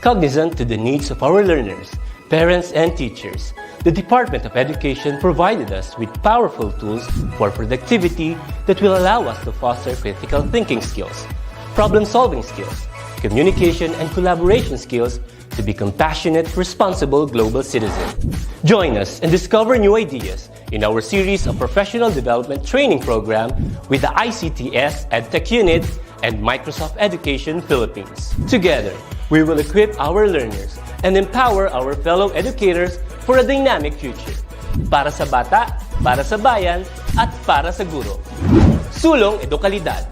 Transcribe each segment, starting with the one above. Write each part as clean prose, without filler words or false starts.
Cognizant to the needs of our learners, parents, and teachers, the Department of Education provided us with powerful tools for productivity that will allow us to foster critical thinking skills, problem-solving skills, communication and collaboration skills to be compassionate, responsible global citizens. Join us and discover new ideas in our series of professional development training program with the ICTS-EdTech Unit and Microsoft Education Philippines. Together, we will equip our learners and empower our fellow educators for a dynamic future. Para sa bata, para sa bayan, at para sa guro. Sulong Edukalidad.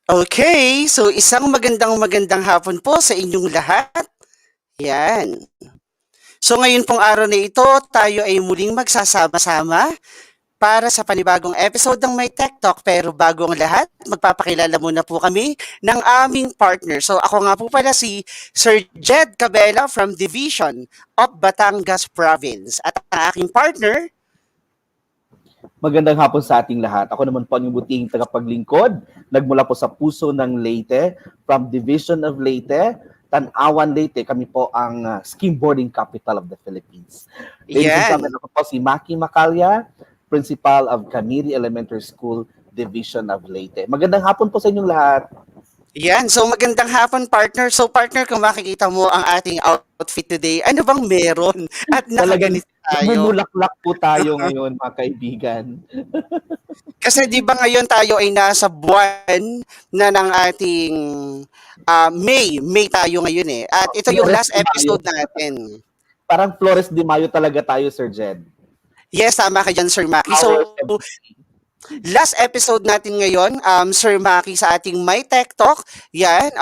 Okay, so isang magandang hapon po sa inyong lahat. Yan. So ngayon pong araw na ito, tayo ay muling magsasama-sama para sa panibagong episode ng MiTechTalk. Pero bago ang lahat, magpapakilala muna po kami ng aming partner. So ako nga po pala si Sir Jed Cabela from Division of Batangas Province. At ang aking partner, magandang hapon sa ating lahat. Ako naman po ang buting tagapaglingkod, nagmula po sa puso ng Leyte, from Division of Leyte, Tanawan, Leyte. Kami po ang skimboarding capital of the Philippines. Ladies and gentlemen, ako po si Maki Macalya, Principal of Camiri Elementary School, Division of Leyte. Magandang hapon po sa inyong lahat. yan. So magandang hapon, partner. So partner, kung makikita mo ang ating outfit today, ano bang meron? At nakaganit tayo. Namumulaklak po tayo ngayon, mga kaibigan. Kasi di ba ngayon tayo ay nasa buwan na ng ating May tayo ngayon eh. At ito yung last episode natin. Parang Flores de Mayo talaga tayo, Sir Jed. Yes, tama ka dyan, Sir Maki. So, last episode natin ngayon, Sir Maki, sa ating MiTechTalk. Yan,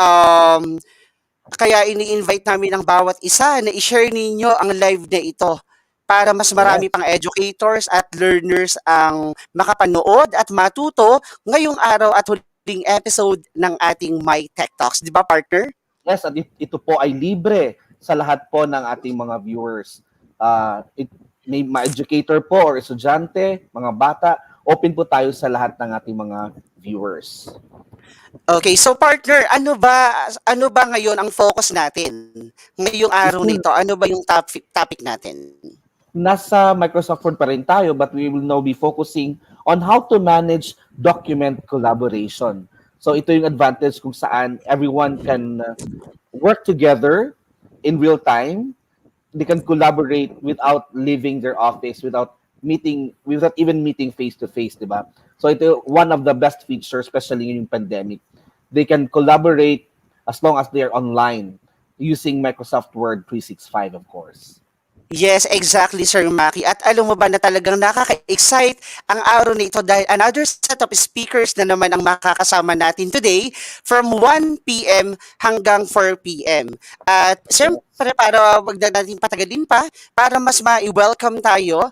kaya ini-invite namin ang bawat isa na i-share ninyo ang live na ito para mas marami pang educators at learners ang makapanood at matuto ngayong araw at huling episode ng ating MiTechTalks. Di ba, partner? Yes, at ito po ay libre sa lahat po ng ating mga viewers. May ma-educator po or estudyante, mga bata, open po tayo sa lahat ng ating mga viewers. Okay, so partner, ano ba ngayon ang focus natin? Ngayong araw nito, ano ba yung topic natin? Nasa Microsoft Word pa rin tayo, but we will now be focusing on how to manage document collaboration. So ito yung advantage kung saan everyone can work together in real time. They can collaborate without leaving their office, without even meeting face to face, diba? So ito one of the best features, especially in pandemic. They can collaborate as long as they are online using Microsoft Word 365, of course. Yes, exactly, Sir Maki. At alam mo ba na talagang nakaka-excite ang araw na ito dahil another set of speakers na naman ang makakasama natin today from 1 p.m. hanggang 4 p.m. At siyempre, para wag na natin patagalin pa, para mas ma-welcome tayo,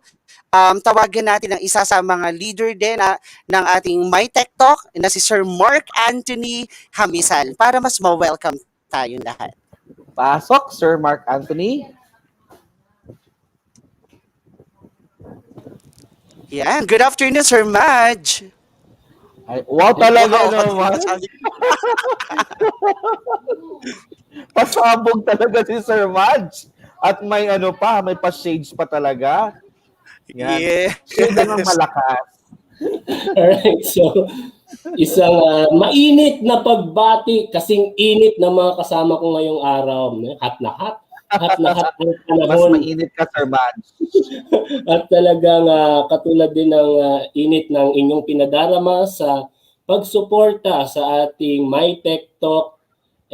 tawagan natin ang isa sa mga leader din ng ating MiTechTalk na si Sir Mark Anthony Hamisal para mas ma-welcome tayong lahat. Pasok, Sir Mark Anthony. Yan. Good afternoon, Sir Madge. Ay, wow talaga Wow, naman. sabi ko, Pasabog talaga si Sir Madge. At may ano pa, may pa-shades pa talaga. Yan. Shade lang ng yes. malakas. Alright, so isang mainit na pagbati, kasing init na mga kasama ko ngayong araw. Hot na hot. Hot na hot ang Mas panahon. mainit ka, Sir Madge. At talagang katulad din ng init ng inyong pinadarama sa pagsuporta sa ating MiTechTalk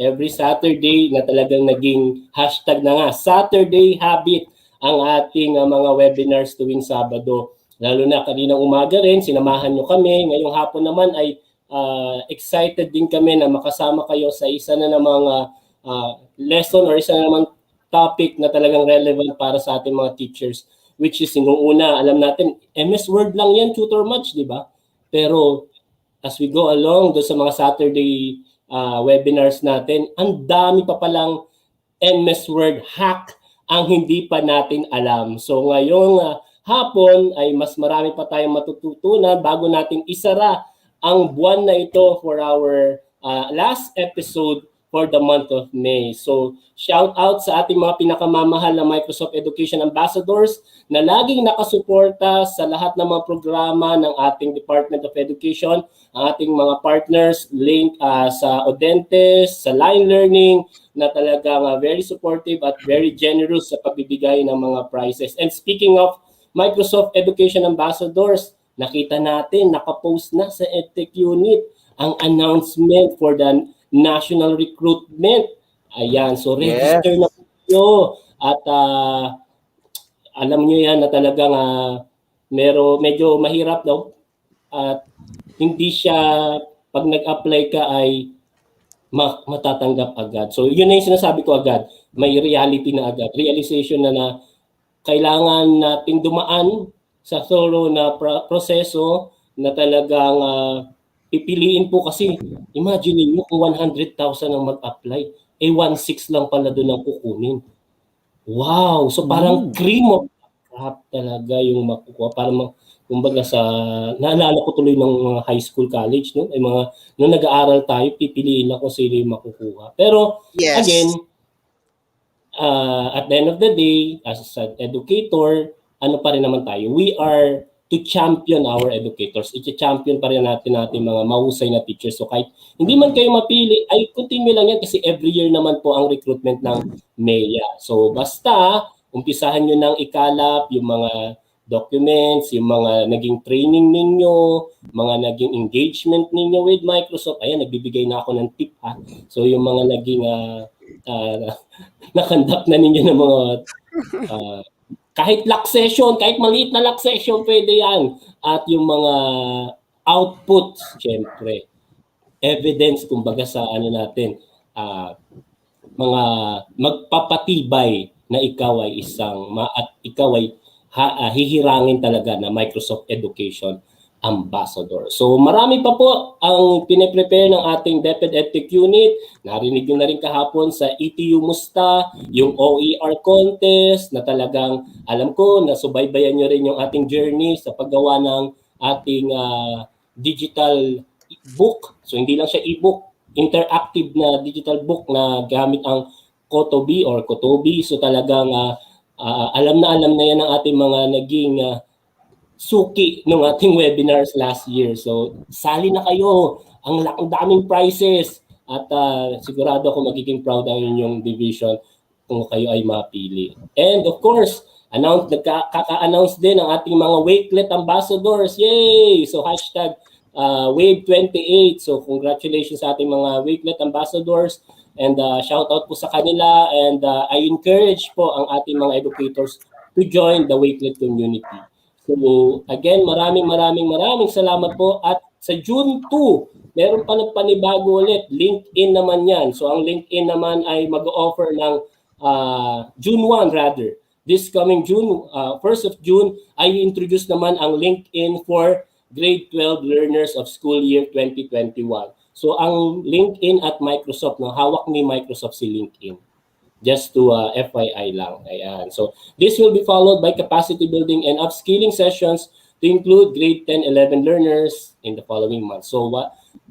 every Saturday na talagang naging hashtag na nga, Saturday Habit ang ating mga webinars tuwing Sabado. Lalo na kaninang umaga rin, sinamahan nyo kami. Ngayong hapon naman ay excited din kami na makasama kayo sa isa na namang lesson or isa na namang topic na talagang relevant para sa ating mga teachers, which is yung una, alam natin, MS Word lang yan, tutor match, di ba? Pero as we go along doon sa mga Saturday webinars natin, ang dami pa palang MS Word hack ang hindi pa natin alam. So ngayong hapon ay mas marami pa tayong matututunan bago natin isara ang buwan na ito for our last episode for the month of May. So, shout out sa ating mga pinakamamahal na Microsoft Education Ambassadors na laging nakasuporta sa lahat ng mga programa ng ating Department of Education, ang ating mga partners link sa Audentes, sa Line Learning, na talagang very supportive at very generous sa pagbibigay ng mga prizes. And speaking of Microsoft Education Ambassadors, nakita natin, nakapost na sa EdTech Unit ang announcement for the national recruitment. Ayan, so register na po kayo. At alam nyo yan na talagang medyo mahirap daw. At hindi siya, pag nag-apply ka ay matatanggap agad. So yun na yung sinasabi ko agad. May reality na agad. Realization na kailangan nating dumaan sa thorough na proseso na talagang pipiliin po kasi, imagine niyo kung 100,000 ang mag-apply, 1.6 lang pala doon ang kukunin. Wow! So parang cream of crop talaga yung makukuha. Parang kumbaga naalala ko tuloy ng high school, college, no? Ay nung nag-aaral tayo, pipiliin lang kung sino yung makukuha. Pero, Yes. again, at the end of the day, as an educator, ano pa rin naman tayo? We are to champion our educators. I-champion pa rin natin mga mahusay na teachers. So kahit hindi man kayo mapili, ay continue lang yan kasi every year naman po ang recruitment ng MEA. So basta, umpisahan nyo nang ikalap yung mga documents, yung mga naging training ninyo, mga naging engagement ninyo with Microsoft. Ayan, nagbibigay na ako ng tip ha. So yung mga naging nakandak na ninyo ng mga kahit lock session, kahit maliit na lock session, pwede yan. At yung mga outputs, syempre, evidence, kumbaga sa natin, mga magpapatibay na ikaw ay at ikaw ay hihirangin talaga na Microsoft Education Ambassador. So marami pa po ang pine-prepare ng ating DepEd EdTech Unit. Narinig nyo na rin kahapon sa ETU Musta, yung OER contest na talagang alam ko na subaybayan nyo rin yung ating journey sa paggawa ng ating digital book. So hindi lang siya e-book, interactive na digital book na gamit ang Kotobi or Kotobi. So talagang alam na yan ng ating mga naging suki ng ating webinars last year. So, sali na kayo. Ang daming prizes. At sigurado ako magiging proud ang inyong division kung kayo ay mapili. And of course, kaka-announce din ang ating mga Wakelet ambassadors. Yay! So, hashtag Wave28. So, congratulations sa ating mga Wakelet ambassadors. And shout out po sa kanila. And I encourage po ang ating mga educators to join the Wakelet community. So again, maraming salamat po. At sa June 2, meron pa ng panibago ulit. LinkedIn naman yan. So ang LinkedIn naman ay mag-offer ng June 1 rather. This coming June, 1st of June, ay introduce naman ang LinkedIn for grade 12 learners of school year 2021. So ang LinkedIn at Microsoft, hawak ni Microsoft si LinkedIn. Just to FYI lang. Ayan. So this will be followed by capacity building and upskilling sessions to include grade 10, 11 learners in the following month. So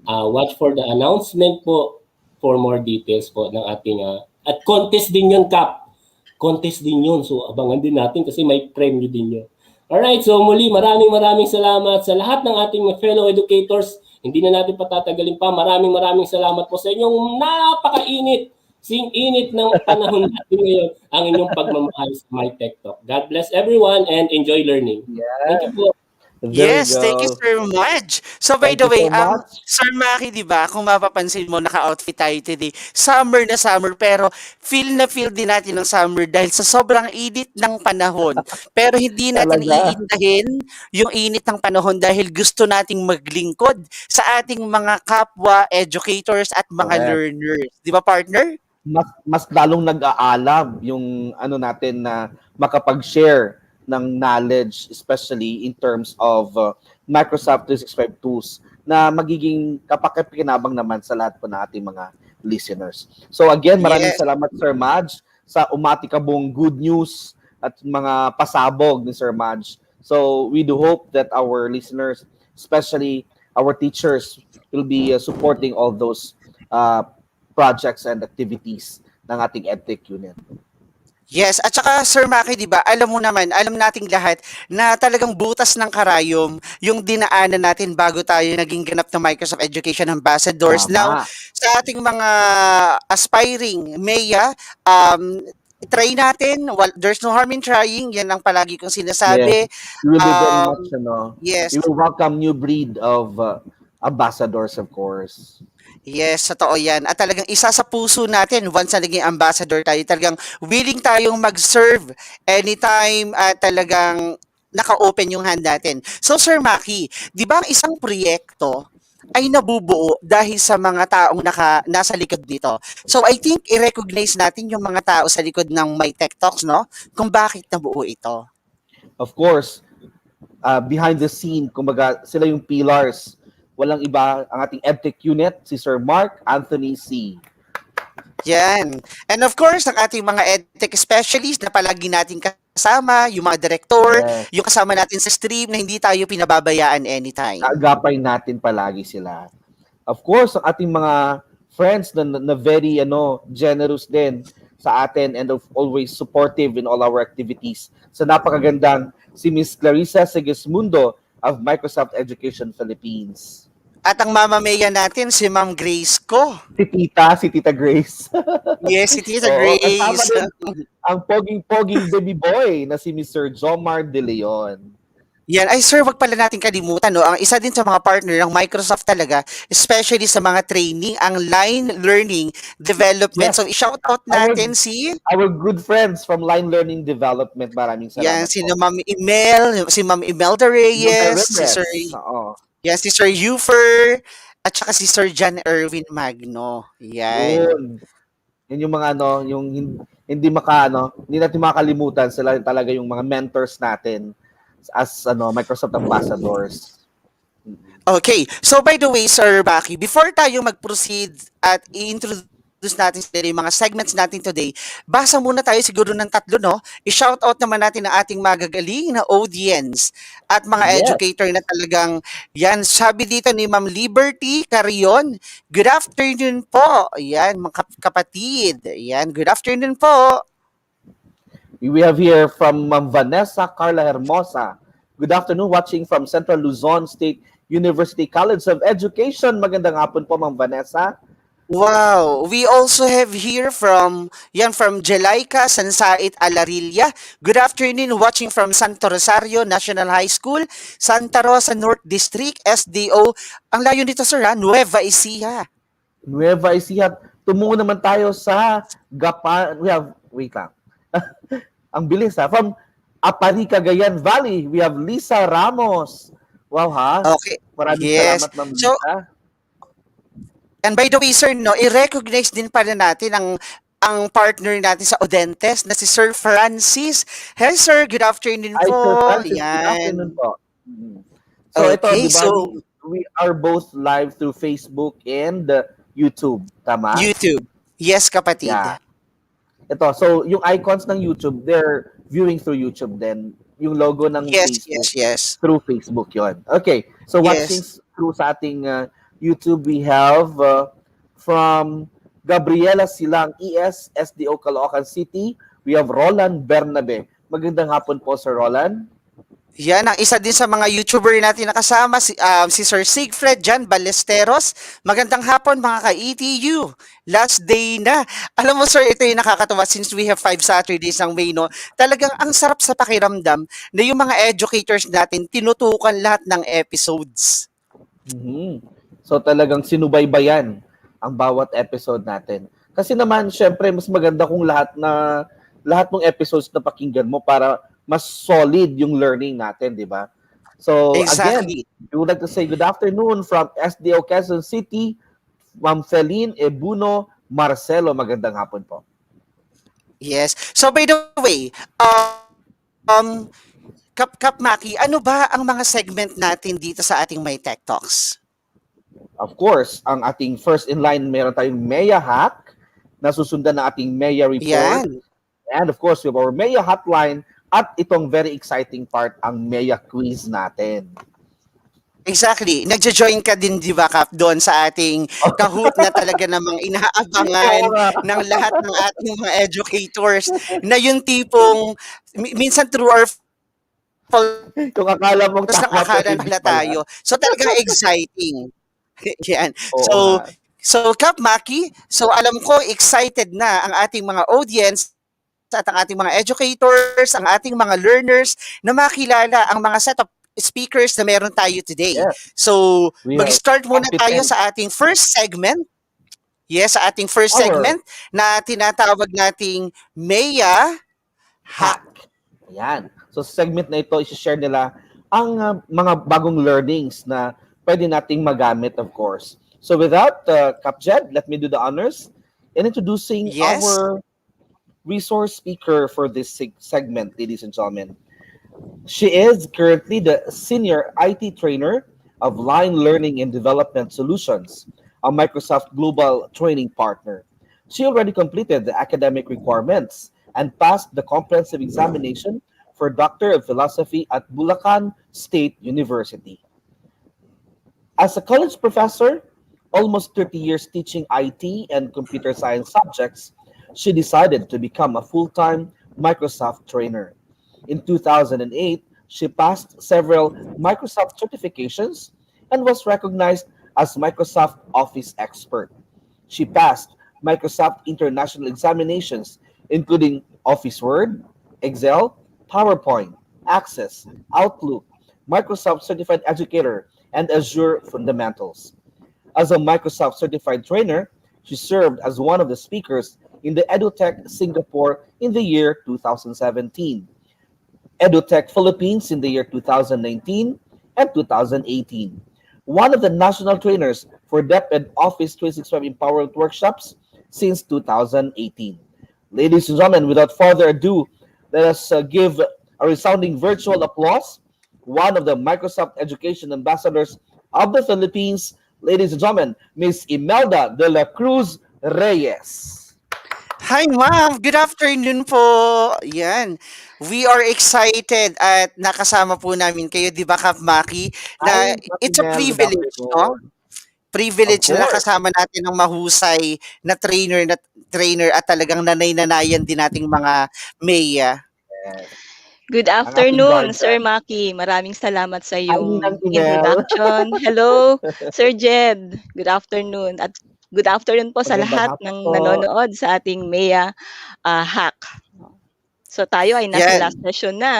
watch for the announcement po for more details po ng ating at contest din yun, Kap. Contest din yun. So abangan din natin kasi may premyo din yun. Alright, so muli maraming salamat sa lahat ng ating fellow educators. Hindi na natin patatagalin pa. Maraming salamat po sa inyong napakainit, sing-init ng panahon natin ngayon ang inyong pagmamahal sa MiTechTalk. God bless everyone and enjoy learning. Yeah. Thank you po. There Yes, we thank you go. so much. So by Thank the you way, so much. Sir Maki, di ba, kung mapapansin mo, naka-outfit tayo today. Summer na summer, pero feel na feel din natin ng summer dahil sa sobrang init ng panahon. Pero hindi natin Talaga. iindahin yung init ng panahon dahil gusto nating maglingkod sa ating mga kapwa educators at mga Correct. learners. Di ba, partner? Mas lalong nag-aalam yung ano natin na makapag-share ng knowledge, especially in terms of Microsoft 365 tools na magiging kapakipakinabang naman sa lahat po ng ating mga listeners. So again, maraming Yes. salamat Sir Madge sa umatikabong good news at mga pasabog ni Sir Madge. So we do hope that our listeners, especially our teachers, will be supporting all those projects and activities ng ating EdTech unit. Yes, at saka Sir Maki, 'di ba? Alam mo naman, alam nating lahat na talagang butas ng karayom yung dinaanan natin bago tayo naging ganap na Microsoft Education Ambassadors. Now, Tama. sa ating mga aspiring MEA, try natin. There's no harm in trying. Yan ang palagi kong Yes. sinasabi. We will be very Um, much, yes. we will welcome new breed of ambassadors, of course. Yes, totoo yan. At talagang isa sa puso natin, once na naging ambassador tayo, talagang willing tayong mag-serve anytime at talagang naka-open yung hand natin. So, Sir Maki, di ba ang isang proyekto ay nabubuo dahil sa mga taong nasa likod dito? So, I think i-recognize natin yung mga tao sa likod ng MiTechTalks, no? Kung bakit nabuo ito. Of course, behind the scene, kumbaga, sila yung pillars. Walang iba ang ating EdTech unit, si Sir Mark Anthony C. Yan. And of course, ang ating mga EdTech specialist na palagi natin kasama, yung mga director, Yes. yung kasama natin sa stream na hindi tayo pinababayaan anytime. Agapay natin palagi sila. Of course, ang ating mga friends na very generous din sa atin and always supportive in all our activities. Sa napakagandang si Miss Clarissa Sigismundo of Microsoft Education Philippines. At ang mama Mea natin, si Ma'am Grace ko. Si Tita Grace. Yes, si Tita Oo, Grace. kasama din ang poging baby boy na si Mr. Jomar De Leon. Yan. Ay, sir, wag pala natin kalimutan, no? Ang isa din sa mga partner ng Microsoft talaga, especially sa mga training, ang line learning development. Yes. So, i-shout out natin si Our good friends from Line Learning Development. Maraming yan, salamat si po. Ma'am Emel, si Ma'am Imelda Reyes, si Sir, Oo. yan, si Sir Eufer, at saka si Sir John Erwin Magno. Yan. Yun yung mga yung hindi natin makakalimutan, sila talaga yung mga mentors natin as Microsoft ambassadors. Okay. So, by the way, Sir Baki, before tayo mag-proceed at i-introduce natin yung mga segments natin today, basa muna tayo siguro ng tatlo, no? I-shoutout naman natin ang ating magagaling na audience at mga Yes. educator na talagang, yan, sabi dito ni Ma'am Liberty Carion, good afternoon po. Yan, mga kapatid. Yan, good afternoon po. We have here from Ma'am Vanessa Carla Hermosa. Good afternoon, watching from Central Luzon State University College of Education. Magandang hapon po, Ma'am Vanessa. Wow. We also have here from Jelaica Sansait Alarilla. Good afternoon, watching from Santo Rosario National High School, Santa Rosa North District, SDO. Ang layo nito, sir, Nueva Ecija. Nueva Ecija. Tumungo naman tayo sa Gapan. Wait lang. Ang bilis From Apari, Cagayan Valley, we have Lisa Ramos. Wow, ha? Okay. Maraming Yes. salamat, Ma'am So, Lisa. and by the way, sir, i-recognize din pala natin ang partner natin sa Odentes na si Sir Francis. Hey, sir, good afternoon Hi, po. Sir Francis. Good Yan. afternoon po. So, ito, Okay, di ba, so we are both live through Facebook and YouTube. Tama? YouTube. Yes, kapatid. Yeah. Ito, so yung icons ng YouTube, they're viewing through YouTube then. Yung logo ng Yes, Facebook. yes, yes. Through Facebook yon. Okay, so watching Yes. through sa ating YouTube, we have from Gabriela Silang, SDO Caloocan City, we have Roland Bernabe. Magandang hapon po, Sir Roland. Yan, ang isa din sa mga YouTuber natin nakasama, si Sir Sigfred Jan Ballesteros. Magandang hapon mga ka-ETU. Last day na. Alam mo sir, ito yung nakakatawa since we have 5 Saturdays ng May, no? Talagang ang sarap sa pakiramdam na yung mga educators natin tinutukan lahat ng episodes. Mhm. So talagang sinubaybayan ang bawat episode natin. Kasi naman, syempre, mas maganda kung lahat ng episodes na pakinggan mo para mas solid yung learning natin, di ba? So again, Exactly. we would like to say good afternoon from SDO Quezon City, Ma'am Feline Ebuno Marcelo. Magandang hapon po. Yes. So by the way, um, Kap Maki, ano ba ang mga segment natin dito sa ating My Tech Talks? Of course, ang ating first in line, meron tayong MEA hack na susundan ng ating MEA report. Yan. And of course, we have our MEA hotline at itong very exciting part, ang MEA quiz natin. Exactly. Nagjo-join ka din, di ba, Kap, doon sa ating Kahoot na talaga namang inaabangan ng lahat ng ating mga educators na yung tipong minsan true or false Kung akala mong ng tama, akala pero na hindi pala pala. tayo. So talagang exciting. Yan. Oo nga. So Kap Maki, so alam ko excited na ang ating mga audience at ang ating mga educators, ang ating mga learners na makilala ang mga set of speakers na meron tayo today. Yes. So, We are mag-start muna tayo competent. sa ating first segment. Yes, sa ating first Our segment na tinatawag nating MEA Hack. Ayan. So sa segment na ito, isi-share nila ang mga bagong learnings na pwede nating magamit, of course. So without Kapjed, let me do the honors in introducing Yes. our resource speaker for this segment, ladies and gentlemen. She is currently the Senior IT Trainer of Line Learning and Development Solutions, a Microsoft Global Training Partner. She already completed the academic requirements and passed the comprehensive examination for Doctor of Philosophy at Bulacan State University. As a college professor, almost 30 years teaching IT and computer science subjects, she decided to become a full-time Microsoft trainer. In 2008, she passed several Microsoft certifications and was recognized as Microsoft Office expert. She passed Microsoft international examinations, including Office Word, Excel, PowerPoint, Access, Outlook, Microsoft Certified Educator, and Azure Fundamentals. As a Microsoft Certified Trainer, she served as one of the speakers in the EdTech Singapore in the year 2017, EdTech Philippines in the year 2019 and 2018, one of the national trainers for DepEd Office 365 Empowerment Workshops since 2018. Ladies and gentlemen, without further ado, let us give a resounding virtual applause, one of the Microsoft Education Ambassadors of the Philippines, ladies and gentlemen, Ms. Imelda de la Cruz Reyes. Hi ma'am, good afternoon po. Yan. We are excited at nakasama po namin kayo, di ba Kap Maki? Na Hi, it's a Mel. Good privilege, no? afternoon. Privilege Of na course. nakasama natin ng mahusay na trainer at talagang nanay-nanayan din nating mga Maya. Yes. Good Ang ating afternoon, guardian. Sir Maki. Maraming salamat sa iyong Ninang Inel. introduction. Hello, Sir Jed. Good afternoon. At good afternoon po sa Magandang lahat hapon ng po. nanonood sa ating MEA hack. So tayo ay nasa Yan. last session na.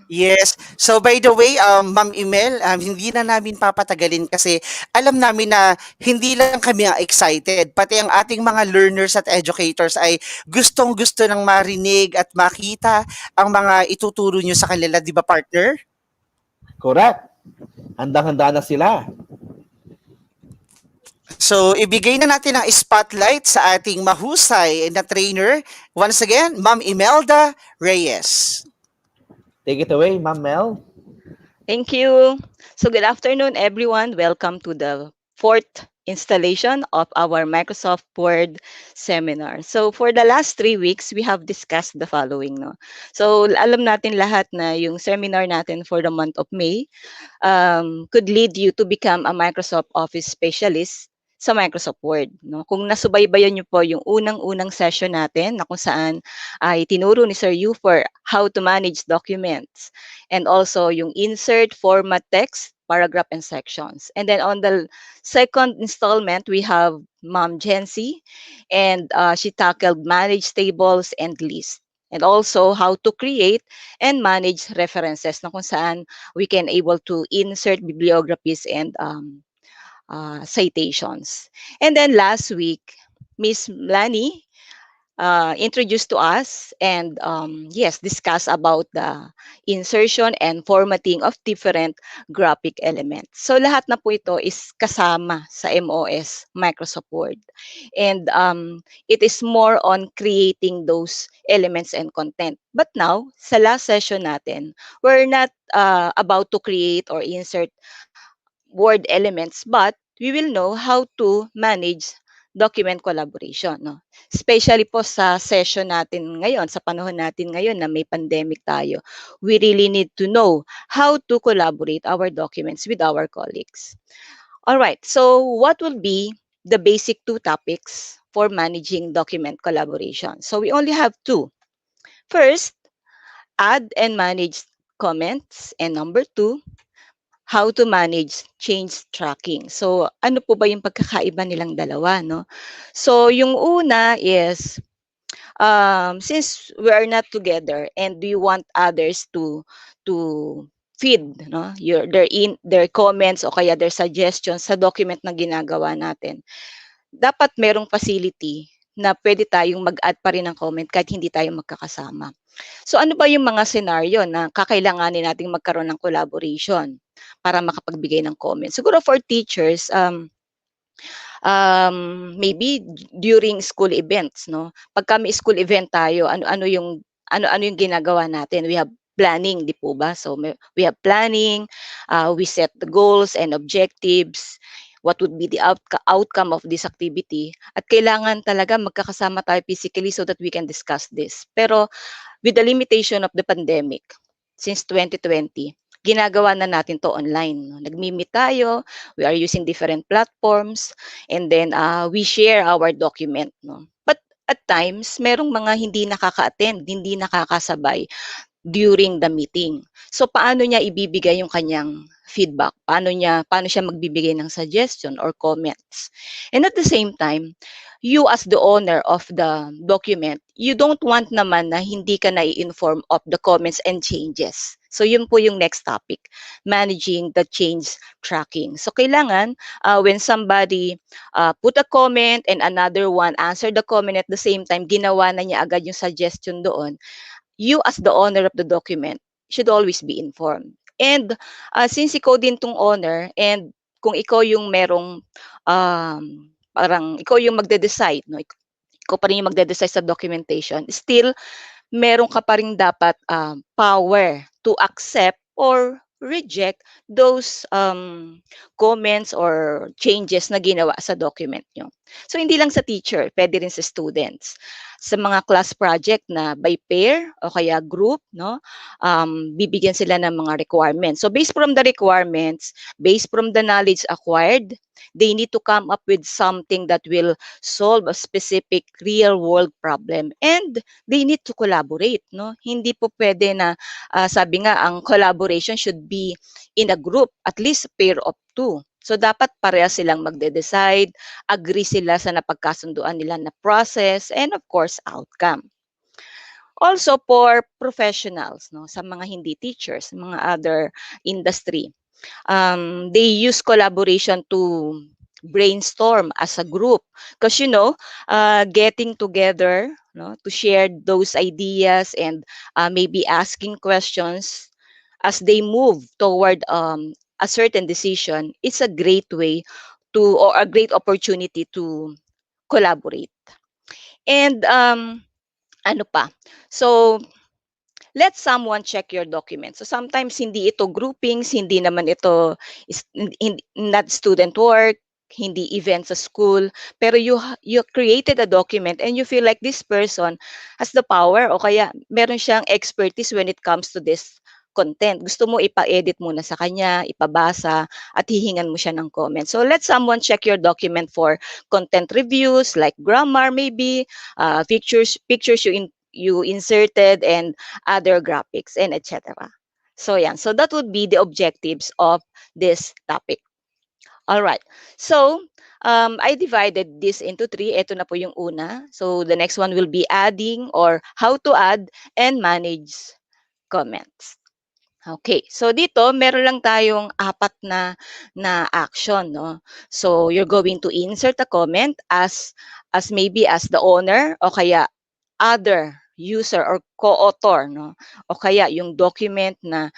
Yes. So by the way, Ma'am Imel, hindi na namin papatagalin kasi alam namin na hindi lang kami excited, pati ang ating mga learners at educators ay gustong-gusto ng marinig at makita ang mga ituturo nyo sa kanila, di ba partner? Correct. Handang-handa na sila. So ibigay na natin ang spotlight sa ating mahusay na trainer. Once again, Ma'am Imelda Reyes. Take it away, Ma'am Mel. Thank you. So good afternoon, everyone. Welcome to the fourth installation of our Microsoft Word seminar. So for the last 3 weeks, we have discussed the following. No? So alam natin lahat na yung seminar natin for the month of May could lead you to become a Microsoft Office specialist sa Microsoft Word. No? Kung nasubaybayan niyo po yung unang-unang session natin na kung saan ay tinuro ni Sir Yu for how to manage documents and also yung insert, format text, paragraph, and sections. And then on the second installment, we have Ma'am Jency, and she tackled manage tables and lists. And also how to create and manage references na kung saan we can able to insert bibliographies and citations. And then last week, Miss Lani introduced to us and yes, discuss about the insertion and formatting of different graphic elements. So lahat na po ito is kasama sa MOS Microsoft Word. And it is more on creating those elements and content. But now, sa last session natin, we're not about to create or insert word elements, but we will know how to manage document collaboration. No? Especially po sa session natin ngayon, sa panahon natin ngayon na may pandemic tayo, we really need to know how to collaborate our documents with our colleagues. All right, so what will be the basic 2 topics for managing document collaboration? So we only have 2. First, add and manage comments, and number 2, how to manage change tracking. So, ano po ba yung pagkakaiba nilang dalawa, no? So, yung una is, since we are not together and we want others to feed no their comments o kaya their suggestions sa document na ginagawa natin, dapat merong facility na pwede tayong mag-add pa rin ng comment kahit hindi tayo magkakasama. So ano ba yung mga scenario na kakailanganin nating magkaroon ng collaboration para makapagbigay ng comment? Siguro for teachers, maybe during school events, no? Pag kami school event tayo, ano yung ginagawa natin? We have planning, di po ba? So we have planning, we set the goals and objectives, what would be the outcome of this activity. At kailangan talaga magkakasama tayo physically so that we can discuss this. Pero with the limitation of the pandemic, since 2020, ginagawa na natin to online. No? Nag-meet tayo, we are using different platforms, and then we share our document. No? But at times, merong mga hindi nakaka-attend, hindi nakakasabay during the meeting. So paano niya ibibigay yung kanyang feedback? Paano siya magbibigay ng suggestion or comments? And at the same time, you as the owner of the document, you don't want naman na hindi ka na-inform of the comments and changes. So yun po yung next topic, managing the change tracking. So kailangan when somebody put a comment and another one answered the comment at the same time, ginawa na niya agad yung suggestion doon, you as the owner of the document should always be informed. And since ikaw din tong owner and kung ikaw yung merong parang ikaw yung magde-decide, no? Ikaw pa rin yung magde-decide sa documentation, still meron ka pa rin dapat power to accept or reject those comments or changes na ginawa sa document nyo. So hindi lang sa teacher, pwede rin sa students. Sa mga class project na by pair o kaya group, no, bibigyan sila ng mga requirements. So based from the requirements, based from the knowledge acquired, they need to come up with something that will solve a specific real world problem, and they need to collaborate, no? Hindi po pwede na sabi nga ang collaboration should be in a group, at least a pair of 2. So dapat pareha silang magde-decide, agree sila sa napagkasunduan nila na process, and of course outcome. Also for professionals, no, sa mga hindi teachers, mga other industry, they use collaboration to brainstorm as a group, because getting together, no, to share those ideas and maybe asking questions as they move toward a certain decision, it's a great way to, or a great opportunity to collaborate. And ano pa? So let someone check your document. So sometimes hindi ito groupings, hindi naman ito not student work, hindi event sa school, pero you created a document and you feel like this person has the power o kaya meron siyang expertise when it comes to this content. Gusto mo ipa-edit muna sa kanya, ipabasa, at hihingan mo siya ng comment. So let someone check your document for content reviews like grammar maybe, pictures you inserted and other graphics and etc. So yan. So that would be the objectives of this topic. All right. So, I divided this into 3. Ito na po yung una. So, the next one will be adding or how to add and manage comments. Okay. So, dito, meron lang tayong 4 na action, no? So, you're going to insert a comment as maybe as the owner o kaya other user or co-author, no? O kaya yung document na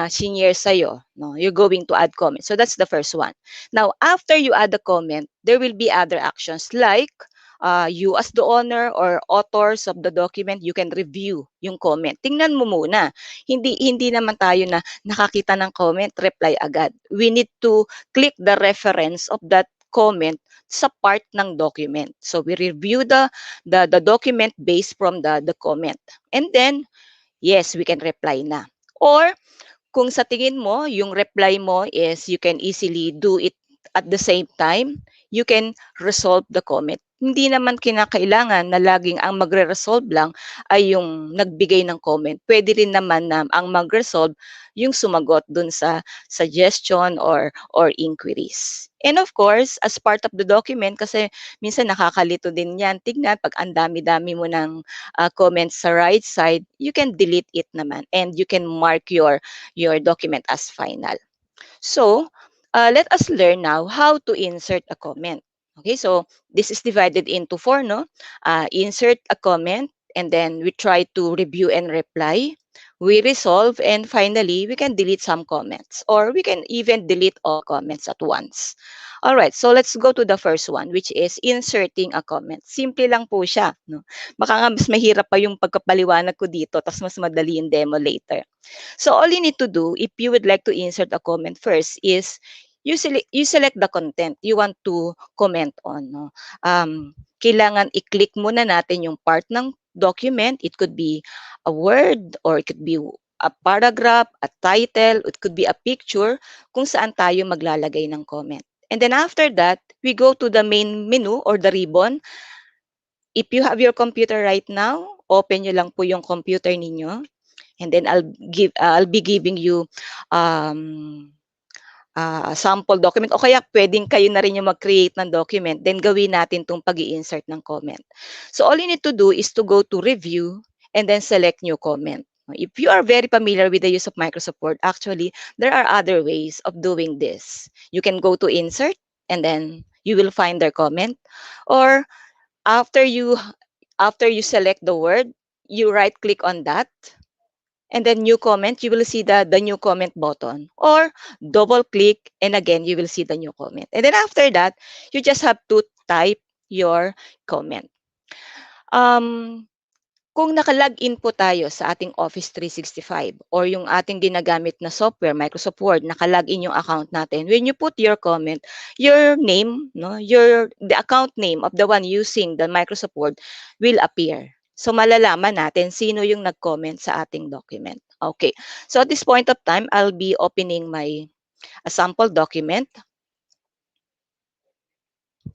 senior sa'yo, no? You're going to add comments. So that's the first one. Now, after you add the comment, there will be other actions like you as the owner or authors of the document, you can review yung comment. Tingnan mo muna. Hindi naman tayo na nakakita ng comment, reply agad. We need to click the reference of that comment sa part ng document. So we review the document based from the comment. And then, yes, we can reply na. Or, kung sa tingin mo, yung reply mo is you can easily do it at the same time, you can resolve the comment. Hindi naman kinakailangan na laging ang magre-resolve lang ay yung nagbigay ng comment. Pwede rin naman na ang mag-resolve yung sumagot dun sa suggestion or inquiries. And of course, as part of the document, kasi minsan nakakalito din yan, tignan pag ang dami-dami mo ng comments sa right side, you can delete it naman and you can mark your document as final. So, let us learn now how to insert a comment. Okay, so this is divided into 4, no? Insert a comment, and then we try to review and reply. We resolve, and finally, we can delete some comments, or we can even delete all comments at once. All right, so let's go to the first one, which is inserting a comment. Simple lang po siya, no? Baka nga mas mahirap pa yung pagkapaliwanag ko dito, tapos mas madali yung demo later. So all you need to do, if you would like to insert a comment first, is you select the content you want to comment on. No? Kailangan i-click muna natin yung part ng document. It could be a word or it could be a paragraph, a title, it could be a picture kung saan tayo maglalagay ng comment. And then after that, we go to the main menu or the ribbon. If you have your computer right now, open nyo lang po yung computer ninyo. And then I'll be giving you sample document o kaya pwedeng kayo na rin yung mag-create ng document, then gawin natin itong pag-i-insert ng comment. So all you need to do is to go to review and then select new comment. If you are very familiar with the use of Microsoft Word, actually, there are other ways of doing this. You can go to insert and then you will find their comment. Or after you select the word, you right click on that. And then new comment, you will see the new comment button. Or double click and again, you will see the new comment. And then after that, you just have to type your comment. Kung naka-login po tayo sa ating Office 365 or yung ating ginagamit na software, Microsoft Word, naka-login yung account natin, when you put your comment, your name, no, the account name of the one using the Microsoft Word will appear. So malalaman natin sino yung nag-comment sa ating document. Okay. So at this point of time, I'll be opening my sample document.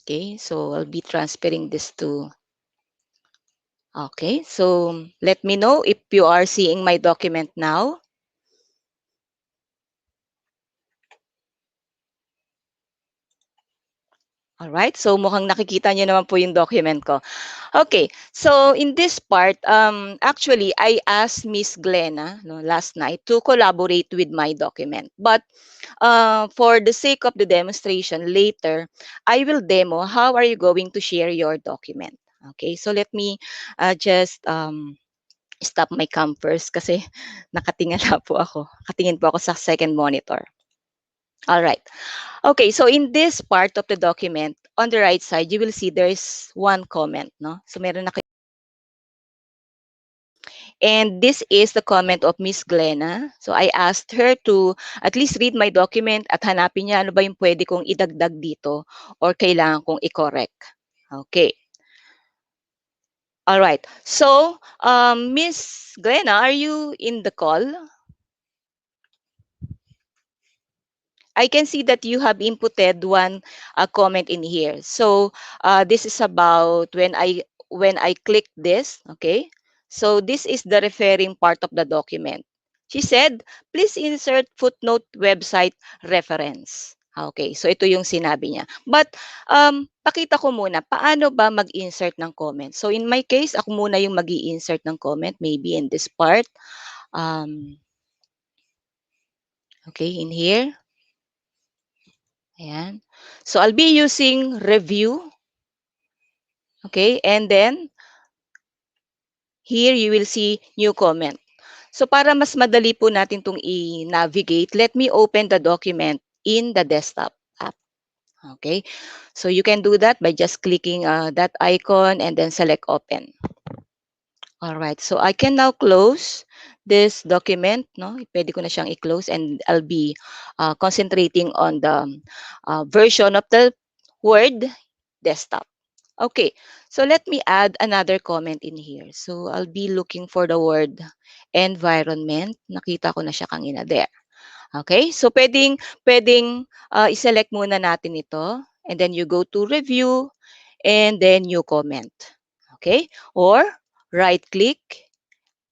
Okay. So I'll be transferring this to... Okay, so let me know if you are seeing my document now. All right, so mukhang nakikita niyo naman po yung document ko. Okay, so in this part, actually, I asked Miss Glenna last night to collaborate with my document. But for the sake of the demonstration later, I will demo how are you going to share your document. Okay, so let me just stop my cam first kasi nakatingala po ako. Nakatingin po ako sa second monitor. All right. Okay, so in this part of the document, on the right side, you will see there's one comment, no? So meron na kayo. And this is the comment of Miss Glenna. So I asked her to at least read my document at hanapin niya ano ba yung pwede kong idagdag dito or kailangan kong i-correct. Okay. All right. So, Miss Glenna, are you in the call? I can see that you have inputted one comment in here. So this is about when I click this, okay? So this is the referring part of the document. She said, please insert footnote website reference. Okay, so ito yung sinabi niya. But pakita ko muna, paano ba mag-insert ng comment? So in my case, ako muna yung mag-i-insert ng comment, maybe in this part. Okay, in here. Ayan. So I'll be using review. Okay, and then here you will see new comment. So para mas madali po natin itong i-navigate, let me open the document in the desktop app. Okay, so you can do that by just clicking that icon and then select open. All right, so I can now close this document. No, pwede ko na siyang i-close and I'll be concentrating on the version of the Word desktop. Okay, so let me add another comment in here. So I'll be looking for the word environment. Nakita ko na siya kanina there. Okay, so pwedeng i-select muna natin ito and then you go to review and then new comment. Okay, or right click,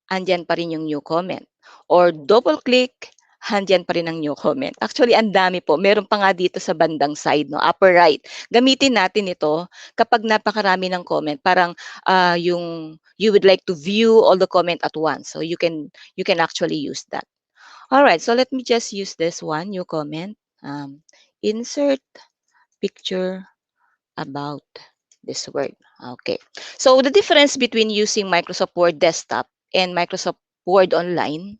andyan pa rin yung new comment. Or double click, andyan pa rin ang new comment. Actually, ang dami po. Meron pa nga dito sa bandang side, no, upper right. Gamitin natin ito kapag napakarami ng comment. Parang yung you would like to view all the comment at once. So you can actually use that. All right, so let me just use this one, new comment. Insert picture about this word. Okay. So the difference between using Microsoft Word Desktop and Microsoft Word Online,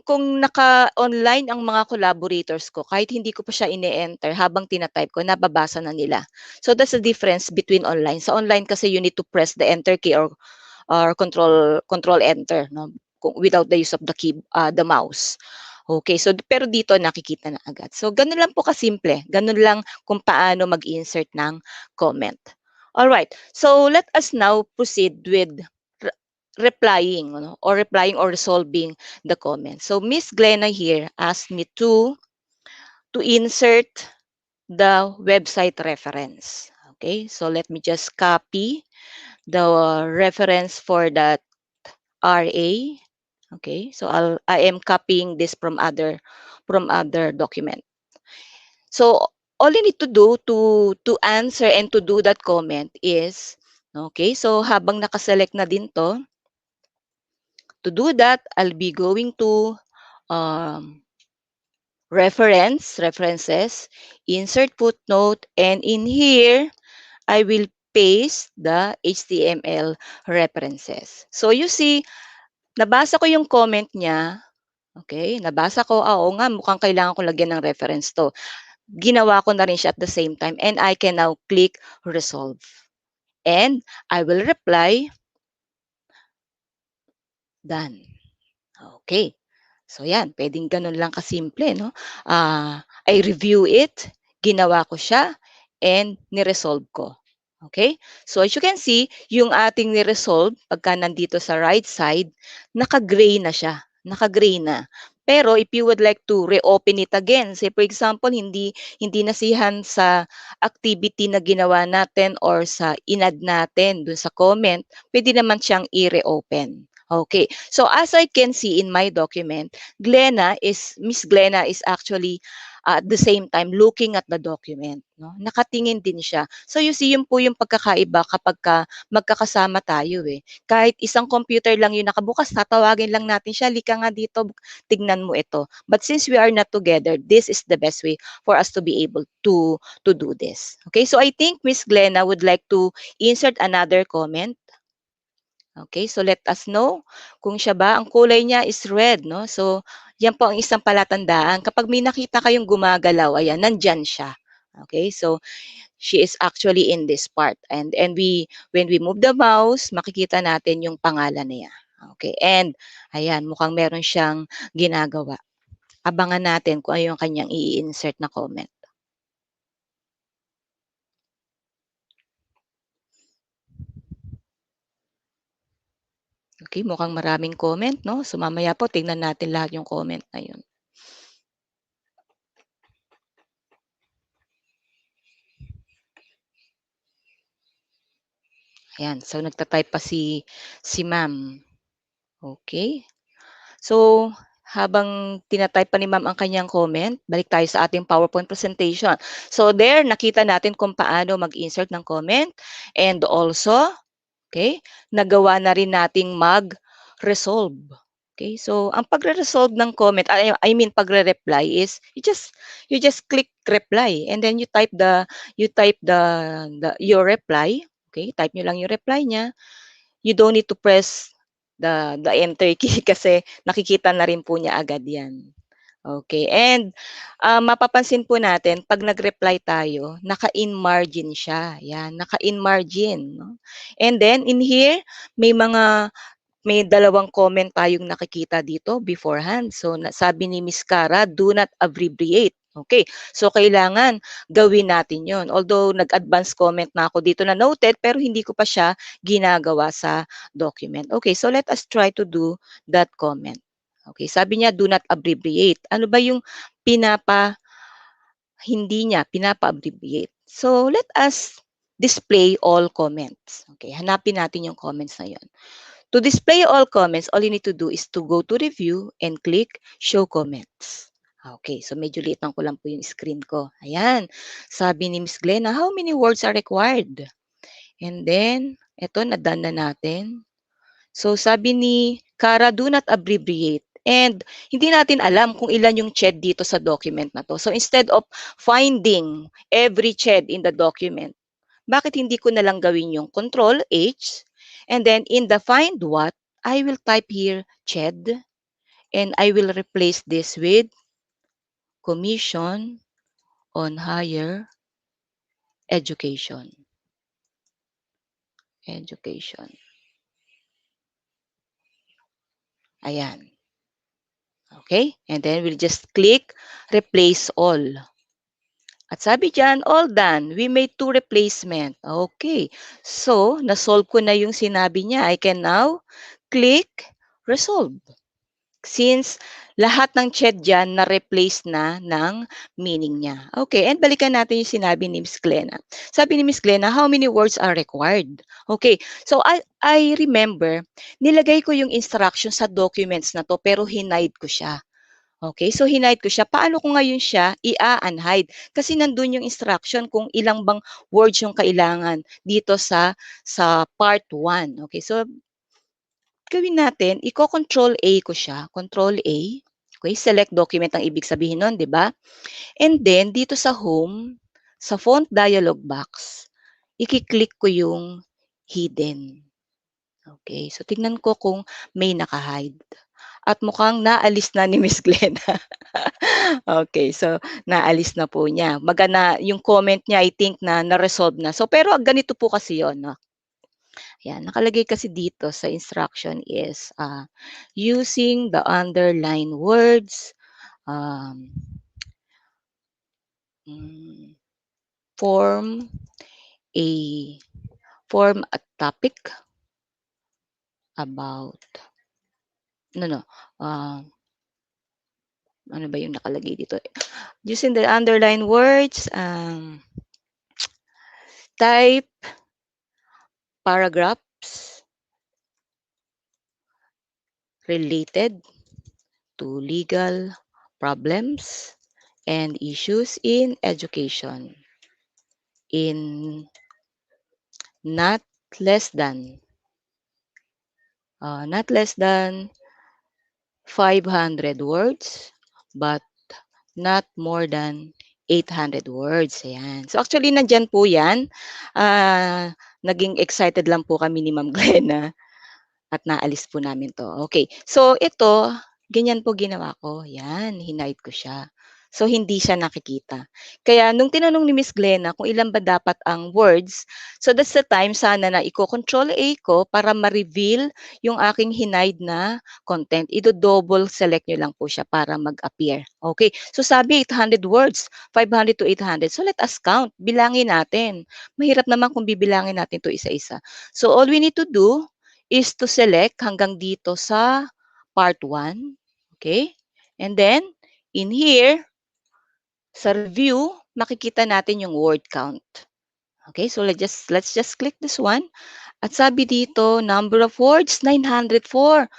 kung naka-online ang mga collaborators ko, kahit hindi ko pa siya ine-enter, habang tinatype ko, nababasa na nila. So that's the difference between online. Sa online kasi you need to press the enter key or control enter, no, without the use of the mouse. Okay, so pero dito nakikita na agad. So ganun lang po kasimple. Ganun lang kung paano mag-insert ng comment. All right. So let us now proceed with replying, no, or resolving the comment. So Miss Glenna here asked me to insert the website reference. Okay, so let me just copy the reference for that RA. Okay, so I am copying this from other document. So all you need to do to answer and to do that comment is, okay, so habang nakaselect na din to do that, I'll be going to references, insert footnote, and in here, I will paste the HTML references. So you see, nabasa ko yung comment niya. Okay, nabasa ko, oo nga, mukhang kailangan ko lagyan ng reference to. Ginawa ko na rin siya at the same time and I can now click resolve. And I will reply, done. Okay. So yan, pwedeng ganun lang kasimple, no? I review it, ginawa ko siya, and niresolve ko. Okay? So as you can see, yung ating niresolve, pagka nandito sa right side, naka-gray na siya. Naka-gray na. Pero if you would like to reopen it again, say for example, hindi nasihan sa activity na ginawa natin or sa inad natin dun sa comment, pwede naman siyang i-reopen. Okay. So as I can see in my document, Miss Glenna is actually at the same time looking at the document, no? Nakatingin din siya. So you see, yun po yung pagkakaiba kapag magkakasama tayo eh. Kahit isang computer lang yung nakabukas, tatawagin lang natin siya, lika nga dito, tignan mo ito. But since we are not together, this is the best way for us to be able to do this. Okay, so I think Miss Glenna would like to insert another comment. Okay, so let us know kung siya ba. Ang kulay niya is red, no? So, yan po ang isang palatandaan. Kapag may nakita kayong gumagalaw, ayan, nandyan siya. Okay, so she is actually in this part. And when we move the mouse, makikita natin yung pangalan niya. Okay, and ayan, mukhang meron siyang ginagawa. Abangan natin kung ano yung kanyang i-insert na comment. Okay, mukhang maraming comment, no? So mamaya po, tingnan natin lahat yung comment na yun. Ayan, so nagta-type pa si ma'am. Okay. So, habang tina-type pa ni ma'am ang kanyang comment, balik tayo sa ating PowerPoint presentation. So there, nakita natin kung paano mag-insert ng comment, and also, okay, nagawa na rin nating mag-resolve. Okay, so ang pagre-resolve ng comment, I mean pagre-reply is you just click reply, and then you type your reply. Okay, type nyo lang yung reply niya. You don't need to press the enter key kasi nakikita na rin po niya agad yan. Okay, and mapapansin po natin pag nag-reply tayo, naka-in margin siya. Yan, naka-in margin, no? And then in here, may dalawang comment tayong nakikita dito beforehand. So sabi ni Miss Cara, do not abbreviate. Okay, so kailangan gawin natin yon. Although nag-advance comment na ako dito na noted, pero hindi ko pa siya ginagawa sa document. Okay, so let us try to do that comment. Okay, sabi niya, do not abbreviate. Ano ba yung hindi niya pinapa-abbreviate? So let us display all comments. Okay, hanapin natin yung comments na yon. To display all comments, all you need to do is to go to review and click show comments. Okay, so medyo liitan ko lang po yung screen ko. Ayan, sabi ni Miss Glenna, how many words are required? And then, eto, na-done na natin. So sabi ni Cara, do not abbreviate. And hindi natin alam kung ilan yung CHED dito sa document na to. So instead of finding every CHED in the document, bakit hindi ko na lang gawin yung Control H, and then in the find what, I will type here CHED, and I will replace this with Commission on Higher Education. Education. Ayan. Okay? And then we'll just click replace all. At sabi dyan, all done. We made 2 replacement. Okay. So, na-solve ko na yung sinabi niya. I can now click resolve. Since lahat ng chat dyan na-replace na ng meaning niya. Okay, and balikan natin yung sinabi ni Miss Glenna. Sabi ni Miss Glenna, how many words are required? Okay, so I remember, nilagay ko yung instruction sa documents na to pero hinide ko siya. Okay, so hinide ko siya. Paano ko ngayon siya i-unhide? Kasi nandun yung instruction kung ilang bang words yung kailangan dito sa part 1. Okay, so gawin natin, i-control A ko siya. Control A. Okay, select document ang ibig sabihin nun, di ba? And then, dito sa home, sa font dialog box, i-click ko yung hidden. Okay, so tignan ko kung may naka-hide. At mukhang naalis na ni Miss Glenna. Okay, so naalis na po niya. Magana yung comment niya, I think na-resolve na. So pero ganito po kasi 'yon, no. Yan, nakalagay kasi dito sa instruction is using the underlined words, um, form a topic about, ano ba yung nakalagay dito? Using the underlined words, type paragraphs related to legal problems and issues in education in not less than 500 words, but not more than 800 words. Ayan. So actually, nandyan po yan. Naging excited lang po kami ni Ma'am Glenna at naalis po namin to. Okay. So ito, ganyan po ginawa ko. Yan, hinide ko siya. So, hindi siya nakikita. Kaya nung tinanong ni Miss Glenna kung ilan ba dapat ang words, so that's the time sana na i-control A ko para ma-reveal yung aking hinide na content. Double select nyo lang po siya para mag-appear. Okay. So, sabi 800 words, 500 to 800. So, let us count. Bilangin natin. Mahirap naman kung bibilangin natin to isa-isa. So, all we need to do is to select hanggang dito sa part 1. Okay. And then, in here, sa review, makikita natin yung word count. Okay, so let's just click this one. At sabi dito, number of words, 904.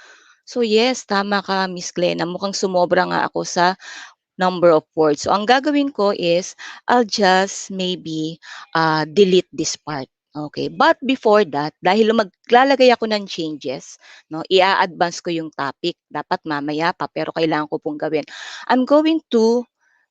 So yes, tama ka, Miss Glenna. Mukhang sumobra nga ako sa number of words. So ang gagawin ko is, I'll just maybe delete this part. Okay, but before that, dahil maglalagay ako ng changes, no, i-advance ko yung topic. Dapat mamaya pa, pero kailangan ko pong gawin. I'm going to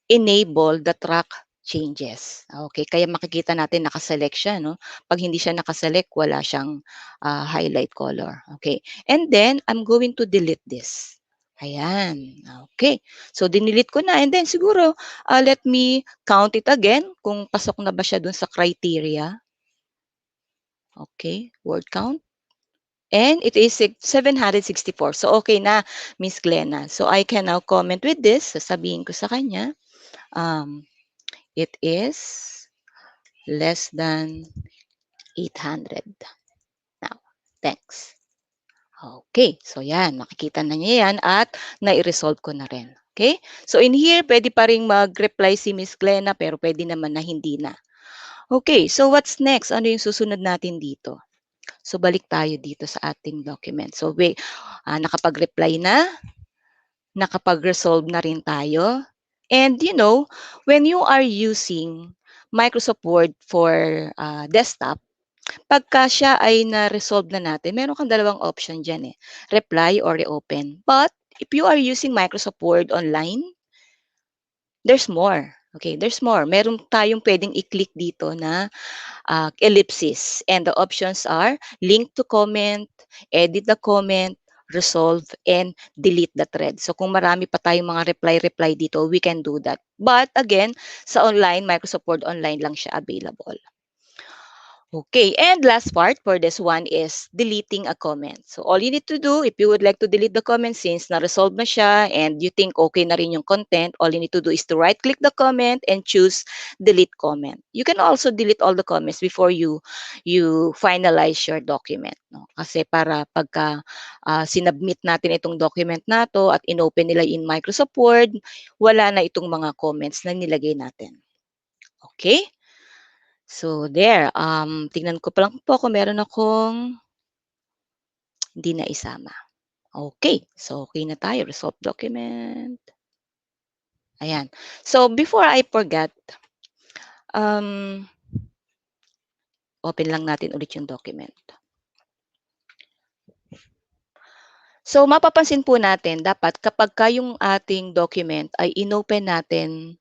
enable the track changes. Okay, kaya makikita natin nakaselect siya, no? Pag hindi siya nakaselect, wala siyang highlight color. Okay, and then I'm going to delete this. Ayan. Okay. So, dinilit ko na. And then, siguro, let me count it again kung pasok na ba siya dun sa criteria. Okay. Word count. And it is 764. So, okay na, Miss Glenna. So, I can now comment with this. Sasabihin ko sa kanya. It is less than 800. Now, thanks. Okay, so yan, makikita na niya yan at nai-resolve ko na rin. Okay, so in here, pwede pa rin mag-reply si Miss Glenna pero pwede naman na hindi na. Okay, so what's next? Ano yung susunod natin dito? So balik tayo dito sa ating document. So nakapag-reply na, nakapag-resolve na rin tayo. And you know, when you are using Microsoft Word for desktop, pagka siya ay na-resolve na natin, meron kang dalawang option dyan eh. Reply or reopen. But if you are using Microsoft Word online, there's more. Okay, there's more. Meron tayong pwedeng i-click dito na ellipsis. And the options are link to comment, edit the comment, resolve, and delete the thread. So kung marami pa tayong mga reply dito, we can do that. But again, sa online, Microsoft Word Online lang siya available. Okay, and last part for this one is deleting a comment. So all you need to do, if you would like to delete the comment since na-resolve na siya and you think okay na rin yung content, all you need to do is to right-click the comment and choose delete comment. You can also delete all the comments before you finalize your document. No? Kasi para pagka sinubmit natin itong document na to at inopen nila in Microsoft Word, wala na itong mga comments na nilagay natin. Okay? So there, tingnan ko pa lang po kung meron akong hindi na isama. Okay, so okay na tayo. Resolve document. Ayan. So before I forget, open lang natin ulit yung document. So mapapansin po natin, dapat kapag yung ating document ay inopen natin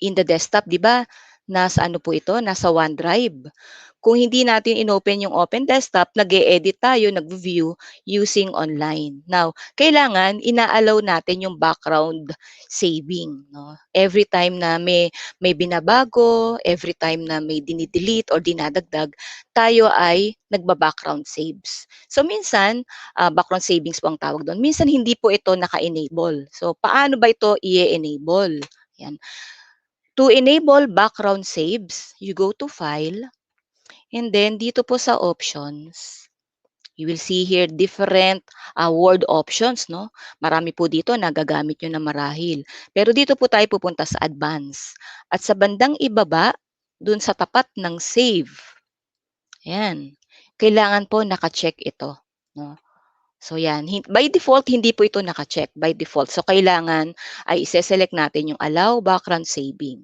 in the desktop, di ba? Nasa ano po ito? Nasa OneDrive. Kung hindi natin inopen yung open desktop, nag-e-edit tayo, nag-view using online. Now, kailangan ina-allow natin yung background saving. No? Every time na may binabago, every time na may dinidelete or dinadagdag, tayo ay nagba-background saves. So minsan, background savings po ang tawag doon. Minsan hindi po ito naka-enable. So paano ba ito i-enable? Yan. To enable background saves, you go to File, and then dito po sa Options, you will see here different word options, no? Marami po dito nagagamit nyo na marahil. Pero dito po tayo pupunta sa Advanced. At sa bandang ibaba, dun sa tapat ng Save, ayan, kailangan po naka-check ito, no? So yan, by default, hindi po ito naka-check by default. So kailangan ay i-select natin yung Allow Background Saving.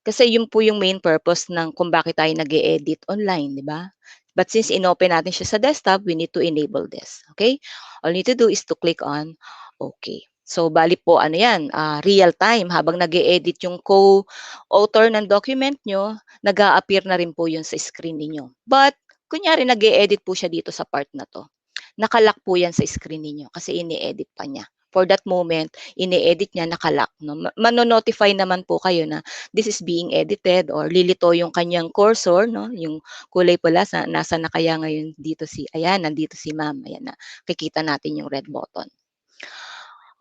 Kasi yun po yung main purpose ng kung bakit tayo nag-e-edit online, di ba? But since inopen natin siya sa desktop, we need to enable this. Okay? All you need to do is to click on OK. So, bali po, ano yan, real time. Habang nag-e-edit yung co-author ng document nyo, nag-a-appear na rin po yun sa screen ninyo. But, kunyari, nag-e-edit po siya dito sa part na to. Nakalock po yan sa screen ninyo kasi ini-edit pa niya. for that moment, ine-edit niya, nakalock, no? Mano-notify naman po kayo na this is being edited or lilito yung kanyang cursor, no? Yung kulay pula, nasa na kaya ngayon dito ayan, nandito si ma'am, ayan na, kikita natin yung red button.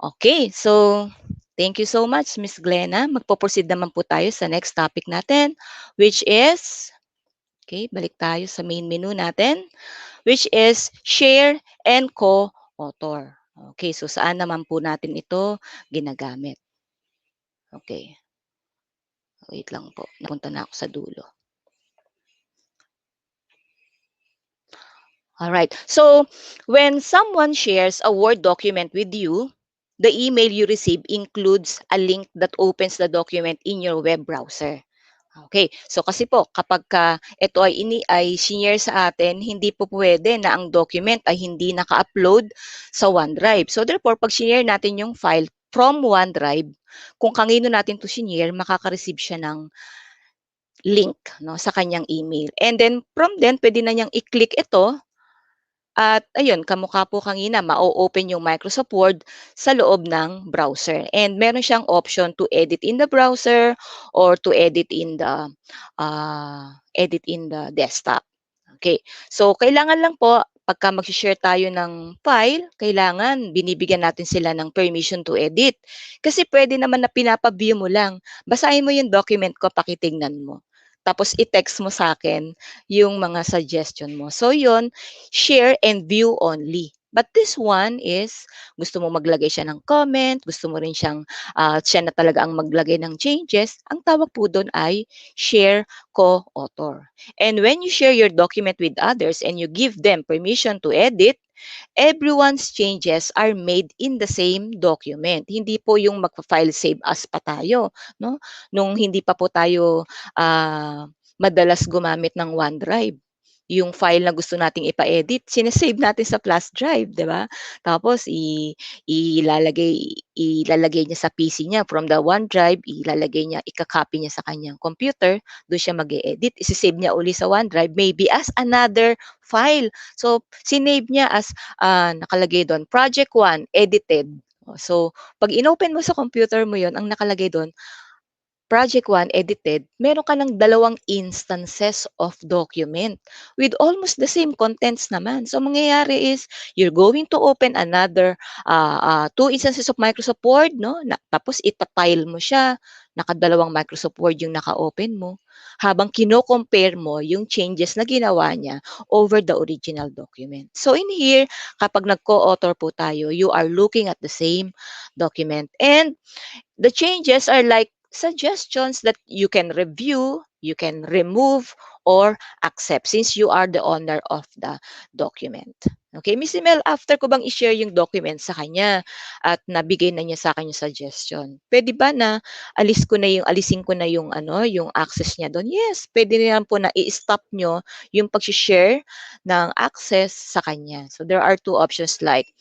Okay, so thank you so much, Miss Glenna. Magpo-proceed naman po tayo sa next topic natin, which is, okay, balik tayo sa main menu natin, which is share and co-author. Okay, so saan naman po natin ito ginagamit? Okay. Wait lang po, napunta na ako sa dulo. Alright, so when someone shares a Word document with you, the email you receive includes a link that opens the document in your web browser. Okay, so kasi po kapag ito ay sinare sa atin, hindi po pwede na ang document ay hindi naka-upload sa OneDrive. So therefore, pag sinare natin yung file from OneDrive, kung kanino natin to sinare, makaka-receive siya ng link, no, sa kanyang email. And then from then, pwede na niyang i-click ito. At ayun, kamukha po kanina, ma-open yung Microsoft Word sa loob ng browser. And meron siyang option to edit in the browser or to edit in the desktop. Okay. So kailangan lang po pagka mag-share tayo ng file, kailangan binibigyan natin sila ng permission to edit. Kasi pwede naman na pinapa-view mo lang. Basahin mo yung document ko, pakitingnan mo. Tapos i-text mo sa akin yung mga suggestion mo. So yun, share and view only. But this one is, gusto mo maglagay siya ng comment, gusto mo rin siya na talaga ang maglagay ng changes, ang tawag po doon ay share co-author. And when you share your document with others and you give them permission to edit, everyone's changes are made in the same document. Hindi po yung magpa-file save as pa tayo, no? Nung hindi pa po tayo madalas gumamit ng OneDrive. Yung file na gusto nating ipa-edit, sinesave natin sa flash drive, di ba? Tapos ilalagay niya sa PC niya from the OneDrive, ilalagay niya, ika-copy niya sa kanyang computer, doon siya mag-e-edit, isi-save niya uli sa OneDrive, maybe as another file. So, sinave niya as nakalagay doon, Project 1, edited. So, pag inopen mo sa computer mo yon, ang nakalagay doon, Project 1 edited, meron ka ng 2 instances of document with almost the same contents naman. So, mangyayari is, you're going to open another 2 instances of Microsoft Word, no? Tapos itatile mo siya. Nakadalawang Microsoft Word yung naka-open mo. Habang kino-compare mo yung changes na ginawa niya over the original document. So, in here, kapag nag-co-author po tayo, you are looking at the same document. And the changes are like suggestions that you can review, you can remove, or accept since you are the owner of the document. Okay, Miss Mel, after ko bang i-share yung document sa kanya at nabigay na niya sa akin yung suggestion, pwede ba na alisin ko na yung access niya doon? Yes, pwede naman po na i-stop nyo yung pag-share ng access sa kanya. So there are 2 options like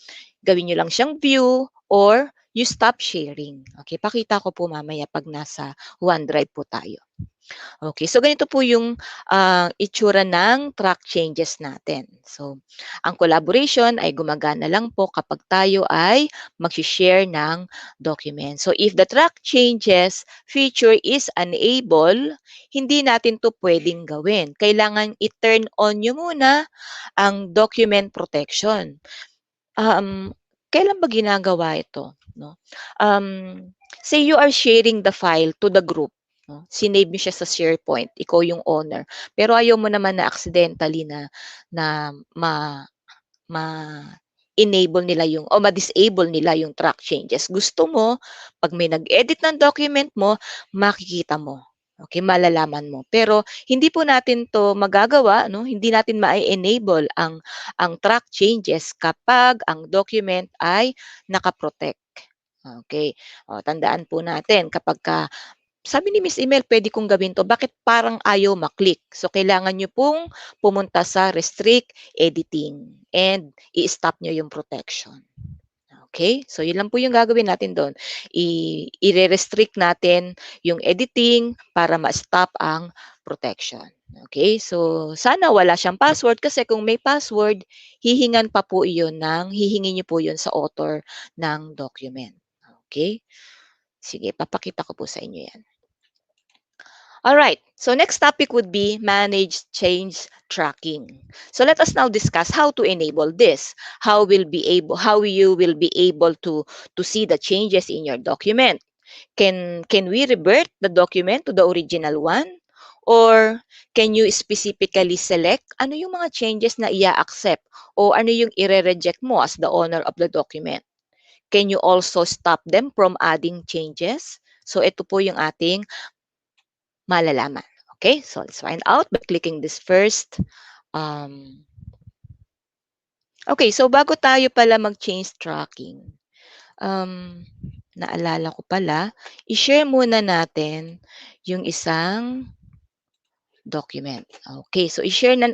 gawin nyo lang siyang view or you stop sharing. Okay, pakita ko po mamaya pag nasa OneDrive po tayo. Okay, so ganito po yung itsura ng track changes natin. So, ang collaboration ay gumagana lang po kapag tayo ay mag-share ng document. So, if the track changes feature is unable, hindi natin to pwedeng gawin. Kailangan i-turn on nyo muna ang document protection. Kailan ba ginagawa ito? No? Say you are sharing the file to the group. No? Sinave niyo siya sa SharePoint. Ikaw yung owner. Pero ayaw mo naman na accidentally na ma-enable nila ma-disable nila yung track changes. Gusto mo, pag may nag-edit ng document mo, makikita mo. Okay, malalaman mo. Pero hindi po natin to magagawa, no? Hindi natin ma-enable ang track changes kapag ang document ay naka-protect. Okay. Tandaan po natin kapag sabi ni Miss Email, pwede kong gawin to. Bakit parang ayaw maklik? So, kailangan nyo pong pumunta sa restrict editing and i-stop nyo yung protection. Okay? So, yun lang po yung gagawin natin doon. I-restrict natin yung editing para ma-stop ang protection. Okay? So, sana wala siyang password kasi kung may password, hihingan pa po iyon hihingin niyo po yun sa author ng document. Okay? Sige, papakita ko po sa inyo yan. Alright, so next topic would be manage change tracking. So let us now discuss how to enable this. How you will be able to see the changes in your document. Can we revert the document to the original one? Or can you specifically select ano yung mga changes na i-accept o ano yung i-reject mo as the owner of the document? Can you also stop them from adding changes? So ito po yung ating malalaman. Okay, so let's find out by clicking this first. Okay, so bago tayo pala mag-change tracking, naalala ko pala, i-share muna natin yung isang document. Okay, so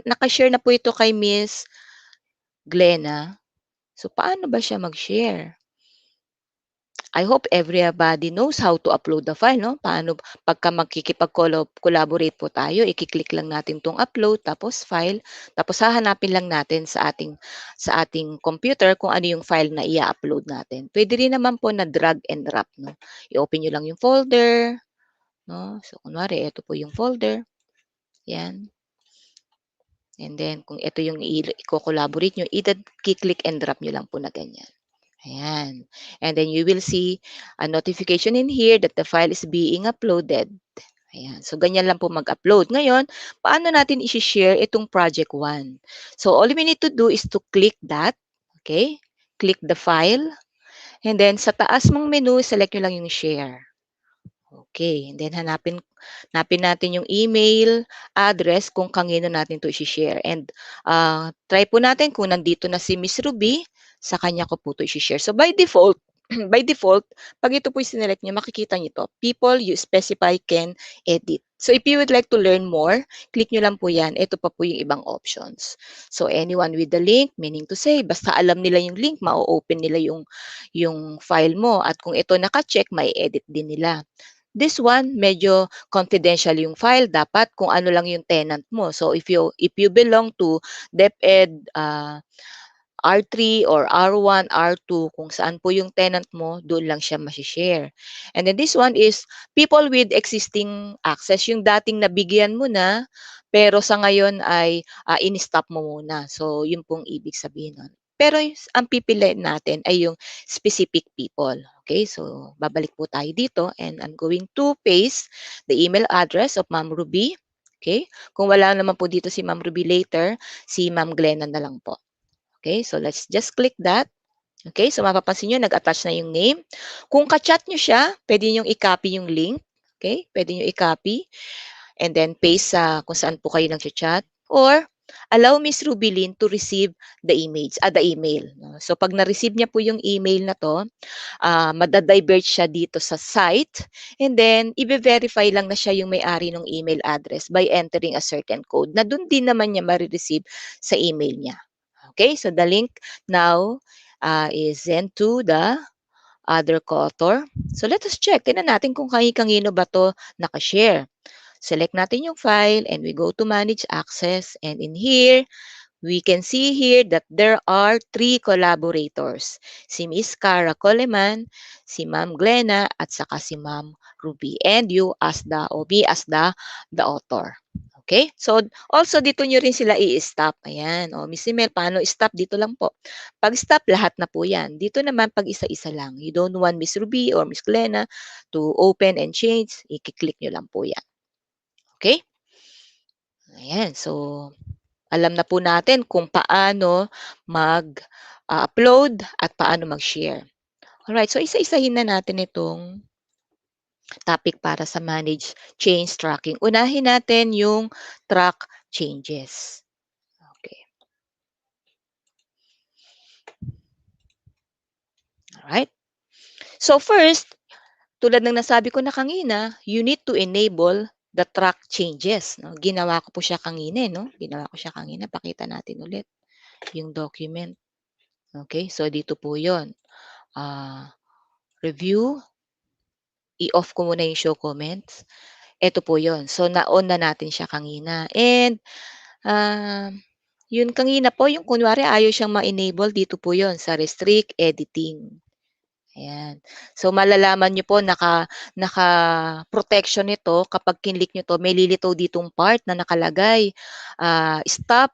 naka-share na po ito kay Miss Glenna. So paano ba siya mag-share? I hope everybody knows how to upload the file, no? Paano pagka magkikipag-collaborate po tayo, i-click lang natin tong upload, tapos file, tapos hahanapin lang natin sa ating computer kung ano yung file na i-upload natin. Pwede rin naman po na drag and drop, no? I-open nyo lang yung folder, no? So, kunwari, ito po yung folder. Yan. And then, kung ito yung i-collaborate nyo, i-click and drop nyo lang po na ganyan. Ayan. And then you will see a notification in here that the file is being uploaded. Ayan. So, ganyan lang po mag-upload. Ngayon, paano natin i-share itong project 1? So, all we need to do is to click that. Okay? Click the file. And then, sa taas mong menu, select nyo lang yung share. Okay. And then, hanapin natin yung email address kung kanino natin to i-share. And try po natin kung nandito na si Miss Ruby, sa kanya ko po ito i-share. So by default, pag ito po sinelect nyo, makikita nyo to. People you specify can edit. So if you would like to learn more, click nyo lang po yan. Ito pa po yung ibang options. So anyone with the link, meaning to say, basta alam nila yung link, ma-open nila yung file mo. At kung ito naka-check, may edit din nila. This one, medyo confidential yung file. Dapat kung ano lang yung tenant mo. So if you belong to DepEd, R3 or R1, R2, kung saan po yung tenant mo, doon lang siya masishare. And then this one is people with existing access. Yung dating nabigyan mo na, pero sa ngayon ay in-stop mo muna. So yun pong ibig sabihin nun. Pero ang pipiliin natin ay yung specific people. Okay, so babalik po tayo dito and I'm going to paste the email address of Ma'am Ruby. Okay, kung wala naman po dito si Ma'am Ruby later, si Ma'am Glenna na lang po. Okay, so let's just click that. Okay, so mapapansin nyo, nag-attach na yung name. Kung ka-chat nyo siya, pwede nyo i-copy yung link. Okay, pwede nyo i-copy and then paste sa kung saan po kayo nag-chat. Or, allow Miss Rubilin to receive the email. So, pag na-receive niya po yung email na to, madadivert siya dito sa site and then, i-verify lang na siya yung may-ari ng email address by entering a certain code na dun din naman niya ma-receive sa email niya. Okay, so the link now is sent to the other co-author. So let us check. Tingnan natin kung kanino ba to nakashare. Select natin yung file and we go to manage access. And in here, we can see here that there are 3 collaborators. Si Miss Cara Coleman, si Ma'am Glenna, at saka si Ma'am Ruby. And you as me as the author. Okay? So, also dito nyo rin sila i-stop. Ayan. O, Miss Mel, paano stop? Dito lang po. Pag stop, lahat na po yan. Dito naman, pag isa-isa lang. You don't want Miss Ruby or Miss Glenna to open and change. I-click nyo lang po yan. Okay? Ayan. So, alam na po natin kung paano mag-upload at paano mag-share. Alright. So, isa-isahin na natin itong topic para sa manage change tracking. Unahin natin yung track changes. Okay. Alright. So first, tulad ng nasabi ko na kanina, you need to enable the track changes. No? Ginawa ko po siya kanina. No? Ginawa ko siya kanina. Pakita natin ulit yung document. Okay. So dito po yun. review, i-off ko muna yung show comments. Ito po yon. So, na-on na natin siya kanina. And, yun kanina po, yung kunwari ayaw siyang ma-enable, dito po yon sa restrict editing. Ayan. So, malalaman nyo po, naka-protection nito, kapag kinlik nyo to, may lilitaw ditong part na nakalagay, stop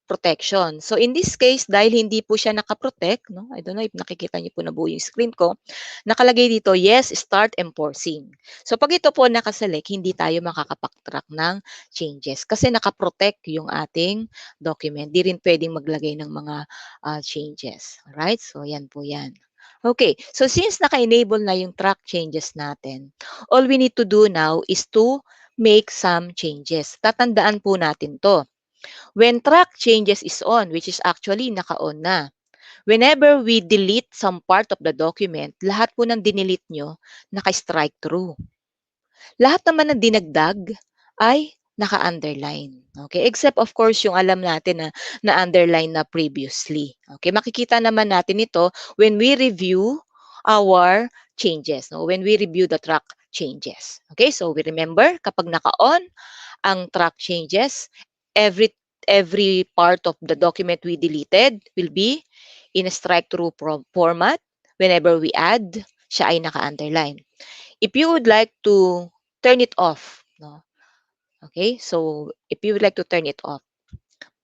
protection. So, in this case, dahil hindi po siya nakaprotect, no? I don't know if nakikita niyo po na buo yung screen ko, nakalagay dito, yes, start enforcing. So, pag ito po nakaselect, hindi tayo makakapack-track ng changes kasi nakaprotect yung ating document. Di rin pwedeng maglagay ng mga changes. Alright? So, yan po yan. Okay. So, since naka-enable na yung track changes natin, all we need to do now is to make some changes. Tatandaan po natin to. When track changes is on, which is actually naka-on na, whenever we delete some part of the document, lahat po ng dinelete nyo, naka-strike through. Lahat naman ng dinagdag ay naka-underline. Okay? Except of course yung alam natin na na-underline na previously. Okay? Makikita naman natin ito when we review our changes. No? When we review the track changes. Okay? So we remember, kapag naka-on ang track changes, every part of the document we deleted will be in a strike-through format. Whenever we add, siya ay naka-underline. If you would like to turn it off, no? Okay? So, if you would like to turn it off,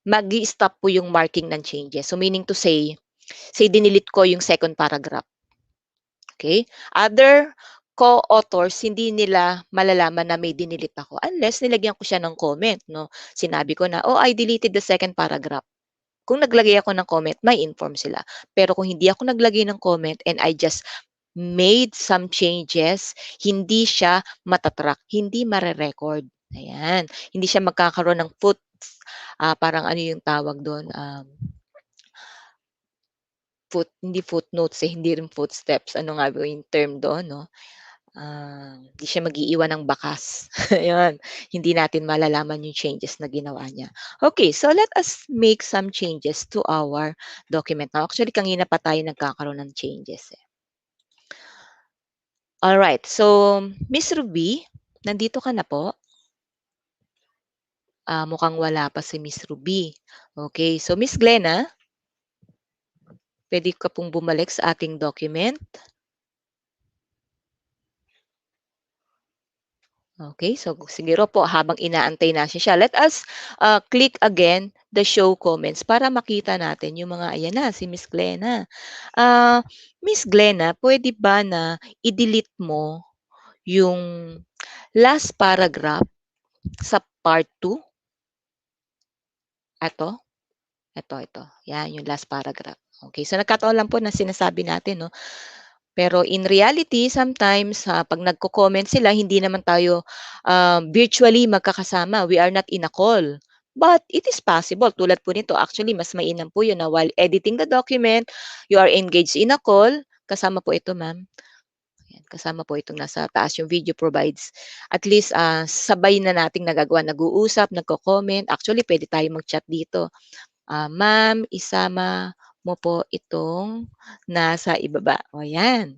mag-i-stop po yung marking ng changes. So, meaning to say dinilit ko yung second paragraph. Okay? Other co-authors, hindi nila malalaman na may dinilit ako unless nilagyan ko siya ng comment, no? Sinabi ko na, oh, I deleted the second paragraph. Kung naglagay ako ng comment, may inform sila. Pero kung hindi ako naglagay ng comment and I just made some changes, hindi siya matatrack, hindi mare-record. Ayan. Hindi siya magkakaroon ng parang ano yung tawag doon, hindi footnotes hindi rin footsteps. Ano nga ba yung term doon, no? Hindi siya mag-iiwan ng bakas. Ayan. Hindi natin malalaman yung changes na ginawa niya. Okay, so let us make some changes to our document. Now, actually, kanina pa tayo nagkakaroon ng changes. Alright, so Miss Ruby, nandito ka na po? Mukhang wala pa si Miss Ruby. Okay, so Miss Glenna, pwede ka pong bumalik sa ating document. Okay, so siguro po habang inaantay natin siya, let us click again the show comments para makita natin yung mga, ayan na, si Miss Glenna. Miss Glenna, pwede ba na i-delete mo yung last paragraph sa part 2? Ito. Yan, yung last paragraph. Okay, so nagkataon lang po na sinasabi natin, no? Pero in reality, sometimes pag nagko-comment sila, hindi naman tayo virtually magkakasama. We are not in a call. But it is possible. Tulad po nito, actually, mas mainam po yun na while editing the document, you are engaged in a call. Kasama po ito, ma'am. Ayan, kasama po itong nasa taas yung video provides. At least, sabay na nating nagagawa. Nag-uusap, nagko-comment. Actually, pwede tayo mag-chat dito. Ma'am, isama mo po itong nasa ibaba. O yan.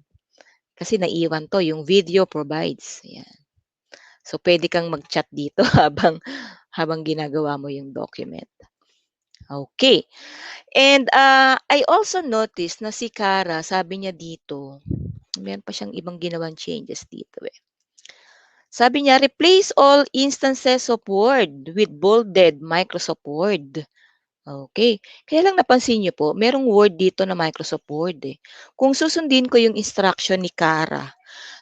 Kasi naiwan to, yung video provides. Ayan. So, pwede kang mag-chat dito habang ginagawa mo yung document. Okay. And I also noticed na si Cara, sabi niya dito, meron pa siyang ibang ginawang changes dito eh. Sabi niya, replace all instances of Word with bolded Microsoft Word. Okay. Kaya lang napansin niyo po, merong word dito na Microsoft Word eh. Kung susundin ko yung instruction ni Cara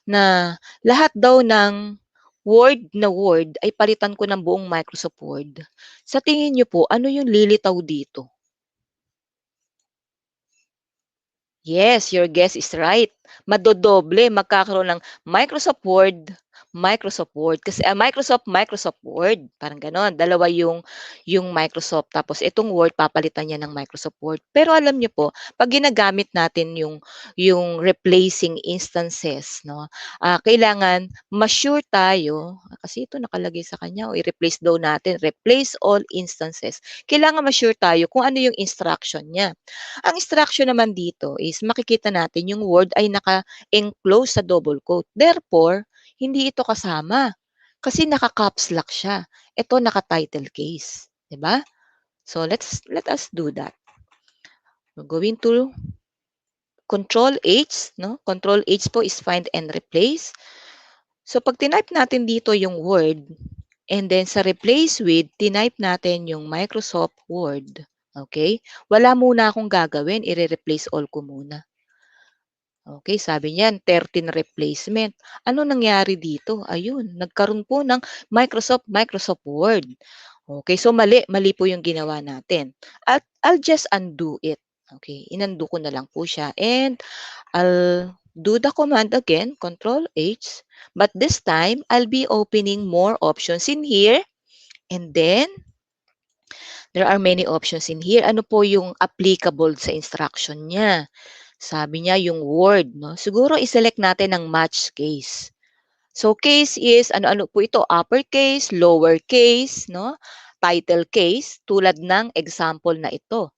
na lahat daw ng Word na Word ay palitan ko ng buong Microsoft Word, sa tingin niyo po, ano yung lilitaw dito? Yes, your guess is right. Madodoble, magkakaroon ng Microsoft Word Microsoft Word. Kasi Microsoft Word, parang ganon. Dalawa yung Microsoft. Tapos itong Word, papalitan niya ng Microsoft Word. Pero alam niyo po, pag ginagamit natin yung replacing instances, no, kailangan ma-sure tayo, kasi ito nakalagay sa kanya, i-replace daw natin, replace all instances. Kailangan ma-sure tayo kung ano yung instruction niya. Ang instruction naman dito is makikita natin yung word ay naka-enclose sa double quote. Therefore, hindi ito kasama kasi naka-caps lock siya. Ito naka-title case, 'di ba? So let us do that. We're going to Control H, no? Control H po is find and replace. So pag tinype natin dito yung word, and then sa replace with, tinype natin yung Microsoft Word. Okay? Wala muna akong gagawin, i-replace all ko muna. Okay, sabi niyan, 13 replacement. Ano nangyari dito? Ayun, nagkaroon po ng Microsoft Word. Okay, so mali po yung ginawa natin. At I'll just undo it. Okay, inundo ko na lang po siya. And I'll do the command again, Control H. But this time, I'll be opening more options in here. And then, there are many options in here. Ano po yung applicable sa instruction niya? Sabi niya yung word, no? Siguro i-select natin ang match case. So case is ano-ano po ito? Uppercase, lowercase, no? Title case tulad ng example na ito.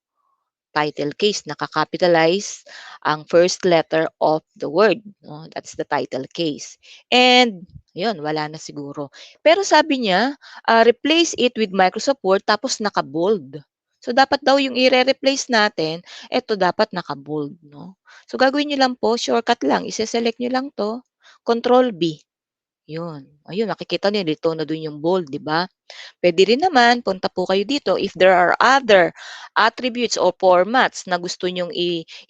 Title case, nakakapitalize ang first letter of the word, no? That's the title case. And yun, wala na siguro. Pero sabi niya, replace it with Microsoft Word tapos naka-bold. So dapat daw yung i-replace natin, ito dapat naka-bold, no? So gagawin niyo lang po, shortcut lang, ise-select niyo lang to, Control B. Yun. Ayun, nakikita niyo dito na dun yung bold, di ba? Pwede rin naman, punta po kayo dito. If there are other attributes or formats na gusto nyong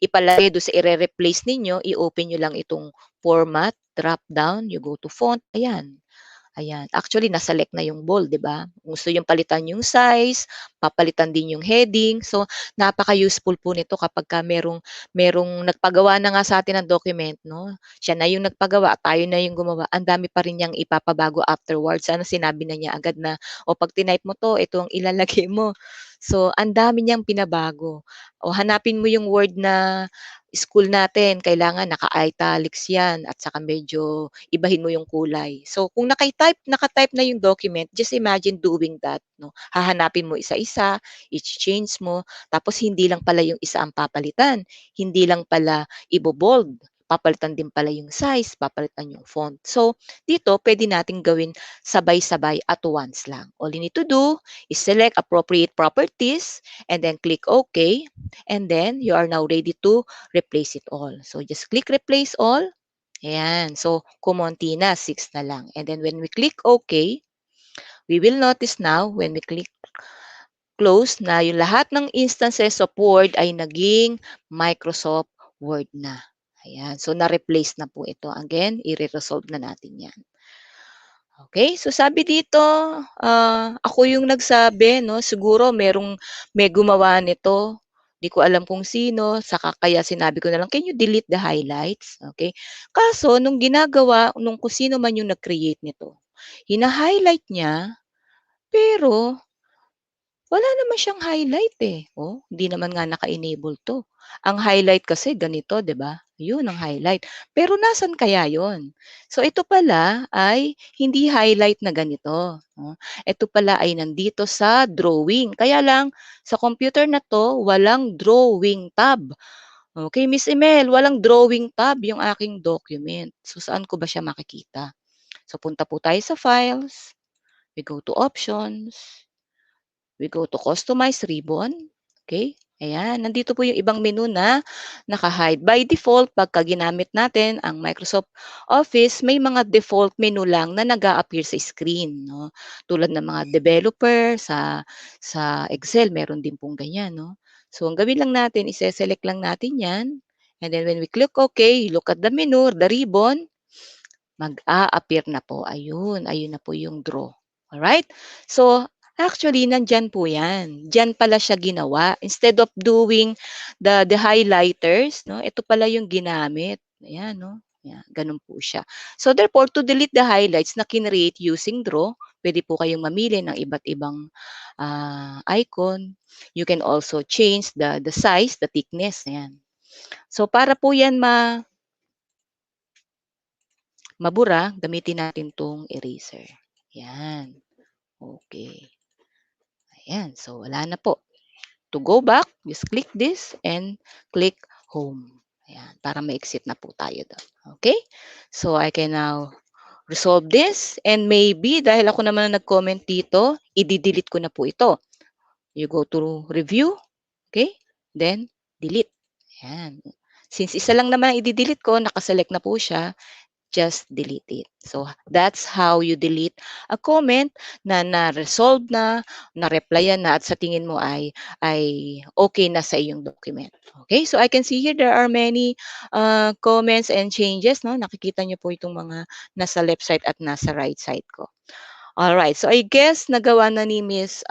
ipalagay doon sa i-replace ninyo, i-open nyo lang itong format, drop down, you go to font, ayan. Ayan. Actually, naselect na yung bold, di ba? Kung gusto yung palitan yung size, papalitan din yung heading. So, napaka-useful po nito kapag ka merong nagpagawa na nga sa atin ng document, no? Siya na yung nagpagawa, tayo na yung gumawa. Ang dami pa rin niyang ipapabago afterwards. Ano, sinabi na niya agad na, o pag tinype mo to, ito ang ilalagay mo. So, ang dami niyang pinabago. O hanapin mo yung word na school natin, kailangan naka-italics yan at saka medyo ibahin mo yung kulay. So, kung naka-type na yung document, just imagine doing that, no? Hahanapin mo isa-isa, i-change mo, tapos hindi lang pala yung isa ang papalitan, hindi lang pala ibo-bold, papalitan din pala yung size, papalitan yung font. So, dito pwede nating gawin sabay-sabay at once lang. All you need to do is select appropriate properties and then click OK, and then you are now ready to replace it all. So, just click replace all. Ayan. So, kumonti na, 6 na lang. And then when we click OK, we will notice now when we click close na yung lahat ng instances of Word ay naging Microsoft Word na. Ayan. So, na-replace na po ito. Again, i-resolve na natin yan. Okay, so sabi dito, ako yung nagsabi, no? Siguro may gumawa nito. Di ko alam kung sino, saka kaya sinabi ko na lang, can you delete the highlights? Okay. Kaso, nung kung sino man yung nag-create nito, hina-highlight niya, pero wala naman siyang highlight eh. Oh, hindi naman nga naka-enable 'to. Ang highlight kasi ganito, 'di ba? 'Yun ang highlight. Pero nasan kaya 'yon? So ito pala ay hindi highlight na ganito, no? Ito pala ay nandito sa drawing. Kaya lang sa computer na 'to walang drawing tab. Okay, Miss Emel, walang drawing tab yung aking document. So saan ko ba siya makikita? So punta po tayo sa files, we go to options. We go to customize ribbon. Okay? Ayan, nandito po yung ibang menu na naka-hide. By default, pagka ginamit natin ang Microsoft Office, may mga default menu lang na nag-a-appear sa screen. No? Tulad ng mga developer sa Excel, meron din pong ganyan. No? So, ang gawin lang natin, ise-select lang natin yan. And then when we click OK, look at the menu, the ribbon, mag-a-appear na po. Ayun na po yung draw. Alright? So, actually, nandyan po yan. Diyan pala siya ginawa. Instead of doing the highlighters, no, ito pala yung ginamit. Ayan, no. Yan, ganun po siya. So therefore, to delete the highlights na kinreate using draw, pwede po kayong mamili ng iba't ibang icon. You can also change the size, the thickness. Ayan. So para po yan mabura, gamitin natin tong eraser. Yan. Okay. Ayan. So wala na po. To go back, just click this and click home. Ayan. Para ma-exit na po tayo doon. Okay? So I can now resolve this and maybe dahil ako naman ang nag-comment dito, i-delete ko na po ito. You go to review, okay? Then delete. Ayan. Since isa lang naman ang i-delete ko, nakaselect na po siya, just delete it. So that's how you delete a comment na na-resolve na-replyan na at sa tingin mo ay okay na sa iyong document. Okay? So I can see here there are many comments and changes, no? Nakikita niyo po itong mga nasa left side at nasa right side ko. All right. So I guess nagawa na ni Miss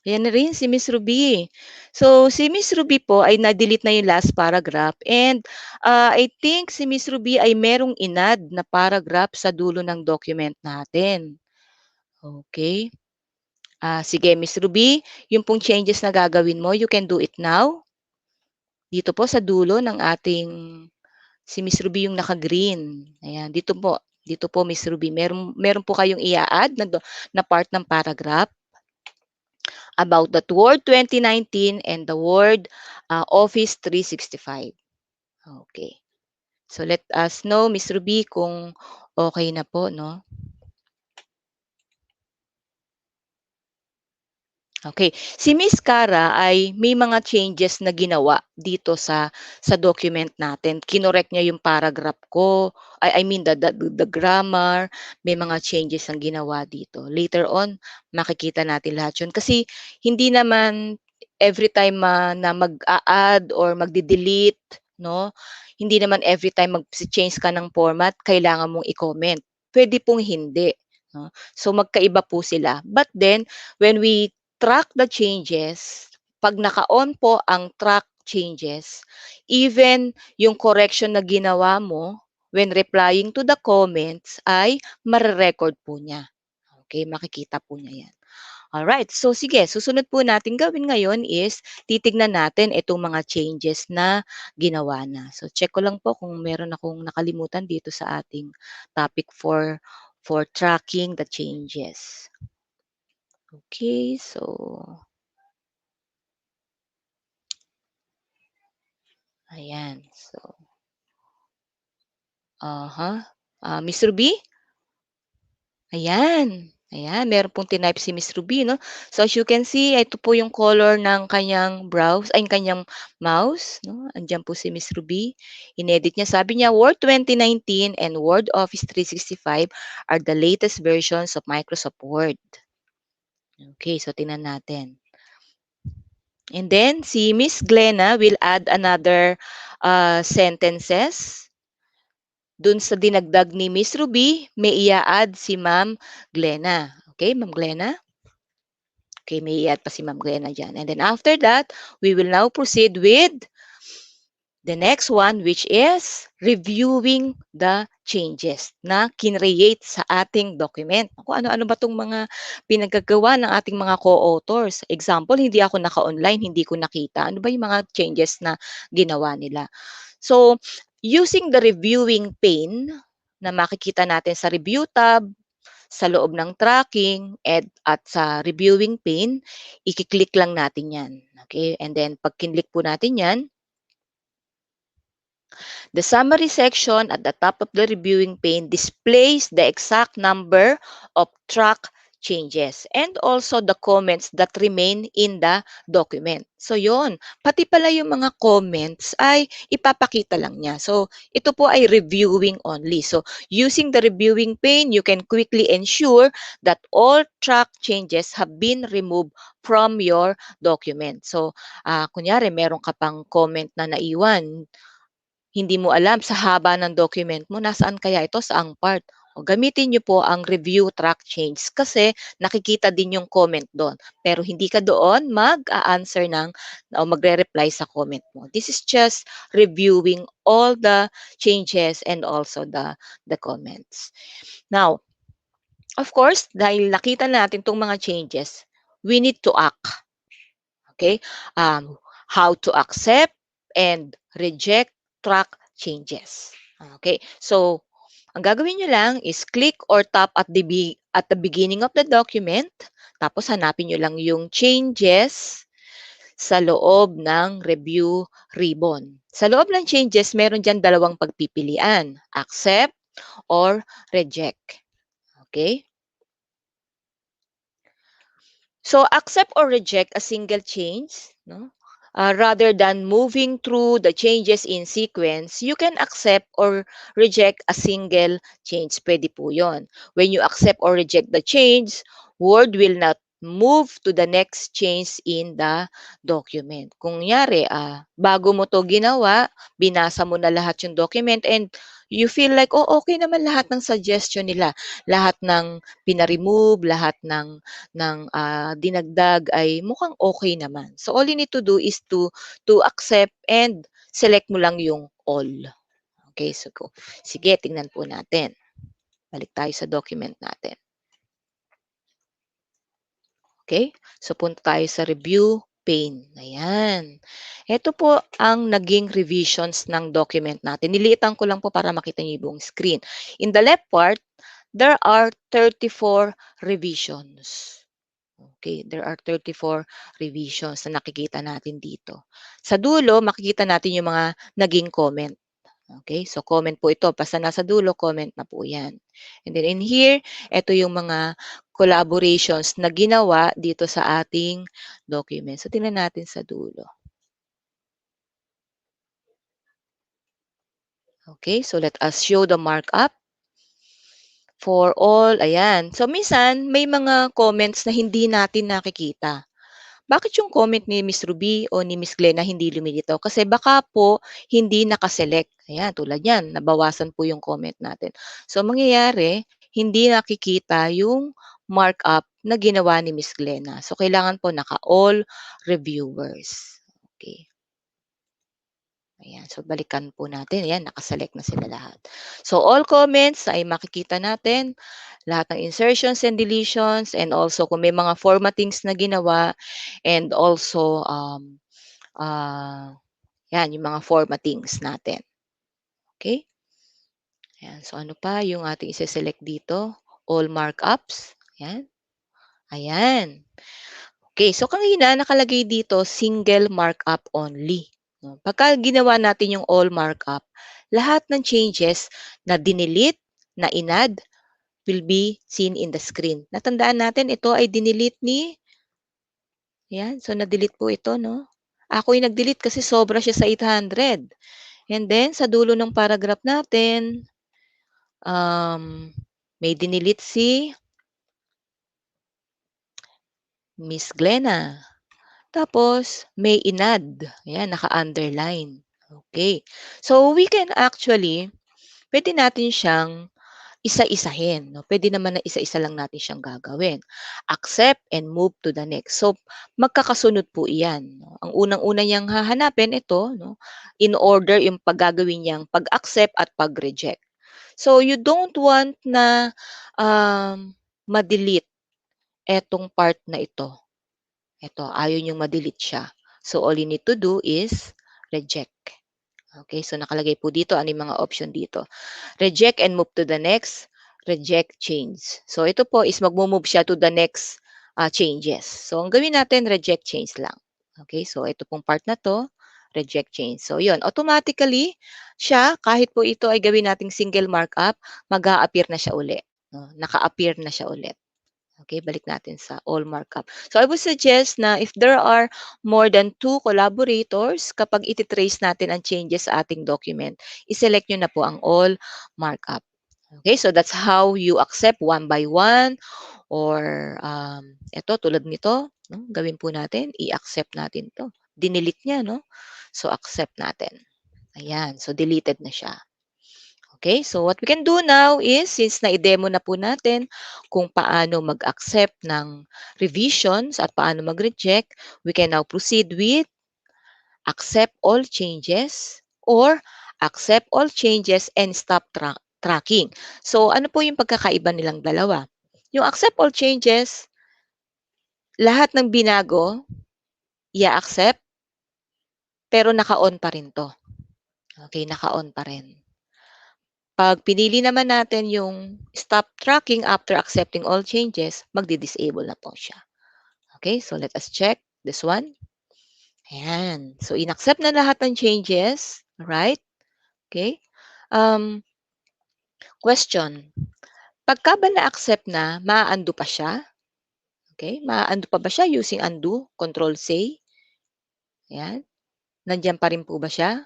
yan na rin si Miss Ruby. So, si Miss Ruby po ay na-delete na yung last paragraph and I think si Miss Ruby ay merong inad na paragraph sa dulo ng document natin. Okay. Sige, Miss Ruby, yung pong changes na gagawin mo, you can do it now. Dito po sa dulo ng ating, si Miss Ruby yung naka-green. Ayan, dito po Miss Ruby, meron po kayong i-add na part ng paragraph about the Word 2019 and the Word Office 365. Okay. So let us know, Miss Ruby, kung okay na po, no? Okay. Si Miss Cara ay may mga changes na ginawa dito sa document natin. Kinorek niya yung paragraph ko. I mean the grammar, may mga changes ang ginawa dito. Later on, makikita natin lahat 'yun kasi hindi naman every time na mag-a-add or magde-delete, no? Hindi naman every time mag-change ka ng format kailangan mong i-comment. Pwede pong hindi, no? So magkaiba po sila. But then when we track the changes, pag naka-on po ang track changes, even yung correction na ginawa mo when replying to the comments ay mare-record po niya. Okay, makikita po niya yan. Alright, so sige, susunod po natin gawin ngayon is titignan natin itong mga changes na ginawa na. So check ko lang po kung meron akong nakalimutan dito sa ating topic for tracking the changes. Okay, so ayan. So, Miss Ruby? Ayan. Ayan, meron pong tinype si Miss Ruby, no? So, as you can see, ito po yung color ng kanyang kanyang mouse, no? Andiyan po si Miss Ruby. Inedit niya. Sabi niya, Word 2019 and Word Office 365 are the latest versions of Microsoft Word. Okay, so tingnan natin. And then, si Miss Glenna will add another sentences. Dun sa dinagdag ni Miss Ruby, may ia-add si Ma'am Glenna. Okay, Ma'am Glenna? Okay, may i-add pa si Ma'am Glenna dyan. And then after that, we will now proceed with the next one, which is reviewing the changes na kinreate sa ating document. Kung ano-ano ba itong mga pinagagawa ng ating mga co-authors. Example, hindi ako naka-online, hindi ko nakita. Ano ba yung mga changes na ginawa nila? So, using the reviewing pane na makikita natin sa review tab, sa loob ng tracking, at sa reviewing pane, i-click lang natin yan. Okay? And then, pag kinlik po natin yan, the summary section at the top of the reviewing pane displays the exact number of track changes and also the comments that remain in the document. So yon, pati pala yung mga comments ay ipapakita lang niya. So ito po ay reviewing only. So using the reviewing pane, you can quickly ensure that all track changes have been removed from your document. So kunyari meron ka pang comment na naiwan, hindi mo alam sa haba ng document mo, nasaan kaya ito, saang part. O, gamitin niyo po ang review track change kasi nakikita din yung comment doon. Pero hindi ka doon mag-a-answer o magre-reply sa comment mo. This is just reviewing all the changes and also the comments. Now, of course, dahil nakita natin itong mga changes, we need to act. Okay? How to accept and reject track changes. Okay? So, ang gagawin nyo lang is click or tap at the beginning of the document. Tapos hanapin nyo lang yung changes sa loob ng review ribbon. Sa loob ng changes, meron dyan dalawang pagpipilian. Accept or reject. Okay? So, accept or reject a single change, no? Rather than moving through the changes in sequence, you can accept or reject a single change. Pwede po yun. When you accept or reject the change, Word will not move to the next change in the document. Kung nyari, bago mo to ginawa, binasa mo na lahat yung document and you feel like, oh, okay naman lahat ng suggestion nila. Lahat ng pinaremove, lahat ng dinagdag ay mukhang okay naman. So, all you need to do is to accept and select mo lang yung all. Okay, so sige, tingnan po natin. Balik tayo sa document natin. Okay, so punta tayo sa review pane. Ayan. Ito po ang naging revisions ng document natin. Niliitan ko lang po para makita niyo yung buong screen. In the left part, there are 34 revisions. Okay, there are 34 revisions na nakikita natin dito. Sa dulo, makikita natin yung mga naging comment. Okay, so comment po ito. Basta nasa dulo, comment na po yan. And then in here, ito yung mga collaborations na ginawa dito sa ating document. So tingnan natin sa dulo. Okay, so let us show the markup. For all, ayan. So, minsan, may mga comments na hindi natin nakikita. Bakit yung comment ni Miss Ruby o ni Miss Glenna hindi lumilitaw? Kasi baka po hindi nakaselect. Ayan, tulad yan, nabawasan po yung comment natin. So, mangyayari, hindi nakikita yung markup na ginawa ni Miss Glenna. So, kailangan po naka-all reviewers. Okay. Ayan, so balikan po natin. Ayan, nakaselect na sila lahat. So, all comments ay makikita natin. Lahat ng insertions and deletions and also kung may mga formattings na ginawa and also, yan, yung mga formattings natin. Okay? Ayan, so ano pa yung ating isa-select dito? All markups. Ayan. Ayan. Okay, so kanina nakalagay dito single markup only. No? Pagka ginawa natin yung all markup, lahat ng changes na dinilit, na inad, will be seen in the screen. Natandaan natin, ito ay dinilit ni, yan, so na-delete po ito, no? Ako yung nag-delete kasi sobra siya sa 800. And then, sa dulo ng paragraph natin, may dinilit si Miss Glenna. Tapos, may inad. Ayan, naka-underline. Okay. So, we can actually, pwede natin siyang isa-isahin. No? Pwede naman na isa-isa lang natin siyang gagawin. Accept and move to the next. So, magkakasunod po iyan. No? Ang unang-una niyang hahanapin ito, no? In order yung paggagawin niyang pag-accept at pag-reject. So, you don't want na ma-delete etong part na ito. Ito, ayaw niyong ma-delete siya. So, all you need to do is reject. Okay, so nakalagay po dito, ano yung mga option dito. Reject and move to the next, reject, change. So, ito po is mag-move siya to the next changes. So, ang gawin natin, reject, change lang. Okay, so ito pong part na to, reject, change. So, yun, automatically, siya, kahit po ito ay gawin nating single markup, mag-a-appear na siya uli. No? Naka-appear na siya ulit. Okay, balik natin sa all markup. So, I would suggest na if there are more than 2 collaborators, kapag ititrace natin ang changes sa ating document, iselect nyo na po ang all markup. Okay, so that's how you accept one by one or ito, tulad nito, no? Gawin po natin, i-accept natin to. Dinilit niya, no? So, accept natin. Ayan, so deleted na siya. Okay, so what we can do now is, since na-demo na po natin kung paano mag-accept ng revisions at paano mag-reject, we can now proceed with accept all changes or accept all changes and stop tracking. So ano po yung pagkakaiba nilang dalawa? Yung accept all changes, lahat ng binago, i-accept, pero naka-on pa rin to. Okay, naka-on pa rin. Pag pinili naman natin yung stop tracking after accepting all changes, magdi-disable na po siya. Okay, so let us check this one. Ayan. So, in-accept na lahat ng changes. Right? Okay. Question. Pagka ba na-accept na, maa-undo pa siya? Okay. Maa-undo pa ba siya using undo? Control C. Ayan. Nandiyan pa rin po ba siya?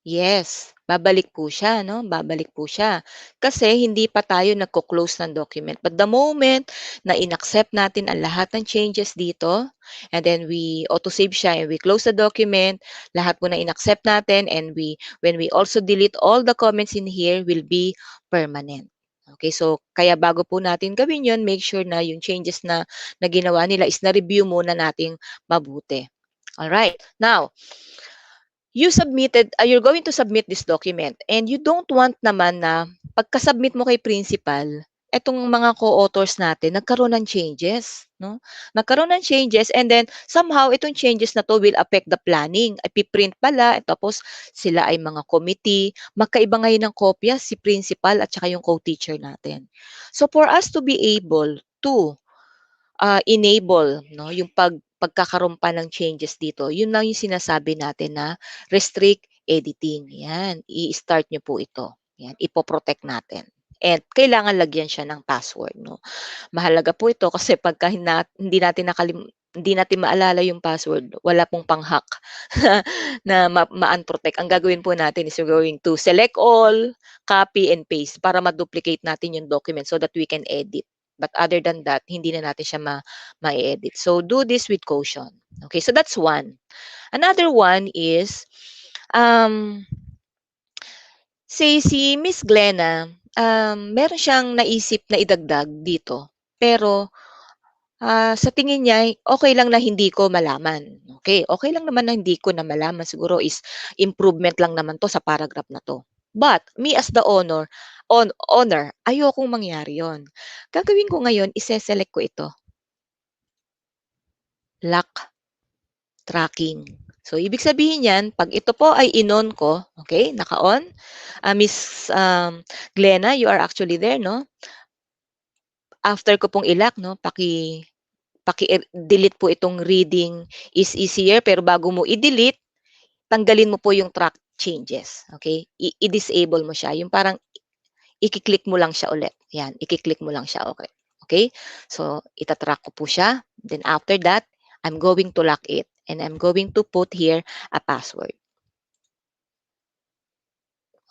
Yes, babalik po siya, no? Babalik po siya. Kasi hindi pa tayo nagko-close ng document. But the moment na in-accept natin ang lahat ng changes dito, and then we auto-save siya and we close the document, lahat po na in-accept natin, and when we also delete all the comments in here will be permanent. Okay, so kaya bago po natin gawin yon, make sure na yung changes na ginawa nila is na-review muna nating mabuti. All right. Now, you're going to submit this document and you don't want naman na pagka-submit mo kay principal, etong mga co-authors natin nagkaroon ng changes, no? Nagkaroon ng changes and then somehow itong changes na to will affect the planning. Ay piprint pala tapos sila ay mga committee, magkaiba ngayon ng kopya si principal at saka yung co-teacher natin. So for us to be able to enable, no, yung pagkakaroon pa ng changes dito, yun lang yung sinasabi natin na restrict editing. Yan, i-start nyo po ito. Yan, ipoprotect natin. And kailangan lagyan siya ng password, no. Mahalaga po ito kasi pagka hindi natin maalala yung password, wala pong pang-hack na ma-unprotect. Ang gagawin po natin is we're going to select all, copy and paste para ma-duplicate natin yung document so that we can edit. But other than that, hindi na natin siya ma-edit. So do this with caution. Okay, so that's one. Another one is, say si Miss Glenna, meron siyang naisip na idagdag dito. Pero sa tingin niya, okay lang na hindi ko malaman. Okay, okay lang naman na hindi ko na malaman. Siguro is improvement lang naman to sa paragraph na to. But me as the owner, ayokong mangyari yon. Gagawin ko ngayon, ise-select ko ito. Lock tracking. So, ibig sabihin yan, pag ito po ay in-on ko, okay, naka-on. Miss Glenna, you are actually there, no? After ko pong i-lock, no, paki-delete po itong reading is easier, pero bago mo i-delete, tanggalin mo po yung track changes. Okay? I-disable mo siya. Yung parang i-click mo lang siya ulit. Yan, i-click mo lang siya. Okay. Okay? So, itatrack ko po siya. Then after that, I'm going to lock it. And I'm going to put here a password.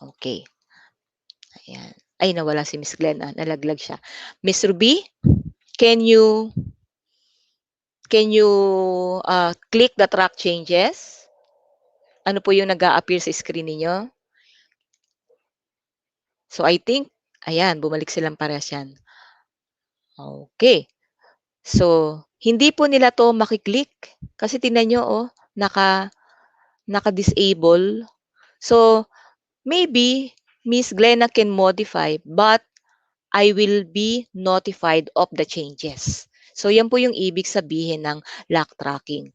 Okay. Ayan. Ay, nawala si Miss Glenn. Nalaglag siya. Miss Ruby, can you click the track changes? Ano po yung nag-a-appear sa screen niyo? So, I think, ayan, bumalik silang parehas yan. Okay. So, hindi po nila to makiklik. Kasi tingnan nyo, oh, naka-disable. So, maybe, Miss Glenna can modify, but I will be notified of the changes. So, yan po yung ibig sabihin ng lock tracking.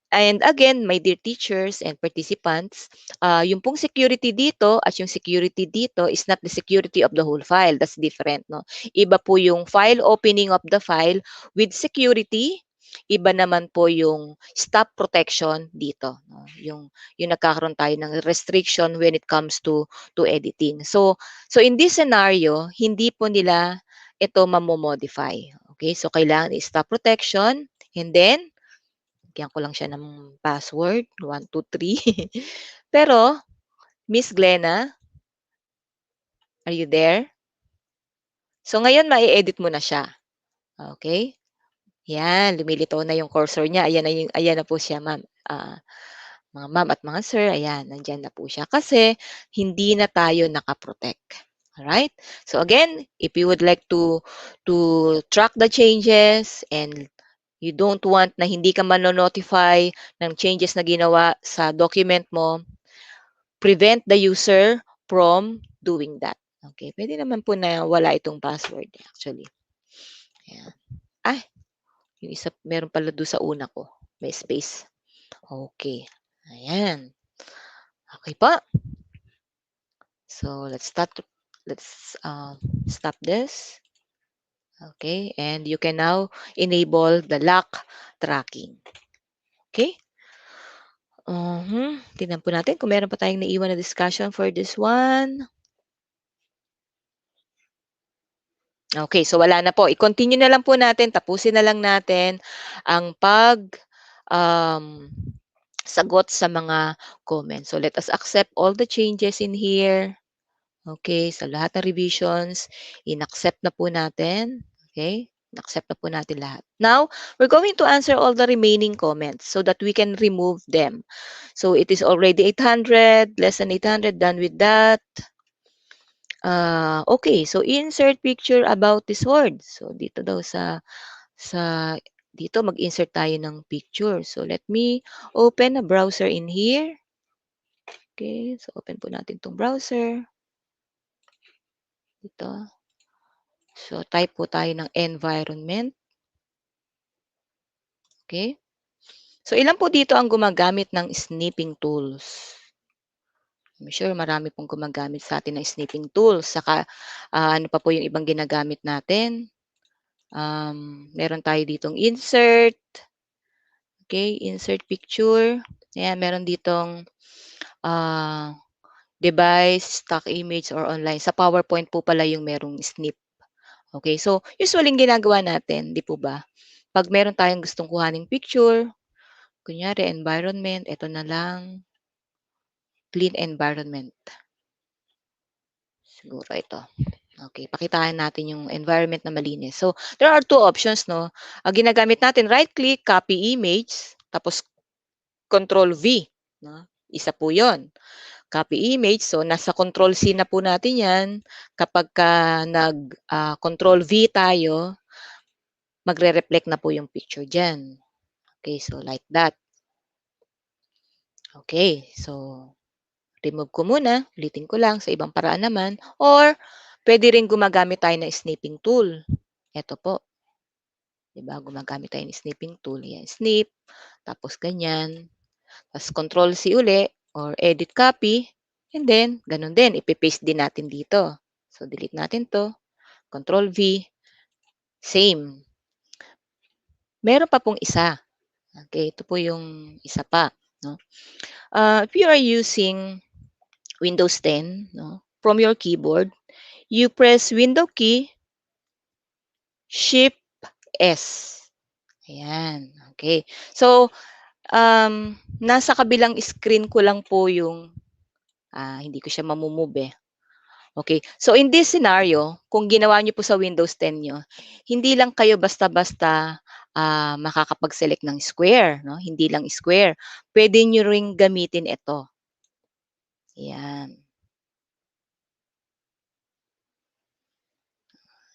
And again, my dear teachers and participants, yung pong security dito at yung security dito is not the security of the whole file. That's different, no? Iba po yung file opening of the file with security. Iba naman po yung stop protection dito, no? Yung nagkakaroon tayo ng restriction when it comes to editing. So in this scenario, hindi po nila ito mamomodify. Okay? So kailangan i-stop protection and then bigyan ko lang siya ng password, 1, 2, 3. Pero, Miss Glenna, are you there? So, ngayon, mai-edit mo na siya. Okay? Yan, lumilitaw na yung cursor niya. Ayan na po siya, ma'am. Mga ma'am at mga sir, ayan, nandyan na po siya kasi hindi na tayo nakaprotect. Alright? So again, if you would like to track the changes and you don't want na hindi ka mano-notify ng changes na ginawa sa document mo, prevent the user from doing that. Okay, pwede naman po na wala itong password actually. Ayan. Ay, yung isa, meron pala doon sa una ko. May space. Okay. Ayan. Okay po. So let's stop this. Okay, and you can now enable the lock tracking. Okay? Tingnan po natin kung meron pa tayong naiwan na discussion for this one. Okay, so wala na po. I-continue na lang po natin, tapusin na lang natin ang sagot sa mga comments. So let us accept all the changes in here. Okay, sa lahat ng revisions, in-accept na po natin. Okay, in-accept na po natin lahat. Now, we're going to answer all the remaining comments so that we can remove them. So it is already 800, less than 800, done with that. Okay, so insert picture about this word. So dito daw dito mag-insert tayo ng picture. So let me open a browser in here. Okay, so open po natin tong browser. Dito. So type po tayo ng environment. Okay? So ilan po dito ang gumagamit ng snipping tools? I'm sure marami pong gumagamit sa atin ng snipping tools. Saka ano pa po yung ibang ginagamit natin? Meron tayo ditong insert. Okay, insert picture. Ayan, meron ditong device, stock image, or online. Sa PowerPoint po pala yung merong snip. Okay, so usually ginagawa natin, di po ba? Pag meron tayong gustong kuhaning picture, kunyari environment, ito na lang, clean environment. Siguro ito. Okay, pakitaan natin yung environment na malinis. So, there are two options, no? Ginagamit natin, right-click, copy image, tapos Control-V. No? Isa po yon. Copy image. So, nasa Control-C na po natin yan. Kapag nag-Control-V tayo, magre-reflect na po yung picture dyan. Okay, so like that. Okay, so remove ko muna. Ulitin ko lang sa ibang paraan naman. Or, pwede rin gumagamit tayo ng snipping tool. Ito po. Diba? Gumagamit tayo ng snipping tool. Yan, snip. Tapos ganyan. Tapos Control-C uli. Or edit copy. And then, ganun din. Ipipaste din natin dito. So, delete natin to. Control-V. Same. Meron pa pong isa. Okay, ito po yung isa pa. No? If you are using Windows 10, no, from your keyboard, you press Window key, Shift S. Ayan. Okay. So, nasa kabilang screen ko lang po yung, hindi ko siya mamumove eh. Okay. So, in this scenario, kung ginawa niyo po sa Windows 10 nyo, hindi lang kayo basta-basta makakapag-select ng square. No? Hindi lang square. Pwede nyo ring gamitin ito. Ayan.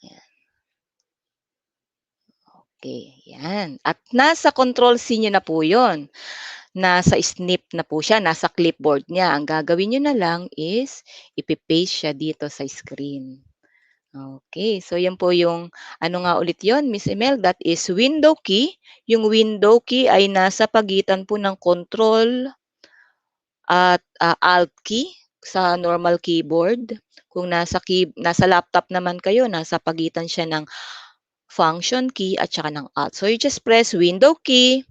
Ayan. Okay, yan. At nasa Control-C nyo na po yun. Nasa snip na po siya, nasa clipboard niya. Ang gagawin nyo na lang is ipipaste siya dito sa screen. Okay, so yan po yung, ano nga ulit yon, Miss Emel? That is window key. Yung window key ay nasa pagitan po ng Control at Alt key sa normal keyboard. Kung nasa laptop naman kayo, nasa pagitan siya ng function key at saka ng Alt. So you just press window key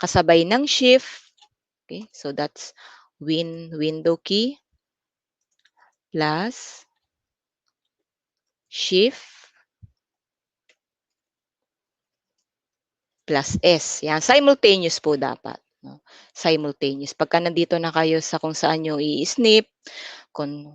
kasabay ng shift. Okay? So that's window key plus shift plus S. Yan, simultaneous po dapat, no? Simultaneous. Pagka nandito na kayo sa kung saan nyo i-snip,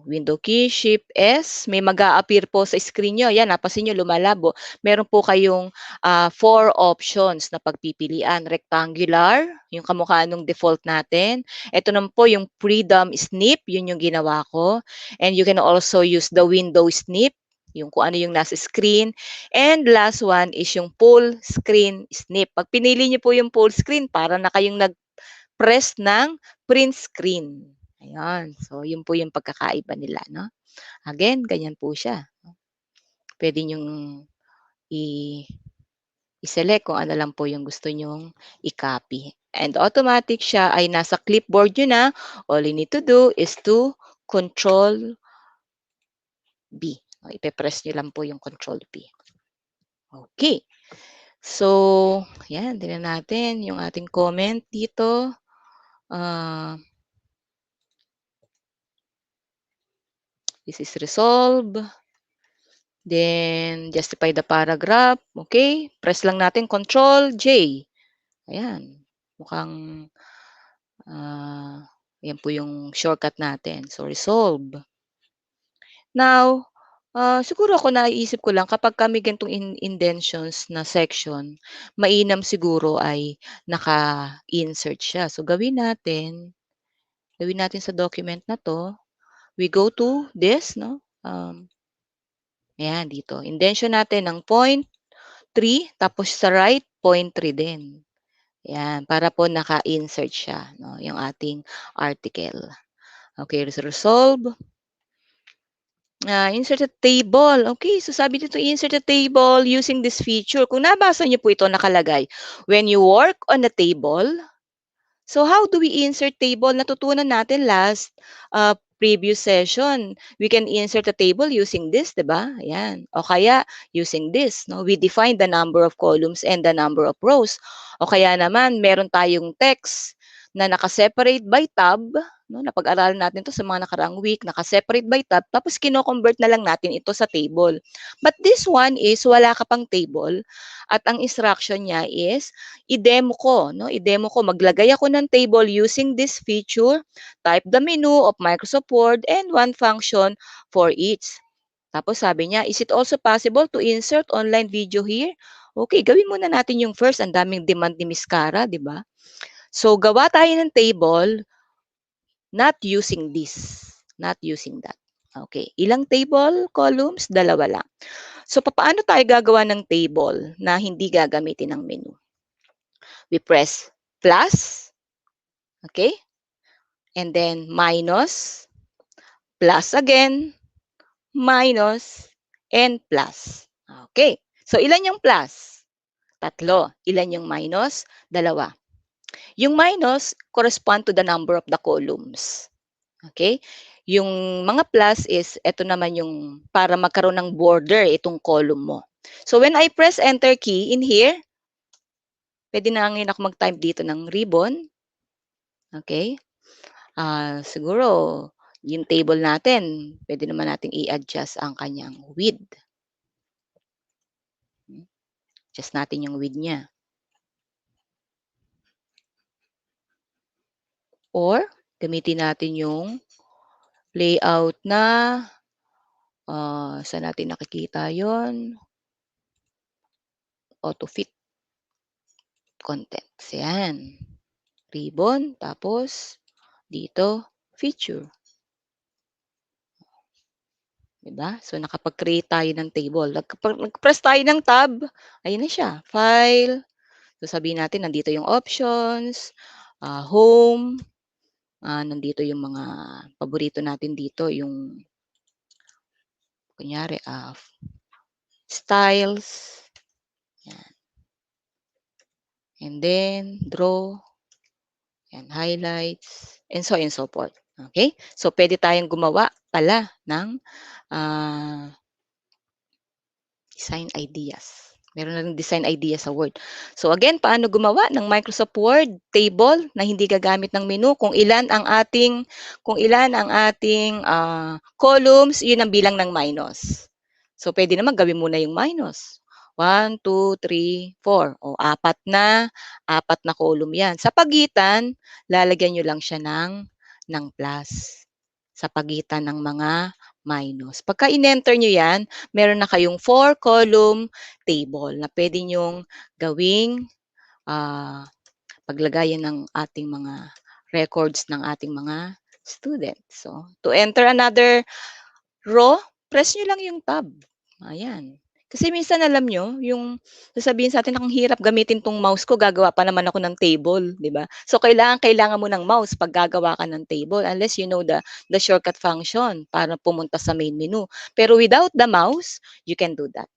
Window key, Shift S, may mag-a-appear po sa screen nyo. Yan, napansin nyo, lumalabo. Meron po kayong 4 options na pagpipilian. Rectangular, yung kamukha nung default natin. Ito naman po yung Freedom Snip, yun yung ginawa ko. And you can also use the window snip, yung kung ano yung nasa screen. And last one is yung full screen snip. Pag pinili nyo po yung full screen, para na kayong nag-press ng print screen. Ayan. So, yun po yung pagkakaiba nila, no? Again, ganyan po siya. Pwede nyong i-select kung ano lang po yung gusto nyong i-copy. And automatic siya ay nasa clipboard nyo na. All you need to do is to Control B. Ipe-press nyo lang po yung Control B. Okay. So, yan. Tingnan natin yung ating comment dito. This is resolve. Then, justify the paragraph. Okay. Press lang natin Control J. Ayan. Mukhang, yan po yung shortcut natin. So, resolve. Now, siguro ako naiisip ko lang kapag kami ganitong indentions na section, mainam siguro ay naka-insert siya. So, gawin natin sa document na to. We go to this, no? Ayan, dito. Indention natin ng 0.3, tapos sa right, 0.3 din. Ayan, para po naka-insert siya, no? Yung ating article. Okay, resolve. Insert a table. Okay, so sabi dito, insert a table using this feature. Kung nabasa niyo po ito, nakalagay, when you work on a table, so how do we insert table? Natutunan natin last previous session. We can insert a table using this, di ba? Ayan. O kaya using this. No? We define the number of columns and the number of rows. O kaya naman, meron tayong text na naka-separate by tab. No? Napag-aralan natin to sa mga nakaraang week. Naka-separate by tab. Tapos kino-convert na lang natin ito sa table. But this one is wala ka pang table. At ang instruction niya is i-demo ko, no? I-demo ko, maglagay ako ng table using this feature, type the menu of Microsoft Word and one function for each. Tapos sabi niya, is it also possible to insert online video here? Okay, gawin muna natin yung first. Ang daming demand ni Miss Cara, di ba? So, gawa tayo ng table, not using this, not using that. Okay, ilang table columns? 2 lang. So, paano tayo gagawa ng table na hindi gagamitin ng menu? We press plus, okay? And then minus, plus again, minus, and plus. Okay. So, ilan yung plus? 3. Ilan yung minus? 2. Yung minus correspond to the number of the columns. Okay? Yung mga plus is, ito naman yung para magkaroon ng border itong column mo. So, when I press enter key in here, pwede na ngayon ako mag-type dito ng ribbon. Okay? Siguro, yung table natin, pwede naman natin i-adjust ang kanyang width. Adjust natin yung width niya. Or, gamitin natin yung layout na, saan natin nakikita yon? Auto-fit contents. Yan. Ribbon, tapos dito, feature. Diba? So, nakapag-create tayo ng table. Nag-press tayo ng tab, ayun na siya. File. So, sabihin natin, nandito yung options, home, nandito yung mga paborito natin dito, yung, kunyari, styles. Yan. And then, draw. Yan, highlights. And so on and so forth. Okay? So, pwede tayong gumawa pala ng design ideas. Meron na rin design ideas sa Word. So again, paano gumawa ng Microsoft Word table na hindi gagamit ng menu? Kung ilan ang ating columns, yun ang bilang ng minus. So pwede naman gawin muna yung minus. 1, 2, 3, 4. O, 4 na column yan. Sa pagitan, lalagyan nyo lang siya ng plus. sa pagitan ng mga minus. Pagka in-enter nyo yan, meron na kayong 4-column table na pwede nyong gawing paglagayan ng ating mga records ng ating mga students. So, to enter another row, press nyo lang yung tab. Ayan. Kasi minsan alam nyo, yung sasabihin sa atin, ang hirap gamitin tong mouse ko, gagawa pa naman ako ng table, di ba? So, kailangan mo ng mouse pag gagawa ka ng table unless you know the shortcut function para pumunta sa main menu. Pero without the mouse, you can do that.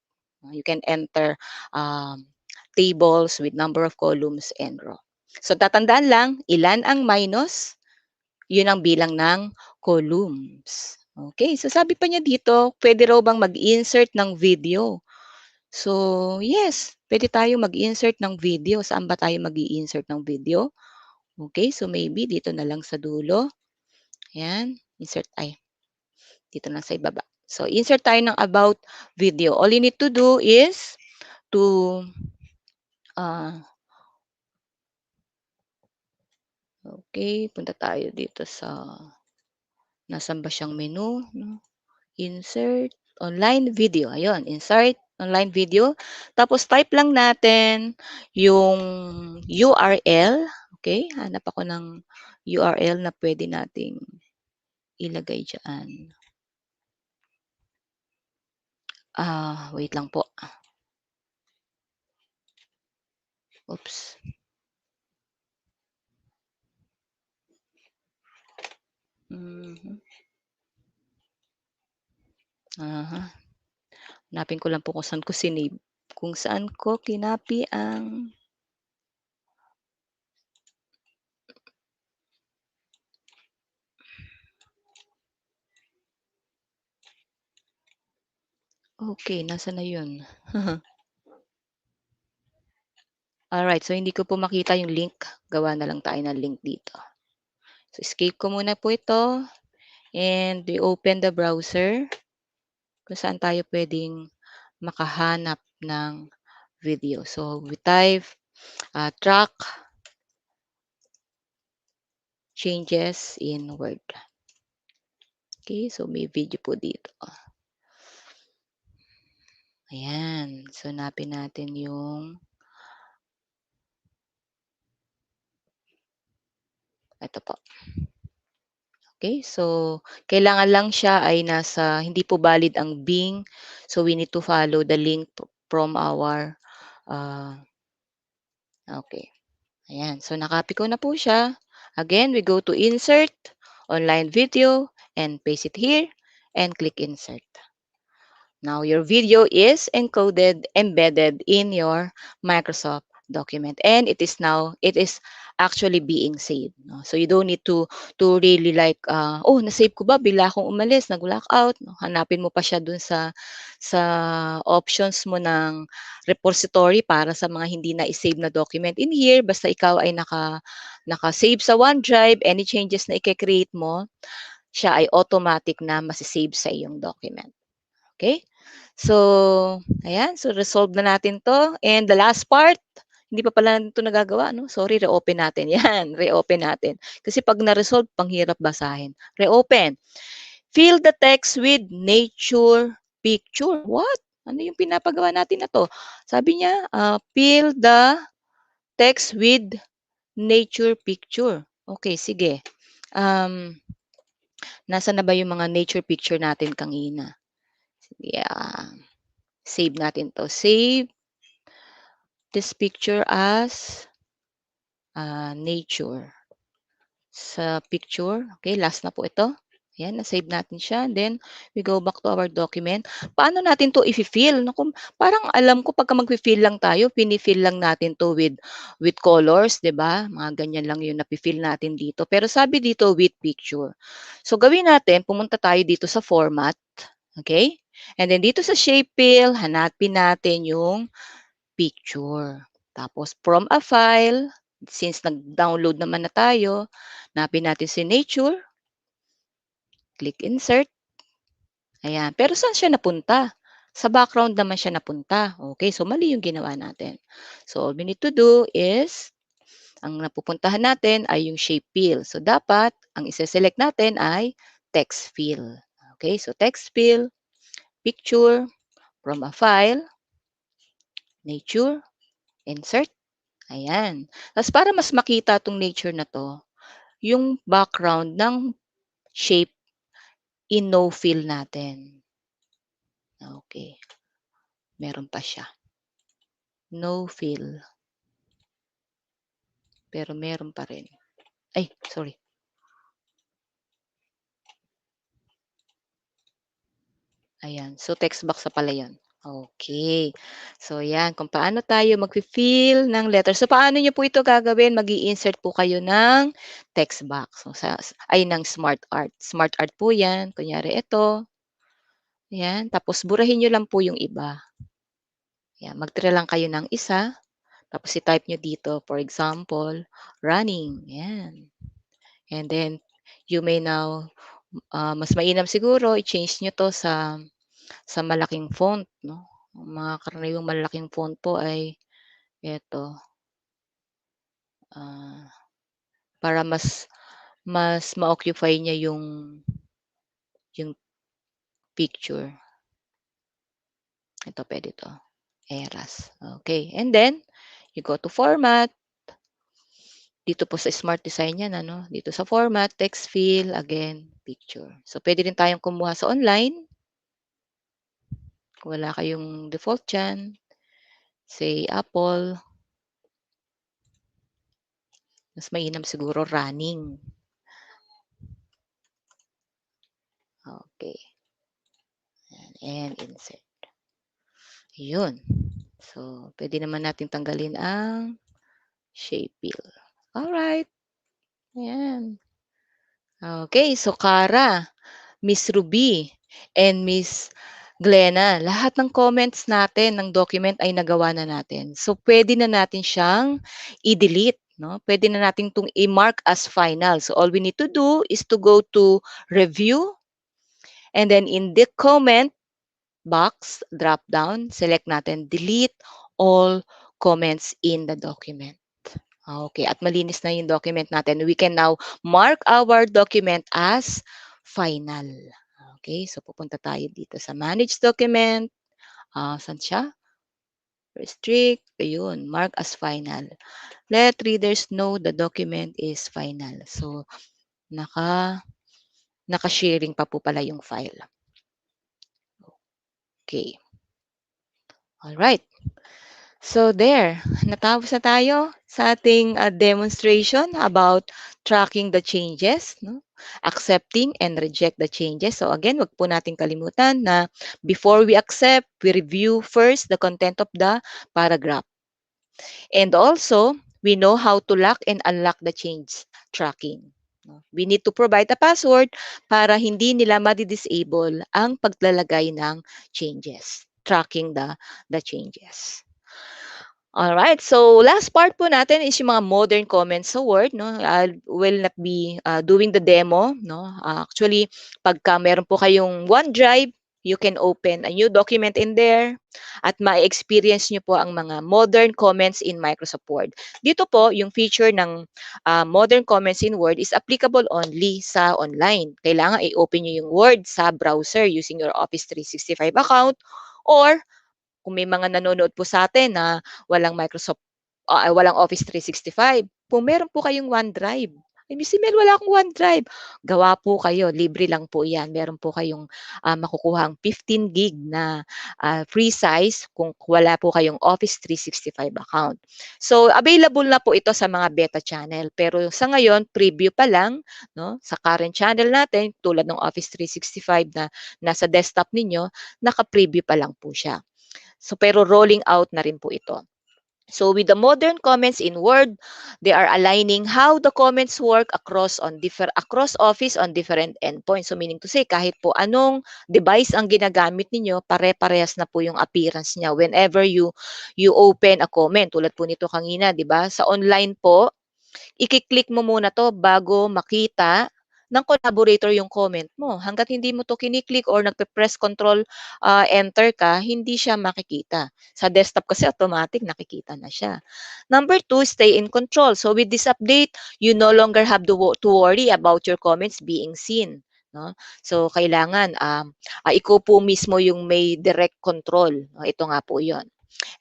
You can enter tables with number of columns and row. So, tatandaan lang, ilan ang minus, yun ang bilang ng columns. Okay, so sabi pa niya dito, pwede raw bang mag-insert ng video? So, yes, pwede tayo mag-insert ng video. Saan ba tayo mag-i-insert ng video? Okay, so maybe dito na lang sa dulo. Ayan, insert, dito lang sa ibaba. So, insert tayo ng about video. All you need to do is to, okay, punta tayo dito sa, nasan ba siyang menu? No? Insert online video. Ayun, insert online video. Tapos type lang natin yung URL. Okay, hanap ako ng URL na pwede nating ilagay dyan. Wait lang po. Oops. Hanapin ko lang po kung saan ko sinave. Kung saan ko kinapi ang okay, nasa na yun? Alright, so hindi ko po makita yung link. Gawa na lang tayo ng link dito. So, escape ko muna po ito. And we open the browser kung saan tayo pwedeng makahanap ng video. So, we type track changes in Word. Okay, so may video po dito. Ayan. So, hanapin natin yung ito po. Okay, so kailangan lang siya ay nasa, hindi po valid ang Bing. So, we need to follow the link from our, okay. Ayan, so nakopy ko na po siya. Again, we go to insert, online video, and paste it here, and click insert. Now, your video is embedded in your Microsoft document, and it is actually being saved. No? So, you don't need to really like, na-save ko ba? Bigla akong umalis, nag-lockout. No? Hanapin mo pa siya dun sa options mo ng repository para sa mga hindi na i-save na document in here. Basta ikaw ay naka-save sa OneDrive, any changes na i-create mo, siya ay automatic na masisave sa iyong document. Okay? So, ayan. So, resolve na natin to. And the last part, hindi pa pala ito nagagawa, no? Sorry, reopen natin. Yan, reopen natin. Kasi pag na-resolve, panghirap basahin. Reopen. Fill the text with nature picture. What? Ano yung pinapagawa natin na to? Sabi niya, fill the text with nature picture. Okay, sige. Nasa na ba yung mga nature picture natin kanina? Yeah. Save natin to. Save this picture as nature. Sa picture. Okay, last na po ito. Ayan, na-save natin siya. And then, we go back to our document. Paano natin to i-fill? Parang alam ko pagka mag-fill lang tayo, pinifill lang natin to with colors, di ba? Mga ganyan lang yung napifill natin dito. Pero sabi dito, with picture. So, gawin natin, pumunta tayo dito sa format. Okay? And then dito sa shape fill, hanapin natin yung picture. Tapos from a file, since nag-download naman na tayo, hanapin natin si nature. Click insert. Ayan. Pero saan siya napunta? Sa background naman siya napunta. Okay, so mali yung ginawa natin. So all we need to do is, ang napupuntahan natin ay yung shape fill. So dapat, ang isa-select natin ay text fill. Okay, so text fill, picture from a file, nature, insert. Ayan. Tapos para mas makita itong nature na to, yung background ng shape in no fill natin. Okay. Meron pa siya. No fill. Pero meron pa rin. Ay, sorry. Ayan. So, text box na pala yun. Okay. So, yan. Kung paano tayo mag-fill ng letter. So, paano nyo po ito gagawin? Mag-i-insert po kayo ng text box. So, ay, ng smart art. Smart art po yan. Kunyari, ito. Yan. Tapos, burahin nyo lang po yung iba. Yan. Mag-try lang kayo ng isa. Tapos, i-type nyo dito. For example, running. Yan. And then, you may now, mas mainam siguro, i-change nyo to sa malaking font, no? Ang mga karaniwang malaking font po ay eto. Para mas ma-occupy niya yung picture. Ito, pwede to. Eras. Okay. And then, you go to format. Dito po sa Smart Design yan, ano? Dito sa format, text fill, again, picture. So, pwede rin tayong kumuha sa online. Kung wala kayong default dyan. Say, Apple. Mas mainam siguro running. Okay. And insert. Yun. So, pwede naman natin tanggalin ang shape fill. Alright. Ayan. Okay. So, Kara, Miss Ruby, and Miss Glenna, lahat ng comments natin ng document ay nagawa na natin. So, pwede na natin siyang i-delete. No? Pwede na natin itong i-mark as final. So, all we need to do is to go to review, and then in the comment box, drop down, select natin delete all comments in the document. Okay, at malinis na yung document natin. We can now mark our document as final. Okay, so pupunta tayo dito sa manage document. Saan siya? Restrict. Ayun, mark as final. Let readers know the document is final. So, naka-sharing pa po pala yung file. Okay. Alright. So there, natapos na tayo sa ating demonstration about tracking the changes, no? Accepting and reject the changes. So again, wag po natin kalimutan na before we accept, we review first the content of the paragraph. And also, we know how to lock and unlock the change tracking. We need to provide a password para hindi nila ma-disable ang paglalagay ng changes, tracking the changes. Alright, so last part po natin is yung mga modern comments sa Word. No? I will not be doing the demo. No? Actually, pagka meron po kayong OneDrive, you can open a new document in there at ma-experience nyo po ang mga modern comments in Microsoft Word. Dito po, yung feature ng modern comments in Word is applicable only sa online. Kailangan i-open nyo yung Word sa browser using your Office 365 account, or kung may mga nanonood po sa atin na walang walang Office 365, kung meron po kayong OneDrive. Ay, Miss Mel, wala akong OneDrive. Gawa po kayo, libre lang po yan. Meron po kayong makukuhang 15 gig na free size kung wala po kayong Office 365 account. So, available na po ito sa mga beta channel. Pero sa ngayon, preview pa lang, no? Sa current channel natin, tulad ng Office 365 na nasa desktop ninyo, naka-preview pa lang po siya. So, pero rolling out na rin po ito. So, with the modern comments in Word, they are aligning how the comments work across Office on different endpoints. So, meaning to say, kahit po anong device ang ginagamit ninyo, pare-parehas na po yung appearance niya whenever you open a comment. Tulad po nito kanina, di ba? Sa online po, i-click mo muna to bago makita ng collaborator yung comment mo. Hanggat hindi mo to kiniklik or nagpe-press control enter ka, hindi siya makikita. Sa desktop kasi automatic nakikita na siya. Number 2, stay in control. So with this update, you no longer have to worry about your comments being seen. no? So kailangan ikaw po mismo yung may direct control, no? Ito nga po 'yon.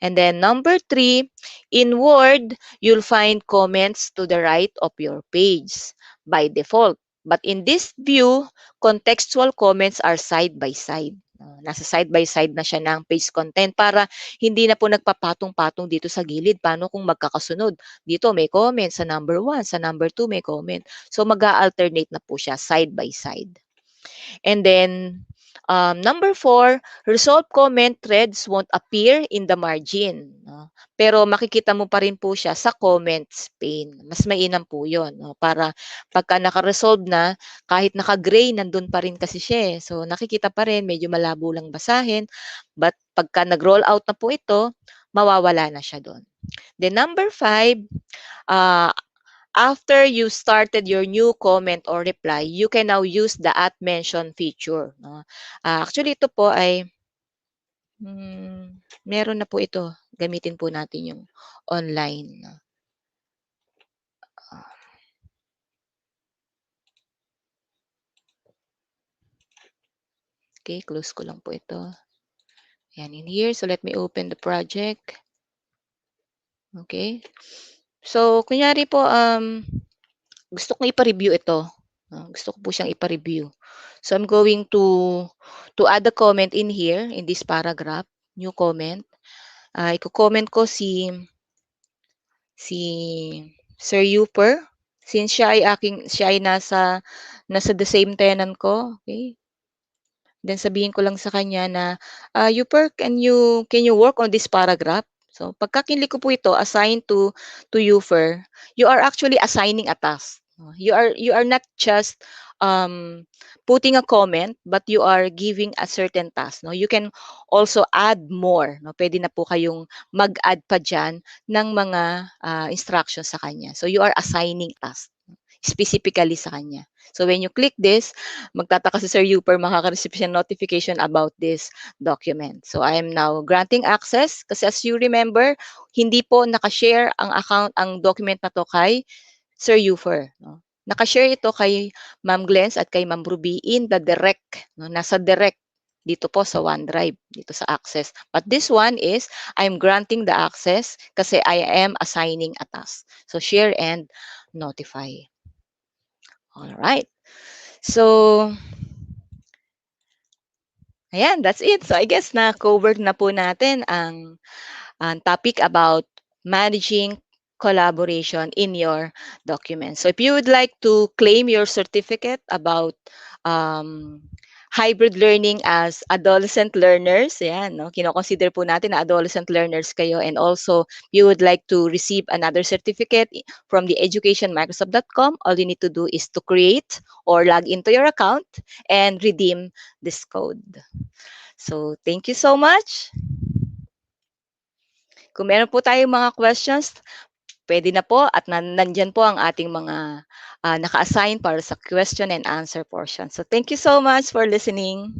And then number 3, in Word, you'll find comments to the right of your page by default. But in this view, contextual comments are side by side. Nasa side by side na siya ng page content para hindi na po nagpapatong-patong dito sa gilid. Paano kung magkakasunod? Dito may comment, sa number 1, sa number 2 may comment. So mag-a-alternate na po siya side by side. And then, number 4, resolved comment threads won't appear in the margin. No? Pero makikita mo pa rin po siya sa comments pane. Mas mainam po yun. No? Para pagka naka-resolve na, kahit naka-gray, nandun pa rin kasi siya. So nakikita pa rin, medyo malabo lang basahin. But pagka nag-roll out na po ito, mawawala na siya doon. Then number 5, after you started your new comment or reply, you can now use the @mention feature. No? Actually, ito po ay meron na po ito. Gamitin po natin yung online. No? Okay, close ko lang po ito. Ayan, in here. So, let me open the project. Okay. So, kunyari po, gusto kong ipa-review ito. Gusto ko po siyang ipa-review. So, I'm going to add a comment in here, in this paragraph, new comment. Iko-comment ko si Sir Yuper. Since siya ay nasa the same tenant ko. Okay. Then sabihin ko lang sa kanya na, Yuper, can you work on this paragraph? So, pagka kinlik ko po ito, assign to Yuper, you are actually assigning a task. You are not just putting a comment, but you are giving a certain task. No? You can also add more. No? Pwede na po kayong mag-add pa dyan ng mga instructions sa kanya. So, you are assigning task specifically sa kanya. So, when you click this, magtataka si Sir Yuper, makaka-receive siya notification about this document. So, I am now granting access kasi as you remember, hindi po nakashare ang document na to kay Sir Yuper. No? Nakashare ito kay Ma'am Glens at kay Ma'am Ruby in the direct. No? Nasa direct dito po sa OneDrive, dito sa access. But this one is, I'm granting the access kasi I am assigning a task. So, share and notify. All right. So, ayan, that's it. So, I guess na-covered na po natin ang topic about managing collaboration in your document. So, if you would like to claim your certificate about hybrid learning as adolescent learners, ayan, no? Kino-consider po natin na adolescent learners kayo, and also you would like to receive another certificate from the educationmicrosoft.com, all you need to do is to create or log into your account and redeem this code. So, thank you so much. Kung meron po tayong mga questions, pwede na po at nandyan po ang ating mga naka-assign para sa question and answer portion. So, thank you so much for listening.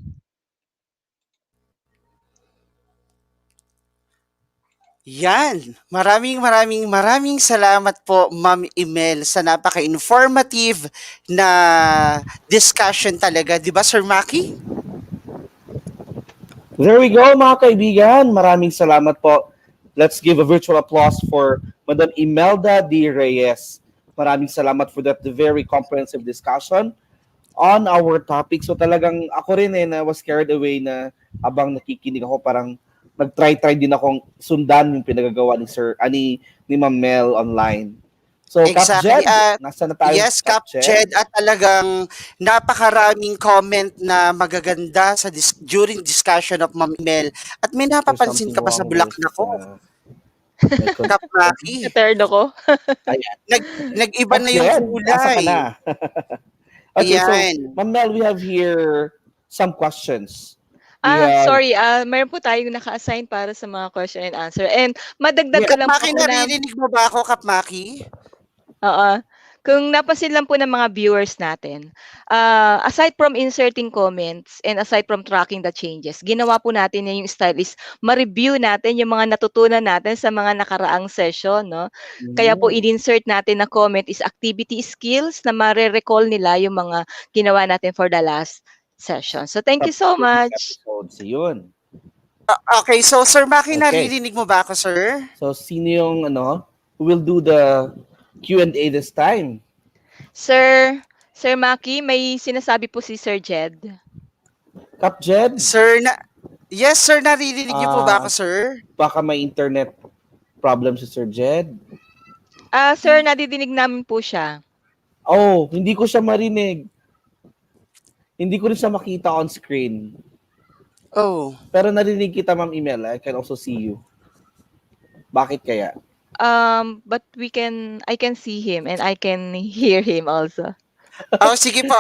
Yan. Maraming salamat po, Ma'am Imel, sa napaka-informative na discussion talaga. Di ba, Sir Maki? There we go, mga kaibigan. Maraming salamat po. Let's give a virtual applause for Madam Imelda D. Reyes. Maraming salamat for that very comprehensive discussion on our topic. So talagang ako rin na was carried away na abang nakikinig ako, parang nag-try din akong sundan yung pinagagawa ni ni Ma'am Mel online. So, Exactly. Cap Jed, nasa na tayo? Yes, Cap Jed, at talagang napakaraming comment na magaganda during discussion of Ma'am Mel. At may napapansin ka pa sa bulaklak ko. Cap Maki. Third ako. Nag-iba na yung kulay. Okay, so, Ayan. Ma'am Mel, we have here some questions. Sorry, mayroon po tayong naka-assign para sa mga question and answer. And madagdag ko lang po Maki, naririnig mo ba ako, Kap Maki? Oo. Kung napansin lang po ng mga viewers natin, aside from inserting comments and aside from tracking the changes, ginawa po natin na yung style is ma-review natin yung mga natutunan natin sa mga nakaraang session, no? Kaya po in-insert natin na comment is activity skills na mare-recall nila yung mga ginawa natin for the last session. So thank you so much. Episodes, yun. Okay, so Sir Maki, Okay. naririnig mo ba ako, sir? So, sino yung, who will do the Q&A this time? Sir Maki, may sinasabi po si Sir Jed. Kap Jed, Yes, sir, naririnig niyo po ba ako, sir? baka may internet problem si Sir Jed. Sir, nadidinig namin po siya. Oh, hindi ko siya marinig. Hindi ko rin siya makita on screen. Oh. Pero narinig kita, Ma'am Email. I can also see you. Bakit kaya? But I can see him and I can hear him also. Oh, sige po.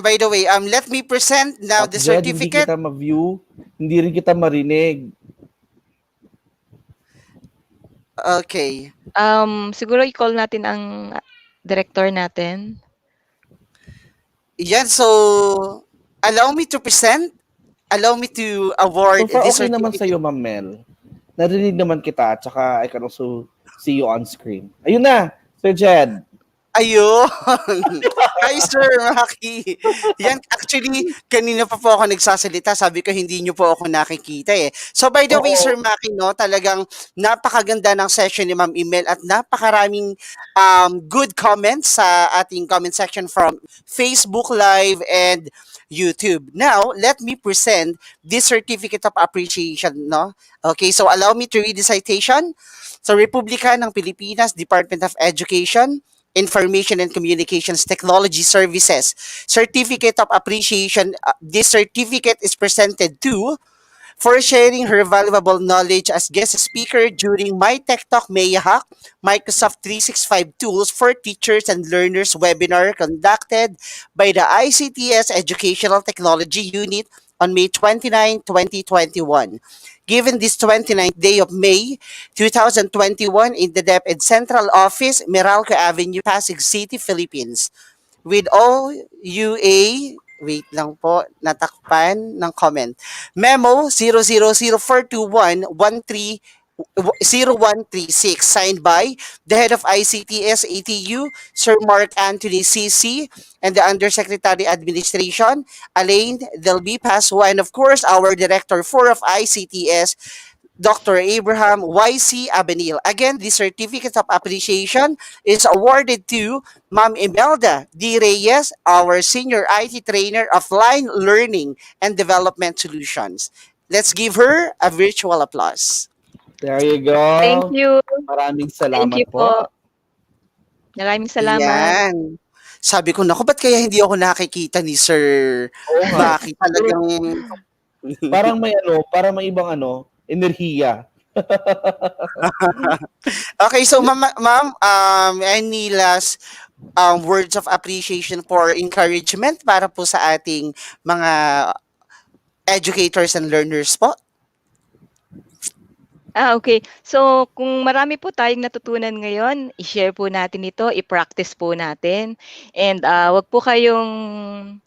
By the way, let me present now Kap the Jed, hindi certificate. kita ma-view. Hindi rin kita marinig. Okay. Siguro i-call natin ang director natin. Yan, so allow me to present. Allow me to award So far, this okay naman certificate. sa'yo, Ma'am Mel. Narinig naman kita, tsaka I can also see you on screen. Ayun na, Sir Jed. Ayun. Hi, Sir Maki. Yan, actually, kanina pa po ako nagsasalita. Sabi ko, hindi nyo po ako nakikita eh. So, by the way, Oo. Sir Maki, no, talagang napakaganda ng session ni Ma'am Email at napakaraming good comments sa ating comment section from Facebook Live and YouTube. Now, let me present this certificate of appreciation, no? Okay, so allow me to read the citation. Sa Republika ng Pilipinas, Department of Education, Information and Communications Technology Services Certificate of Appreciation. This certificate is presented to for sharing her valuable knowledge as guest speaker during MiTechTalk Hack Microsoft 365 Tools for Teachers and Learners webinar conducted by the ICTS Educational Technology Unit on May 29, 2021. Given this 29th day of May 2021 in the DepEd Central Office, Meralco Avenue, Pasig City, Philippines. With all UA, wait lang po, natakpan ng comment. Memo 00042113036 signed by the head of ICTS-ATU, Sir Mark Anthony CC, and the Undersecretary Administration, Elaine Del B. Pasua, and of course, our Director 4 of ICTS, Dr. Abraham YC Abenil. Again, the certificate of appreciation is awarded to Ma'am Imelda D. Reyes, our Senior IT Trainer of Line Learning and Development Solutions. Let's give her a virtual applause. There you go. Thank you. Maraming salamat Thank you po. Maraming salamat. Yan. Sabi ko, naku, ba't kaya hindi ako nakikita ni Sir Oo nga. Maki? Talagang... Parang may ibang enerhiya. Okay, so ma'am, any last words of appreciation for encouragement para po sa ating mga educators and learners po? Okay. So, kung marami po tayong natutunan ngayon, i-share po natin ito, i-practice po natin. And wag po kayong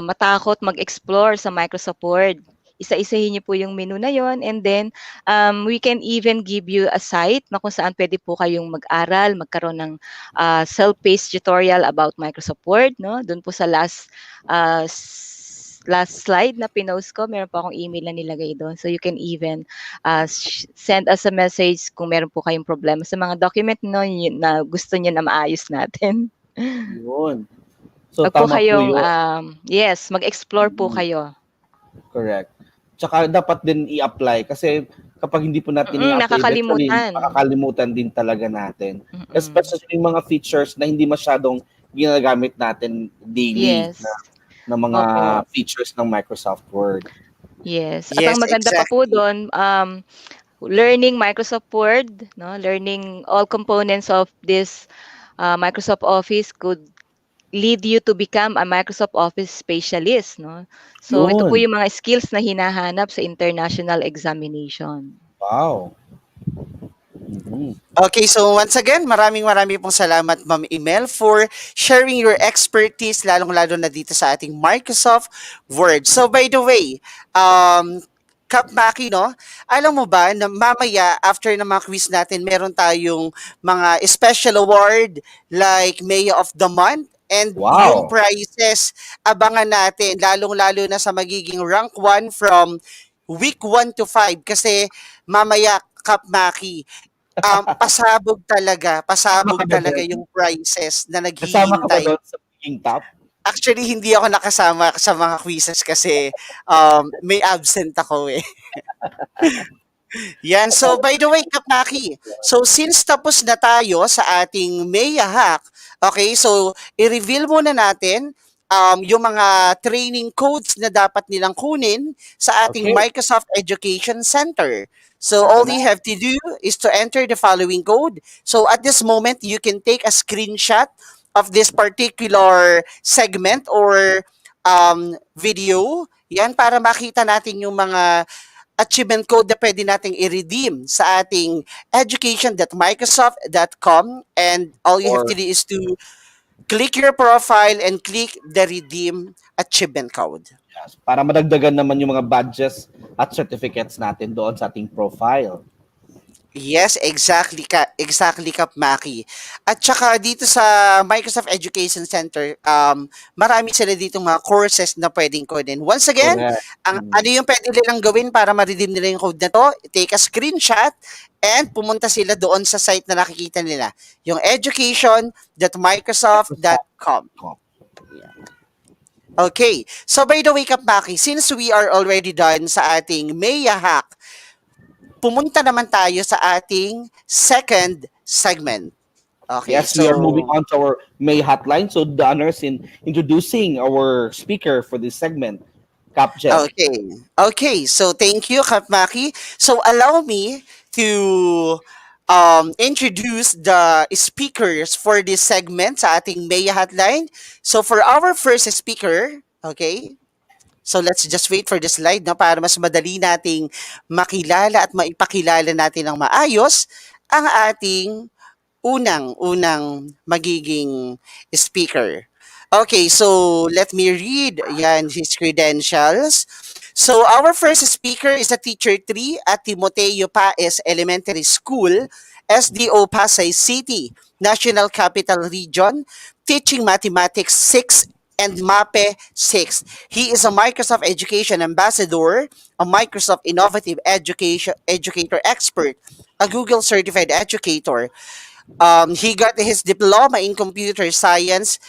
matakot mag-explore sa Microsoft Word. Isa-isahin niyo po yung menu na yon, and then we can even give you a site na kung saan pwede po kayong mag-aral, magkaroon ng self-paced tutorial about Microsoft Word, no? Doon po sa last slide na pinost ko, meron po akong email na nilagay doon. So you can even send us a message kung meron po kayong problema sa mga document no, na gusto niyo na maayos natin. Yun. So Wag po tama kayong, po yun. yes, mag-explore po kayo. Correct. Tsaka dapat din i-apply kasi kapag hindi po natin i-apply, nakakalimutan. makakalimutan din talaga natin. Especially yung mga features na hindi masyadong ginagamit natin daily. Yes. Na mga features ng Microsoft Word. Yes. At ang maganda pa po doon, learning Microsoft Word, no? Learning all components of this Microsoft Office could lead you to become a Microsoft Office specialist, no? So ito po yung mga skills na hinahanap sa international examination. Wow. Mhm. Okay, so once again, maraming pong salamat Ma'am Imel for sharing your expertise lalong-lalo na dito sa ating Microsoft Word. So by the way, Kap Maki, no? Alam mo ba na mamaya after ng mga quiz natin, meron tayong mga special award like Mayor of the Month and yung Wow. prizes abangan natin lalong-lalo na sa magiging rank 1 from week 1 to 5 kasi mamaya Kap Maki, Kasama pasabog ka ba talaga doon? yung prices na Kasama ka ba naghihintay. doon sa pagiging top? Actually, hindi ako nakasama sa mga quizzes kasi may absent ako eh. Yan. So, by the way, Kapaki, so since tapos na tayo sa ating Maya Hack, okay, so i-reveal muna natin yung mga training codes na dapat nilang kunin sa ating Okay. Microsoft Education Center. So, Ito all na. you have to do is to enter the following code. So, at this moment, you can take a screenshot of this particular segment or video. Yan, para makita natin yung mga achievement code na pwede nating i-redeem sa ating education.microsoft.com, and all you have Or to do is to click your profile and click the redeem achievement code. yes, para madagdagan naman yung mga badges at certificates natin doon sa ating profile. Yes, exactly Kap Maki. At saka dito sa Microsoft Education Center, marami sila dito mga courses na pwedeng kunin. Once again, Correct. ano yung pwede nilang gawin para ma-redeem nila yung code na to? Take a screenshot and pumunta sila doon sa site na nakikita nila, yung education.microsoft.com. Okay. So by the way, Kap Maki, since we are already done sa ating Maya Hack, pumunta naman tayo sa ating second segment. Okay, Yes, we are moving on to our May hotline. So the honors in introducing our speaker for this segment, Capjet. Okay, so thank you, Kapmaki. So allow me to introduce the speakers for this segment sa ating Maya Hotline. So for our first speaker, okay, so let's just wait for the slide na para mas madali nating makilala at maipakilala natin ng maayos ang ating unang magiging speaker. Okay, so let me read yan his credentials. So our first speaker is a teacher 3 at Timoteo Paes Elementary School, SDO Pasay City, National Capital Region, teaching Mathematics 6 and MAPE 6. He is a Microsoft Education Ambassador, a Microsoft Innovative Education Educator Expert, a Google Certified Educator. He got his diploma in computer science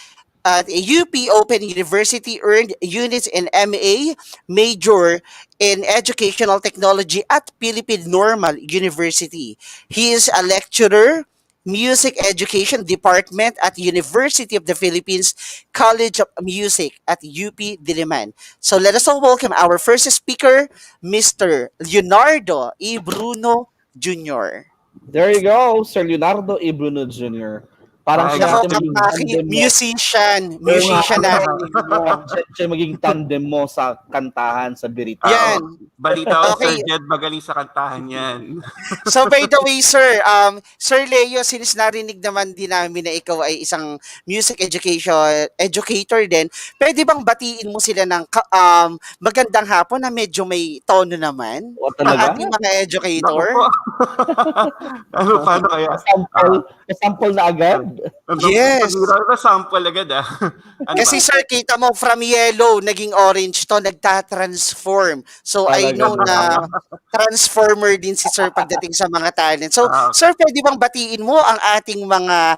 at UP Open University, earned units in MA, major in educational technology at Philippine Normal University. He is a lecturer, music education department at University of the Philippines College of Music at UP Diliman. So let us all welcome our first speaker, Mr. Leonardo E. Bruno Jr. There you go, Sir Leonardo E. Bruno Jr. Parang Ay, siya Nako, ate maging Kapaki, tandem mo. Oo nga, musician narinig mo. siya maging tandem mo sa kantahan, sa birita. Yan. Balita ko, Okay. Sir Jed, magaling sa kantahan yan. So by the way, sir, Sir Leo, since narinig naman din namin na ikaw ay isang music educator din, pwede bang batiin mo sila ng magandang hapon na medyo may tono naman? O Ang talaga? ating mga Naku educator? po. Paano kaya? Sample na agad. Yes. Pag sample agad ah. Ano Kasi ba? sir, kita mo from yellow, naging orange to, nagta-transform. So I Talaga know ba? na transformer din si sir pagdating sa mga talent. So Ah, sir, pwede bang batiin mo ang ating mga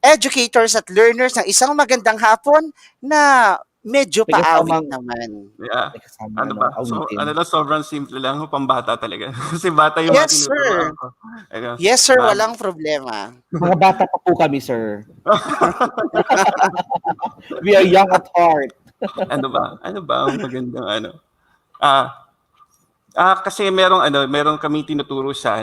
educators at learners ng isang magandang hapon na medyo May paawit kasamang, naman? yeah. may kasama, Ano ba? So, awitin. ano lang, sobrang simple lang. Pambata talaga. Kasi bata yung mga Yes, sir. tinuturoan ko. Ano, Yes, sir. ba- Walang problema. Mga bata pa po kami, sir. We are young at heart. ano ba? Ano ba ang magandang ano? Ah, kasi merong kami tinuturo sa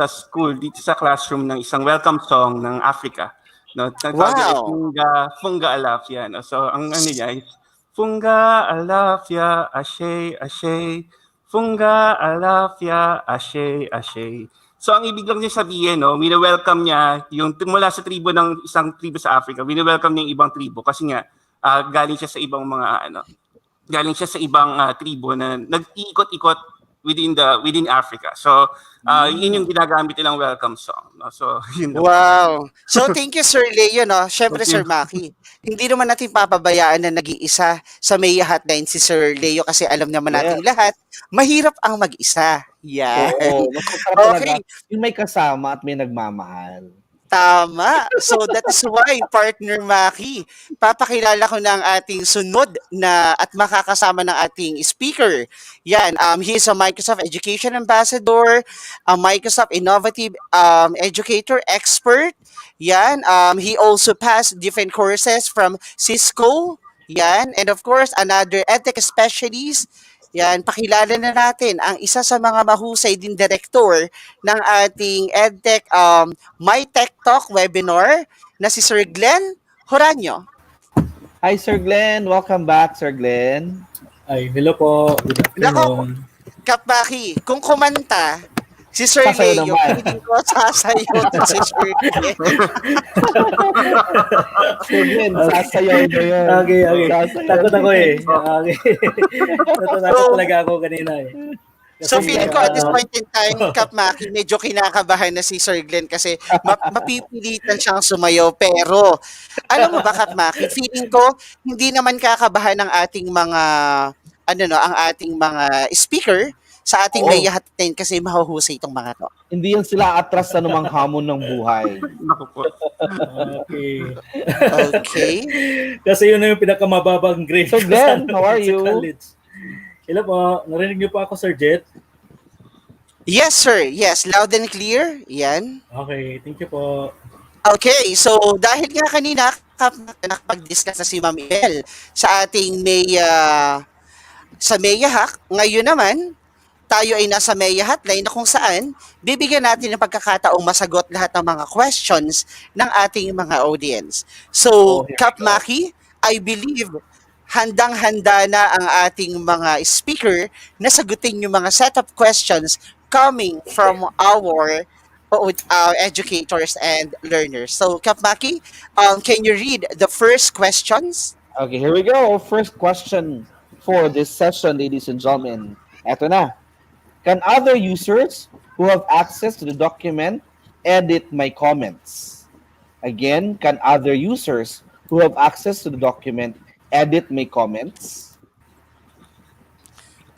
school dito sa classroom ng isang welcome song ng Africa. No, tawag nila ay Wow. Funga Alafia. No? So ang ano niya is Funga Alafia Ashe Ashe Funga Alafia Ashe Ashe So ang ibig lang niya sabihin, no, wini-welcome niya yung mula sa tribo ng isang tribo sa Africa, wini-welcome niya yung ibang tribo kasi nga galing siya sa ibang mga galing siya sa ibang tribo na nag-iikot-ikot within Africa. So yun yung ginagamit nilang welcome song, no? So yun. Wow. So thank you Sir Leo, no. Syempre Thank you. Sir Maki. Hindi naman natin papabayaan na nag-iisa sa May Hotline si Sir Leo kasi alam naman nating lahat, mahirap ang mag-isa. Yan. Oo, mas masarap talaga Okay. yung may kasama at may nagmamahal. Tama. So that is why, partner Maki, papakilala ko na ang ating sunod na at makakasama ng ating speaker. Yan, he is a Microsoft Education Ambassador, a Microsoft Innovative Educator Expert. Yan, he also passed different courses from Cisco. Yan, and of course, another EdTech specialist. Yan, pakilala na natin ang isa sa mga mahusay din direktor ng ating EdTech MiTechTalk webinar na si Sir Glenn Horanyo. Hi, Sir Glenn. Welcome back, Sir Glenn. Ay, hello po. Good afternoon. Kapaki, kung kumanta, si Sir Sasayaw Leo, naman. hindi ko sasayaw to si Sir Glenn. Sir Glenn, sasayaw na yun. Okay. Sasayaw Takot ako na eh. yun. Okay. Takot talaga ako kanina eh. So feeling ko at this point in time, Kap Maki, medyo kinakabahan na si Sir Glenn kasi mapipilitan siyang sumayaw. Pero alam mo ba, Kap Maki, feeling ko hindi naman kakabahan ng ating mga ang ating mga speaker sa ating Oo. layahatin kasi mahuhusay itong mga to. Hindi yan sila atras sa anumang hamon ng buhay. Naku po. Okay. Okay. Kasi yun na yung pinakamababang grade. So, ko Glenn, sa- how are sa you? college. Hello po. Narinig niyo po ako, Sir Jet? Yes, sir. Yes, loud and clear. Yan. Okay. Thank you po. Okay, so dahil nga kanina nakapag-discuss na si Ma'am El sa ating sa Maya Hack, ngayon naman tayo ay nasa Maya Hotline na kung saan bibigyan natin ng pagkakataong masagot lahat ng mga questions ng ating mga audience. So, here we Kap go. Maki, I believe handang-handa na ang ating mga speaker na sagutin yung mga set of questions coming from our educators and learners. So, Kap Maki, can you read the first questions? Okay, here we go. First question for this session, ladies and gentlemen. Eto na. Can other users who have access to the document edit my comments? Again, can other users who have access to the document edit my comments?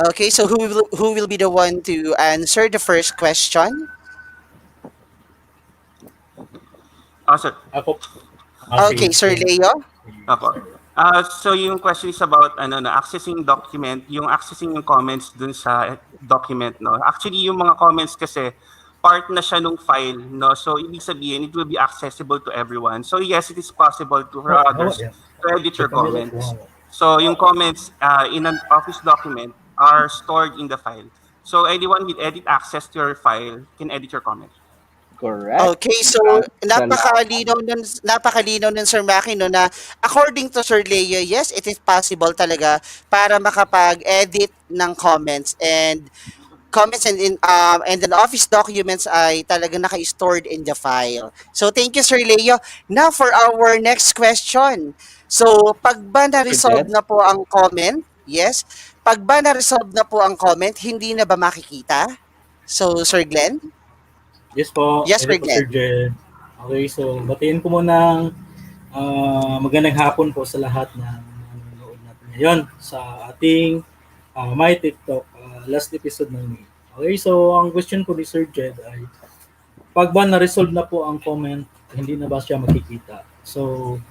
Okay, so who will be the one to answer the first question? Sir. Ako. Okay, Sir Leo. Apo. So yung question is about accessing document, yung accessing yung comments dun sa document, no. Actually yung mga comments kasi part na siya nung file, no. So ibig sabihin it will be accessible to everyone. So yes, it is possible for others to edit your comments. So yung comments in an Office document are stored in the file. So anyone with edit access to your file can edit your comment. Correct. Okay, so napakalinaw nun Sir Maki, no, na according to Sir Leo, yes, it is possible talaga para makapag-edit ng comments and then Office documents ay talagang naka-stored in the file. So thank you Sir Leo. Now for our next question. So pag ba na-resolve na po ang comment, yes, pag ba na-resolve na po ang comment, hindi na ba makikita? So Sir Glenn? Yes po. Yes, Hello po, Sir Jet. Okay, so batiin ko muna ng magandang hapon po sa lahat na nanonood natin ngayon sa ating MiTechTalk last episode ng May. Okay, so ang question ko ni Sir Jed ay pag ba na-resolve na po ang comment, hindi na ba siya makikita? So,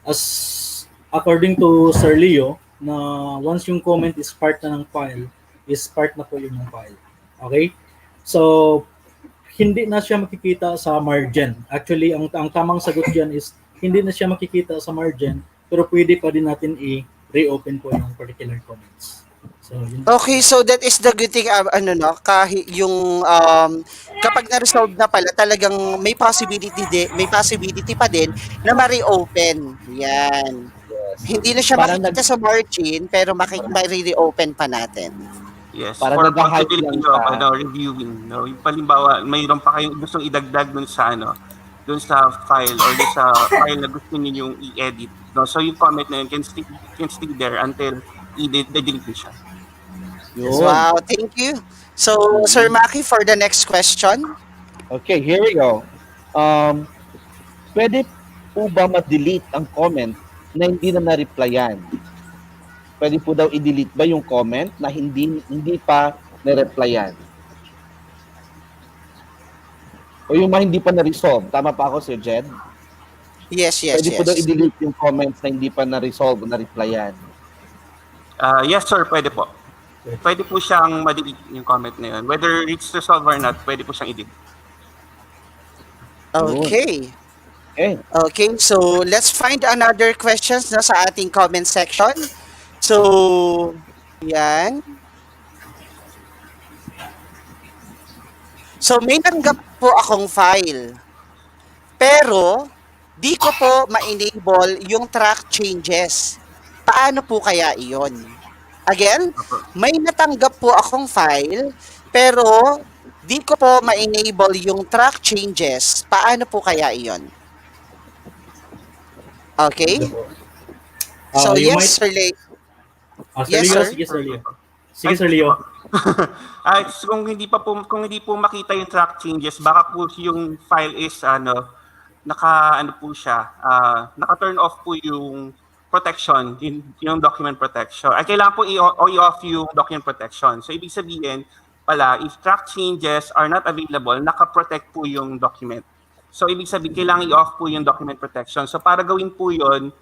as according to Sir Leo, na once yung comment is part na ng file, is part na po yun ng file. Okay? So, hindi na siya makikita sa margin. Actually, ang tamang sagot dyan is hindi na siya makikita sa margin, pero pwede pa din natin i-reopen po yung particular comments. So, yun. Okay, so that is the good thing, kahit yung kapag na-resolve na pala, talagang may possibility pa din na ma-reopen. Yan. Hindi na siya Parang makikita sa margin, pero ma-reopen pa natin. Yes, Para for nag-hype possibility lang of siya. reviewing, no? Yung palimbawa, mayroon pa kayong gustong idagdag dun sa file or dun sa file na gusto niyo yung i-edit, no? So yung comment na yun can stay there until i-delete niyo siya. Yun. Wow, thank you. So, Sir Maki, for the next question. Okay, here we go. Pwede po ba ma-delete ang comment na hindi na na-replyan? Pwede po daw i-delete ba yung comment na hindi pa na-replyan? O yung mga hindi pa na-resolve? Tama pa ako, Sir Jed? Yes, yes, Pwede po daw yes. i-delete yung comments na hindi pa na-resolve o na-replyan? Yes, sir, pwede po. Pwede po siyang ma-delete yung comment na yun. Whether it's resolved or not, pwede po siyang i-delete. Okay. Okay. Okay, so let's find another questions na sa ating comment section. So, yan. So, may nanggap po akong file. Pero, di ko po ma-enable yung track changes. Paano po kaya iyon? Again, may natanggap po akong file, pero di ko po ma-enable yung track changes. Paano po kaya iyon? Okay? So, You yes, might- Sir Leo. Sir Yes, Leo, sir. sige Sir Leo. Sige Sir Leo. So kung hindi po makita yung track changes, baka po yung file is naka-turn off po yung protection, yung document protection. Ay kailangan po i-off yung document protection. So ibig sabihin pala, if track changes are not available, naka-protect po yung document. So ibig sabihin kailangan i-off po yung document protection. So para gawin po yun,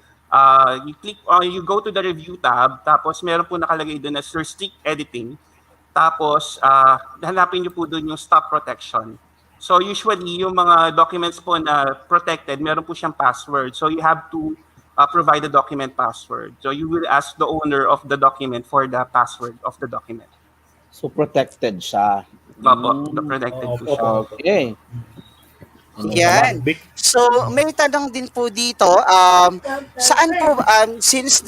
you go to the review tab, tapos meron po nakalagay doon na restrict editing. Tapos, hanapin niyo po doon yung stop protection. So usually, yung mga documents po na protected, meron po siyang password. So you have to provide the document password. So you will ask the owner of the document for the password of the document. So, protected siya. Opo, protected po siya. Okay. Yan. So, may tanong din po dito, saan po, since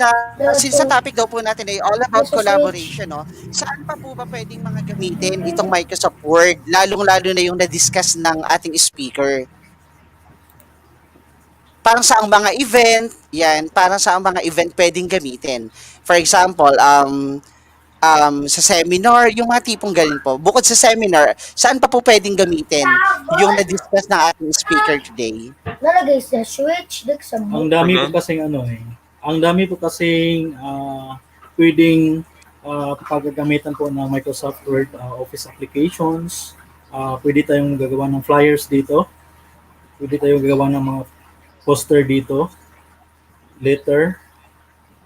sa topic daw po natin ay all about collaboration, no? Saan pa po ba pwedeng mga gamitin itong Microsoft Word, lalong-lalo na yung na-discuss ng ating speaker? Parang sa ang mga event, yan, parang sa ang mga event pwedeng gamitin. For example, sa seminar, yung mga tipong galing po. Bukod sa seminar, saan pa po pwedeng gamitin yung na-discuss ng ating speaker today? Nalagay sa switch, sa Ang dami po kasing ang dami po kasing pwedeng paggagamitan po ng Microsoft Word Office applications. Pwede tayong gagawa ng flyers dito. Pwede tayong gagawa ng mga poster dito. Letter,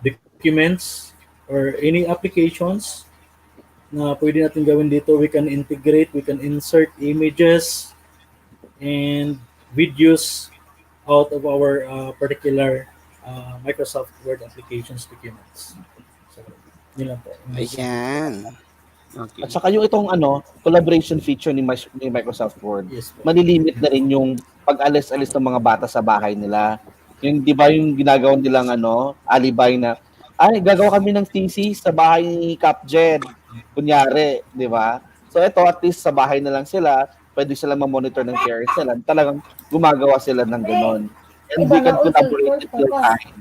documents, or any applications na pwede natin gawin dito. We can integrate, we can insert images and videos out of our particular Microsoft Word applications documents. So, yun lang po. Ayan. Okay. At saka yung itong collaboration feature ni Microsoft Word, Yes po. malilimit na rin yung pag-alis-alis ng mga bata sa bahay nila. Yung, di ba yung ginagawa nilang alibay na, gagawa kami ng thesis sa bahay ni Cap Jed. Kunyari, di ba? So ito, at least sa bahay na lang sila, pwede sila ma-monitor ng parents nila. Talagang gumagawa sila ng gano'n. And we can collaborate at real time.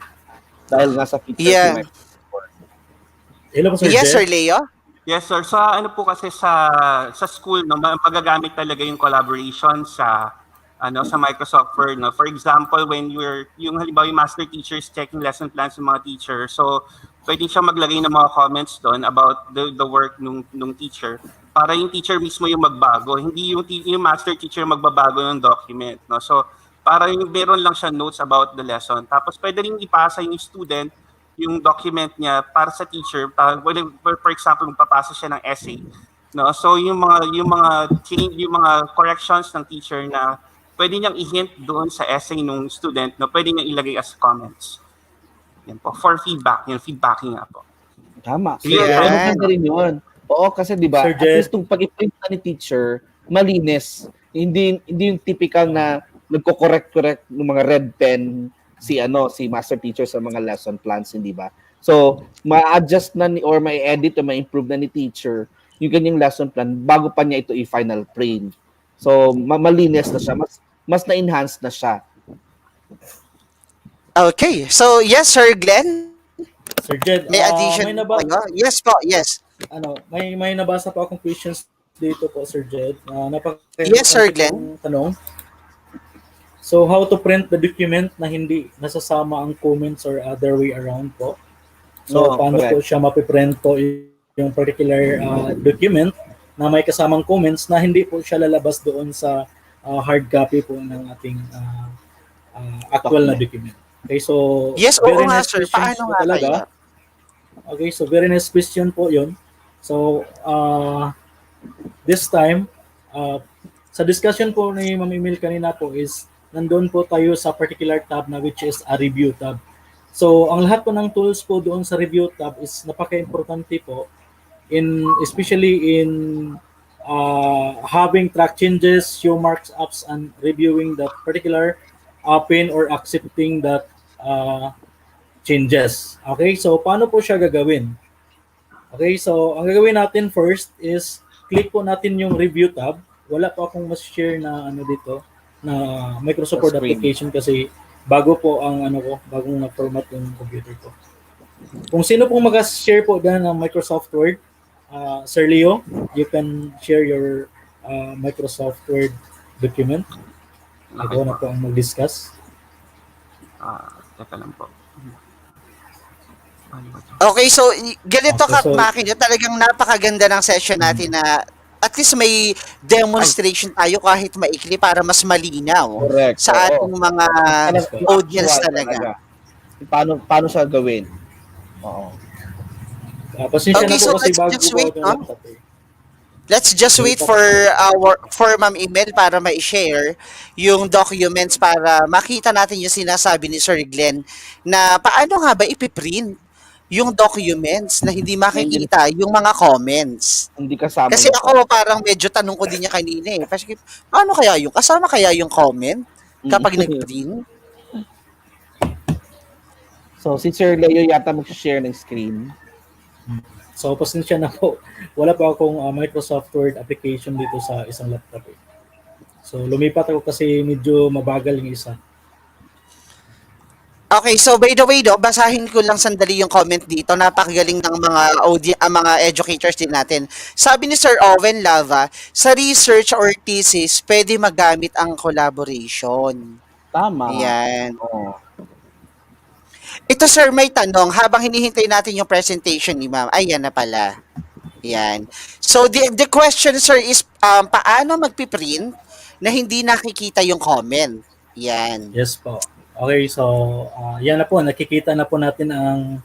Dahil nga sa feature Yeah. ni Microsoft Word. Hello po, Sir Yes, Jed. Sir Leo? Yes, sir. Sa po kasi sa school, no, magagamit talaga yung collaboration sa Microsoft Word, no. For example, when yung halimbawa yung master teachers checking lesson plans ng mga teacher, so pwede siya maglagay ng mga comments doon about the work nung teacher para yung teacher mismo yung magbago, hindi yung master teacher magbabago ng document, no. So para yung meron lang siya notes about the lesson. Tapos pwede rin ipasa yung student yung document niya para sa teacher. For example, magpapasa siya ng essay, no. So yung mga corrections ng teacher na pwede niyang i-hint doon sa essay ng student, no, pwede niyang ilagay as comments. Yan po, for feedback, yung feedbacking nga po. Tama. Yeah. Pero maganda rin yun. Oo, kasi di ba, Sir at Jed. least itong pag-i-print na ni teacher, malinis. Hindi yung typical na nagko-correct ng mga red pen si master teacher sa mga lesson plans, hindi ba? So, ma-adjust na or ma-edit o ma-improve na ni teacher yung kanyang lesson plan bago pa niya ito i-final print. So, malinis na siya, mas na-enhance na siya. Okay. So, yes, Sir Glenn, Sir Jed, may addition may po kayo? Yes po, yes. may nabasa po akong questions dito po, Sir Jed. Yes, Sir Napaka-importante Glenn. pong tanong. So, how to print the document na hindi nasasama ang comments or other way around po? So, paano po siya mapiprint po yung particular document na may kasamang comments na hindi po siya lalabas doon sa hard copy po ng ating actual na document. Okay, so Yes, oo nga, sir. Paano nga kaya? Okay, so very nice question po yun. So, this time, sa discussion po ni Ma'am Emil kanina po is nandun po tayo sa particular tab na which is a review tab. So, ang lahat po ng tools po doon sa review tab is napaka-importante po especially in having track changes, show markups, and reviewing that particular pin or accepting that changes. Okay, so paano po siya gagawin? Okay, so ang gagawin natin first is click po natin yung review tab. Wala pa akong mas-share na dito na Microsoft Word application kasi bago po ang bagong na-format yung computer ko. Kung sino pong mag-share po dyan ng Microsoft Word, Sir Leo, you can share your Microsoft Word document. Ikaw na po ang mag-discuss. Teka lang po. Okay, so ganito Okay, so, Kapmaki, talagang napakaganda ng session natin na at least may demonstration tayo kahit maikli para mas malinaw sa ating mga audience talaga. Paano siya gawin? Oo. Pasensya Okay, na po so kasi let's bago just po wait, ito no? laptop eh. Let's just wait for Ma'am Emel para ma-share yung documents para makita natin yung sinasabi ni Sir Glenn na paano nga ba ipiprint yung documents na hindi makikita yung mga comments. Hindi kasama. Kasi ako parang medyo tanong ko din niya kanina eh. Kasi paano kaya yung kasama kaya yung comment kapag nag-print? So, si Sir Leo yata mag-share ng screen. So, pasensya na po. Wala pa akong Microsoft Word application dito sa isang laptop eh. So, lumipat ako kasi medyo mabagal yung isa. Okay, so by the way, basahin ko lang sandali yung comment dito. Napakagaling ng mga educators din natin. Sabi ni Sir Owen Lava, sa research or thesis, pwede magamit ang collaboration. Tama. Ayan. Oh. Ito sir, may tanong. Habang hinihintay natin yung presentation ni ma'am, ayan na pala. Ayan. So the question sir is, paano magpiprint na hindi nakikita yung comment? Yan. Yes po. Okay, so yan na po. Nakikita na po natin ang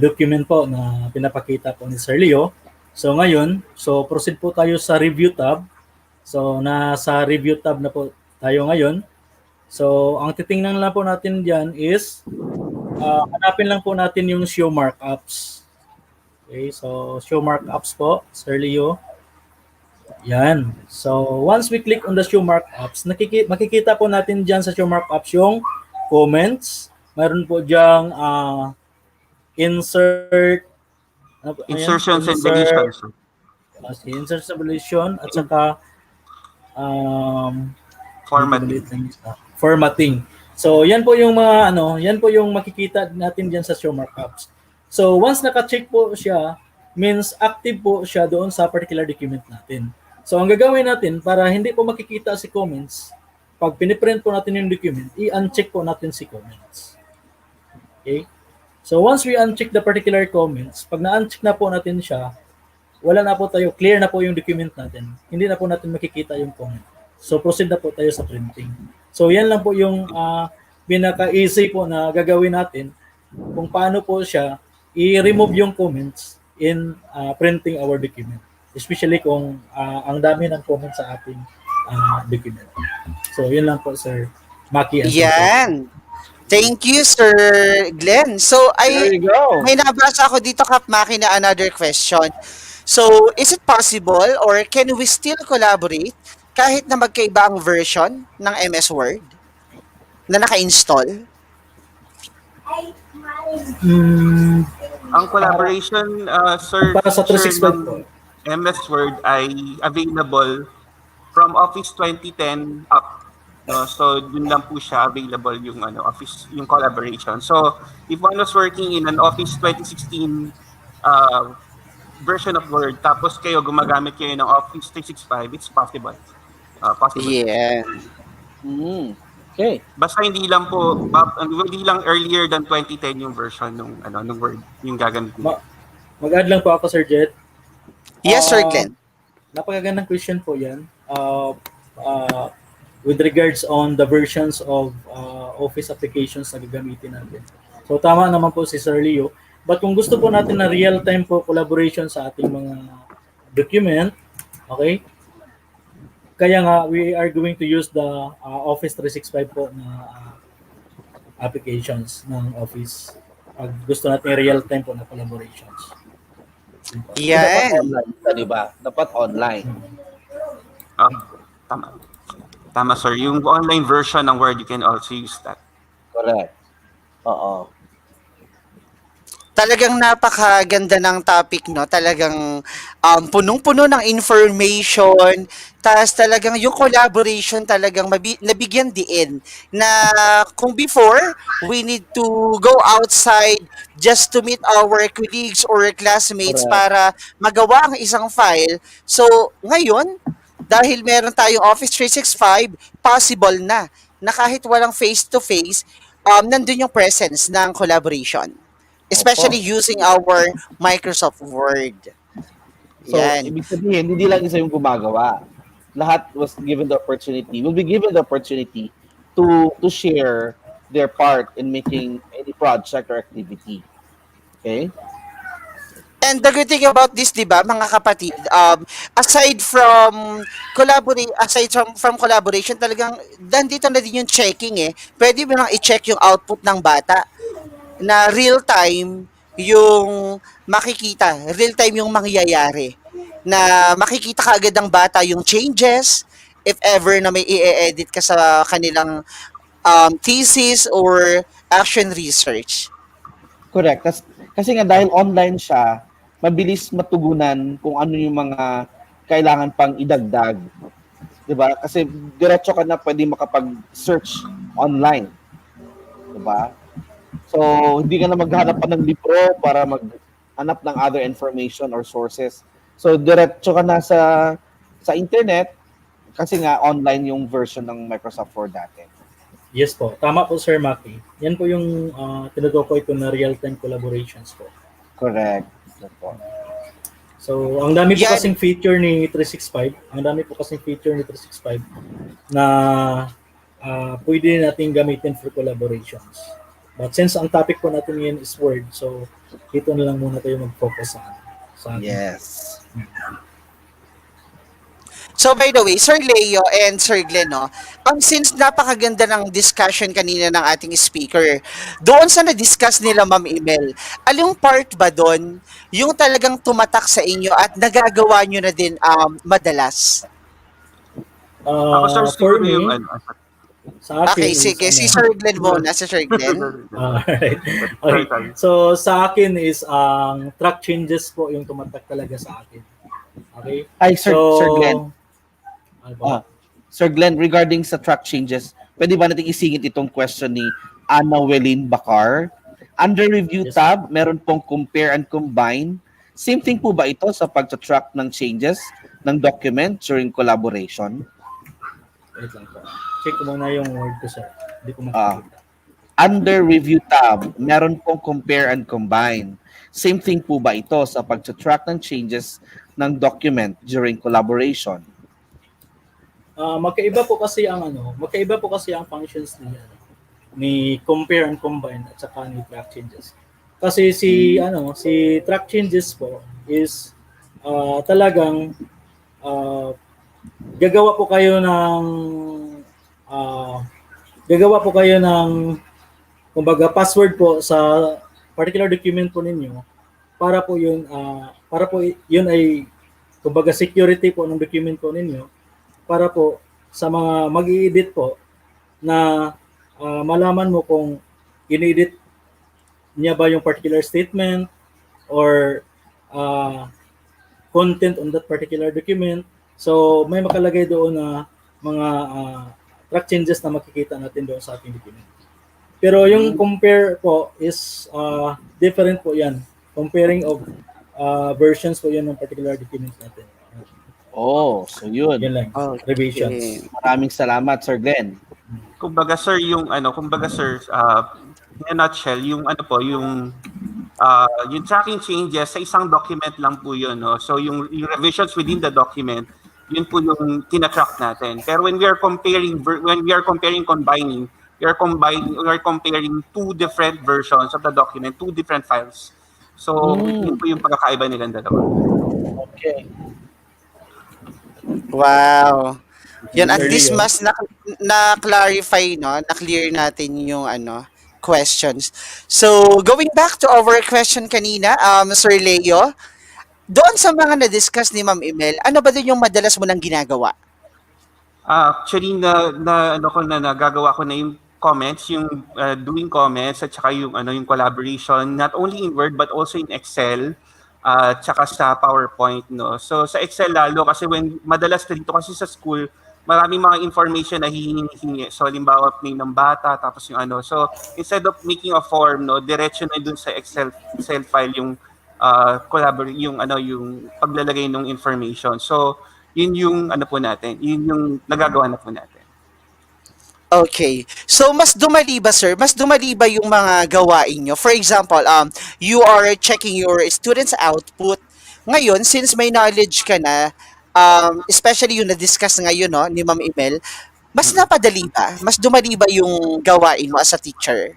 document po na pinapakita po ni Sir Leo. So ngayon, proceed po tayo sa review tab. So nasa review tab na po tayo ngayon. So ang titingnan lang po natin diyan is hanapin lang po natin yung show markups. Okay, so show markups po, Sir Leo. Yan. So once we click on the show markups, makikita po natin diyan sa show markups yung comments. Mayroon po diyang Insertions and deletions. Insertions and deletion at saka formatting. So yan po yung mga yan po yung makikita natin diyan sa show markups. So once naka-check po siya, means active po siya doon sa particular document natin. So ang gagawin natin para hindi po makikita si comments, pag piniprint po natin yung document, i-uncheck po natin si comments. Okay? So once we uncheck the particular comments, pag na-uncheck na po natin siya, wala na po tayo, clear na po yung document natin. Hindi na po natin makikita yung comment. So proceed na po tayo sa printing. So yan lang po yung pinaka-easy po na gagawin natin kung paano po siya i-remove yung comments in printing our document. Especially kung ang dami ng comments sa ating document. So yun lang po Sir Maki. Yan. Thank you Sir Glenn. So may nabasa ako dito Kapmaki na another question. So is it possible or can we still collaborate kahit na magkaiba ang version ng MS Word na naka-install? Ang collaboration, sir, para sa 365 po. MS Word ay available from Office 2010 up. No, so dun lang po siya available yung Office, yung collaboration. So if one was working in an Office 2016 version of Word, tapos kayo gumagamit kayo ng Office 365, it's possible. Possible. Yeah. Okay. Basta hindi lang earlier than 2010 yung version nung Word yung gagamitin. Mag-add lang po ako, Sir Jet. Yes, Sir Glenn. Napakagandang question po yan. With regards on the versions of Office applications na gagamitin natin. So tama naman po si Sir Leo. But kung gusto po natin na real-time po collaboration sa ating mga document, okay? Kaya nga, we are going to use the Office 365 po na applications ng Office. Gusto natin real-time po na collaborations. Yan. Dapat online, di ba? Dapat online. Tama. Tama, sir. Yung online version ng Word, you can also use that. Correct. Oo. Talagang napakaganda ng topic, no? Talagang punong-puno ng information. Tapos talagang yung collaboration talagang nabigyan diin na kung before, we need to go outside just to meet our colleagues or classmates Correct. para magawa ang isang file. So, ngayon, dahil meron tayong Office 365, possible na kahit walang face-to-face, nandun yung presence ng collaboration. Especially using our Microsoft Word. So, Yan. ibig sabihin, hindi lang isa yung gumagawa. Lahat will be given the opportunity to share their part in making any project or activity. Okay? And the good thing about this, di ba, mga kapatid, aside from collaboration, talagang nandito na din yung checking eh. Pwede mo lang i-check yung output ng bata na real time yung makikita, real time yung mangyayari. Na makikita ka agad ng bata yung changes, if ever na may i-edit ka sa kanilang thesis or action research. Correct. Kasi nga dahil online siya, mabilis matugunan kung ano yung mga kailangan pang idagdag. 'Di ba? Kasi diretso ka na pwede makapag-search online. 'Di ba? So, hindi ka na maghanap pa ng libro para maghanap ng other information or sources. So, diretso ka na sa internet kasi nga online yung version ng Microsoft Word dati. Yes po. Tama po, Sir Maki. Yan po yung tinutukoy ko na real-time collaborations po. Correct. So, ang dami po Yan. kasing feature ni 365. Na pwede natin gamitin for collaborations. But since ang topic po natin ngayon is Word, so dito na lang muna tayo mag-focus sa atin. Yes. So by the way, Sir Leo and Sir Glenn, no, since napakaganda ng discussion kanina ng ating speaker, doon sa na-discuss nila Ma'am Emel, alyung part ba doon, yung talagang tumatak sa inyo at nagagawa nyo na din madalas? Ako, sir, For siguro me, yung sa akin Okay, is, sige. Si Sir Glenn muna, si Sir Glenn. Alright. Okay. So sa akin is track changes po yung tumatak talaga sa akin. Okay? Ay, Sir Glenn. Ano ba? Sir Glenn, regarding sa track changes, pwede ba natin isingit itong question ni Ana Welin Bakar? Under review Yes, tab, meron pong compare and combine. Same thing po ba ito sa pag-track ng changes ng document during collaboration? Wait lang po. Check ko muna yung word ko, sir. Hindi ko makikita. Under review tab, meron pong compare and combine. Same thing po ba ito sa pag-track ng changes ng document during collaboration? Magkaiba po kasi ang functions ni compare and combine at saka ni track changes. Kasi si track changes po is talagang gagawa po kayo ng kumbaga password po sa particular document po ninyo para po yun ay kumbaga security po ng document po ninyo para po sa mga mag-i-edit po na malaman mo kung in-edit niya ba yung particular statement or content on that particular document. So may makalagay doon na mga track changes na makikita natin doon sa ating document. Pero yung compare po is different po yan. Comparing of versions po yan ng particular document natin. Oh, so yun. Yan lang. Revisions. Maraming salamat, Sir Glenn. Kumbaga sir, in a nutshell, yung yung tracking changes sa isang document lang po yun, no? So yung revisions within the document, yun po yung tina-track natin. Pero when we are comparing, combining, we are comparing two different versions of the document, two different files. So yun po yung pagkakaiba nilang dalawa. Okay. Wow. Yan, at least mas na-clarify, no? Na-clear natin yung questions. So, going back to our question kanina, Sir Leo, doon sa mga na-discuss ni Ma'am Emel, ano ba din yung madalas mo nang ginagawa? Actually, nagagawa ko na yung comments, yung doing comments, at saka yung collaboration, not only in Word but also in Excel, tsaka sa PowerPoint, no. So sa Excel lalo kasi madalas dito kasi sa school, maraming mga information na hihingi. So halimbawa name ng bata, tapos yung so instead of making a form, no, diretso na dun sa Excel file yung yung paglalagay ng information. So yun yung po natin, yun yung nagagawa na po natin. Okay. So, mas dumali ba, sir? Mas dumali ba yung mga gawain nyo? For example, you are checking your students' output. Ngayon, since may knowledge ka na, especially yung na-discuss ngayon, no, ni Ma'am Emel, mas napadali ba? Mas dumali ba yung gawain mo as a teacher?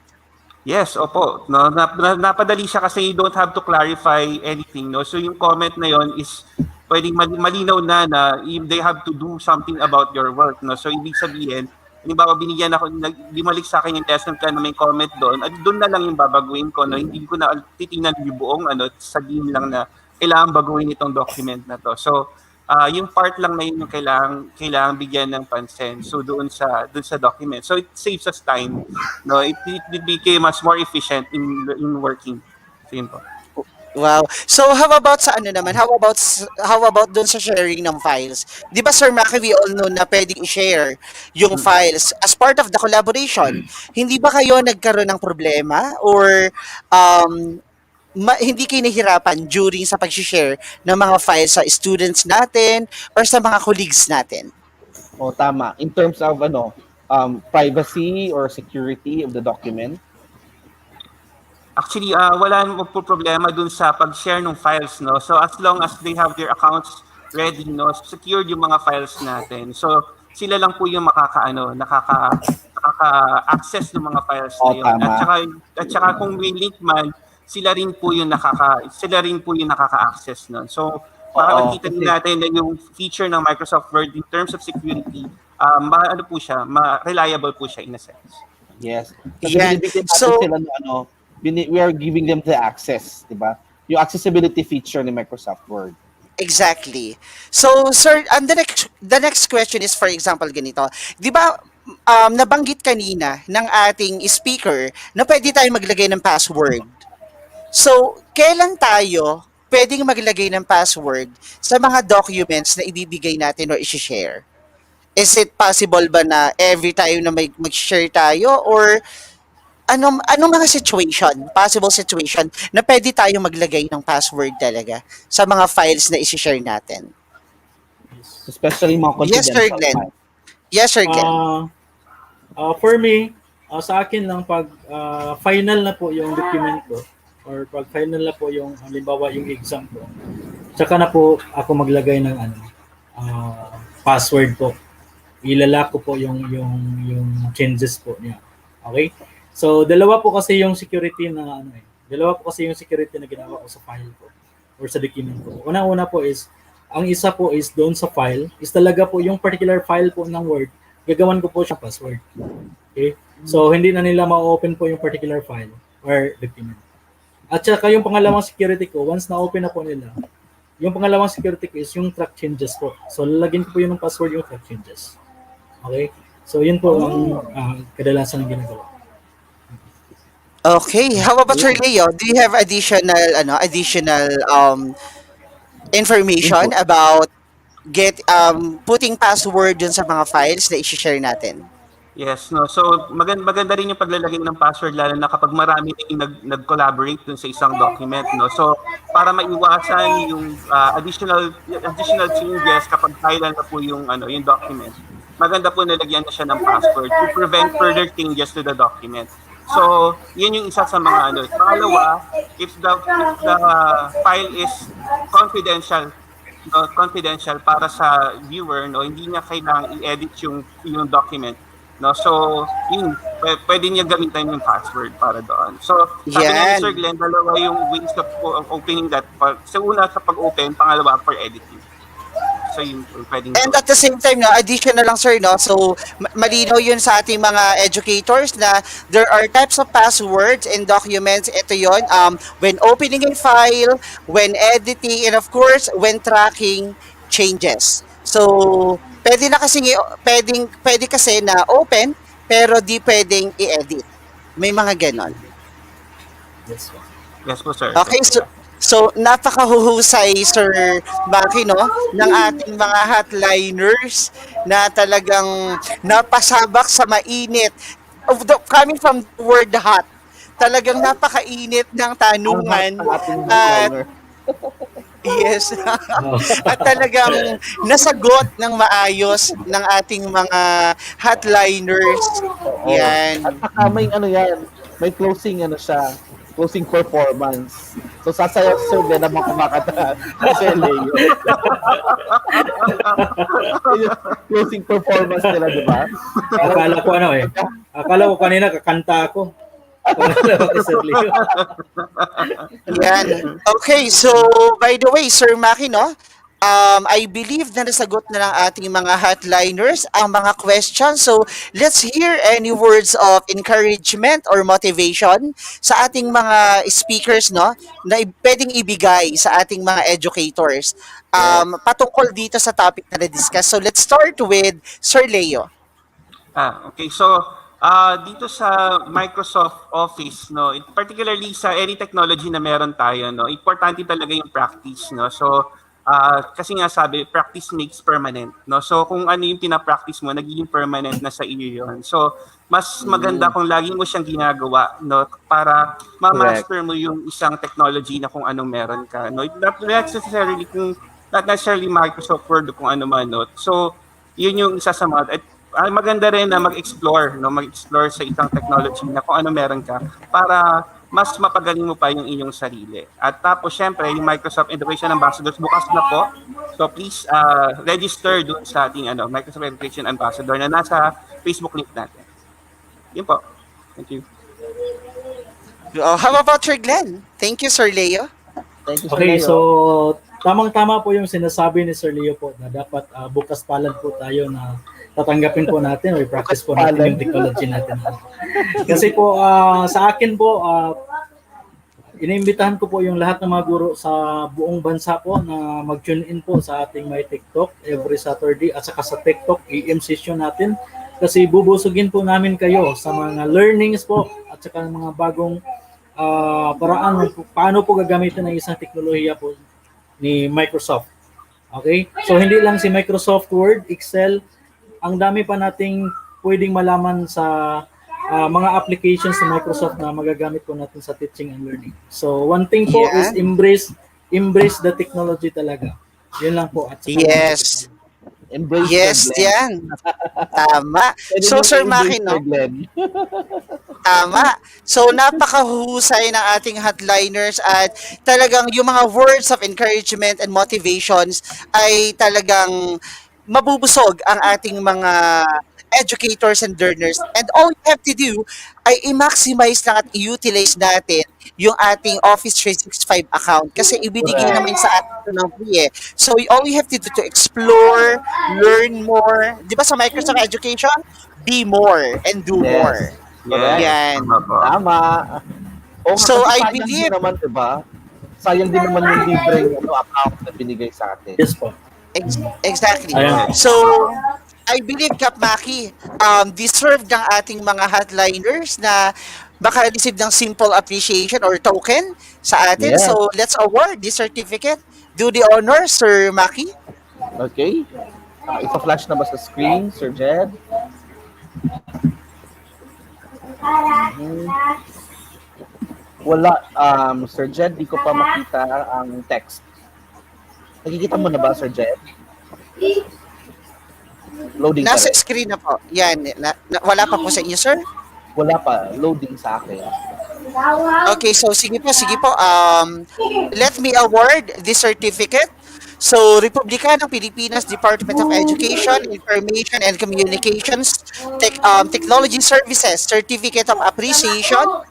Yes, opo. No, napadali siya kasi you don't have to clarify anything, no. So yung comment na yon is pwedeng malinaw na they have to do something about your work, no. So ibig sabihin, halimbawa binigyan ako, bumalik sa akin yung lesson plan na may comment doon, at doon na lang yung babaguhin ko, no. Hindi ko na titingnan yung buong sabihin lang na kailangan baguhin itong document na to. So yung part lang na yun yung kailangan bigyan ng pansin. So doon sa document. So it saves us time. No, it became much more efficient in working. So yun po. Wow. So how about sa naman? How about doon sa sharing ng files? 'Di ba Sir Maki, we all know na pwedeng i-share yung files as part of the collaboration. Hindi ba kayo nagkaroon ng problema or hindi kayo nahirapan during sa pag-share ng mga files sa students natin or sa mga colleagues natin? O tama. In terms of privacy or security of the document? Actually, wala po problema dun sa pag-share ng files, no. So as long as they have their accounts ready, no, secured yung mga files natin. So sila lang po yung nakaka-access ng mga files na yun. At saka kung may link man, sila rin po yung nakaka-access nun. So makakita din natin na yung feature ng Microsoft Word in terms of security, reliable po siya in a sense. Yes. Kasi binibigyan natin sila we are giving them the access, di ba? Yung accessibility feature ni Microsoft Word. Exactly. So, sir, and the next question is, for example, ganito. Di ba, nabanggit kanina ng ating speaker na pwede tayong maglagay ng password. So, kailan tayo pwedeng maglagay ng password sa mga documents na ibibigay natin or i-share? Is it possible ba na every time na mag-share tayo or anong mga possible situation na pwede tayo maglagay ng password talaga sa mga files na i-share natin? Especially mga confidential. Yes, Sir Glenn. Yes, Sir Glenn. For me, sa akin lang pag final na po yung document ko or pag final na po yung halimbawa yung exam ko, tsaka na po ako maglagay ng password po. Ilala ko po yung changes po niya. Okay? So, dalawa po kasi yung security na ginawa ko sa file ko or sa document ko. Una-una po is, ang isa po is doon sa file, is talaga po yung particular file po ng Word, gagawan ko po siya password. Okay? So, hindi na nila ma-open po yung particular file or document. At saka yung pangalawang security ko, once na-open na po nila, yung pangalawang security ko is yung track changes po. So, lalagyan ko po yun ng password yung track changes. Okay? So, yun po ang kadalasan ng ginagawa. Okay, how about Sir Leo? Do you have additional information Input. about putting password dun sa mga files na i-share natin. Yes, no. So maganda rin yung paglalagay ng password lalo na kapag marami din nag-collaborate dun sa isang document, no. So para maiwasan yung additional changes kapag final na po yung yung document. Maganda po nalagyan na siya ng password to prevent further changes to the document. So, yun yung isa sa mga Pangalawa, if the file is confidential, no, confidential para sa viewer, no, hindi niya kailangang i-edit yung document. No, so yun, pwede niya gamitin yung password para doon. So, sabi nga ni Sir Glenn, dalawa yung ways of opening that. Sa una, sa pag-open, pangalawa, for editing. So, yun, pwedeng And at the same time, no, additional lang sir, no, so malinaw yun sa ating mga educators na there are types of passwords and documents. Ito yun, when opening a file, when editing, and of course, when tracking changes. So, pwede kasi na open, pero di pwedeng i-edit. May mga ganon. Yes po. Yes po, sir. Okay, so napakahuhusay Sir Maki, no, ng ating mga hotliners na talagang napasabak sa mainit. Coming from the word hot, talagang napakainit ng tanungan Ang ating at hotliner. yes. At talagang nasagot ng maayos ng ating mga hotliners. Yan. At saka may may closing closing performance. So sasayaw si Sir Glenn habang kumakanta si Leo. Closing performance nila, di ba? Akala ko kanina kakanta ako. Yan. Okay, so by the way, Sir Maki, no, I believe na nasagot na ng ating mga hotliners ang mga questions. So let's hear any words of encouragement or motivation sa ating mga speakers, no, na pwedeng ibigay sa ating mga educators patungkol dito sa topic na na-discuss. So let's start with Sir Leo. Okay. So, dito sa Microsoft Office, no, particularly sa any technology na meron tayo, no, importante talaga yung practice, no. So, kasi nga sabi, practice makes permanent, no. So, kung ano yung pina-practice mo, nagiging permanent na sa iyo yun. So, mas maganda kung lagi mo siyang ginagawa, no, para ma-master mo yung isang technology na kung anong meron ka, no. Not necessarily Microsoft Word kung ano man, no. So, yun yung isa sa mga maganda rin na mag-explore, no, mag-explore sa isang technology na kung ano meron ka para mas mapagaling mo pa yung inyong sarili. At tapos syempre, yung Microsoft Education Ambassadors bukas na po. So please register doon sa ating Microsoft Education Ambassador na nasa Facebook link natin. Yun po. Thank you. How about Sir Glenn? Thank you, Sir Leo. Thank you, Sir Okay, Leo. so tamang-tama po yung sinasabi ni Sir Leo po na dapat bukas palad po tayo na tatanggapin po natin o i-practice po natin yung technology natin. Kasi po sa akin po, iniimbitahan ko po yung lahat ng mga guro sa buong bansa po na mag-tune in po sa ating MiTechTalk every Saturday at saka sa TikTok AM session natin kasi bubusugin po namin kayo sa mga learnings po at saka mga bagong paraan paano po gagamitin ang isang teknolohiya po ni Microsoft. Okay? So hindi lang si Microsoft Word, Excel, ang dami pa nating pwedeng malaman sa mga applications sa Microsoft na magagamit po natin sa teaching and learning. So one thing po is embrace the technology talaga. Yun lang po. At Yes. Embrace Yes, the blend. yan. Tama. So, Sir Maki, no? Tama. So, napakahusay ng ating hotliners at talagang yung mga words of encouragement and motivations ay talagang mabubusog ang ating mga educators and learners. And all you have to do ay i-maximize lang at i-utilize natin yung ating Office 365 account kasi ibinigay naman sa atin ng free eh. So all you have to do to explore, learn more, di ba sa Microsoft Education? Be more and do more. Yes. Yan. Tama. O, So, kasi I sayang believe- din naman, diba? Sayang din naman yung libreng account na binigay sa atin. Yes po. Exactly. Ayan. So, I believe, Kap Maki, deserve ng ating mga hotliners na baka receive ng simple appreciation or token sa atin. Yes. So, let's award this certificate Do the honor, Sir Maki. Okay. Ipa-flash na ba sa screen, Sir Jed? Mhm. Wala, Sir Jed, di ko pa makita ang text. Nakikita mo na ba, Sir Jed? Loading pa Nasa rin. screen na po. Yan. Wala pa po sa inyo, sir? Wala pa. Loading sa akin. Okay, so sige po, sige po. Let me award this certificate. So, Republika ng Pilipinas Department of Education, Information and Communications, Technology Services Certificate of Appreciation.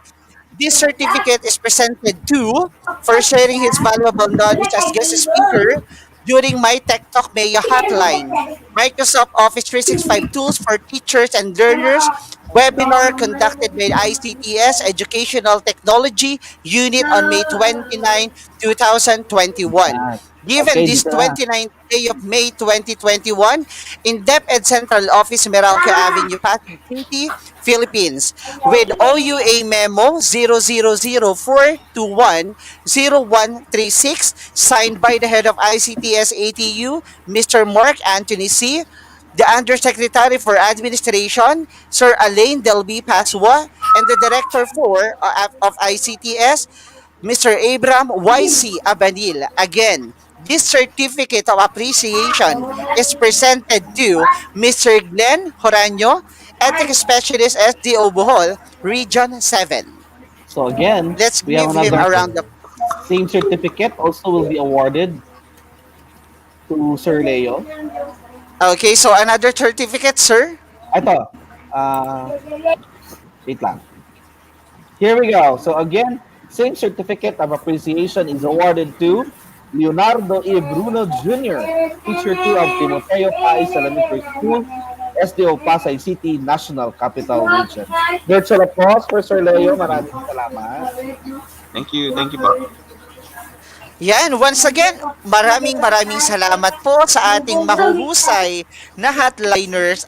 This certificate is presented to for sharing his valuable knowledge as guest speaker during my Tech Talk Maya Hotline, Microsoft Office 365 tools for teachers and learners, webinar conducted by ICTS Educational Technology Unit on May 29, 2021. Yan. Given Okay, this dito na. 29th day of May 2021 in DepEd Central Office, Meralco Avenue, Pasig City, Philippines, with OUA Memo 0004210136, signed by the head of ICTS-ATU, Mr. Mark Anthony C., the Undersecretary for Administration, Sir Alain Delby Pasua, and the Director of ICTS, Mr. Abram YC Abanil. Again, this certificate of appreciation is presented to Mr. Glenn Horanyo, Ethics Specialist SDO Bohol, Region 7. So again, Let's we have give him a round another of same certificate also will be awarded to Sir Leo. Okay, so another certificate, sir. Ito. Wait lang. Here we go. So again, same certificate of appreciation is awarded to Leonardo E. Bruno Jr., Teacher 2 of Timoteo Pais Elementary School, SDO Pasay City, National Capital Region. Virtual applause for Sir Leo. Maraming salamat. Thank you po. Yan, once again, maraming salamat po sa ating mahuhusay na hotliners.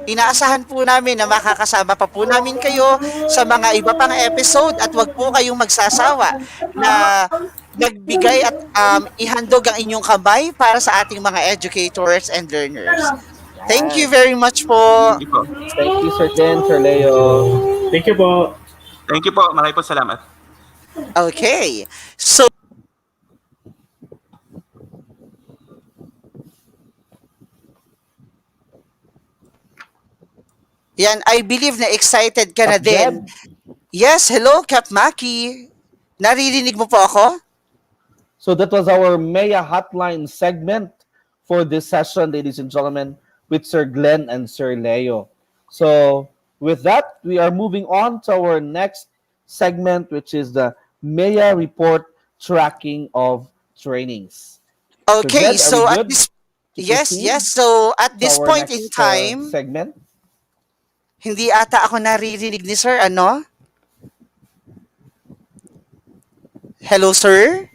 Inaasahan po namin na makakasama pa po namin kayo sa mga iba pang episode at wag po kayong magsasawa na nagbigay at ihandog ang inyong kamay para sa ating mga educators and learners. Thank you very much po. Thank you po. Thank you, Sir Jen, Sir Leo. Thank you po. Thank you po. Maraming po salamat. Okay. So, yan, I believe na excited ka na Kap din. Jeb? Yes, hello, Kap Maki. Naririnig mo po ako? So that was our Maya Hotline segment for this session, ladies and gentlemen, with Sir Glenn and Sir Leo. So with that, we are moving on to our next segment, which is the Maya Report Tracking of Trainings. Okay, Jed, are so we at good this to yes, proceed yes. So at to this our point next, in time, segment? hindi ata ako naririnig ni Sir, ano? Hello, sir?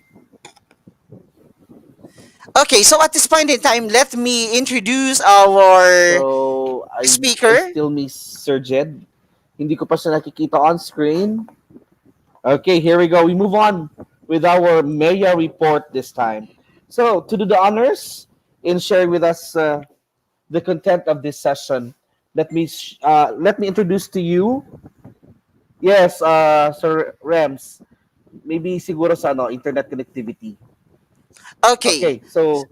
Okay, so at this point in time, let me introduce our So I speaker. still miss Sir Jed. Hindi ko pa siya nakikita on screen. Okay, here we go. We move on with our Maya report this time. So to do the honors in sharing with us the content of this session, let me introduce to you. Yes, Sir Rems. Maybe siguro sa internet connectivity. Okay. Okay, so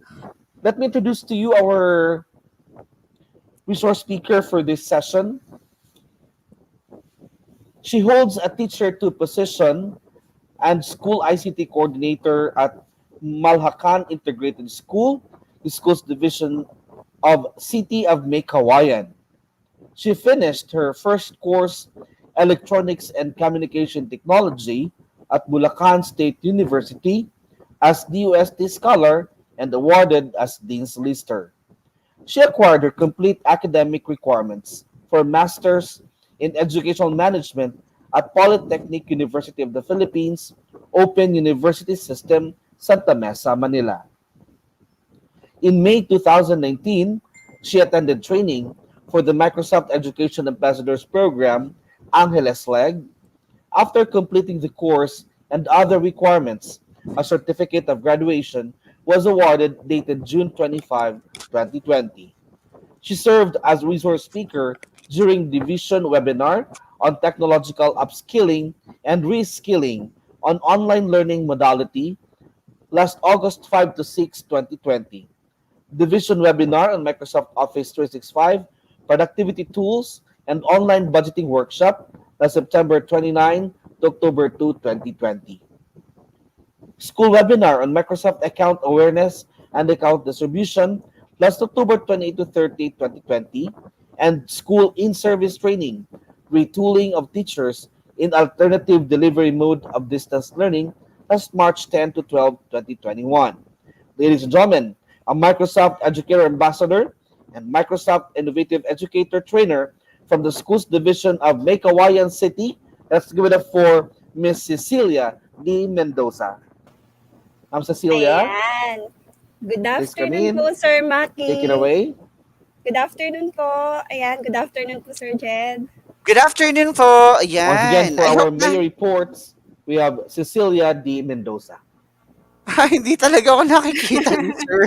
let me introduce to you our resource speaker for this session. She holds a Teacher 2 position and School ICT Coordinator at Malhacan Integrated School, the school's division of City of Meycauayan. She finished her first course, Electronics and Communication Technology, at Bulacan State University as DUST Scholar and awarded as Dean's Lister. She acquired her complete academic requirements for Masters in Educational Management at Polytechnic University of the Philippines, Open University System, Santa Mesa, Manila. In May 2019, she attended training for the Microsoft Education Ambassadors Program, Angeles Leg. After completing the course and other requirements, a certificate of graduation was awarded dated June 25, 2020. She served as resource speaker during Division webinar on technological upskilling and reskilling on online learning modality last August 5 to 6, 2020. Division webinar on Microsoft Office 365, productivity tools, and online budgeting workshop last September 29 to October 2, 2020. School webinar on Microsoft account awareness and account distribution last October 28 to 30, 2020, and school in-service training, retooling of teachers in alternative delivery mode of distance learning last March 10 to 12, 2021. Ladies and gentlemen, a Microsoft Educator Ambassador and Microsoft Innovative Educator Trainer from the Schools Division of Meycauayan City. Let's give it up for Miss Cecilia D. Mendoza. Ma'am Cecilia, Ayan. Good please come afternoon in. po, Sir Maki. Take it away. Good afternoon po. Ayan, good afternoon po, Sir Jed. Good afternoon po. Once again, Ayan. for I our hope mayor reports, we have Cecilia D. Mendoza. hindi talaga ako nakikita ni sir.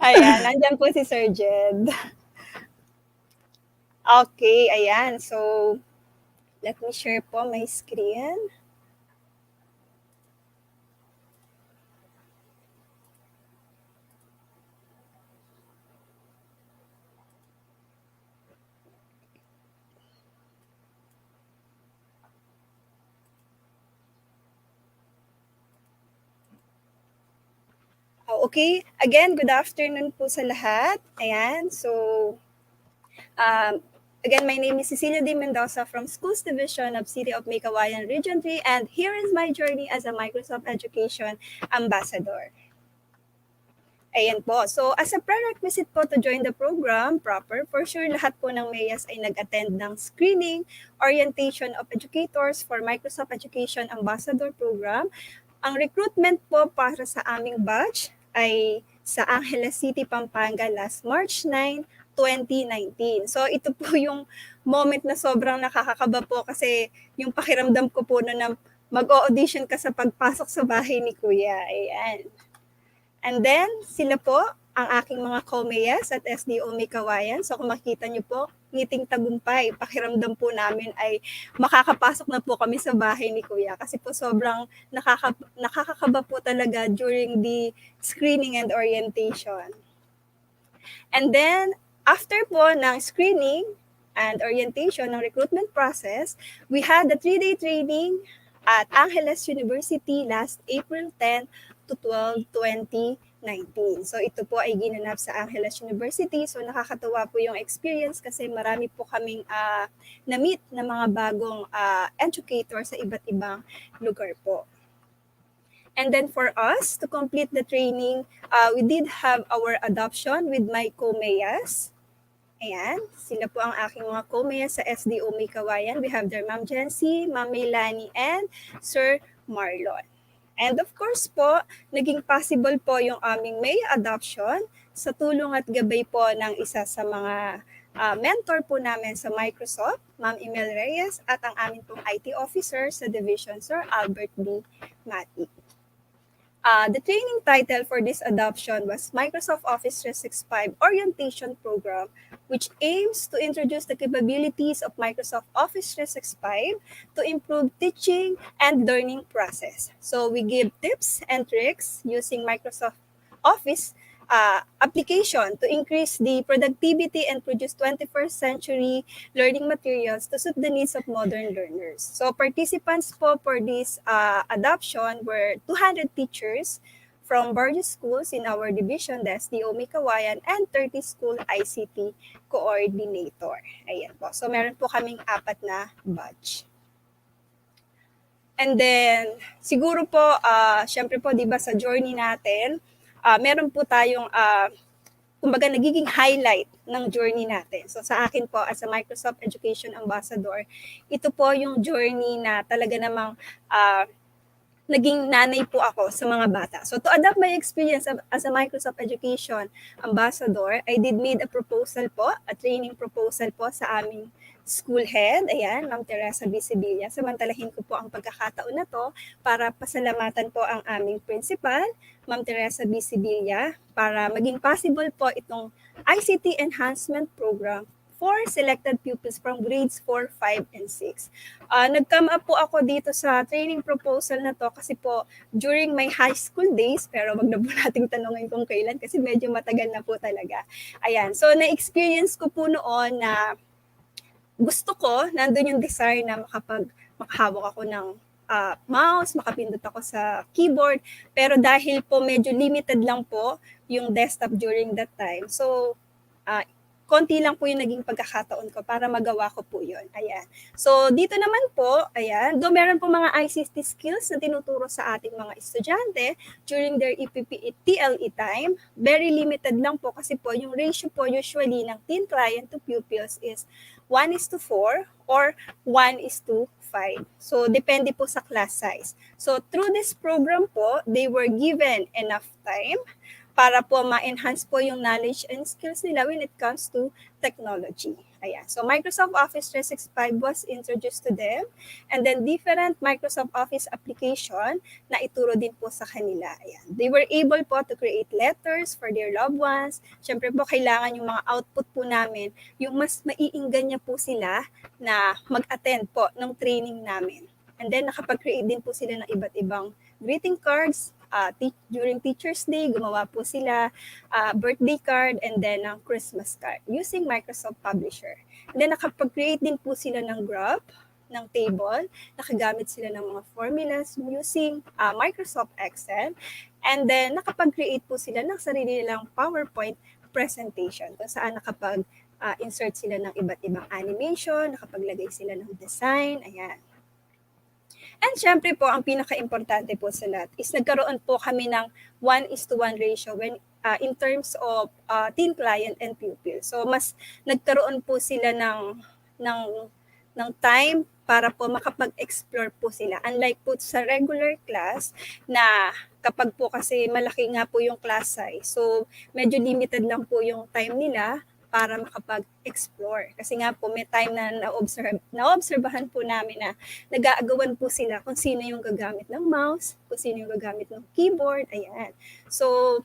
Ayan, nandyan po si Sir Jed. Okay, ayan. So, let me share po my screen. Okay, again, good afternoon po sa lahat. Ayan, so, again, my name is Cecilia D. Mendoza from Schools Division of City of Meycauayan Region 3, and here is my journey as a Microsoft Education Ambassador. Ayan po. So, as a prerequisite po to join the program proper, for sure lahat po ng MEAs ay nag-attend ng screening, orientation of educators for Microsoft Education Ambassador Program. Ang recruitment po para sa aming batch ay sa Angeles City, Pampanga last March 9, 2019. So, ito po yung moment na sobrang nakakakaba po kasi yung pakiramdam ko po na mag-audition ka sa pagpasok sa bahay ni Kuya. Ayan. And then, sila po, ang aking mga co-MEAs at SDO Meycauayan. So kung makikita nyo po, ngiting tagumpay. Pakiramdam po namin ay makakapasok na po kami sa bahay ni Kuya. Kasi po sobrang nakakakaba po talaga during the screening and orientation. And then, after po ng screening and orientation ng recruitment process, we had the 3-day training at Angeles University last April 10 to 12, 2019. So ito po ay ginanap sa Angeles University. So nakakatuwa po yung experience kasi marami po kaming na-meet na mga bagong educator sa iba't ibang lugar po. And then for us to complete the training, we did have our adoption with my co-MEAs. Ayan, sila po ang aking mga co-MEAs sa SDO Meycauayan. We have their Ma'am Jency, Ma'am Maylani, and Sir Marlon. And of course po, naging possible po yung aming May adoption sa tulong at gabay po ng isa sa mga mentor po namin sa Microsoft, Ma'am Emel Reyes, at ang amin pong IT officer sa division, Sir Albert B. Mati. The training title for this adoption was Microsoft Office 365 Orientation Program, which aims to introduce the capabilities of Microsoft Office 365 to improve teaching and learning process. So we give tips and tricks using Microsoft Office application to increase the productivity and produce 21st century learning materials to suit the needs of modern learners. So participants po for this adoption were 200 teachers from various schools in our division, the SDO Meycauayan, and 30 school ICT coordinator. Ayan po. So meron po kaming 4 na batch. And then, siguro po, syempre po, di ba sa journey natin, meron po tayong, kumbaga, nagiging highlight ng journey natin. So sa akin po, as a Microsoft Education Ambassador, ito po yung journey na talaga namang naging nanay po ako sa mga bata. So to adapt my experience as a Microsoft Education Ambassador, I did made a proposal po, a training proposal po sa aming school head, ayan, Ma'am Teresa Bisibilla. Samantalahin ko po ang pagkakataon na to para pasalamatan po ang aming principal, Ma'am Teresa Bisibilla, para maging possible po itong ICT Enhancement Program for selected pupils from grades 4, 5, and 6. Nag-come up po ako dito sa training proposal na to kasi po during my high school days, pero wag na po nating tanongin kung kailan kasi medyo matagal na po talaga. Ayan, so na-experience ko po noon na gusto ko, nandun yung desire na makahawak ako ng mouse, makapindot ako sa keyboard, pero dahil po medyo limited lang po yung desktop during that time, so konti lang po yung naging pagkakataon ko para magawa ko po yun. Ayan. So, dito naman po, ayan, do meron po mga ICT skills na tinuturo sa ating mga estudyante during their EPP-TLE time. Very limited lang po kasi po yung ratio po usually ng teen client to pupils is 1:4 or 1:5. So, depende po sa class size. So, through this program po, they were given enough time para po ma-enhance po yung knowledge and skills nila when it comes to technology. Ayan. So Microsoft Office 365 was introduced to them, and then different Microsoft Office application na ituro din po sa kanila. Ayan. They were able po to create letters for their loved ones. Siyempre po kailangan yung mga output po namin, yung mas maiingganya po sila na mag-attend po ng training namin. And then nakapag-create din po sila ng iba't ibang greeting cards. During Teacher's Day, gumawa po sila birthday card and then ng Christmas card using Microsoft Publisher. And then nakapag-create din po sila ng graph, ng table, nakagamit sila ng mga formulas using Microsoft Excel, and then nakapag-create po sila ng sarili nilang PowerPoint presentation kung saan insert sila ng iba't ibang animation, nakapaglagay sila ng design, ayan. And syempre po, ang pinaka-importante po sa lahat is nagkaroon po kami ng 1:1 ratio when in terms of teen client and pupil. So mas nagkaroon po sila ng time para po makapag-explore po sila. Unlike po sa regular class na kapag po kasi malaki nga po yung class size. So medyo limited lang po yung time nila para makapag-explore. Kasi nga po, may time na naobserbahan po namin na nag-aagawan po sila kung sino yung gagamit ng mouse, kung sino yung gagamit ng keyboard, ayan. So,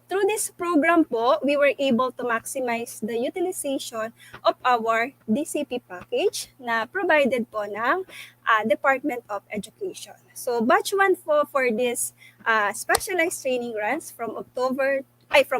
through this program po, we were able to maximize the utilization of our DCP package na provided po ng Department of Education. So, batch 1 po for this specialized training runs from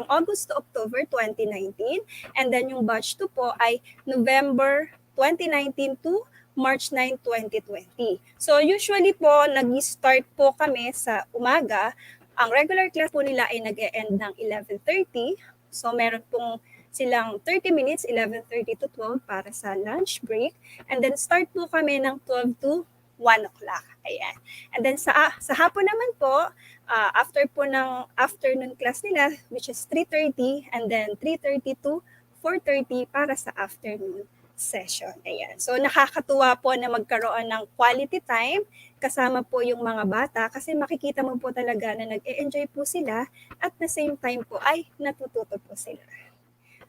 August to October 2019, and then yung batch 2 po ay November 2019 to March 9, 2020. So usually po, nag-start po kami sa umaga. Ang regular class po nila ay nag-e-end ng 11:30. So meron pong silang 30 minutes, 11:30 to 12 para sa lunch break. And then start po kami ng 12 to 1 o'clock. Ayan. And then sa hapon naman po, after po ng afternoon class nila, which is 3:30, and then 3:30 to 4:30 para sa afternoon session. Ayan. So nakakatuwa po na magkaroon ng quality time kasama po yung mga bata kasi makikita mo po talaga na nag-e-enjoy po sila at the same time po ay natututo po sila.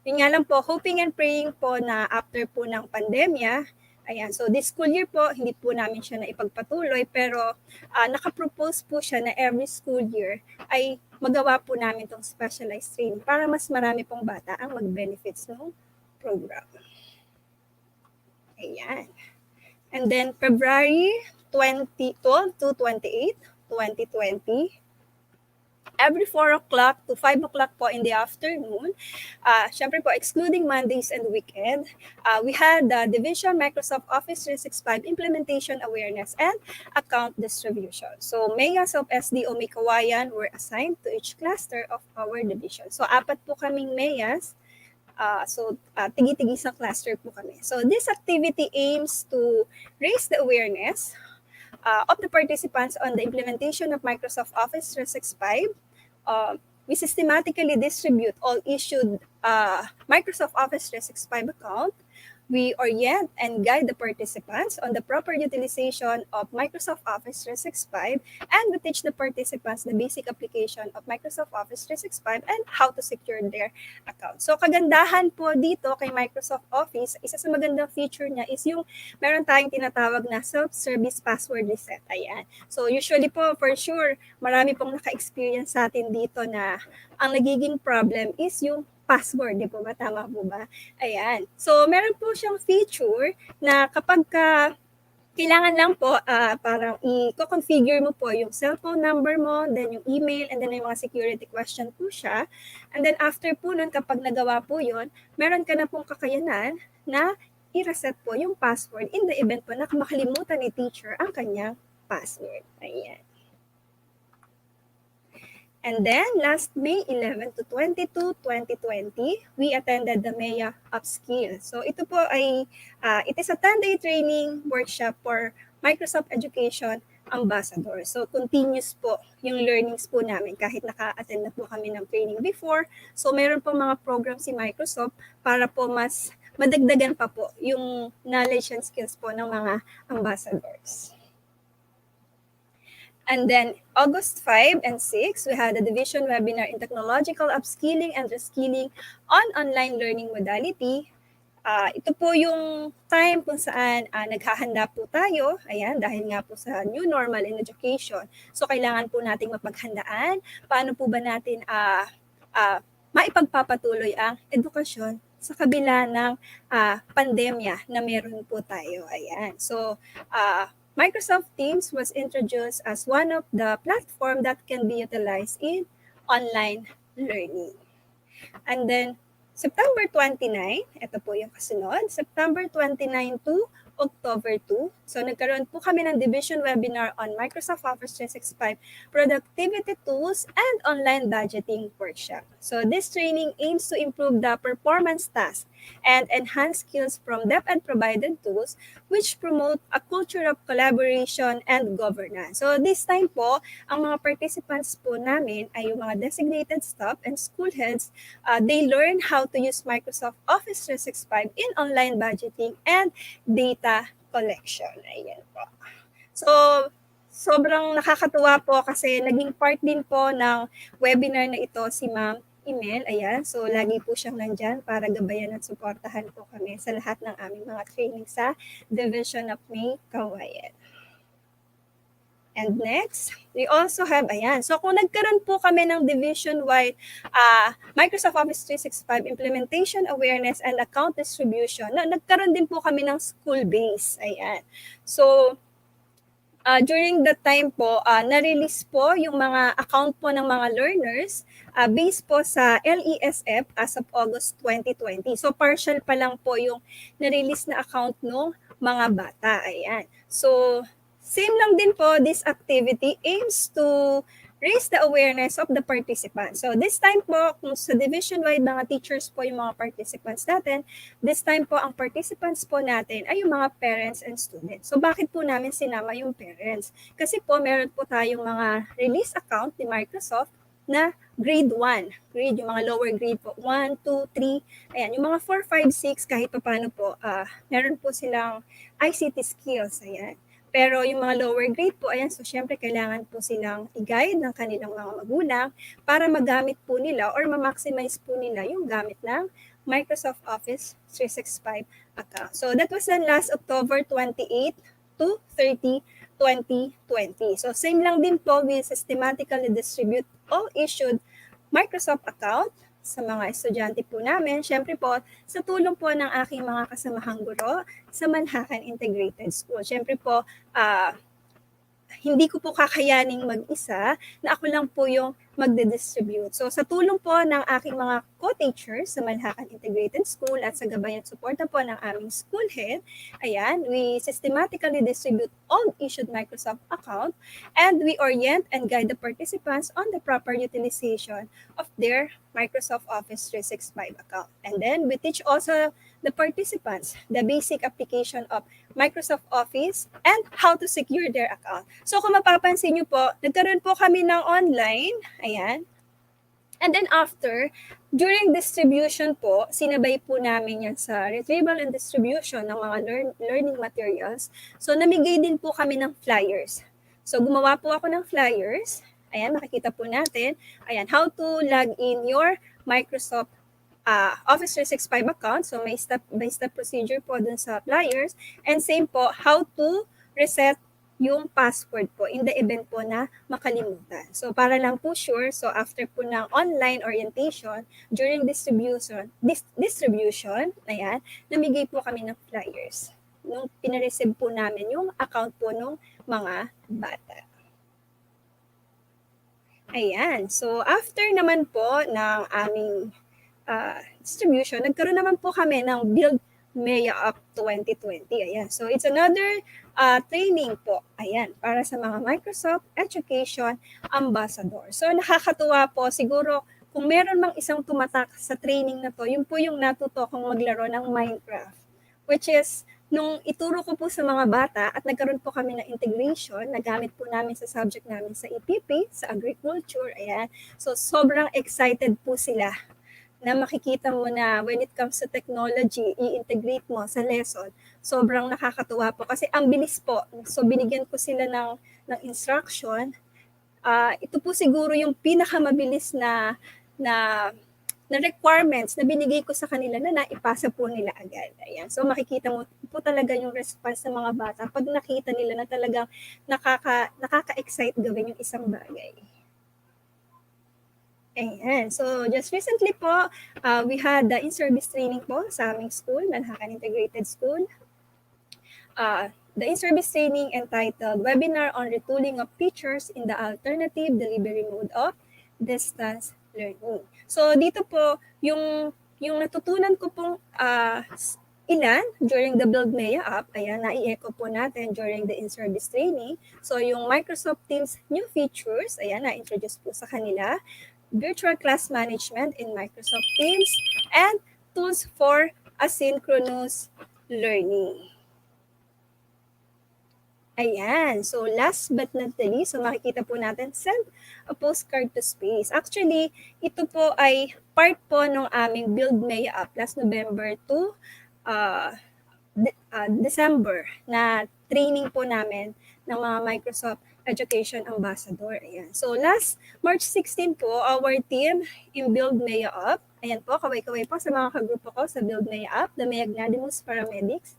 Yun nga lang po, hoping and praying po na after po ng pandemya, ayan, so this school year po, hindi po namin siya na ipagpatuloy, pero nakapropose po siya na every school year ay magawa po namin itong specialized training para mas marami pong bata ang mag-benefits ng program. Ayan. And then February 12 to 28, 2020, every 4 o'clock to 5 o'clock po in the afternoon. Syempre po, excluding Mondays and weekend, we had the Division Microsoft Office 365 Implementation Awareness and Account Distribution. So, mayas of SDO May Kawayan were assigned to each cluster of our division. So, 4 po kaming mayas. Tigi-tigi sa cluster po kami. So, this activity aims to raise the awareness of the participants on the implementation of Microsoft Office 365. We systematically distribute all issued Microsoft Office 365 account We orient and guide the participants on the proper utilization of Microsoft Office 365, and we teach the participants the basic application of Microsoft Office 365 and how to secure their account. So kagandahan po dito kay Microsoft Office, isa sa magandang feature niya is yung meron tayong tinatawag na self-service password reset. Ayan. So usually po, for sure, marami pong naka-experience sa atin dito na ang nagiging problem is yung password, di po ba? Tama po ba? Ayan. So, meron po siyang feature na kapag kailangan lang po parang i-configure mo po yung cellphone number mo, then yung email, and then yung mga security question po siya. And then after po nun, kapag nagawa po yun, meron ka na pong kakayanan na i-reset po yung password in the event po na makalimutan ni teacher ang kanyang password. Ayan. And then, last May 11 to 22, 2020, we attended the MEA Upskill. So, ito po ay, it is a 10-day training workshop for Microsoft Education Ambassador. So, continuous po yung learnings po namin kahit naka-attend na po kami ng training before. So, meron po mga programs si Microsoft para po mas madagdagan pa po yung knowledge and skills po ng mga ambassadors. And then August 5 and 6, we had a division webinar in technological upskilling and reskilling on online learning modality. Ito po yung time kung saan naghahanda po tayo, ayan, dahil nga po sa new normal in education. So kailangan po nating mapaghandaan, paano po ba natin maipagpapatuloy ang edukasyon sa kabila ng pandemya na meron po tayo. Ayan. So, Microsoft Teams was introduced as one of the platform that can be utilized in online learning. And then, September 29, ito po yung kasunod, September 29 to October 2. So, nagkaroon po kami ng division webinar on Microsoft Office 365 Productivity Tools and Online Budgeting Workshop. So, this training aims to improve the performance task and enhance skills from DepEd provided tools which promote a culture of collaboration and governance. So, this time po, ang mga participants po namin ay yung mga designated staff and school heads. They learn how to use Microsoft Office 365 in online budgeting and data collection. Ayan po. So, sobrang nakakatuwa po kasi naging part din po ng webinar na ito si Ma'am Email. Ayan. So, lagi po siyang nandyan para gabayan at suportahan po kami sa lahat ng aming mga training sa Division of May Kawayan. And next, we also have, ayan. So, kung nagkaroon po kami ng division-wide Microsoft Office 365 Implementation Awareness and Account Distribution, nagkaroon din po kami ng school base. Ayan. So, during that time po, na-release po yung mga account po ng mga learners based po sa LESF as of August 2020. So, partial pa lang po yung na-release na account ng mga bata. Ayan. So, same lang din po, this activity aims to raise the awareness of the participants. So this time po, kung sa division-wide mga teachers po yung mga participants natin, this time po ang participants po natin ay yung mga parents and students. So bakit po namin sinama yung parents? Kasi po meron po tayong mga release account ni Microsoft na grade 1, grade yung mga lower grade po, 1, 2, 3, ayan, yung mga 4, 5, 6, kahit pa paano po, meron po silang ICT skills, ayan. Pero yung mga lower grade po, ayan, so syempre kailangan po silang i-guide ng kanilang mga magulang para magamit po nila or ma-maximize po nila yung gamit ng Microsoft Office 365 account. So that was done last October 28 to 30, 2020. So same lang din po, we systematically distribute all issued Microsoft account sa mga estudyante po namin. Siyempre po, sa tulong po ng aking mga kasamahang guro sa Manhattan Integrated School. Siyempre po, hindi ko po kakayaning mag-isa na ako lang po yung magde-distribute. So sa tulong po ng aking mga co-teachers sa Manhattan Integrated School at sa gabay at suporta po ng aming school head, ayan, we systematically distribute all issued Microsoft account and we orient and guide the participants on the proper utilization of their Microsoft Office 365 account. And then we teach also the participants the basic application of Microsoft Office and how to secure their account. So kung mapapansin nyo po, nagkaroon po kami ng online, ayan, And then after, during distribution po, sinabay po namin yan sa retrieval and distribution ng mga learning materials. So namigay din po kami ng flyers. So gumawa po ako ng flyers. Ayan, makikita po natin. Ayan, how to log in your Microsoft Office 365 account. So may step-by-step procedure po dun sa flyers. And same po, how to reset yung password po in the event po na makalimutan. So para lang po sure, so after po ng online orientation, during distribution, ayan, namigay po kami ng flyers. Nung pinareceive po namin yung account po ng mga bata. Ayan, so after naman po ng aming distribution, nagkaroon naman po kami ng Build MEA Up 2020. Ayan. So it's another training po. Ayan, para sa mga Microsoft Education Ambassador. So nakakatuwa po siguro kung meron mang isang tumatak sa training na to, yun po yung natuto kong maglaro ng Minecraft. Which is, nung ituro ko po sa mga bata at nagkaroon po kami ng integration, nagamit po namin sa subject namin sa EPP, sa agriculture, ayan. So sobrang excited po sila na makikita mo na when it comes to technology, i-integrate mo sa lesson, sobrang nakakatuwa po. Kasi ang bilis po. So binigyan ko sila ng instruction. Ito po siguro yung pinakamabilis na requirements na binigay ko sa kanila na naipasa po nila agad. Ayan. So makikita mo po talaga yung response ng mga bata pag nakita nila na talagang nakaka-excite gawin yung isang bagay. Ayan. So, just recently po, we had the in-service training po sa aming school, Manhattan Integrated School. The in-service training entitled Webinar on Retooling of Teachers in the Alternative Delivery Mode of Distance Learning. So, dito po, yung natutunan ko pong ilan during the Build MEA Up, ayan, na-i-echo po natin during the in-service training. So, yung Microsoft Teams new features, ayan, na-introduce po sa kanila. Virtual class management in Microsoft Teams, and tools for asynchronous learning. Ayan. So last but not the least, so makikita po natin, send a postcard to space. Actually, ito po ay part po ng aming Build MEA Up last November to December na training po namin ng mga Microsoft Education Ambassador. Ayan. So last March 16 po, our team in Build MEA Up, ayan po, kaway-kaway po sa mga kagrupo ko sa Build MEA Up, the Magnanimous Paramedics,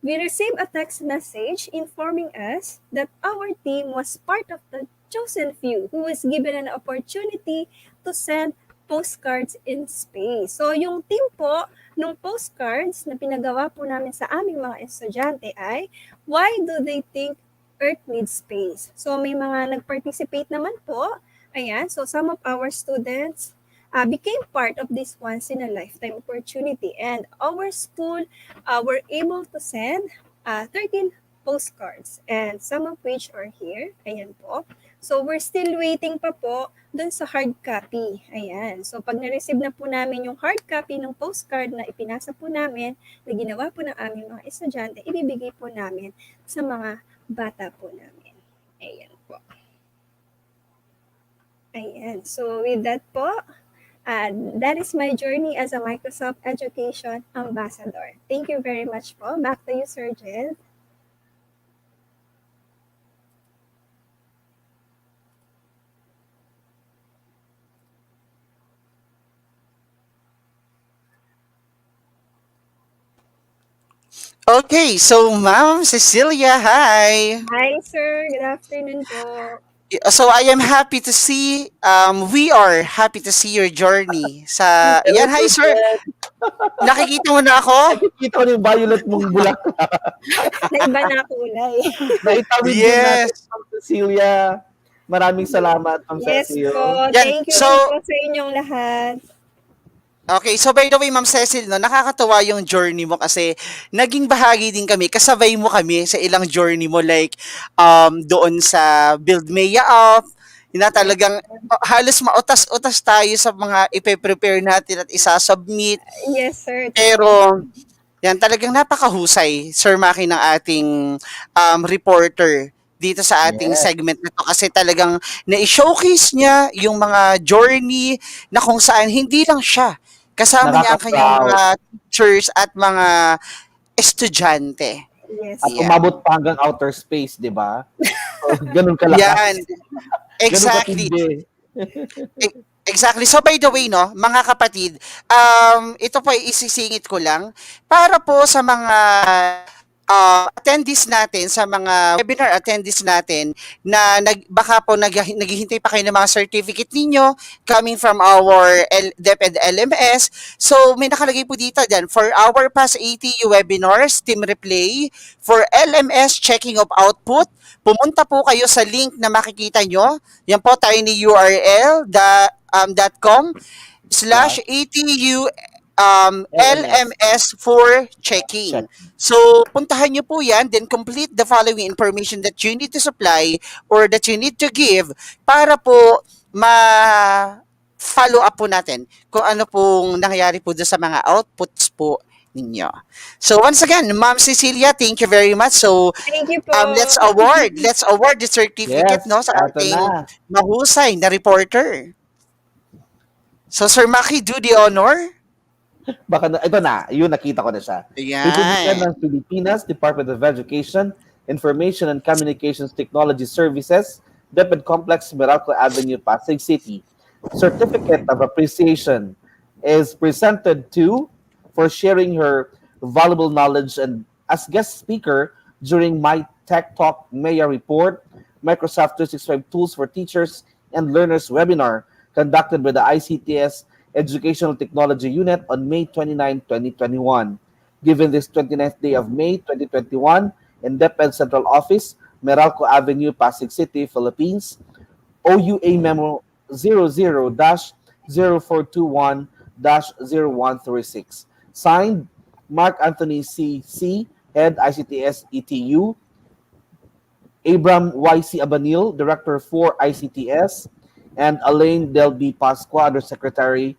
we received a text message informing us that our team was part of the chosen few who was given an opportunity to send postcards in space. So yung team po nung postcards na pinagawa po namin sa aming mga estudyante ay, why do they think Earth needs space? So may mga nag-participate naman po. Ayan, so some of our students became part of this once-in-a-lifetime opportunity. And our school were able to send 13 postcards, and some of which are here. Ayan po. So we're still waiting pa po dun sa hard copy. Ayan. So pag na-receive na po namin yung hard copy ng postcard na ipinasa po namin, na ginawa po ng aming mga estudyante, ibibigay po namin sa mga bata po namin. Ayan po. Ayan. So with that po, that is my journey as a Microsoft Education Ambassador. Thank you very much po. Back to you, Sir Jed. Okay, so Ma'am Cecilia, hi. Hi, sir. Good afternoon po. So I am happy to see, we are happy to see your journey sa, yan, hi sir. Nakikita mo na ako? Nakikita ko yung violet mong bulaklak. Na iba na kulay. Naitawid din Yes. natin, Ma'am Cecilia. Maraming salamat, Ma'am Yes Cecilia. po. Yan, Thank you so- rin po sa inyong lahat. Okay, so by the way, Ma'am Cecil, no, nakakatuwa yung journey mo kasi naging bahagi din kami, kasabay mo kami sa ilang journey mo, like doon sa Build MEA Up, yun na talagang halos mautas-utas tayo sa mga ipe-prepare natin at isasubmit. Yes, sir. Pero yan talagang napakahusay, Sir Maki, ng ating reporter dito sa ating Yes. segment na to kasi talagang na-showcase niya yung mga journey na kung saan hindi lang siya, kasama niya ang kanyang Nakaka-proud. mga teachers at mga estudyante. Yes At po. Yeah. umabot pa hanggang outer space, di ba? So, ganun Yan. kalakas. Ganun Exactly. katindi. Exactly. So by the way, no, mga kapatid, ito po ay isisingit ko lang para po sa mga attendees natin, sa mga webinar attendees natin na baka po naghihintay pa kayo ng mga certificate ninyo coming from our DepEd LMS. So may nakalagay po dito dyan, for our past ATU webinars, team replay, for LMS checking of output, pumunta po kayo sa link na makikita nyo. Yan po, tinyurl.com /ATU LMS for checking. Check. So, puntahan nyo po yan, then complete the following information that you need to supply or that you need to give para po ma-follow up po natin kung ano pong nangyayari po doon sa mga outputs po ninyo. So, once again, Ma'am Cecilia, thank you very much. So, Thank you po. let's award the certificate Yes, no sa eto ating na. mahusay na reporter. So, Sir Maki, do the honor. Baka ito na, yun nakita ko na siya. Republican Ayan. ng Pilipinas, Department of Education, Information and Communications Technology Services, DepEd Complex, Meralco Avenue, Pasig City. Certificate of Appreciation is presented to for sharing her valuable knowledge and as guest speaker during MiTechTalk Maya Report, Microsoft 365 Tools for Teachers and Learners webinar conducted by the ICTS Educational Technology Unit on May 29, 2021. Given this 29th day of May 2021 in DepEd Central Office, Meralco Avenue, Pasig City, Philippines, OUA Memo 00-0421-0136. Signed, Mark Anthony C. Head ICTS-ETU, Abram Y.C. Abanil, Director for ICTS, and Elaine Del B. Pasqua, Undersecretary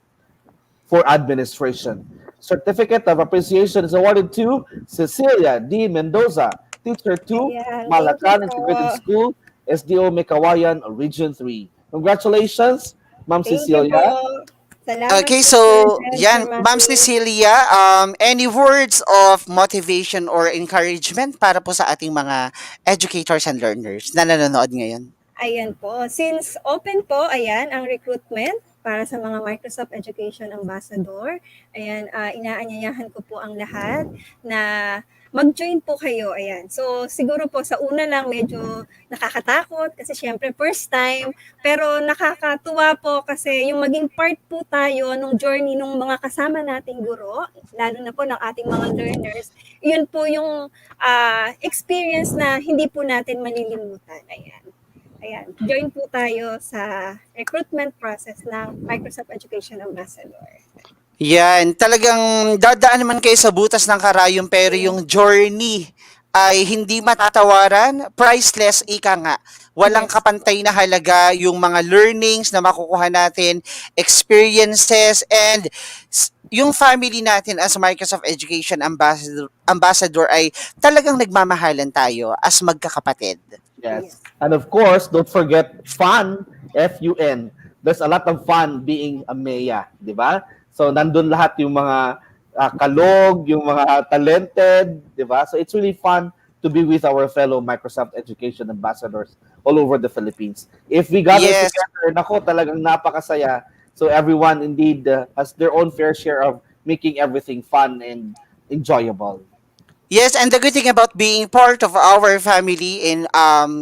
for Administration. Certificate of Appreciation is awarded to Cecilia D. Mendoza, Teacher 2, Ayan, Malacan thank you Integrated po. School, SDO Mekawayan, Region 3. Congratulations, Ma'am Thank you Cecilia. po. Salamat Okay, po, so Sir Jen, yan, Sir Ma'am Maki. Cecilia, any words of motivation or encouragement para po sa ating mga educators and learners na nanonood ngayon? Ayan po. Since open po, ayan, ang recruitment para sa mga Microsoft Education Ambassador. Ayan, inaanyayahan ko po ang lahat na mag-join po kayo. Ayan. So, siguro po sa una lang medyo nakakatakot kasi syempre first time. Pero nakakatuwa po kasi yung maging part po tayo nung journey nung mga kasama nating guro, lalo na po ng ating mga learners, yun po yung experience na hindi po natin malilimutan. Ayan. Ayan, join po tayo sa recruitment process ng Microsoft Education Ambassador. Yan, talagang dadaan naman kayo sa butas ng karayom pero yung journey ay hindi matatawaran, priceless, ika nga. Walang Yes. kapantay na halaga yung mga learnings na makukuha natin, experiences, and yung family natin as Microsoft Education Ambassador ay talagang nagmamahalan tayo as magkakapatid. Yes. And of course, don't forget fun, F-U-N. There's a lot of fun being a MEA, di ba? So, nandun lahat yung mga kalog, yung mga talented, di ba? So, it's really fun to be with our fellow Microsoft Education Ambassadors all over the Philippines. If we gather Yes. together, nako, talagang napakasaya. So, everyone indeed has their own fair share of making everything fun and enjoyable. Yes, and the good thing about being part of our family in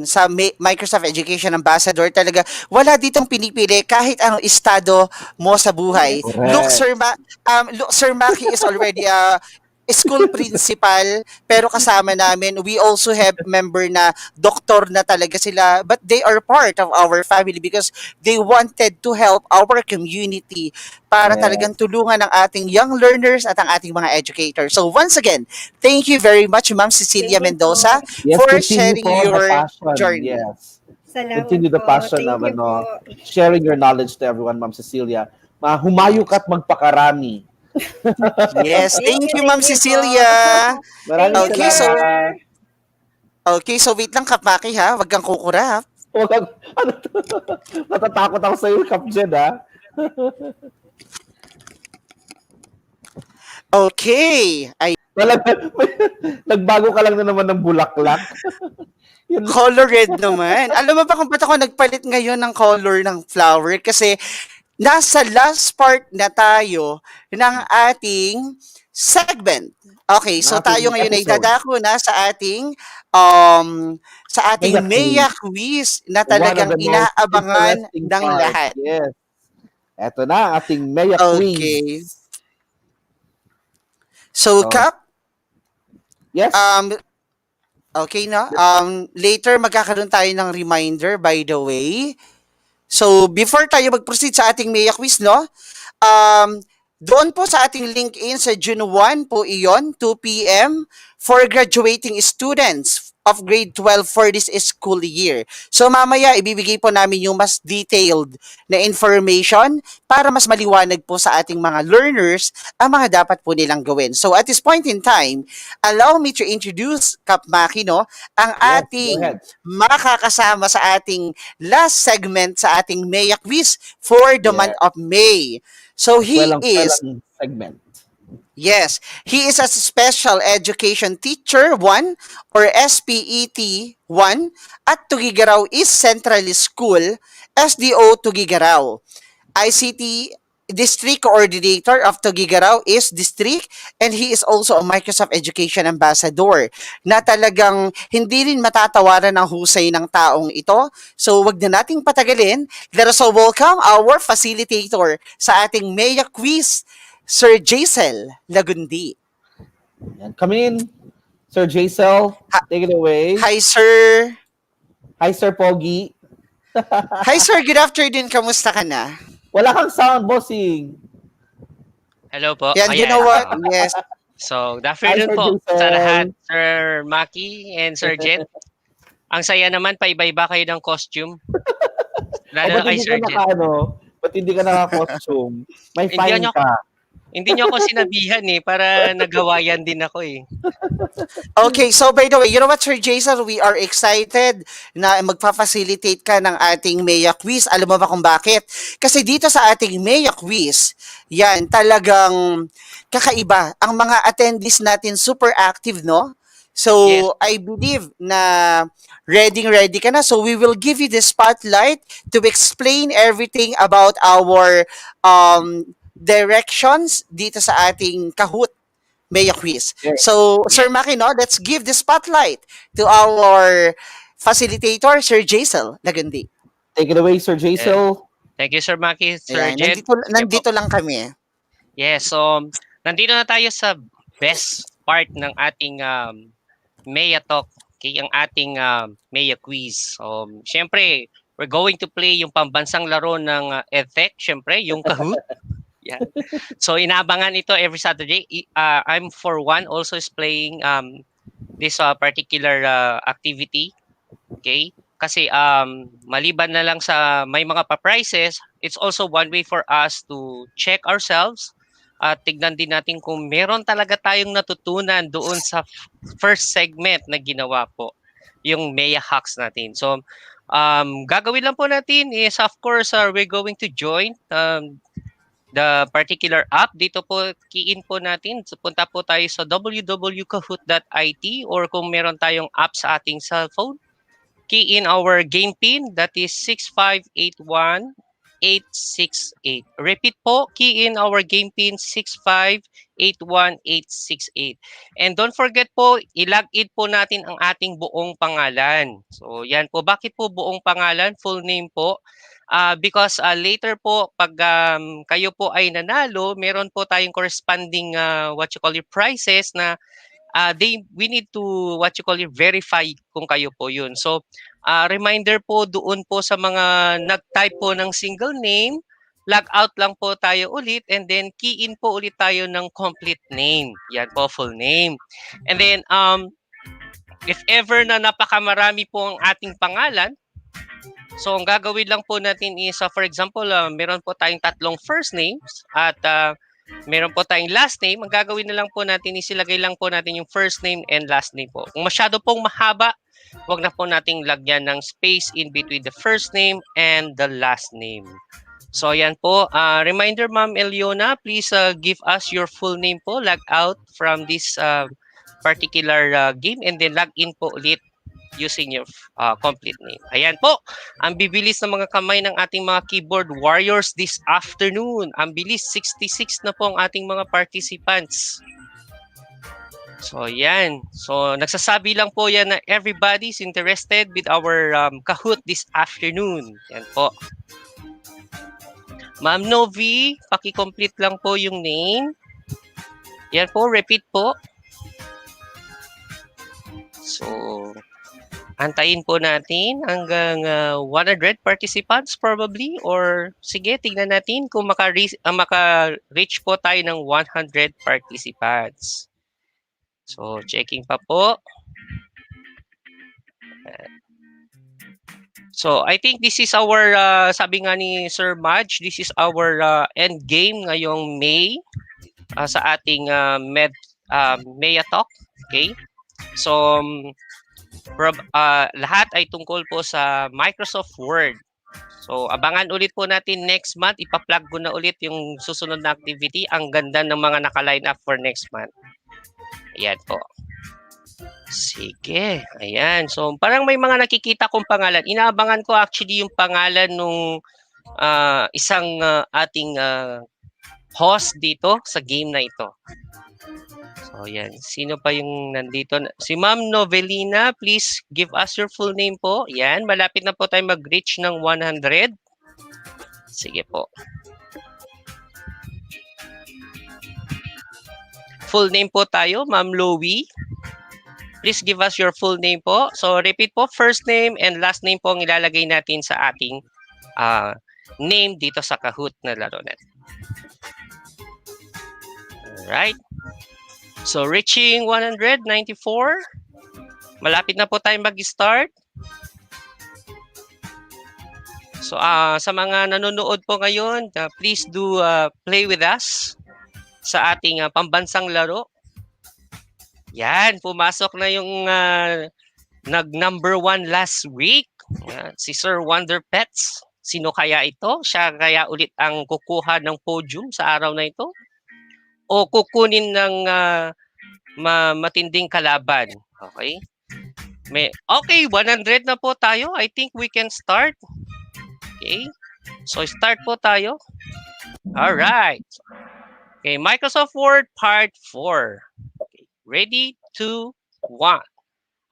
sa Microsoft Education Ambassador, talaga wala ditong pinipili kahit anong estado mo sa buhay. Correct. Look, Sir Maki is already a school principal, pero kasama namin, we also have member na doktor na talaga sila, but they are part of our family because they wanted to help our community para Yes. talagang tulungan ang ating young learners at ang ating mga educators. So once again, thank you very much, Ma'am Cecilia Thank you Mendoza, Yes, for continue sharing po the your passion. journey. Yes. Salamat Continue the po. passion Thank of you po. sharing your knowledge to everyone, Ma'am Cecilia. Humayo ka't magpakarami. Yes, thank you, Ma'am thank you po. Cecilia. Maraming Thank you, Okay, so sir. Okay, so wait lang, Kapmaki, ha? Wag kang kukurap. Wag, ano to? Natatakot ako sa iyo, Kap Jen, ha? Okay. Ay, Nagbago ka lang na naman ng bulaklak. Yun. color red naman. Alam mo ba kung ba't ako nagpalit ngayon ng color ng flower? Kasi nasa last part na tayo ng ating segment. Okay, so Ng ating tayo ngayon ay episode. dadako na sa ating Maya Maya quiz na One of talagang the most inaabangan interesting ng part. lahat. Yes. Eto na, ang ating Maya Quiz. Okay. So, So, Kap, yes. okay no? Later magkakaroon tayo ng reminder, by the way. So, before tayo mag-proceed sa ating Maya quiz, no? Doon po sa ating LinkedIn sa June 1 po iyon, 2 p.m. for graduating students of grade 12 for this school year. So mamaya ibibigay po namin yung mas detailed na information para mas maliwanag po sa ating mga learners ang mga dapat po nilang gawin. So at this point in time, allow me to introduce Kap Maki, no, ang Yes, go ating ahead. makakasama sa ating last segment sa ating Maya quiz for the Yeah. month of May. So he is Kwelang segment. Yes, he is a special education teacher 1 or SPET 1 at Tugigaraw East Central School, SDO Tugigaraw. ICT District Coordinator of Tugigaraw East District, and he is also a Microsoft Education Ambassador na talagang hindi rin matatawaran ng husay ng taong ito. So wag na nating patagalin. Let us all welcome our facilitator sa ating Maya Quiz, Sir Jaisel Lagundi. Yan. Come in, Sir Jaisel. Take it away. Hi, sir. Hi, Sir Pogi. Hi, sir. Good afternoon. Kamusta ka na? Wala kang sound, bossing. Hello po. Yan, you Ayan. know what? Yes. So, good Hi, afternoon Sir po Jason. sa lahat, Sir Maki and Sir Jet. Ang saya naman, paiba-iba kayo ng costume. Lalo na ba't kay hindi Sir ka Jet. ba't hindi ka naka-costume? May Hindi fine niyo- ka. Hindi niyo ako sinabihan para naghawayan din ako eh. Okay, so by the way, you know what, Sir Jason? We are excited na magpa-facilitate ka ng ating Maya Quiz. Alam mo ba kung bakit? Kasi dito sa ating Maya Quiz, yan, talagang kakaiba. Ang mga attendees natin super active, no? So, Yes. I believe na ready ka na. So, we will give you the spotlight to explain everything about our directions dito sa ating Kahoot Maya Quiz. Yes. So, Sir Maki, no, let's give the spotlight to our facilitator, Sir Jaisel Lagundi. Take it away, Sir Jaisel. Thank you, Sir Maki, Sir Ayan, Jet. nandito lang kami. Yes, so nandito na tayo sa best part ng ating Maya Talk, ang ating Maya Quiz. So, syempre, we're going to play yung pambansang laro ng EdTech, syempre, yung Kahoot. Yeah. So inaabangan ito every Saturday. I'm for one also is playing this particular activity. Okay? Kasi maliban na lang sa may mga pa-prizes, it's also one way for us to check ourselves at tignan din natin kung meron talaga tayong natutunan doon sa first segment na ginawa po, yung Maya Hacks natin. So gagawin lang po natin is of course we're going to join the particular app. Dito po, key-in po natin. So, punta po tayo sa www.kahoot.it or kung meron tayong app sa ating cellphone, key in our game pin, that is 6581868. Repeat po, key in our game pin 6581868. And don't forget po, i-log in po natin ang ating buong pangalan. So yan po, bakit po buong pangalan, full name po? Because later po, pag kayo po ay nanalo, meron po tayong corresponding prizes na we need to verify kung kayo po yun. So, reminder po doon po sa mga nag-type po ng single name, log out lang po tayo ulit and then key in po ulit tayo ng complete name. Yan po, full name. And then, if ever na napakamarami po ang ating pangalan, so ang gagawin lang po natin is, for example, meron po tayong 3 first names at meron po tayong last name. Ang gagawin na lang po natin is ilagay lang po natin yung first name and last name po. Kung masyado pong mahaba, Huwag na po nating lagyan ng space in between the first name and the last name. So yan po. Reminder, Ma'am Eliona, please give us your full name po. Log out from this particular game and then log in po ulit using your complete name. Ayan po. Ang bibilis ng mga kamay ng ating mga keyboard warriors this afternoon. Ang bilis, 66 na po ang ating mga participants. So, yan. So, nagsasabi lang po yan na everybody's interested with our Kahoot this afternoon. Yan po. Ma'am Novi, paki-complete lang po yung name. Yan po, repeat po. So, antayin po natin hanggang 100 participants probably, or sige, tingnan natin kung maka-reach po tayo ng 100 participants. So, checking pa po. So, I think this is our, sabi nga ni Sir Madge, this is our end game ngayong May sa ating MiTechTalk. Okay? So, lahat ay tungkol po sa Microsoft Word. So, abangan ulit po natin next month. Ipa-plug ko na ulit yung susunod na activity. Ang ganda ng mga naka-line up for next month. Ayan po. Sige. Ayan. So, parang may mga nakikita kong pangalan. Inaabangan ko actually yung pangalan nung isang ating host dito sa game na ito. So, yan. Sino pa yung nandito? Si Ma'am Novelina, please give us your full name po. Yan. Malapit na po tayo mag-reach ng 100. Sige po. Full name po tayo, Ma'am Lowy. Please give us your full name po. So, repeat po, first name and last name po ang ilalagay natin sa ating name dito sa Kahoot na laro natin. Alright. So, reaching 194. Malapit na po tayo mag-start. So, sa mga nanonood po ngayon, please do play with us sa ating pambansang laro. Yan, pumasok na yung nag-number 1 last week. Si Sir Wonder Pets. Sino kaya ito? Siya kaya ulit ang kukuha ng podium sa araw na ito? O kukunin ng matinding kalaban? Okay? Okay, 100 na po tayo. I think we can start. Okay? So, start po tayo. Alright. Okay, Microsoft Word Part 4. Okay, ready, 2, 1.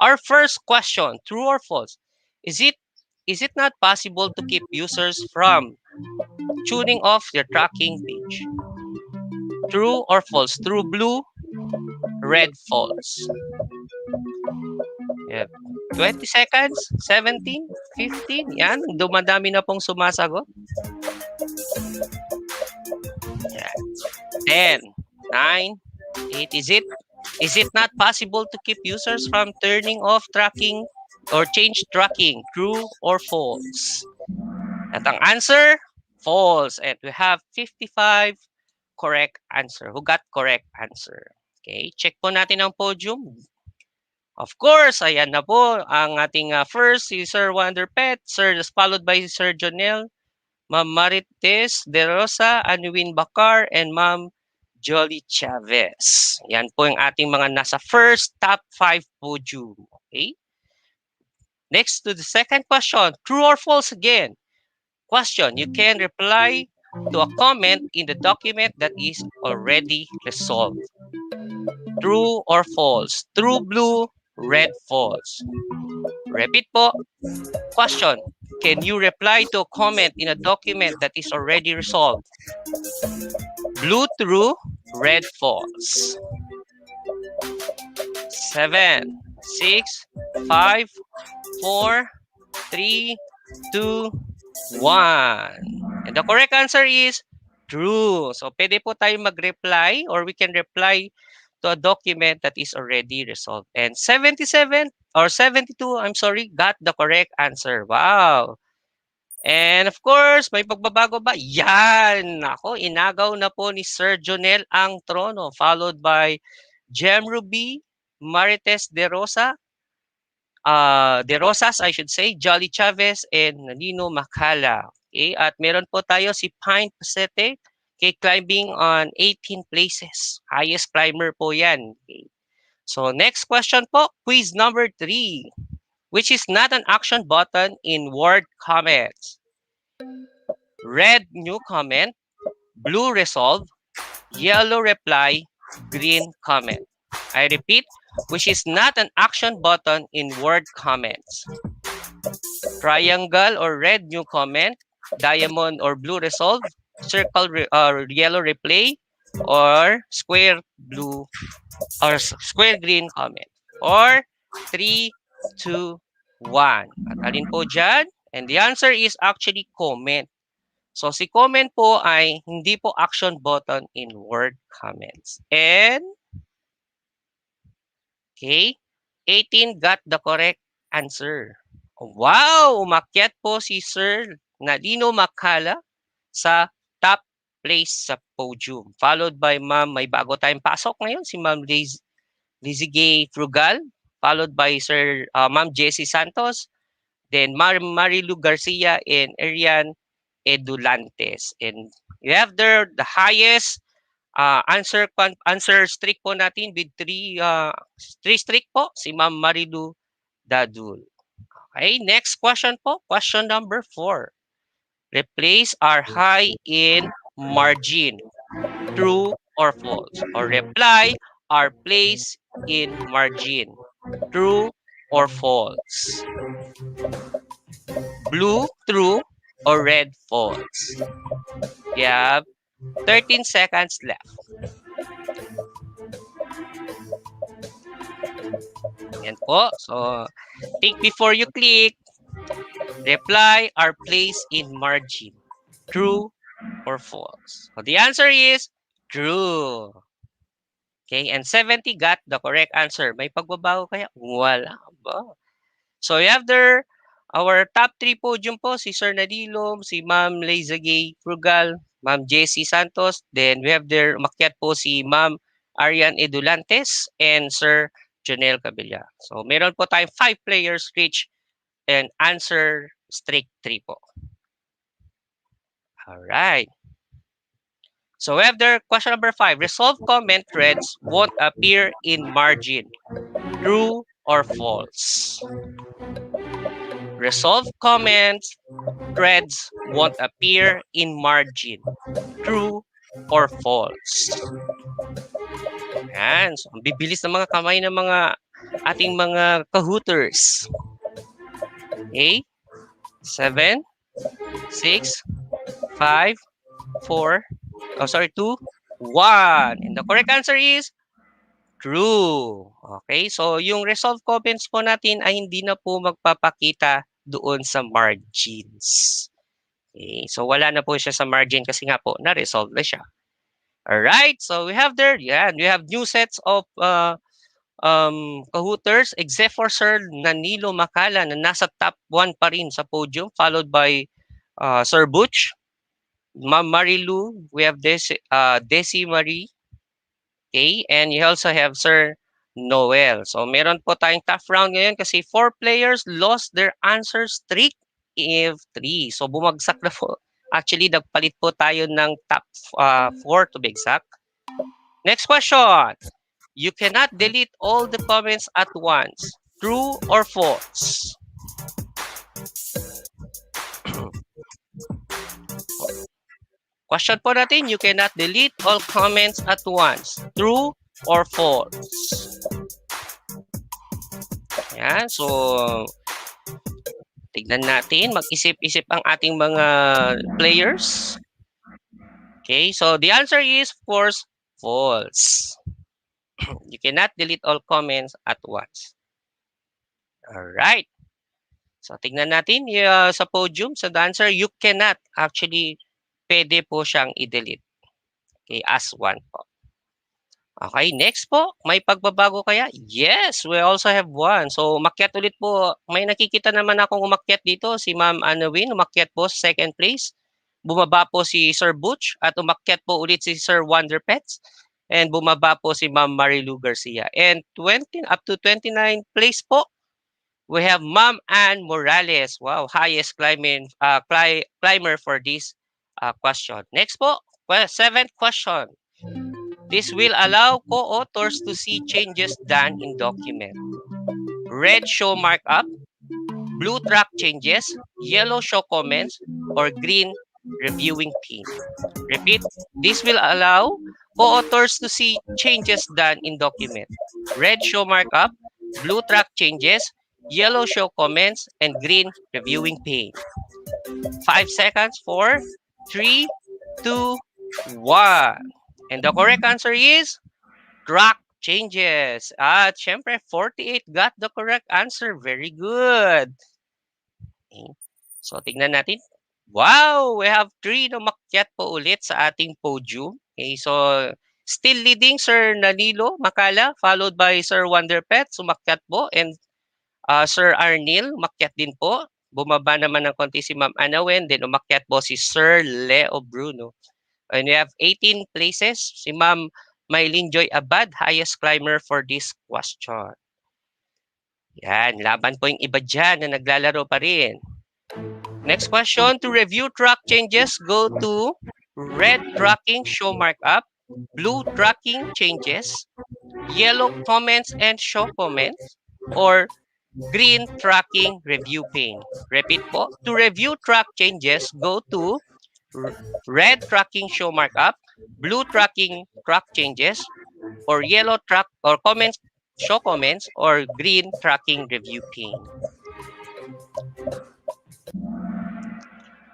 Our first question, true or false? Is it not possible to keep users from tuning off their tracking page? True or false? True blue, red false. Yeah. 20 seconds, 17, 15, yan. Dumadami na pong sumasagot. Yeah. 10, 9, 8. Is it not possible to keep users from turning off tracking or change tracking? True or false? At ang answer, false. And we have 55 correct answer. Who got correct answer? Okay, check po natin ang podium. Of course, ayan na po ang ating first, si Sir Wonder Pet, Sir, followed by Sir Jonel, Ma'am Marites De Rosa, Anuin Bakar, and Ma'am Jolly Chavez. Yan po yung ating mga nasa first top 5 podium. Okay? Next to the second question, true or false again? Question, you can reply to a comment in the document that is already resolved. True or false? True blue, red false. Repeat po. Question, can you reply to a comment in a document that is already resolved? Blue true, red false. 7, 6, 5, 4, 3, 2, 1. And the correct answer is true. So, pwede po tayo mag-reply or we can reply to a document that is already resolved. And 77 or 72, I'm sorry, got the correct answer. Wow. And of course, may pagbabago ba? Yan! Ako, inagaw na po ni Sir Jonel ang trono, followed by Jem Ruby, Marites De Rosa, De Rosas, I should say, Jolly Chavez, and Nino Macala. Okay, at meron po tayo si Pine Pasete, okay, climbing on 18 places. Highest climber po yan. Okay. So next question po, quiz number 3, which is not an action button in Word comments. Red new comment, blue resolve, yellow reply, green comment. I repeat, which is not an action button in Word comments. Triangle or red new comment, diamond or blue resolve, circle yellow replay, or square blue or square green comment. Or 3, 2, 1. At alin po dyan? And the answer is actually comment. So si comment po ay hindi po action button in Word comments. And okay, 18 got the correct answer. Wow! Umakyat po si Sir Nadino Makala sa top place sa podium. Followed by Ma'am, may bago tayong pasok ngayon, si Ma'am Lizzie Gay Frugal. Followed by Sir Ma'am Jessie Santos. Then Marilu Garcia and Arian Edulantes. And you have there the highest answer streak po natin with 3 streak po, si Ma'am Marilu Dadul. Okay, next question po. Question number 4. Replace are high in margin. True or false? Or reply are placed in margin. True or false? Blue, true, or red, false? You have 13 seconds left. Yan po. So, think before you click. Reply are placed in margin. True or false? So the answer is true. Okay, and 70 got the correct answer. May pagbabago kaya? Wala ba? So you have there our top 3 podium po, si Sir Nadilom, si Ma'am Leizagay Frugal, Ma'am Jessie Santos, then we have there umakyat po si Ma'am Arian Edulantes and Sir Jonel Cabilla. So meron po tayong 5 players reach and answer streak 3 po. All right. So we have there question number 5. Resolve comment threads won't appear in margin. True or false? Resolve comments threads won't appear in margin. True or false? Yan. So, ang bibilis ng mga kamay ng mga ating mga kahooters. Okay? 7, 6, 5, 4, 2, 1. And the correct answer is true. Okay, so yung resolve comments po natin ay hindi na po magpapakita doon sa margins. Okay, so wala na po siya sa margin kasi nga po na-resolve na siya. Alright, so we have there, yan, we have new sets of kahooters except for Sir Nanilo Macala na nasa top 1 pa rin sa podium, followed by Sir Butch, Ma'am Marilu, we have Desi Marie, okay, and you also have Sir Noel. So meron po tayong tough round ngayon kasi 4 players lost their answer streak if 3. So bumagsak na po. Actually, nagpalit po tayo ng top 4 to be exact. Next question. You cannot delete all the comments at once. True or false? Question po natin, you cannot delete all comments at once. True or false? Yan, so tignan natin, mag-isip-isip ang ating mga players. Okay, so the answer is, of course, false. You cannot delete all comments at once. Alright. So tignan natin sa podium, sa answer, you cannot actually pwede po siyang i-delete. Okay, as one po. Okay, next po, may pagbabago kaya? Yes, we also have one. So, umakyat ulit po. May nakikita naman akong umakyat dito. Si Ma'am Anawin, umakyat po sa 2nd place. Bumaba po si Sir Butch at umakyat po ulit si Sir Wonder Pets. And bumaba po si Ma'am Marilu Garcia. And up to 29 place po, we have Ma'am Ann Morales. Wow, highest climber for this question. Next po, 7th question. This will allow co-authors to see changes done in document. Red show markup, blue track changes, yellow show comments, or green reviewing pin. Repeat, this will allow co-authors to see changes done in document. Red show markup, blue track changes, yellow show comments, and green reviewing pane. 5 seconds, 4, 3, 2, 1. And the correct answer is track changes. At syempre, 48 got the correct answer. Very good. Okay. So, tignan natin. Wow! We have 3 na umakyat po ulit sa ating podium. Okay, so still leading Sir Nanilo Makala, followed by Sir Wonderpet, sumakyat po, and Sir Arnil, umakyat din po. Bumaba naman ng konti si Ma'am Anawen, then umakyat po si Sir Leo Bruno. And we have 18 places. Si Ma'am Maylin Joy Abad, highest climber for this question. Yan, laban po yung iba dyan na naglalaro pa rin. Next question, to review track changes, go to red tracking show markup, blue tracking changes, yellow comments and show comments, or green tracking review pane. Repeat po, to review track changes, go to red tracking show markup, blue tracking track changes, or yellow track or comments, show comments, or green tracking review pane.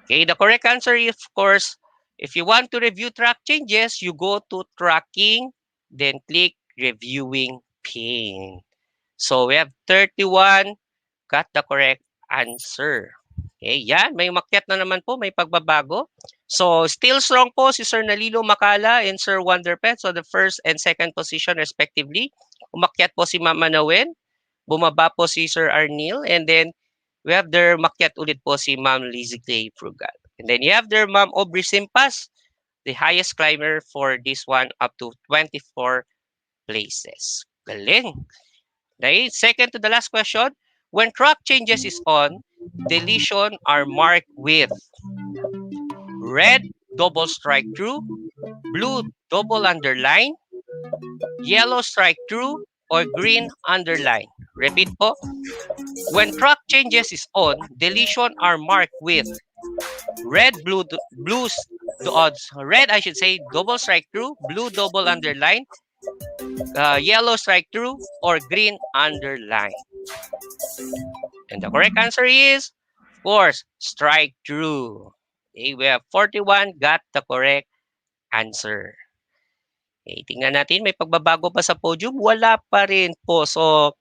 Okay, the correct answer is, of course, if you want to review track changes, you go to tracking, then click reviewing pane. So we have 31 got the correct answer. Okay, yan. May umakyat na naman po. May pagbabago. So, still strong po si Sir Nalilo Makala and Sir Wonderpet. So, the first and second position respectively. Umakyat po si Ma'am Manawen. Bumaba po si Sir Arnil. And then, we have there umakyat ulit po si Ma'am Lizzie Clay Frugal. And then, you have there Ma'am Aubrey Simpas, the highest climber for this one, up to 24 places. Galing. Okay, second to the last question. When track changes is on, deletion are marked with red double strike through, blue double underline, yellow strike through, or green underline. Repeat po. When track changes is on, deletion are marked with red double strike through, blue double underline, yellow strike through, or green underline. And the correct answer is, of course, strike through. Okay, we have 41 got the correct answer. Okay, tingnan natin, may pagbabago pa sa podium? Wala pa rin po. So,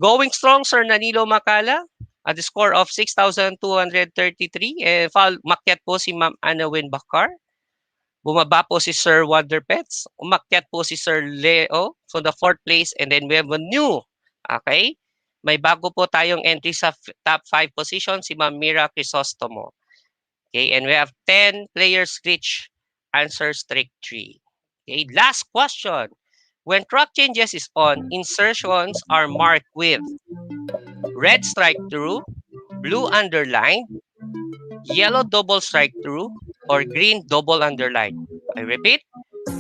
going strong, Sir Nanilo Makala, at the score of 6,233. Makyat po si Ma'am Anawin Bakar. Bumaba po si Sir Wonderpets. Umakyat po si Sir Leo. So, the 4th place. And then we have a new. Okay? May bago po tayong entry sa top 5 position, si Ma'am Mira Crisostomo. Okay? And we have 10 players reach answers trick 3. Okay? Last question. When track changes is on, insertions are marked with red strike through, blue underline, yellow double strike through, or green double underline. I repeat,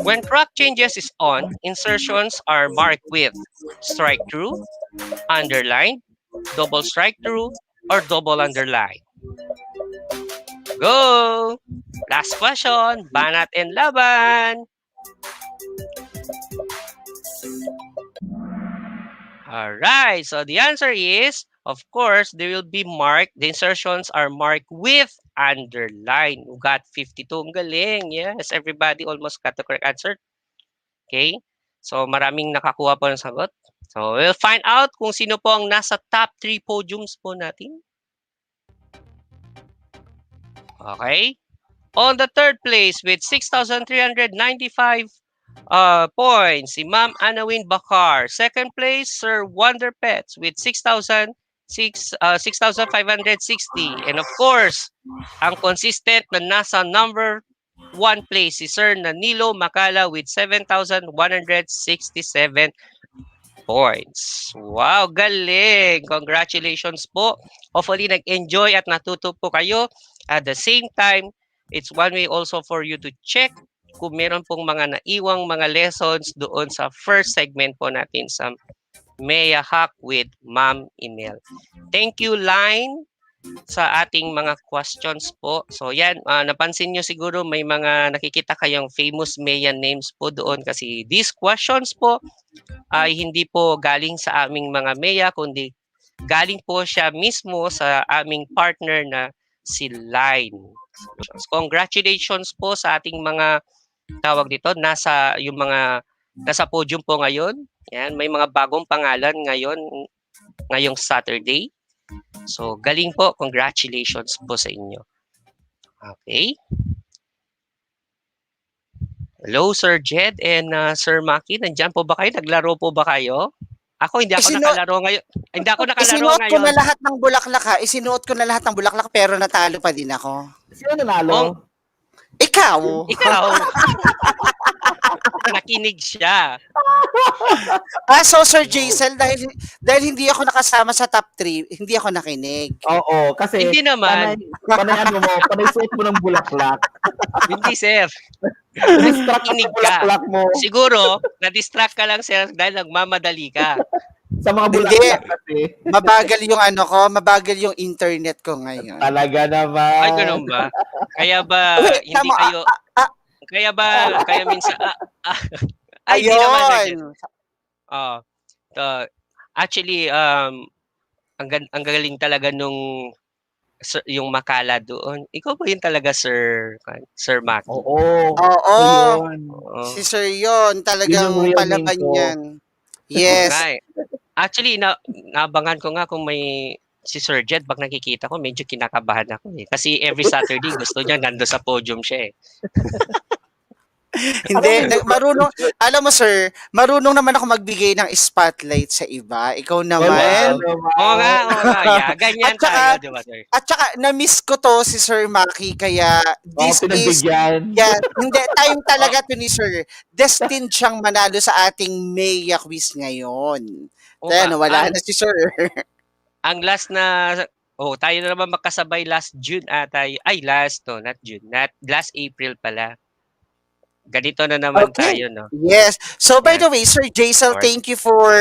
when track changes is on, insertions are marked with strike through, underline, double strike through, or double underline. Go! Last question, banat and laban. Alright, so the answer is, of course, they will be marked, the insertions are marked with underline. You got 52. Ang galing. Yes, everybody almost got the correct answer. Okay? So, maraming nakakuha po ng sagot. So, we'll find out kung sino po ang nasa top 3 podiums po natin. Okay? On the 3rd place with 6,395 points, si Ma'am Anawin Bakar. 2nd place, Sir Wonderpets with 6,560. And of course, ang consistent na nasa number 1 place, si Sir Nanilo Makala with 7,167 points. Wow, galing! Congratulations po. Hopefully, nag-enjoy at natuto po kayo. At the same time, it's one way also for you to check kung meron pong mga naiwang mga lessons doon sa first segment po natin sa Mea Hack with Ma'am Inel. Thank you, Line, sa ating mga questions po. So yan, napansin nyo siguro may mga nakikita kayong famous Mea names po doon kasi these questions po ay hindi po galing sa aming mga Mea kundi galing po siya mismo sa aming partner na si Line. Congratulations po sa ating mga tawag dito, nasa podium po ngayon. Yan, may mga bagong pangalan ngayong Saturday. So, galing po. Congratulations po sa inyo. Okay. Hello, Sir Jed and Sir Maki. Nandiyan po ba kayo? Naglaro po ba kayo? Ako, hindi ako nakalaro ngayon. Hindi ako nakalaro Isinuot ngayon. ko na lahat ng bulaklak ha. Isinuot ko na lahat ng bulaklak pero natalo pa din ako. Sino nanalo? Ikaw. Nakinig siya. So Sir Jaisel, dahil hindi ako nakasama sa top 3, hindi ako nakinig. Oo, kasi Hindi naman. panay suot mo ng bulaklak. Hindi, sir. Distract Nakinig ka. Bulaklak mo. Siguro, na-distract ka lang, sir, dahil nagmamadali ka. Sa mga bulaklak kasi. Mabagal yung internet ko ngayon. Talaga naman. Ay, ganun ba? Kaya ba, hindi kayo, kaya minsan, ay, hindi naman. Actually, ang galing talaga nung yung makala doon. Ikaw ba yun talaga, Sir Maki? Oo. Si Sir yun. Talagang palaban yan. Yes. Okay. Actually, naabangan ko nga kung may si Sir Jed, pag nakikita ko, medyo kinakabahan ako eh. Kasi every Saturday, gusto niya nando sa podium siya eh. Hindi, alam mo sir, marunong naman ako magbigay ng spotlight sa iba. Ikaw naman. Oo nga. Yeah, ganyan tayo, di ba, sir? At saka, na-miss ko to si Sir Maki, kaya this is, hindi, time talaga to ni Sir. Destined siyang manalo sa ating Mea quiz ngayon. Kaya wala na si Sir. Ang last na, tayo na naman magkasabay last June last April pala. Ganito na naman tayo, no? Yes. So, by the way, Sir Jaisel, thank you for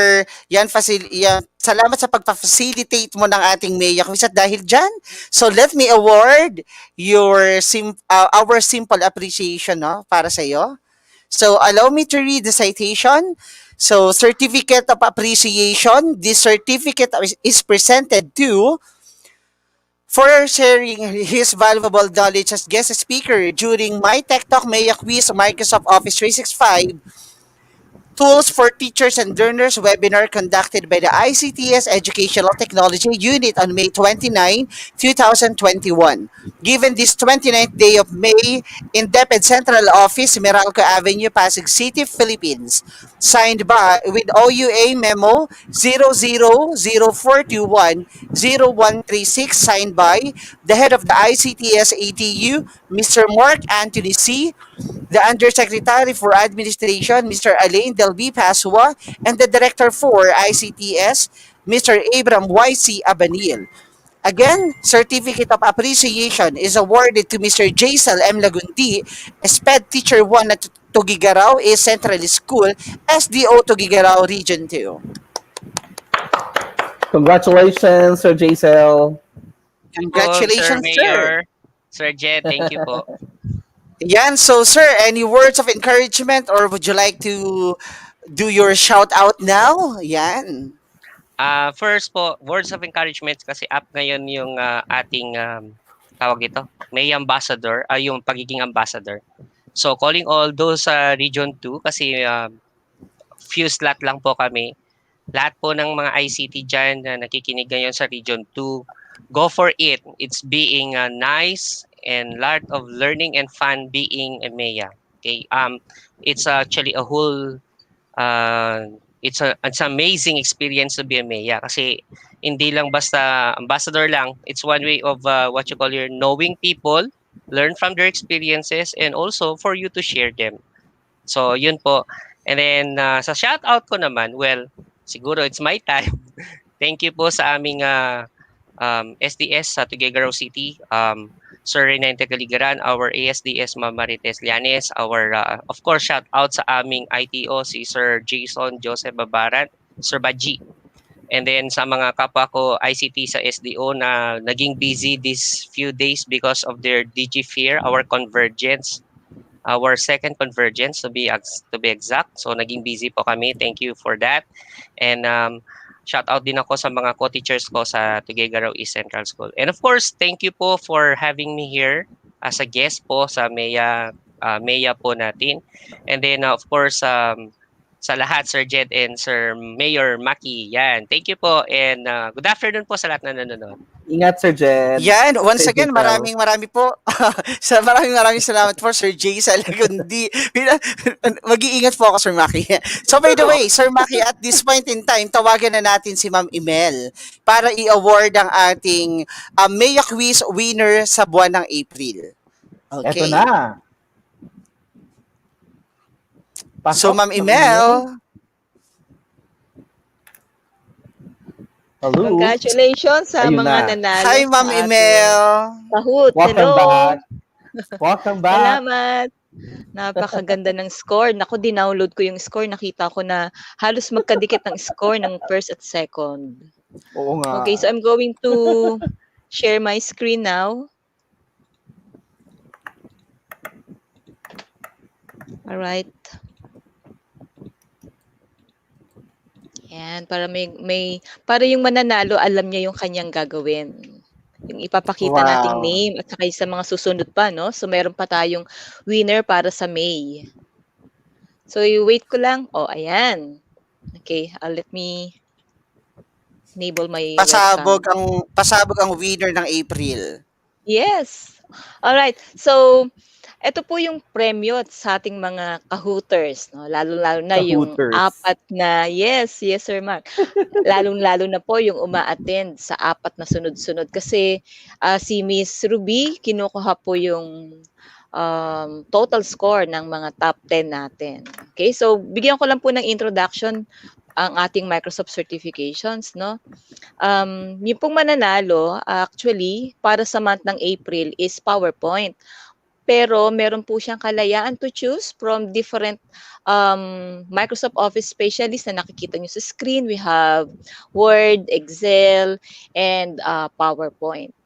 salamat sa pagpa-facilitate mo ng ating Mea quiz. At dahil dyan, so let me award our simple appreciation para sa iyo. So, allow me to read the citation. So, Certificate of Appreciation. This certificate is presented to for sharing his valuable knowledge as guest speaker during MiTechTalk Mea Quiz Microsoft Office 365 Tools for Teachers and Learners webinar conducted by the ICTS Educational Technology Unit on May 29, 2021. Given this 29th day of May in DepEd Central Office, Meralco Avenue, Pasig City, Philippines. Signed by with OUA Memo 000421-0136, signed by the head of the ICTS ATU, Mr. Mark Anthony C., the Undersecretary for Administration, Mr. Alain Del B. Pasua, and the Director for ICTS, Mr. Abram Y.C. Abanil. Again, Certificate of Appreciation is awarded to Mr. Jaisel M. Lagundi, SPED Teacher 1 at Tugigaraw A Central School, SDO Tugigaraw Region 2. Congratulations, Sir Jaisel. Congratulations, Sir. Sir Jed, thank you po. Yan, so sir, any words of encouragement or would you like to do your shout out now? Yan. First po, words of encouragement kasi up ngayon yung ating tawag ito, May Ambassador, yung pagiging ambassador. So calling all those Region 2 kasi few slot lang po kami. Lahat po ng mga ICT dyan na nakikinig ngayon sa Region 2, go for it. It's being nice and lot of learning and fun being a Mea. Okay, it's actually a whole it's amazing experience to be a Mea kasi hindi lang basta ambassador lang. It's one way of what you call your knowing people, learn from their experiences, and also for you to share them. So yun po. And then sa shout out ko naman, well, siguro it's my time. Thank you po sa aming SDS sa Tuguegarao City. Sir Renente Caligaran, our ASDS Ma'am Marites Llanes, our of course shout out sa aming ITO si Sir Jason Joseph Babaran, Sir Baji. And then sa mga kapwa ko ICT sa SDO na naging busy these few days because of their DigiFair, our convergence, our second convergence to be exact. So naging busy po kami. Thank you for that. And shout out din ako sa mga co-teachers ko sa Tuguegarao East Central School. And of course, thank you po for having me here as a guest po sa MEA po natin. And then of course, sa lahat, Sir Jed and Sir Mayor Maki. Yan. Thank you po. And good afternoon po sa lahat na nanonood. Ingat, Sir Jed. Yan, once Safe again, ikaw. marami po. Maraming salamat po, Sir Jay, sa Lagundi. Mag-iingat po ako, Sir Maki. So, by the way, Sir Maki, at this point in time, tawagan na natin si Ma'am Imel para i-award ang ating MEA Quiz winner sa buwan ng April. Okay. Eto na. So, Ma'am Imel. Hello. Congratulations sa Ayun mga na. nanalo. Hi, Ma'am sa ating Imel. Kahoot. Welcome Hello. back. Welcome back. Salamat. Napakaganda ng score. Naku, dinownload ko yung score. Nakita ko na halos magkadikit ng score ng first at second. Oo nga. Okay, so I'm going to share my screen now. All right. Yan, para para yung mananalo, alam niya yung kanyang gagawin. Yung ipapakita nating name at saka sa mga susunod pa, no? So, meron pa tayong winner para sa May. So, wait ko lang. Oh, ayan. Okay, let me enable my webcam. Pasabog ang winner ng April. Yes. All right. So, ito po yung premyo sa ating mga kahooters, no? Lalo-lalo na yung apat na, yes, Sir Mark. Lalong-lalo na po yung uma-attend sa apat na sunod-sunod. Kasi si Miss Ruby, kinukuha po yung total score ng mga top 10 natin. Okay, so bigyan ko lang po ng introduction ang ating Microsoft certifications, no? Yung pong mananalo, actually, para sa month ng April is PowerPoint. Pero meron po siyang kalayaan to choose from different Microsoft Office specialists na nakikita nyo sa screen. We have Word, Excel, and PowerPoint.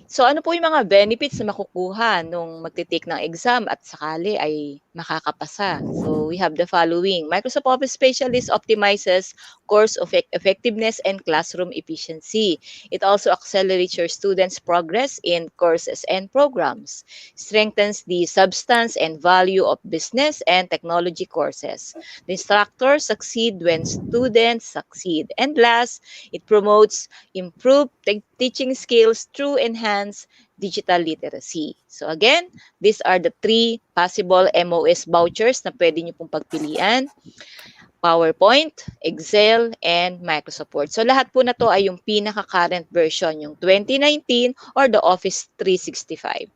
So ano po yung mga benefits na makukuha nung magtitake ng exam at sakali ay makakapasa? So we have the following. Microsoft Office Specialist optimizes course effectiveness and classroom efficiency. It also accelerates your students' progress in courses and programs, strengthens the substance and value of business and technology courses. The instructors succeed when students succeed. And last, it promotes improved teaching skills through enhanced digital literacy. So again, these are the 3 possible MOS vouchers na pwede nyo pong pagpilian. PowerPoint, Excel, and Microsoft Word. So lahat po na to ay yung pinaka-current version, yung 2019 or the Office 365.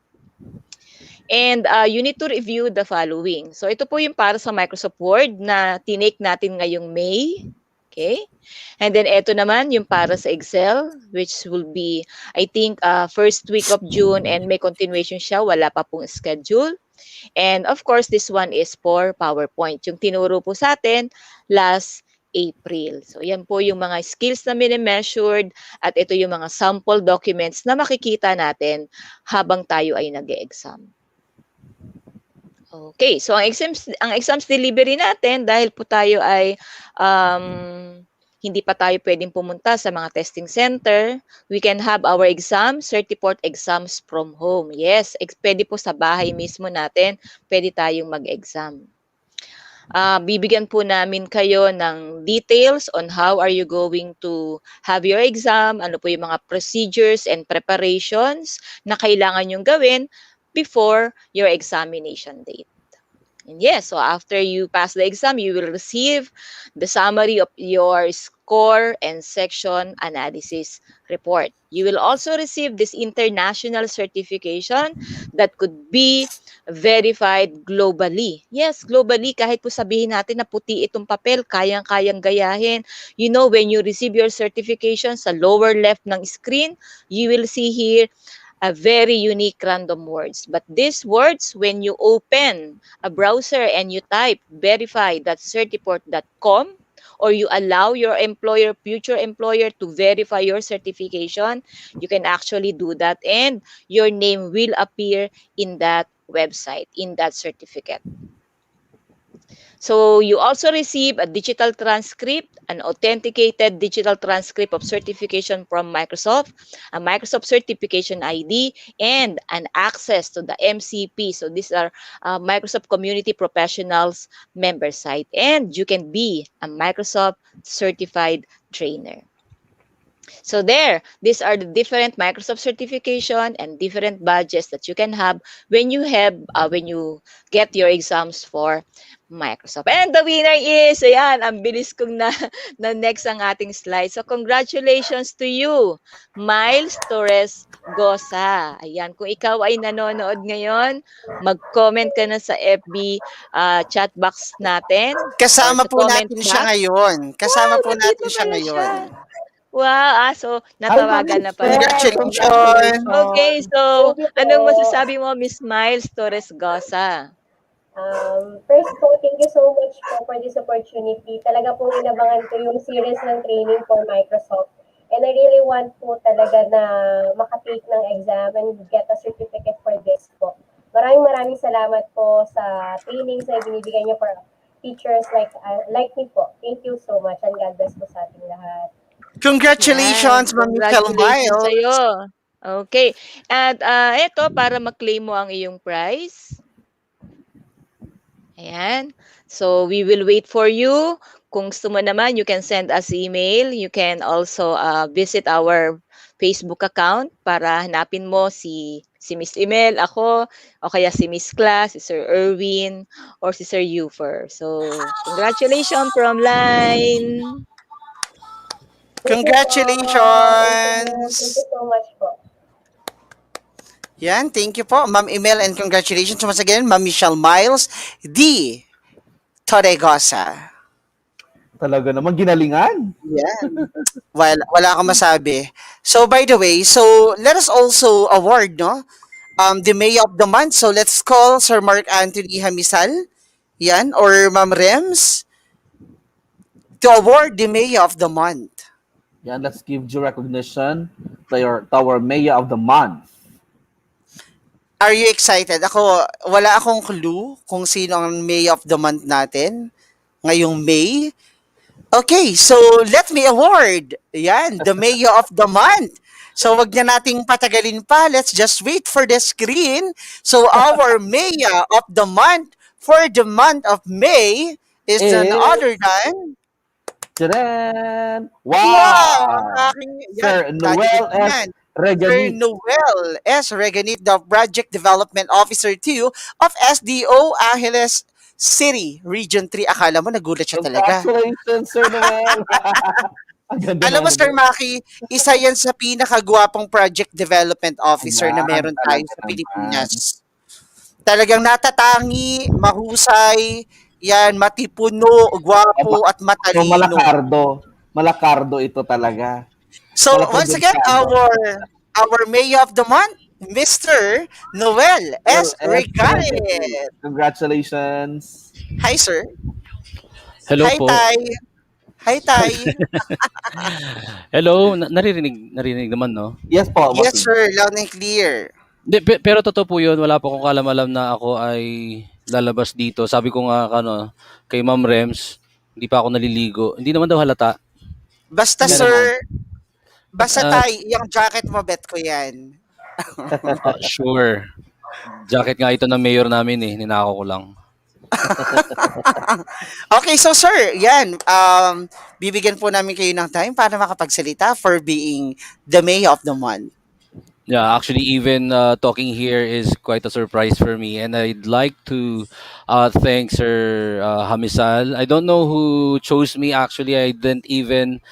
And you need to review the following. So ito po yung para sa Microsoft Word na tinake natin ngayong May. Okay? And then ito naman yung para sa Excel, which will be, I think, first week of June, and may continuation siya. Wala pa pong schedule. And of course, this one is for PowerPoint. Yung tinuro po sa atin last April. So yan po yung mga skills na mini-measured at ito yung mga sample documents na makikita natin habang tayo ay nag-e-exam. Okay, so ang exams delivery natin, dahil po tayo ay hindi pa tayo pwedeng pumunta sa mga testing center, we can have our exam, certi-port exams from home. Yes, pwede po sa bahay mismo natin, pwede tayong mag-exam. Bibigyan po namin kayo ng details on how are you going to have your exam, ano po yung mga procedures and preparations na kailangan yung gawin before your examination date. And yes, so after you pass the exam, you will receive the summary of your score and section analysis report. You will also receive this international certification that could be verified globally. Yes, globally, kahit po sabihin natin na puti itong papel, kayang-kayang gayahin. You know, when you receive your certification sa lower left ng screen, you will see here a very unique random words. But these words, when you open a browser and you type verify.certiport.com, or you allow your employer, future employer, to verify your certification, you can actually do that, and your name will appear in that website, in that certificate. So you also receive a digital transcript, an authenticated digital transcript of certification from Microsoft, a Microsoft Certification ID, and an access to the MCP. So these are Microsoft Community Professionals member site, and you can be a Microsoft certified trainer. So there, these are the different Microsoft certification and different badges that you can have when you get your exams for Microsoft. And the winner is, ayan, ang bilis kong na next ang ating slide. So congratulations to you, Miles Torres Gosa. Ayan, kung ikaw ay nanonood ngayon, mag-comment ka na sa FB chat box natin. Kasama Or sa po comment natin siya box. ngayon. Kasama po Nandito natin siya pala ngayon. Wow, so Hi, Ma'am natawagan na pala. Michelle! Congratulations! Okay, Congratulations! so Thank you anong po. masasabi mo, Miss Miles Torres Gosa? First po, thank you so much po for this opportunity. Talaga pong inabangan ko yung series ng training for Microsoft. And I really want po talaga na makatake ng exam and get a certificate for this po. Maraming salamat po sa trainings na binibigay niyo for teachers like me po. Thank you so much and God bless po sa ating lahat. Congratulations, Yan, Ma'am Michelle congratulations Miles! sa'yo. Okay. At eto, para ma-claim mo ang iyong prize. Ayan. So, we will wait for you. Kung gusto mo naman, you can send us email. You can also visit our Facebook account para hanapin mo si Miss Emel, ako, o kaya si Miss Class, si Sir Erwin, or si Sir Ufer. So, congratulations from line. Thank you po. Thank Congratulations! you so much po. Yan, thank you po, Ma'am Emel, and congratulations once again, Ma'am Michelle Miles, D. Torregosa. Talaga naman, ginalingan. Yan. Well, wala akong masabi. So, by the way, so let us also award, no? The May of the Month. So, let's call Sir Mark Anthony Hamisal, yan, or Ma'am Rems, to award the May of the Month. Yan, let's give due recognition to our Mayor of the Month. Are you excited? Ako, wala akong clue kung sino ang May of the Month natin ngayong May. Okay, so let me award. Yan, the Mayor of the Month. So wag na nating patagalin pa. Let's just wait for the screen. So our Mayor of the Month for the month of May is none other than... Tadaan! Wow! Ang Wow! aking... Sir Noel S. Sir Reganit. Noel S. Reganit, the Project Development Officer 2 of SDO Angeles City, Region 3. Akala mo, nagulat siya talaga. Congratulations, Sir Noel! Ang ganda Alam mo, naman Sir nun. Maki, isa yan sa pinakagwapong Project Development Officer na Ayan, meron tayo talaga sa naman. Pilipinas. Talagang natatangi, mahusay, yan, matipuno, gwapo, at So, matalino. Malakardo ito talaga. So, Wala once again, probinsyano. our Mayor of the Month, Mr. Noel S. Reganit. Congratulations. Hi, sir. Hello Hi, po. Tay. Hi, Tay. Hello, narinig naman, no? Yes po. Yes, sir. Loud and clear. Pero totoo po yun, wala po akong kalam-alam na ako ay lalabas dito. Sabi ko nga kay Ma'am Rems, hindi pa ako naliligo. Hindi naman daw halata. Basta, Pero- sir, basta Ah. Tay, yung jacket mo, bet ko yan. Sure. Jacket nga ito ng mayor namin ninako ko lang. Okay, so sir, yan, bibigyan po namin kayo ng time para makapagsalita for being the May of the Month. Yeah, actually, even talking here is quite a surprise for me, and I'd like to thank Sir Hamisal. I don't know who chose me. Actually, I didn't even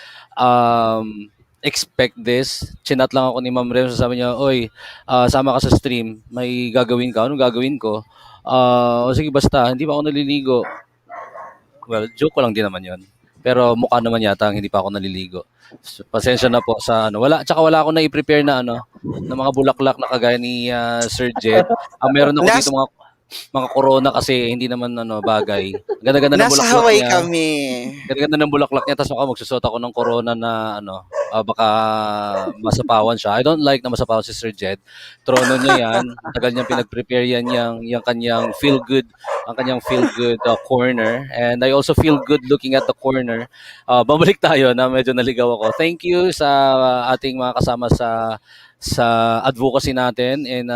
expect this. Chinat lang ako ni Ma'am Rem. Sabi niya, "Oy, sama ka sa stream. May gagawin ka. Anong gagawin ko? O sige, basta. Hindi pa ako naliligo." Well, joke ko lang din naman 'yon. Pero mukha naman yata hindi pa ako naliligo. So, pasensya na po sa ano. Tsaka wala akong nai-prepare na ano, na mga bulaklak na kagaya ni Sir Jed. Meron ako dito Nas mga corona kasi hindi naman ano bagay. Ganda-ganda ng nasa bulaklak Hawaii niya. kami. Ganda-ganda ng bulaklak niya tapos baka magsusot ako ng corona na ano, baka masapawan siya. I don't like na masapawan si Sir Jed. Trono niya 'yan. Ang tagal niyang pinag-prepare yan yung kanyang feel good, ang kanyang feel good corner. And I also feel good looking at the corner. Babalik tayo na medyo naligaw ako. Thank you sa ating mga kasama sa advocacy natin in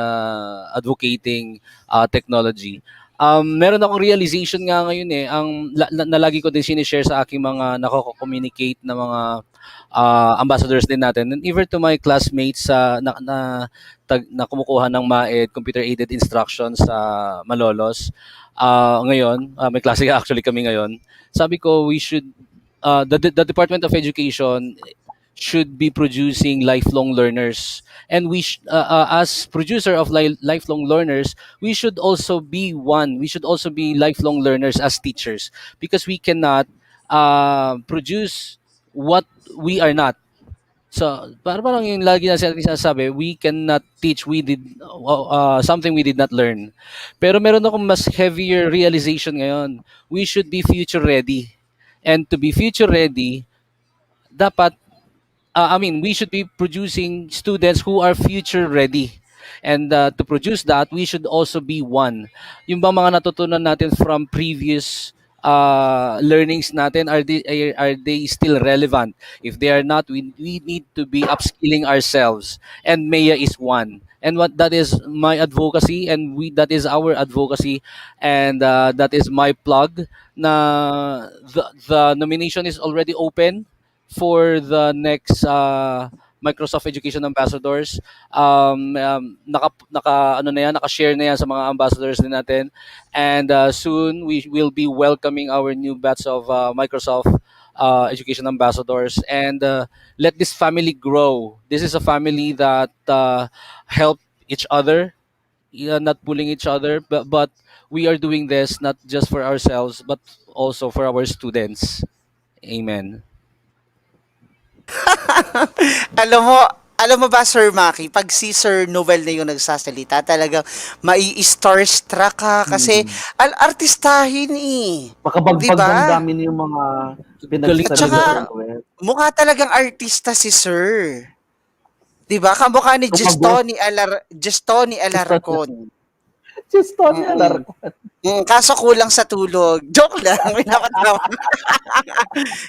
advocating technology. Meron akong realization nga ngayon na lagi ko din sinishare sa aking mga nakako-communicate na mga ambassadors din natin, and even to my classmates na kumukuha ng MAED, computer aided instructions sa Malolos. Ngayon, may klase actually kami ngayon. Sabi ko we should the Department of Education should be producing lifelong learners, and as producer of lifelong learners, we should also be lifelong learners as teachers, because we cannot produce what we are not. So parang yung lagi na sinasabi, we cannot teach something we did not learn. Pero meron akong mas heavier realization ngayon. We should be future ready, and to be future ready, dapat we should be producing students who are future ready. And to produce that, we should also be one. Yung bang mga natutunan natin from previous learnings natin, are they still relevant? If they are not, we need to be upskilling ourselves. And MEA is one. And that is my advocacy, and that is our advocacy, and that is my plug. Na the nomination is already open for the next Microsoft Education Ambassadors. Naka-share na yan sa mga ambassadors din natin. And soon we will be welcoming our new batch of Microsoft Education Ambassadors, and let this family grow. This is a family that help each other, not pulling each other, but we are doing this not just for ourselves but also for our students. Amen. Alam mo ba, Sir Maki, pag si Sir Noel na yung nagsasalita, talagang mai-starstruck ka kasi artistahin eh. Makabagbag Diba? damdamin yung mga At pinagsalita saka, ni Noel. mukha talagang artista si Sir. Diba? Kamukha ni Gestoni Alarcon. Just Tony Alarcon. Kaso kulang sa tulog. Joke lang. Pinapatawa.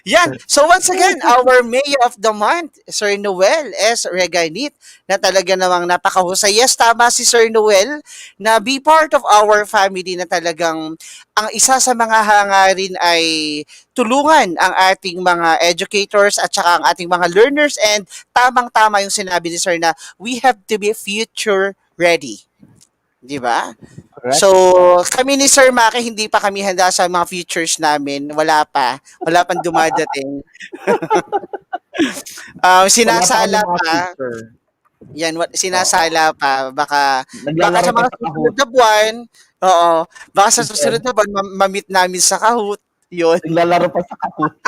Yan. So once again, our May of the Month, Sir Noel S. Reganit, na talaga namang napakahusay. Yes, tama si Sir Noel na be part of our family, na talagang ang isa sa mga hangarin ay tulungan ang ating mga educators at saka ang ating mga learners, and tamang-tama yung sinabi ni Sir na we have to be future ready. Di ba? Correct. So, kami ni Sir Maki, hindi pa kami handa sa mga futures namin. Wala pang dumadating. Sinasala pa. Yan, sinasala pa. Baka sa mga susunod na buwan, baka sa susunod na buwan, ma-meet namin sa Kahoot. Yun. Naglalaro pa sa Kahoot.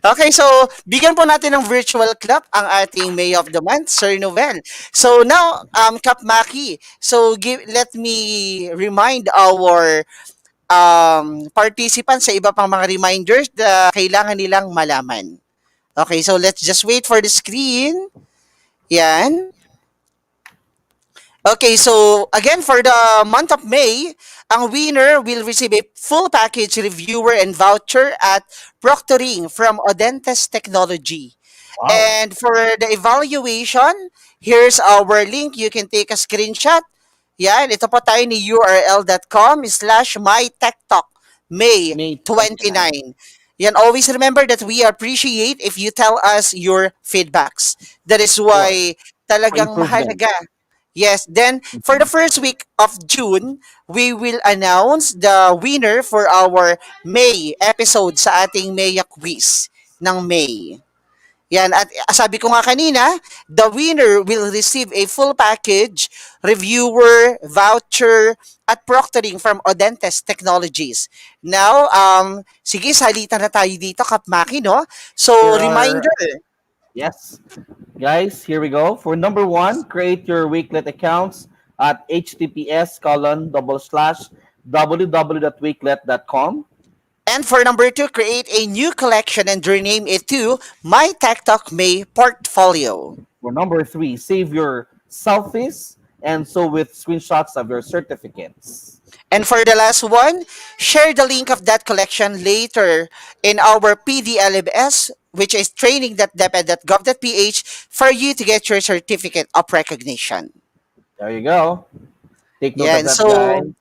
Okay, so bigyan po natin ng virtual clap ang ating May of the Month, Sir Noel. So now, Kap Maki, so let me remind our participants sa iba pang mga reminders na kailangan nilang malaman. Okay, so let's just wait for the screen. Yan. Okay, so again, for the month of May, ang winner will receive a full package reviewer and voucher at proctoring from Audentes Technology. Wow. And for the evaluation, here's our link. You can take a screenshot. Yan, ito po tayo ni url.com/MiTechTalk May 29. Yan, always remember that we appreciate if you tell us your feedbacks. That is why talagang improvement. mahalaga. Yes, then for the first week of June, we will announce the winner for our May episode sa ating Maya quiz ng May. Yan, at sabi ko nga kanina, the winner will receive a full package, reviewer, voucher, at proctoring from Audentes Technologies. Now, sige, salitan na tayo dito, Kapmaki, no? So, Here are, reminder, yes, guys, here we go. For number 1, create your Wakelet accounts at https://www.wakelet.com. and for number 2, create a new collection and rename it to MiTechTalk May Portfolio. For number 3, save your selfies and so with screenshots of your certificates. And for the last one, share the link of that collection later in our PD-LMS, which is training.deped.gov.ph for you to get your certificate of recognition. There you go. Take note of Yan, that, so guys.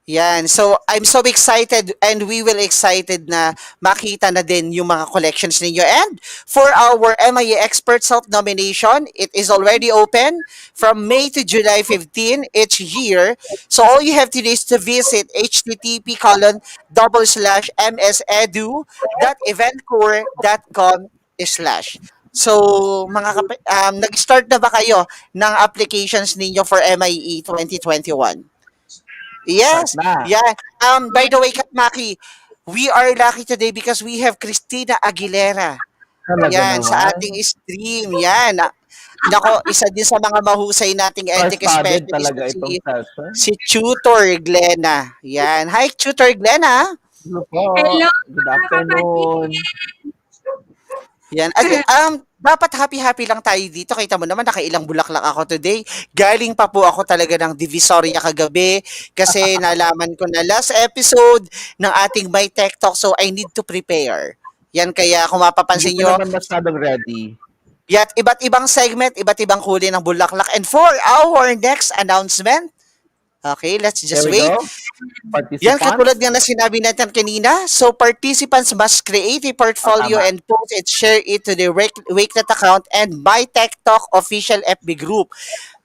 Yan. So, I'm so excited and we will excited na makita na din yung mga collections ninyo. And for our MIA Expert Self-Nomination, it is already open from May to July 15 each year. So, all you have to do is to visit http://msedu.eventcore.com/. So, nag-start na ba kayo ng applications ninyo for MIE 2021? Start Yes. na. Yeah. By the way, Katmaki, we are lucky today because we have Christina Aguilera. Talaga Yan, sa naman. ating stream. Yan. Nako, isa din sa mga mahusay nating EdTech Star-studded specialist talaga na itong session. si Tutor Glenna. Yan. Hi, Tutor Glenna. Hello po. Hello, Good afternoon. Yan. At dapat happy-happy lang tayo dito. Kita mo naman, nakailang bulaklak ako today. Galing pa po ako talaga ng Divisoria kagabi kasi nalaman ko na last episode ng ating MiTechTalk, so I need to prepare. Yan, kaya kung mapapansin Hindi nyo, pa naman masyadong ready. yan, iba't ibang segment, iba't ibang huli ng bulaklak. And for our next announcement, okay, let's There just we wait. go. Yan, katulad Participants. nga na sinabi natin kanina, so participants must create a portfolio Tama. and post it, share it to the Wakelet account and MyTechTalk official FB group.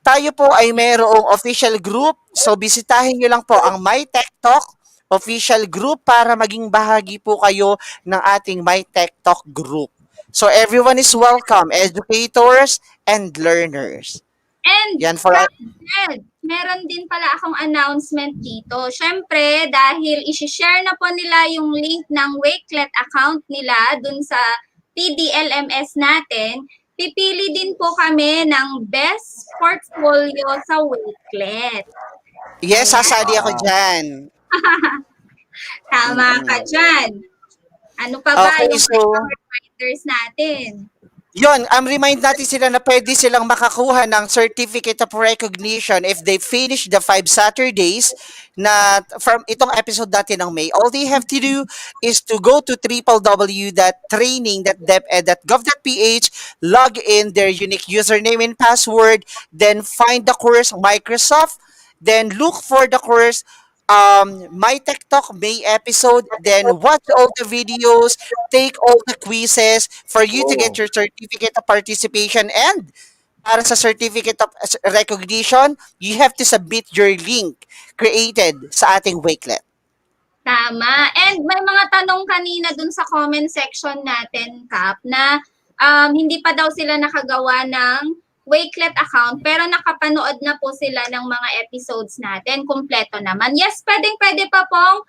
Tayo po ay mayroong official group, so bisitahin nyo lang po ang MyTechTalk official group para maging bahagi po kayo ng ating MyTechTalk group. So everyone is welcome, educators and learners. And Yan for Ed, meron din pala akong announcement dito. Syempre, dahil isi-share na po nila yung link ng Wakelet account nila dun sa PD-LMS natin, pipili din po kami ng best portfolio sa Wakelet. yes, sasali ako dyan. Tama ka dyan. Ano pa ba Okay, yung so reminders natin? yun, remind natin sila na pwede silang makakuha ng Certificate of Recognition if they finish the 5 Saturdays na from itong episode natin ng May. All they have to do is to go to www.training.deped.gov.ph, log in their unique username and password, then find the course Microsoft, then look for the course MyTechTalk May episode, then watch all the videos, take all the quizzes for you to get Oh. your certificate of participation, and para sa certificate of recognition, you have to submit your link created sa ating Wakelet. Tama. And may mga tanong kanina dun sa comment section natin, Kap, na hindi pa daw sila nakagawa ng Wakelet account, pero nakapanood na po sila ng mga episodes natin. Kumpleto naman. Yes, pwede pa pong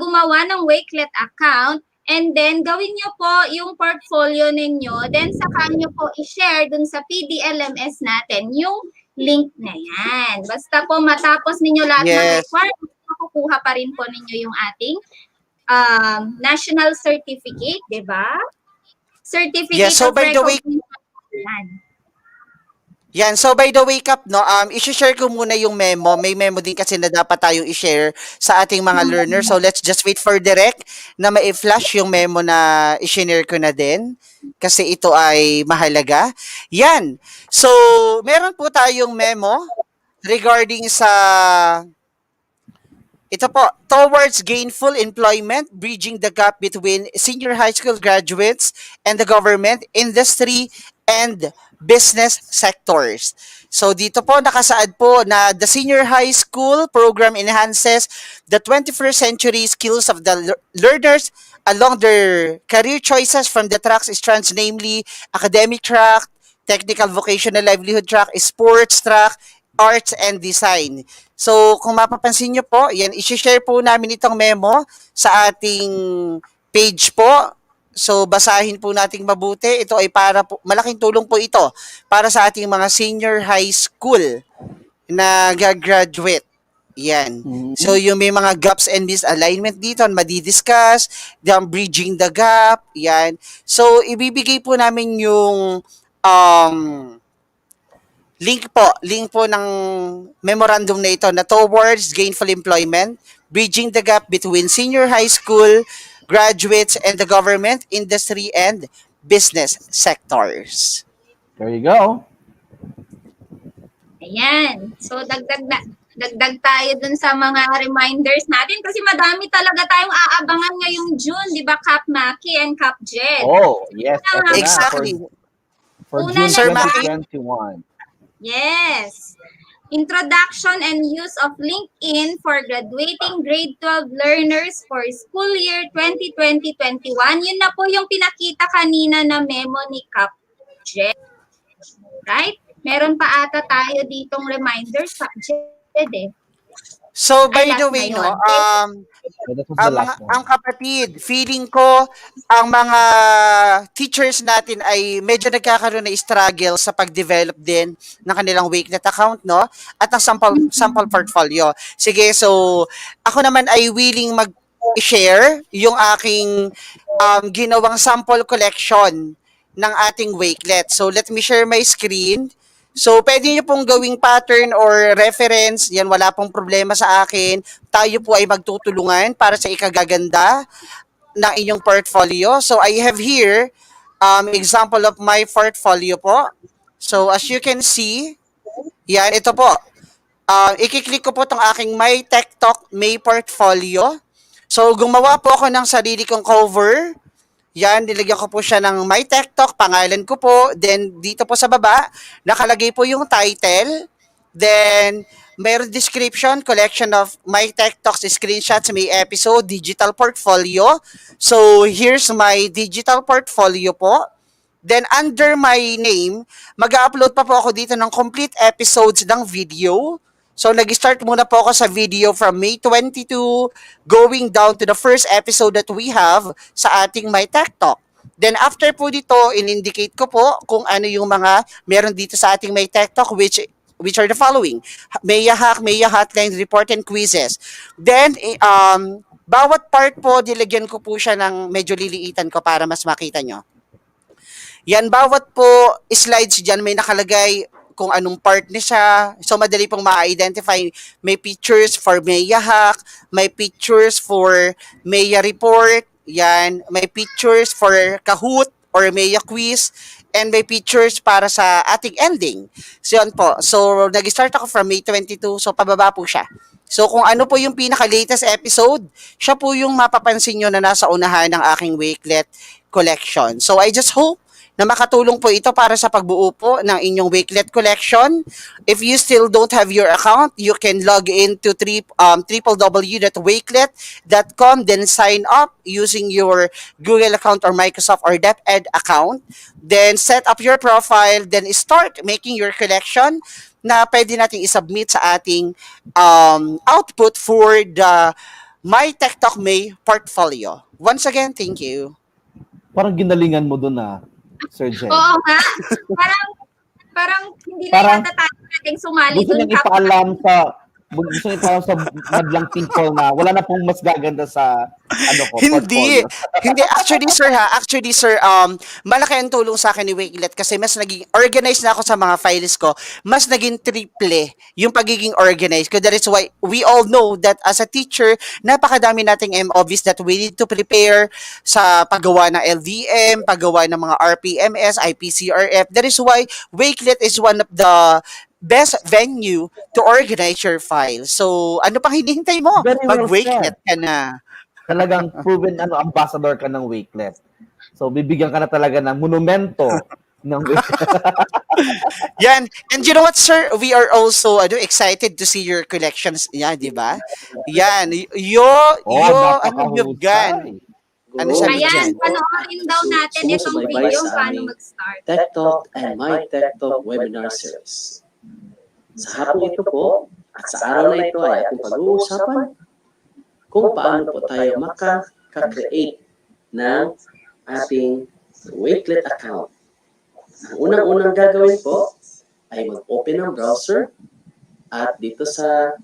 gumawa ng Wakelet account, and then gawin nyo po yung portfolio ninyo, then saka nyo po i-share dun sa PD-LMS natin yung link na yan. Basta po matapos ninyo lahat ng Yes. requirements, makukuha pa rin po ninyo yung ating national certificate, di ba? Certificate Yes, so of by the way, recognition. yan. So by the way, Kap, no, i-share ko muna yung memo. May memo din kasi na dapat tayong i-share sa ating mga learners. So let's just wait for direct na ma-flash yung memo na i-share ko na din. Kasi ito ay mahalaga. Yan. So, meron po tayong memo regarding sa ito po, towards gainful employment, bridging the gap between senior high school graduates and the government, industry, and business sectors. So dito po nakasaad po na the senior high school program enhances the 21st century skills of the learners along their career choices from the tracks strands, namely academic track, technical vocational livelihood track, sports track, arts and design. So kung mapapansin nyo po, yan, isi-share po namin itong memo sa ating page po. So basahin po nating mabuti. Ito ay para po, malaking tulong po ito para sa ating mga senior high school na gagraduate. Yan. So yung may mga gaps and misalignment dito, madidiscuss, bridging the gap, yan. So ibibigay po namin yung link po ng memorandum na ito na towards gainful employment, bridging the gap between senior high school graduates and the government, industry, and business sectors. There you go. Ayan. So, dagdag tayo dun sa mga reminders natin kasi madami talaga tayong aabangan ngayong June, di ba, Cap Maki and Cap Jed? Oh, yes. Exactly. For Una June na 2021. Yes. Introduction and use of LinkedIn for graduating grade 12 learners for school year 2020-21. Yun na po yung pinakita kanina na memo ni Cap Jed. Right? Meron pa ata tayo ditong reminders, Cap Jed eh. So by Ay, the last way, na no, yun. ang kapatid, feeling ko ang mga teachers natin ay medyo nagkakaroon na struggle sa pag-develop din ng kanilang Wakelet account, no? At ng sample portfolio. Sige, so ako naman ay willing mag-share yung aking ginawang sample collection ng ating Wakelet. So let me share my screen. So, pwede nyo pong gawing pattern or reference. Yan, wala pong problema sa akin. Tayo po ay magtutulungan para sa ikagaganda ng inyong portfolio. So, I have here example of my portfolio po. So, as you can see, yan, ito po. I-click ko po itong aking MiTechTalk May portfolio. So, gumawa po ako ng sarili kong cover. Yan, nilagyan ko po siya ng MiTechTalk, pangalan ko po. Then, dito po sa baba, nakalagay po yung title. Then, mayroon description, collection of MiTechTalks, screenshots, may episode, digital portfolio. So, here's my digital portfolio po. Then, under my name, mag-upload pa po ako dito ng complete episodes ng video. So, nag-start muna po ako sa video from May 22 going down to the first episode that we have sa ating MiTechTalk. Then, after po dito, in-indicate ko po kung ano yung mga meron dito sa ating MiTechTalk which are the following. Maya Hack, Maya Hotline, Report, and Quizzes. Then, bawat part po, dilagyan ko po siya ng medyo liliitan ko para mas makita nyo. Yan, bawat po slides dyan may nakalagay kung anong part niya siya. So, madali pong ma-identify. May pictures for Maya Hack, may pictures for Maya Report, yan. May pictures for Kahoot or Maya Quiz, and may pictures para sa ating ending. So, yan po. So, nag-start ako from May 22, so pababa po siya. So, kung ano po yung pinaka-latest episode, siya po yung mapapansin nyo na nasa unahan ng aking Wakelet collection. So, I just hope na makatulong po ito para sa pagbuo po ng inyong Wakelet collection. If you still don't have your account, you can log in to www.wakelet.com, then sign up using your Google account or Microsoft or DepEd account. Then set up your profile, then start making your collection na pwede nating isubmit sa ating output for the MiTechTalk May portfolio. Once again, thank you. Parang ginalingan mo doon na, Sir Jen. Oo nga. Parang hindi na yata tayo nating sumali Gusto dun. niyang ipaalam sa madlang people na wala na pong mas gaganda sa Hindi. portfolio. Hindi. Actually, sir, malaki ang tulong sa akin ni Wakelet kasi mas naging organized na ako sa mga files ko. Mas naging triple yung pagiging organized ko. That is why we all know that as a teacher, napakadami nating MOVs that we need to prepare sa paggawa ng LVM, paggawa ng mga RPMS, IPCRF. That is why Wakelet is one of the best venue to organize your files. So, ano pang hinihintay mo? Very well Mag-Wakelet said. ka na. Talagang proven ambassador ka ng Wakelet. So, bibigyan ka na talaga ng monumento ng Wakelet. Yan. And you know what, sir? We are also excited to see your collections. Yan, di ba? Yan. Oh, Ano you've gone? napakahusay. Ano sabi Ayan, dyan? panoorin daw natin itong video paano mag-start. Tech Talk and MiTechTalk webinar series. Sa hapong ito po, at sa araw na ito ay ating pag-uusapan kung paano po tayo makaka-create ng ating Wakelet account. Ang unang-unang gagawin po ay mag-open ng browser at dito sa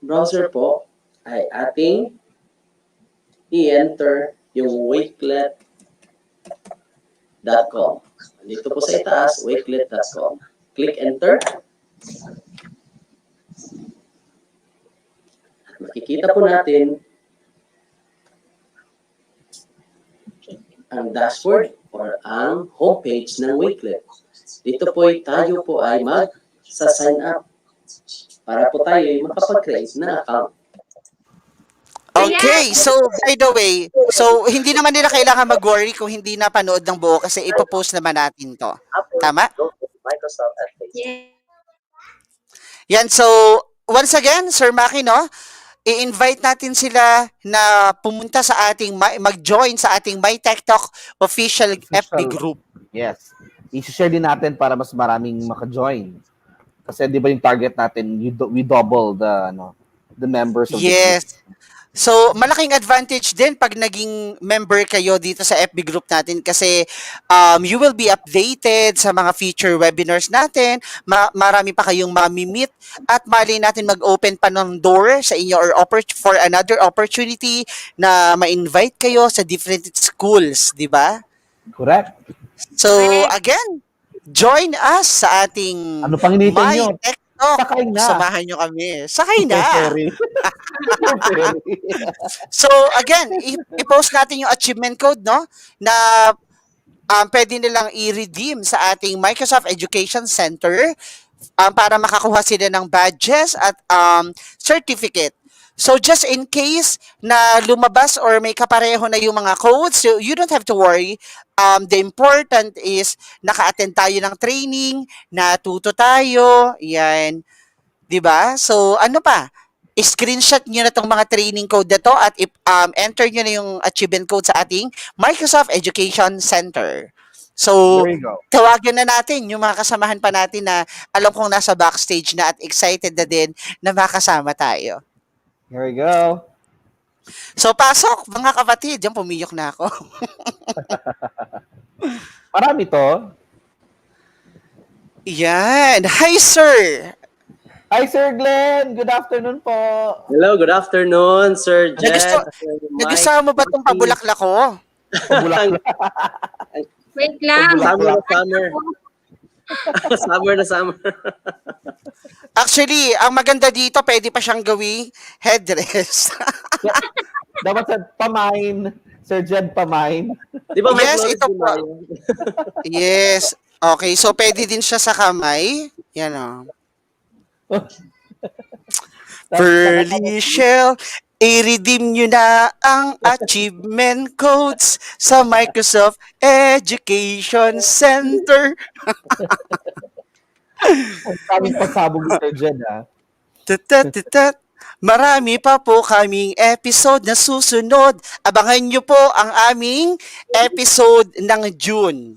browser po ay ating i-enter yung wakelet.com. Dito po sa itaas, wakelet.com. Click enter. At makikita po natin ang dashboard or ang homepage ng Wakelet. Dito po tayo po ay mag-sign up para po tayo ay makapag-create ng account. Okay, so by the way, so hindi naman nila kailangan mag-worry kung hindi napanood ng buo kasi ipopost naman natin to. Tama? Yeah. Yan, so once again, Sir Maki, no? I-invite natin sila na pumunta sa ating, mag-join sa ating MiTechTalk official FB group. Yes. I-share din natin para mas maraming maka-join. Kasi di ba yung target natin, we double the members of the Yes. group. So, malaking advantage din pag naging member kayo dito sa FB group natin kasi you will be updated sa mga future webinars natin. Marami pa kayong mamimit at mali natin mag-open pa ng door sa inyo or for another opportunity na ma-invite kayo sa different schools, di ba? Correct. So, again, join us sa ating Ano pang hinihintay nyo? MiTechTalk. Sakay na. Samahan nyo kami. Sakay na. Ferry. So, again, i-post natin yung achievement code, no? Na pwede nilang i-redeem sa ating Microsoft Education Center para makakuha sila ng badges at certificate. So, just in case na lumabas or may kapareho na yung mga codes, so you don't have to worry. The important is naka-attend tayo ng training, natuto tayo, yan. 'Di ba? So, ano pa? I-screenshot nyo na tong mga training code na to at enter nyo na yung achievement code sa ating Microsoft Education Center. So, There you go. tawagan na natin yung mga kasamahan pa natin na alam kong nasa backstage na at excited na din na makasama tayo. Here we go. So, pasok, mga kapatid. Diyan, pumiyok na ako. Marami to. Yan. Hi, sir. Hi, Sir Glenn. Good afternoon po. Hello, good afternoon, Sir Jet. Nagustuhan mo ba itong pabulaklak ko? Pabulaklak. Wait lang. Summer na summer. Summer na summer. Actually, ang maganda dito, pwede pa siyang gawing headdress. Dapat sa pamain. Sir Jed pamain. Di ba may Yes, Flores ito po. July? Yes. Okay, so pwede din siya sa kamay. Yan o. Pearly Shell, i-redeem nyo na ang achievement codes sa Microsoft Education Center. Ang daming pasabog ni Sir Jed, ha? Tatatat. Marami pa po kaming episode na susunod. Abangan nyo po ang aming episode ng June.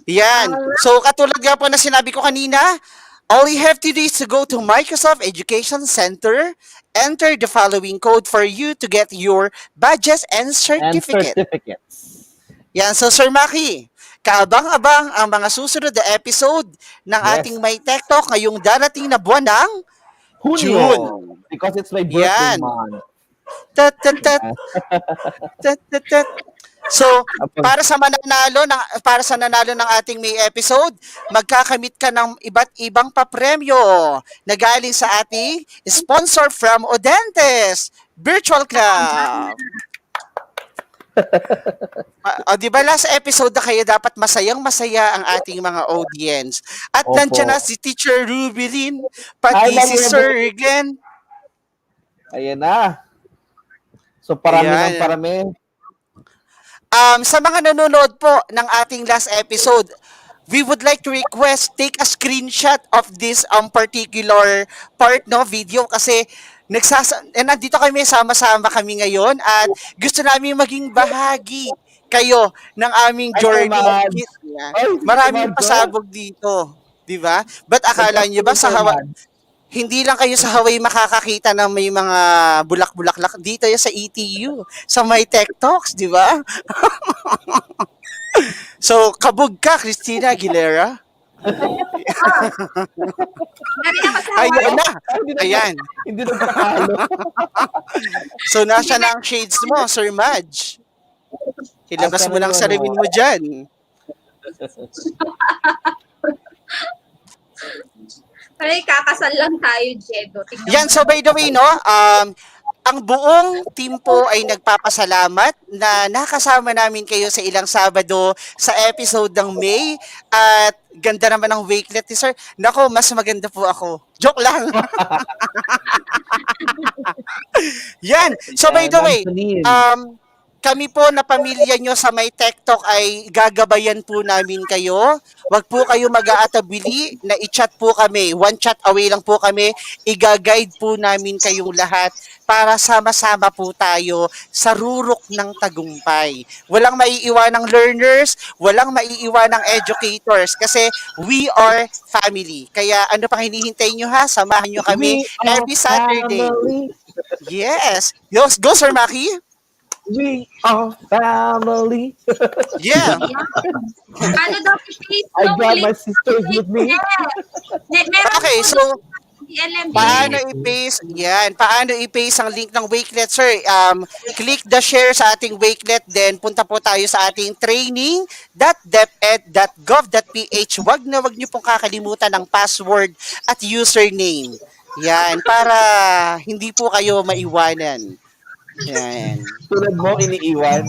Yan. So, katulad nga po na sinabi ko kanina, all you have to do is to go to Microsoft Education Center, enter the following code for you to get your badges and And certificate. certificates. Yan. So, Sir Maki, kaabang-abang ang mga susunod na episode ng Yes. ating MiTechTalk ngayong darating na buwan ng Junyo. June. Because it's my birthday Yan. month. Tat. So, para sa nanalo ng ating may episode, magkakamit ka ng iba't ibang papremyo na galing sa ating sponsor from Odentes Virtual Club. Di ba last episode na kayo dapat masayang-masaya ang ating mga audience. At Opo. nandiyan na si Teacher Rubilin, pati Hi, si Ma'am Sir Glenn. Ayan na. So, parami Ayan. ng parami. Sa mga nanonood po ng ating last episode, we would like to request take a screenshot of this particular part no video kasi nandito kami sama-sama kami ngayon at gusto namin maging bahagi kayo ng aming Ay, Sir journey. Mads. Ay, Sir Maraming Mads, oh. pasabog dito, 'di ba? But akala niyo ba Nagkatuloy, Sir Mads. hindi lang kayo sa Hawaii makakakita ng may mga bulak-bulaklak dito yan sa ETU, sa MiTechTalks, di ba? So, kabog ka, Christina Aguilera. Dari ako sa Ayun na. Hindi na- Ayan. Hindi nagkakalo. So, nasa na ang shades mo, Sir Madge? Ilabas mo lang salamin mo dyan. Ay, kakasal lang tayo, Jedo. Tingnan Yan, mo. so by the way, no, ang buong team po ay nagpapasalamat na nakasama namin kayo sa ilang Sabado sa episode ng May at ganda naman ng Wakelet ni Sir. Nako, mas maganda po ako. Joke lang. Yan. So by the way, kami po na pamilya nyo sa MiTechTalk ay gagabayan po namin kayo. Wag po kayo mag-aatabili na i-chat po kami. One chat away lang po kami. Iga-guide po namin kayong lahat para sama-sama po tayo sa rurok ng tagumpay. Walang maiiwanang learners, walang maiiwanang educators kasi we are family. Kaya ano pang hinihintay nyo ha? Samahan nyo kami every Saturday. Yes. Go Sir Maki. We are family. Yeah. Ano daw, please, I no, got please. my sisters with me. Meron Okay, po so DLMS. paano i-paste? Yan, paano i-paste ang link ng Wakelet, sir? Click the share sa ating Wakelet, then punta po tayo sa ating training.deped.gov.ph. Wag niyo pong kakalimutan ng password at username. Yan, para hindi po kayo maiwanan. Yan. Tulad mo, iniiwan.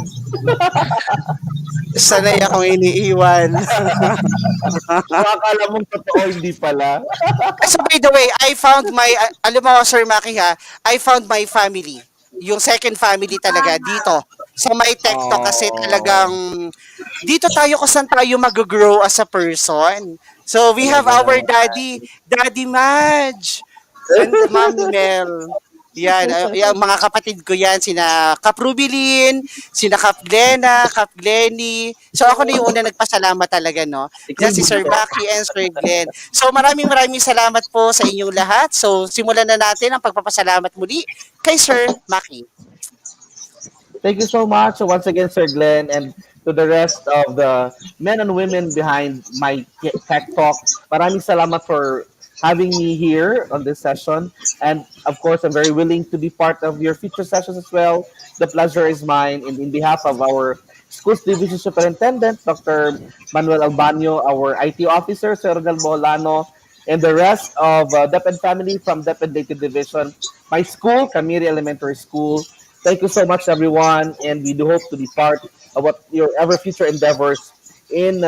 Sanay akong iniiwan. Akala mong totoo, hindi pala. So by the way, I found my, alam mo Sir Maki ha, I found my family. Yung second family talaga dito. Sa MiTechTalk kasi talagang dito tayo kung saan tayo mag-grow as a person. So we have our Daddy Madge, and Mommy Mel. Yan, yung mga kapatid ko yan, sina Kap Rubilin, sina Kap Glena, Kap Glenny. So ako na yung una nagpasalamat talaga, no? Yan si Sir Maki and Sir Glenn. So maraming salamat po sa inyong lahat. So simulan na natin ang pagpapasalamat muli kay Sir Maki. Thank you so much once again, Sir Glenn, and to the rest of the men and women behind MiTechTalk. Maraming salamat for having me here on this session. And of course, I'm very willing to be part of your future sessions as well. The pleasure is mine. And in behalf of our Schools Division Superintendent, Dr. Manuel Albanio, our IT Officer, Sir Ronald Molano, and the rest of DepEd family from DepEd Data Division, my school, Camiri Elementary School. Thank you so much, everyone. And we do hope to be part of what your ever future endeavors in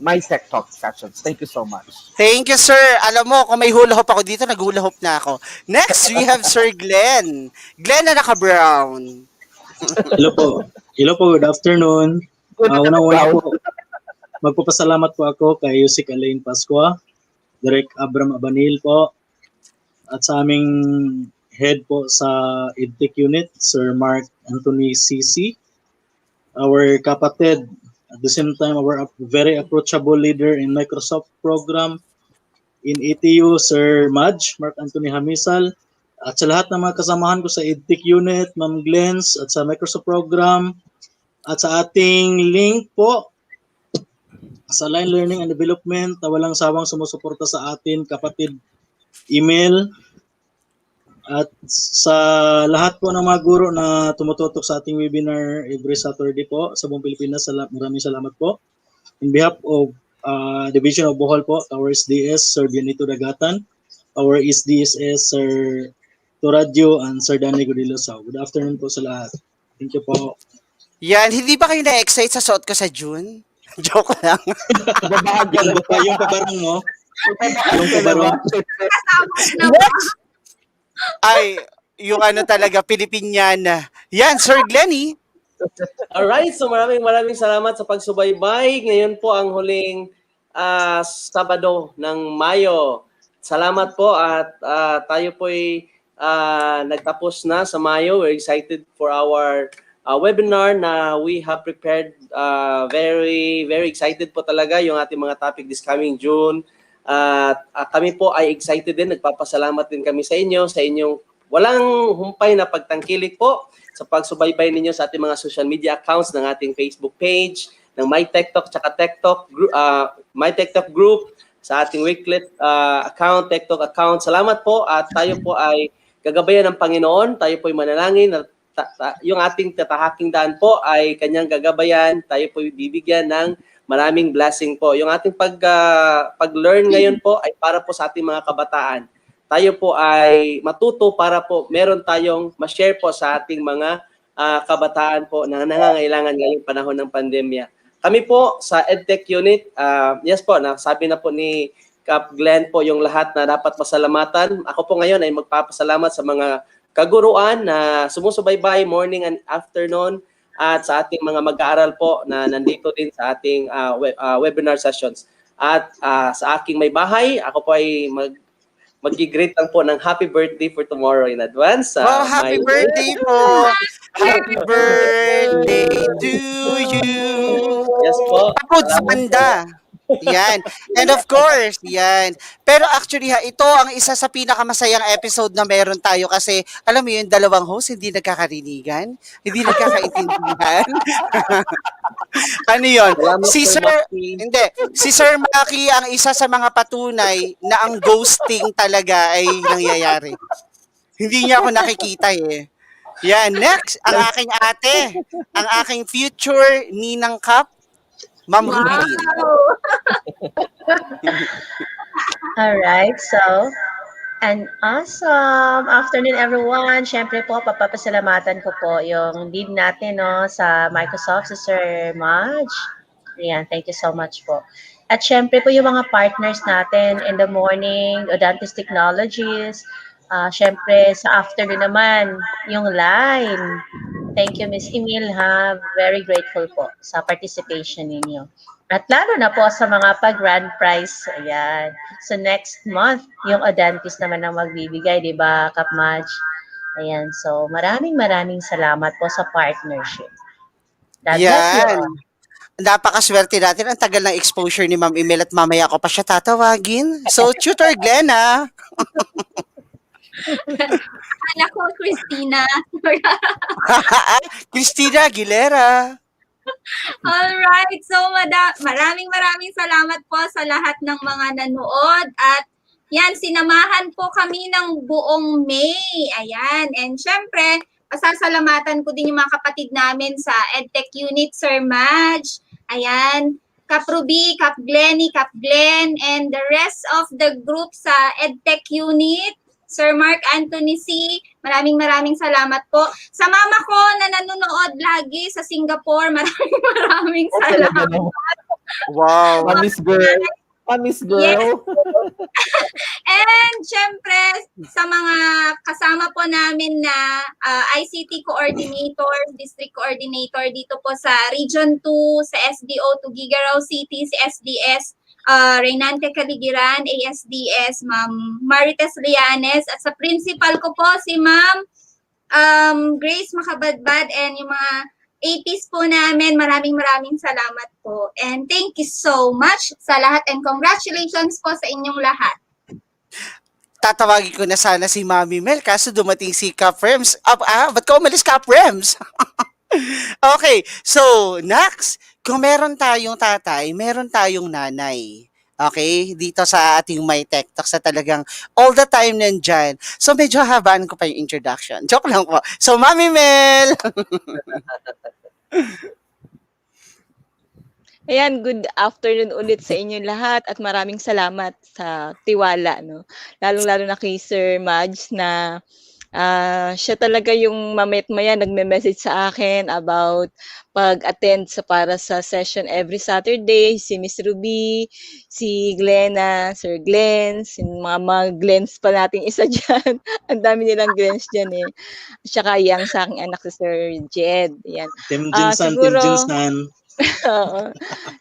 MiTechTalk sessions. Thank you so much. Thank you, sir. Alam mo, kung may hula hoop ako dito, nag-hula hoop na ako. Next, we have Sir Glenn. Glenn na naka-brown. Hello po. Hello po, good afternoon. Unang-una po, magpapasalamat po ako kay Yusik Alain Pascua, Direk Abram Abanil po, at sa aming head po sa EdTech Unit, Sir Mark Anthony CC, our kapatid, at the same time, our very approachable leader in Microsoft program in ETU, Sir Madge, Mark Anthony Hamisal, at sa lahat ng mga kasamahan ko sa EdTech Unit, Ma'am Glens, at sa Microsoft program, at sa ating link po sa Line Learning and Development na walang sawang sumusuporta sa atin, kapatid email, at sa lahat po ng mga guro na tumututok sa ating webinar every Saturday po sa buong Pilipinas, maraming salamat po. In behalf of Division of Bohol po, our SDS, Sir Bianito Dagatan, our SDSS, Sir Toradyo, and Sir Danny Godilosaw. Good afternoon po sa lahat. Thank you po. Yan, hindi ba kayo na-excite sa suot ko sa June? Joke lang. Yung pabarang mo. Yung pabarang. Next! Ay, yung ano talaga, Pilipiniana. Yan, Sir Glenny. Alright, so maraming salamat sa pagsubaybay. Ngayon po ang huling Sabado ng Mayo. Salamat po at tayo po'y nagtapos na sa Mayo. We're excited for our webinar na we have prepared. Very, very excited po talaga yung ating mga topic this coming June. Kami po ay excited din. Nagpapasalamat din kami sa inyong walang humpay na pagtangkilik po sa pagsubaybay ninyo sa ating mga social media accounts ng ating Facebook page, ng MiTechTalk, tsaka TechTalk, MiTechTalk group, sa ating Wakelet account, TechTalk account. Salamat po at tayo po ay gagabayan ng Panginoon. Tayo po ay manalangin na yung ating tatahaking daan po ay kanyang gagabayan. Tayo po ay bibigyan ng maraming blessing po. Yung ating pag-learn ngayon po ay para po sa ating mga kabataan. Tayo po ay matuto para po meron tayong ma-share po sa ating mga kabataan po na nangangailangan ngayong panahon ng pandemya. Kami po sa EdTech Unit, yes po, nasabi na po ni Cap Glenn po yung lahat na dapat pasalamatan. Ako po ngayon ay magpapasalamat sa mga kaguruan na sumusubaybay morning and afternoon at sa ating mga mag-aaral po na nandito din sa ating webinar sessions. At sa aking may bahay, ako po ay mag-greet lang po ng happy birthday for tomorrow in advance. Wow, happy birthday po! Happy birthday to you! Yes po. Tapos banda. Yan. And of course, yan. Pero actually ito ang isa sa pinakamasayang episode na meron tayo kasi alam mo yung dalawang host hindi nagkakarinigan, hindi nagkakaintindihan. Ano yun? Si Sir Maki ang isa sa mga patunay na ang ghosting talaga ay nangyayari. Hindi niya ako nakikita eh. Yan, next, ang aking ate, ang aking future Ninang Kap, Ma'am Rubilin. All right, so an awesome afternoon everyone. Syempre po papasalamatan ko po yung lead natin no sa Microsoft, si Sir Maj. Ayan, thank you so much po. At syempre po yung mga partners natin in the morning, Odantis Technologies. Syempre sa afternoon naman, yung line. Thank you, Miss Emil, ha. Very grateful po sa participation ninyo. At lalo na po sa mga pag-grand prize. Ayan. So next month, yung Odantis naman ang magbibigay, di ba, Kap Maj? Ayan. So maraming salamat po sa partnership. God bless you all. Napakaswerte natin. Ang tagal ng exposure ni Ma'am Emil at mamaya ko pa siya tatawagin. So, Tutor Glenn, ha? Akala ko, Christina. Christina Aguilera. Alright, so maraming salamat po sa lahat ng mga nanood at yan, sinamahan po kami ng buong May. Ayan, and syempre, pasasalamatan ko din yung mga kapatid namin sa EdTech Unit, Sir Maj. Ayan, Kap Ruby, Kap Glenny, Kap Glenn, and the rest of the group sa EdTech Unit. Sir Mark Anthony C., maraming salamat po. Sa mama ko na nanonood lagi sa Singapore, maraming salamat. Wow, Miss Girl. Miss Girl. Yes. And syempre, sa mga kasama po namin na ICT coordinator, district coordinator dito po sa Region 2, sa SDO Tugigaraw City, si SDS, Reynante Caligiran, ASDS, Ma'am Marites Lianes, at sa principal ko po si Ma'am Grace Makabadbad, and yung mga APs po namin, maraming salamat po. And thank you so much sa lahat and congratulations po sa inyong lahat. Tatawagin ko na sana si Mami Mel kaso dumating si Cap Rems. Ba't ka umalis, Cap Rems? Okay, so next, kung meron tayong tatay, meron tayong nanay. Okay, dito sa ating MiTechTalk sa talagang all the time nandyan. So medyo habaan ko pa yung introduction. Joke lang po. So Mami Mel! Ayan, good afternoon ulit sa inyo lahat at maraming salamat sa tiwala, no? Lalong-lalo na kay Sir Maj na Siya talaga yung mamaya nagme-message sa akin about pag-attend para sa session every Saturday, si Miss Ruby, si Glenna, Sir Glenn, mga Glens pa nating isa diyan. Ang dami nilang Glens diyan eh. At saka yang sa aking anak si Sir Jed, yan. Team Ah, Jinsan, Team siguro Jinsan. Oo.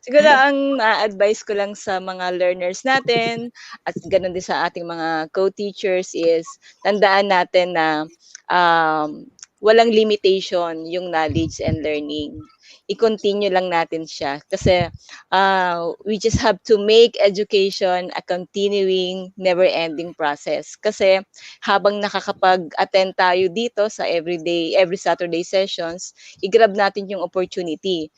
Siguro ang advice ko lang sa mga learners natin at gano'n din sa ating mga co-teachers is tandaan natin na walang limitation yung knowledge and learning. I-continue lang natin siya kasi we just have to make education a continuing, never-ending process. Kasi habang nakakapag-attend tayo dito sa every Saturday sessions, i-grab natin yung opportunity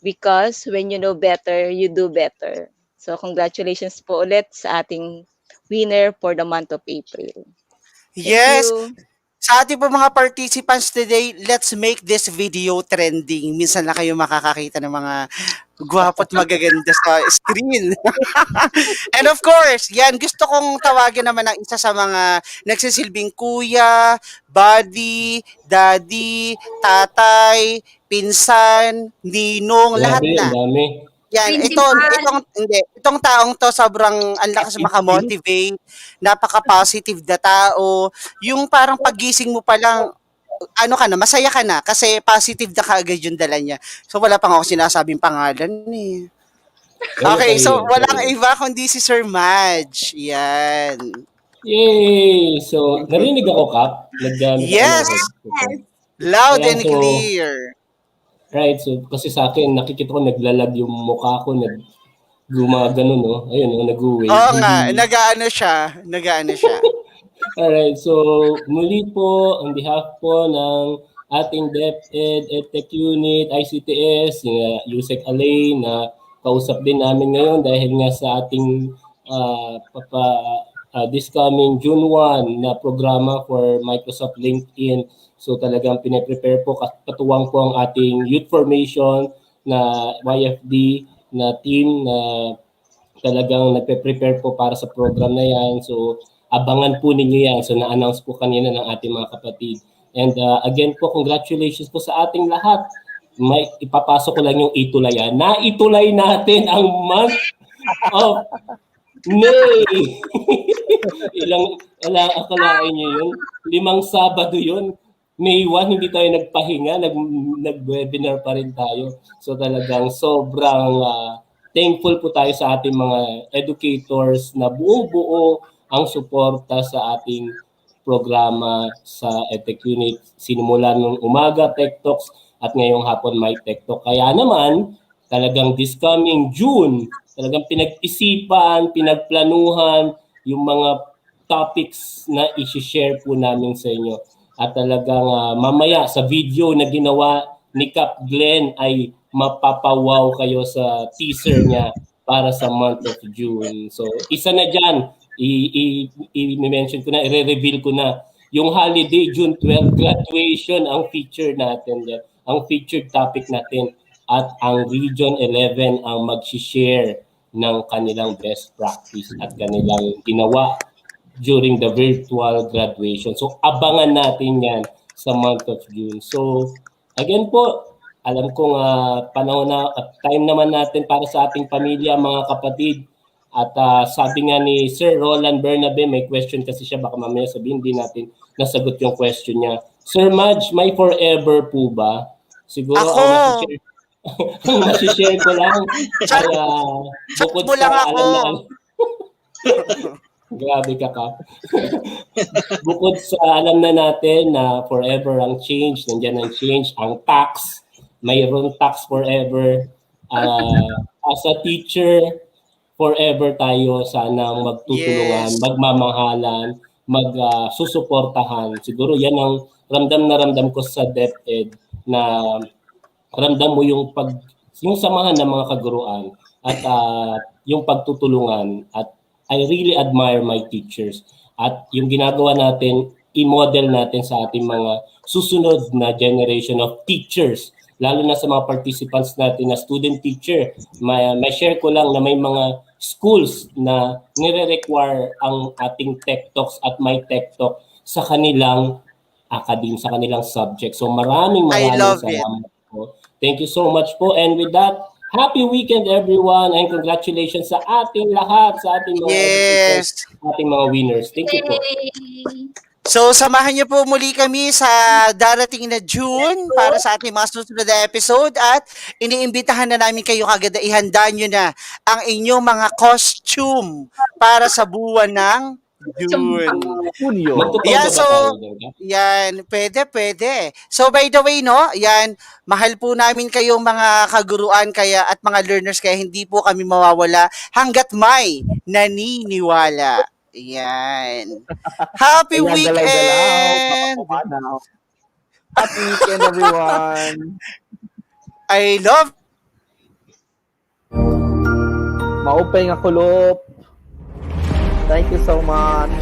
because when you know better, you do better. So congratulations po ulit sa ating winner for the month of April. Thank Yes, you. sa ating po mga participants today, let's make this video trending. Minsan na kayo makakakita ng mga gwapo at magaganda sa screen. And of course, yan, gusto kong tawagin naman ang isa sa mga nagsisilbing kuya, buddy, daddy, tatay, pinsan, ninong, lahat Grabe, na. ang dami. Yan, itong taong to sobrang ang lakas maka-motivate, napaka-positive na tao. Yung parang pagising mo pa lang, ano ka na, masaya ka na kasi positive na kaagad yung dala niya. So wala pang ako sinasabing pangalan eh. Okay, so walang iba kundi si Sir Madge. Yan. Yay! So, narinig ako, Kap? Yes! Loud and clear. Right, so kasi sa akin, nakikita ko naglalag yung mukha ko, gumagano, no? Ayun, no, nag-wave. Oo nga, nag-aano siya. Alright, so muli po, on behalf po ng ating DepEd, EdTech Unit, ICTS, Yusek Alain, na kausap din namin ngayon dahil nga sa ating this coming June 1 na programa for Microsoft LinkedIn. So talagang pinaprepare po, katuwang po ang ating youth formation na YFD na team na talagang nagpe-prepare po para sa program na yan. So abangan po ninyo yan. So na-announce po kanina ng ating mga kapatid. And again po, congratulations po sa ating lahat. May ipapasok ko lang yung itulayan. Naitulay natin ang month of May. Akalain nyo yun? 5 Sabado yun. May 1, hindi tayo nagpahinga, nag-webinar pa rin tayo. So talagang sobrang thankful po tayo sa ating mga educators na buong-buo ang suporta sa ating programa sa EdTech Unit. Sinimula nung umaga, Tech Talks, at ngayong hapon, MiTechTalk. Kaya naman, talagang this coming June, talagang pinag-isipan, pinagplanuhan yung mga topics na i-share po namin sa inyo. At talagang mamaya sa video na ginawa ni Cap Glenn ay mapapawaw kayo sa teaser niya para sa month of June. So isa na dyan, i-mention ko na, i-reveal ko na, yung holiday June 12 graduation ang feature natin dyan, ang featured topic natin. At ang Region 11 ang mag-share ng kanilang best practice at kanilang ginawa during the virtual graduation. So abangan natin yan sa month of June. So again po, alam kong panahon na at time naman natin para sa ating pamilya, mga kapatid. At sabi nga ni Sir Roland Bernabe, may question kasi siya, baka mamaya sabihin din natin nasagot yung question niya. Sir Madge, may forever po ba? Siguro ang masishare ko lang ay bukod sa alam na grabe ka, Kap. Bukod sa alam na natin na forever ang change, nandiyan ang change, ang tax, mayroon tax forever. As a teacher, forever tayo sana magtutulungan, magmamahalan, magsusuportahan. Siguro yan ang ramdam na ramdam ko sa DepEd na ramdam mo yung samahan ng mga kaguruan at yung pagtutulungan. At I really admire my teachers. At yung ginagawa natin, i-model natin sa ating mga susunod na generation of teachers, lalo na sa mga participants natin na student teacher. May share ko lang na may mga schools na nire-require ang ating Tech Talks at MiTechTalk sa kanilang sa kanilang subject. So maraming I love it. salamat po. Thank you so much po. And with that, happy weekend everyone and congratulations sa ating lahat, sa ating mga educators, ating mga winners. Thank you po. So, samahan niyo po muli kami sa darating na June para sa ating mga susunod na episode at iniimbitahan na namin kayo kagad na ihanda nyo na ang inyong mga costume para sa buwan ng June. Yan, so, yan, pwede. So, by the way, no, yan, mahal po namin kayong mga kaguruan kaya at mga learners kaya hindi po kami mawawala hanggat may naniniwala. Yan. Happy weekend! Happy weekend, everyone! I love Maupay nga kulop. Thank you so much.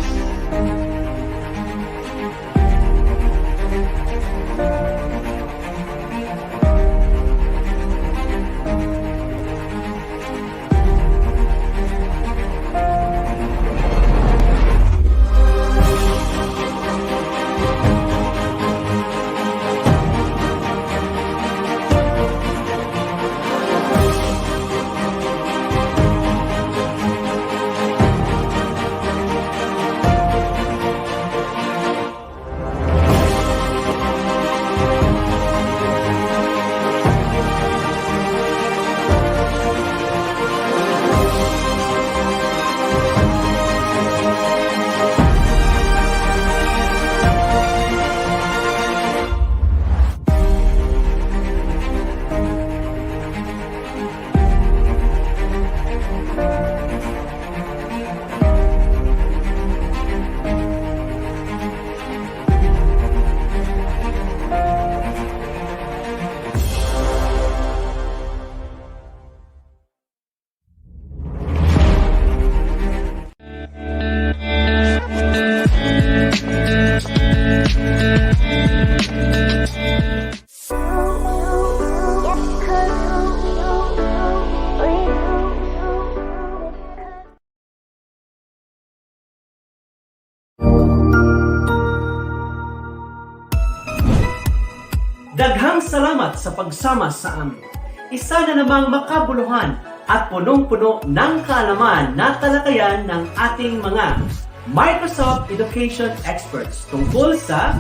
Daghang salamat sa pagsama sa amin. Isa na namang makabuluhan at punong-puno ng kaalaman na talakayan ng ating mga Microsoft Education Experts tungkol sa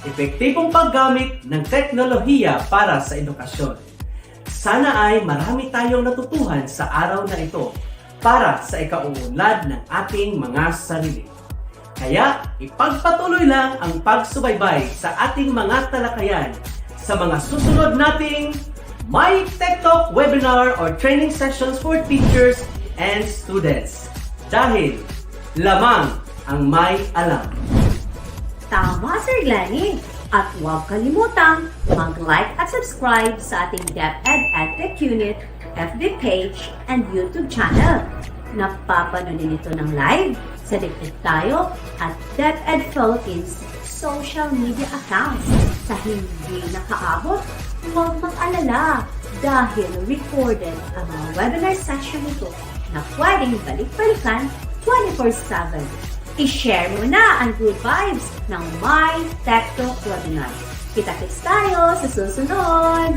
epektibong paggamit ng teknolohiya para sa edukasyon. Sana ay marami tayong natutuhan sa araw na ito para sa ikauunlad ng ating mga sarili. Kaya ipagpatuloy lang ang pagsubaybay sa ating mga talakayan sa mga susunod nating MiTechTalk webinar or training sessions for teachers and students. Dahil lamang ang may alam. Tama, Sir Glenny! At huwag kalimutang mag-like at subscribe sa ating DepEd-EdTech Unit, FB page, and YouTube channel. Napapanood ito ng live sa DepEd Tayo at DepEd Philippines social media accounts. Sa hindi nakaabot, huwag mag-alala dahil recorded ang mga webinar session nito na pwedeng balik-balikan 24/7. I-share mo na ang good vibes ng MiTechTalk webinar. Kita-kits tayo sa susunod!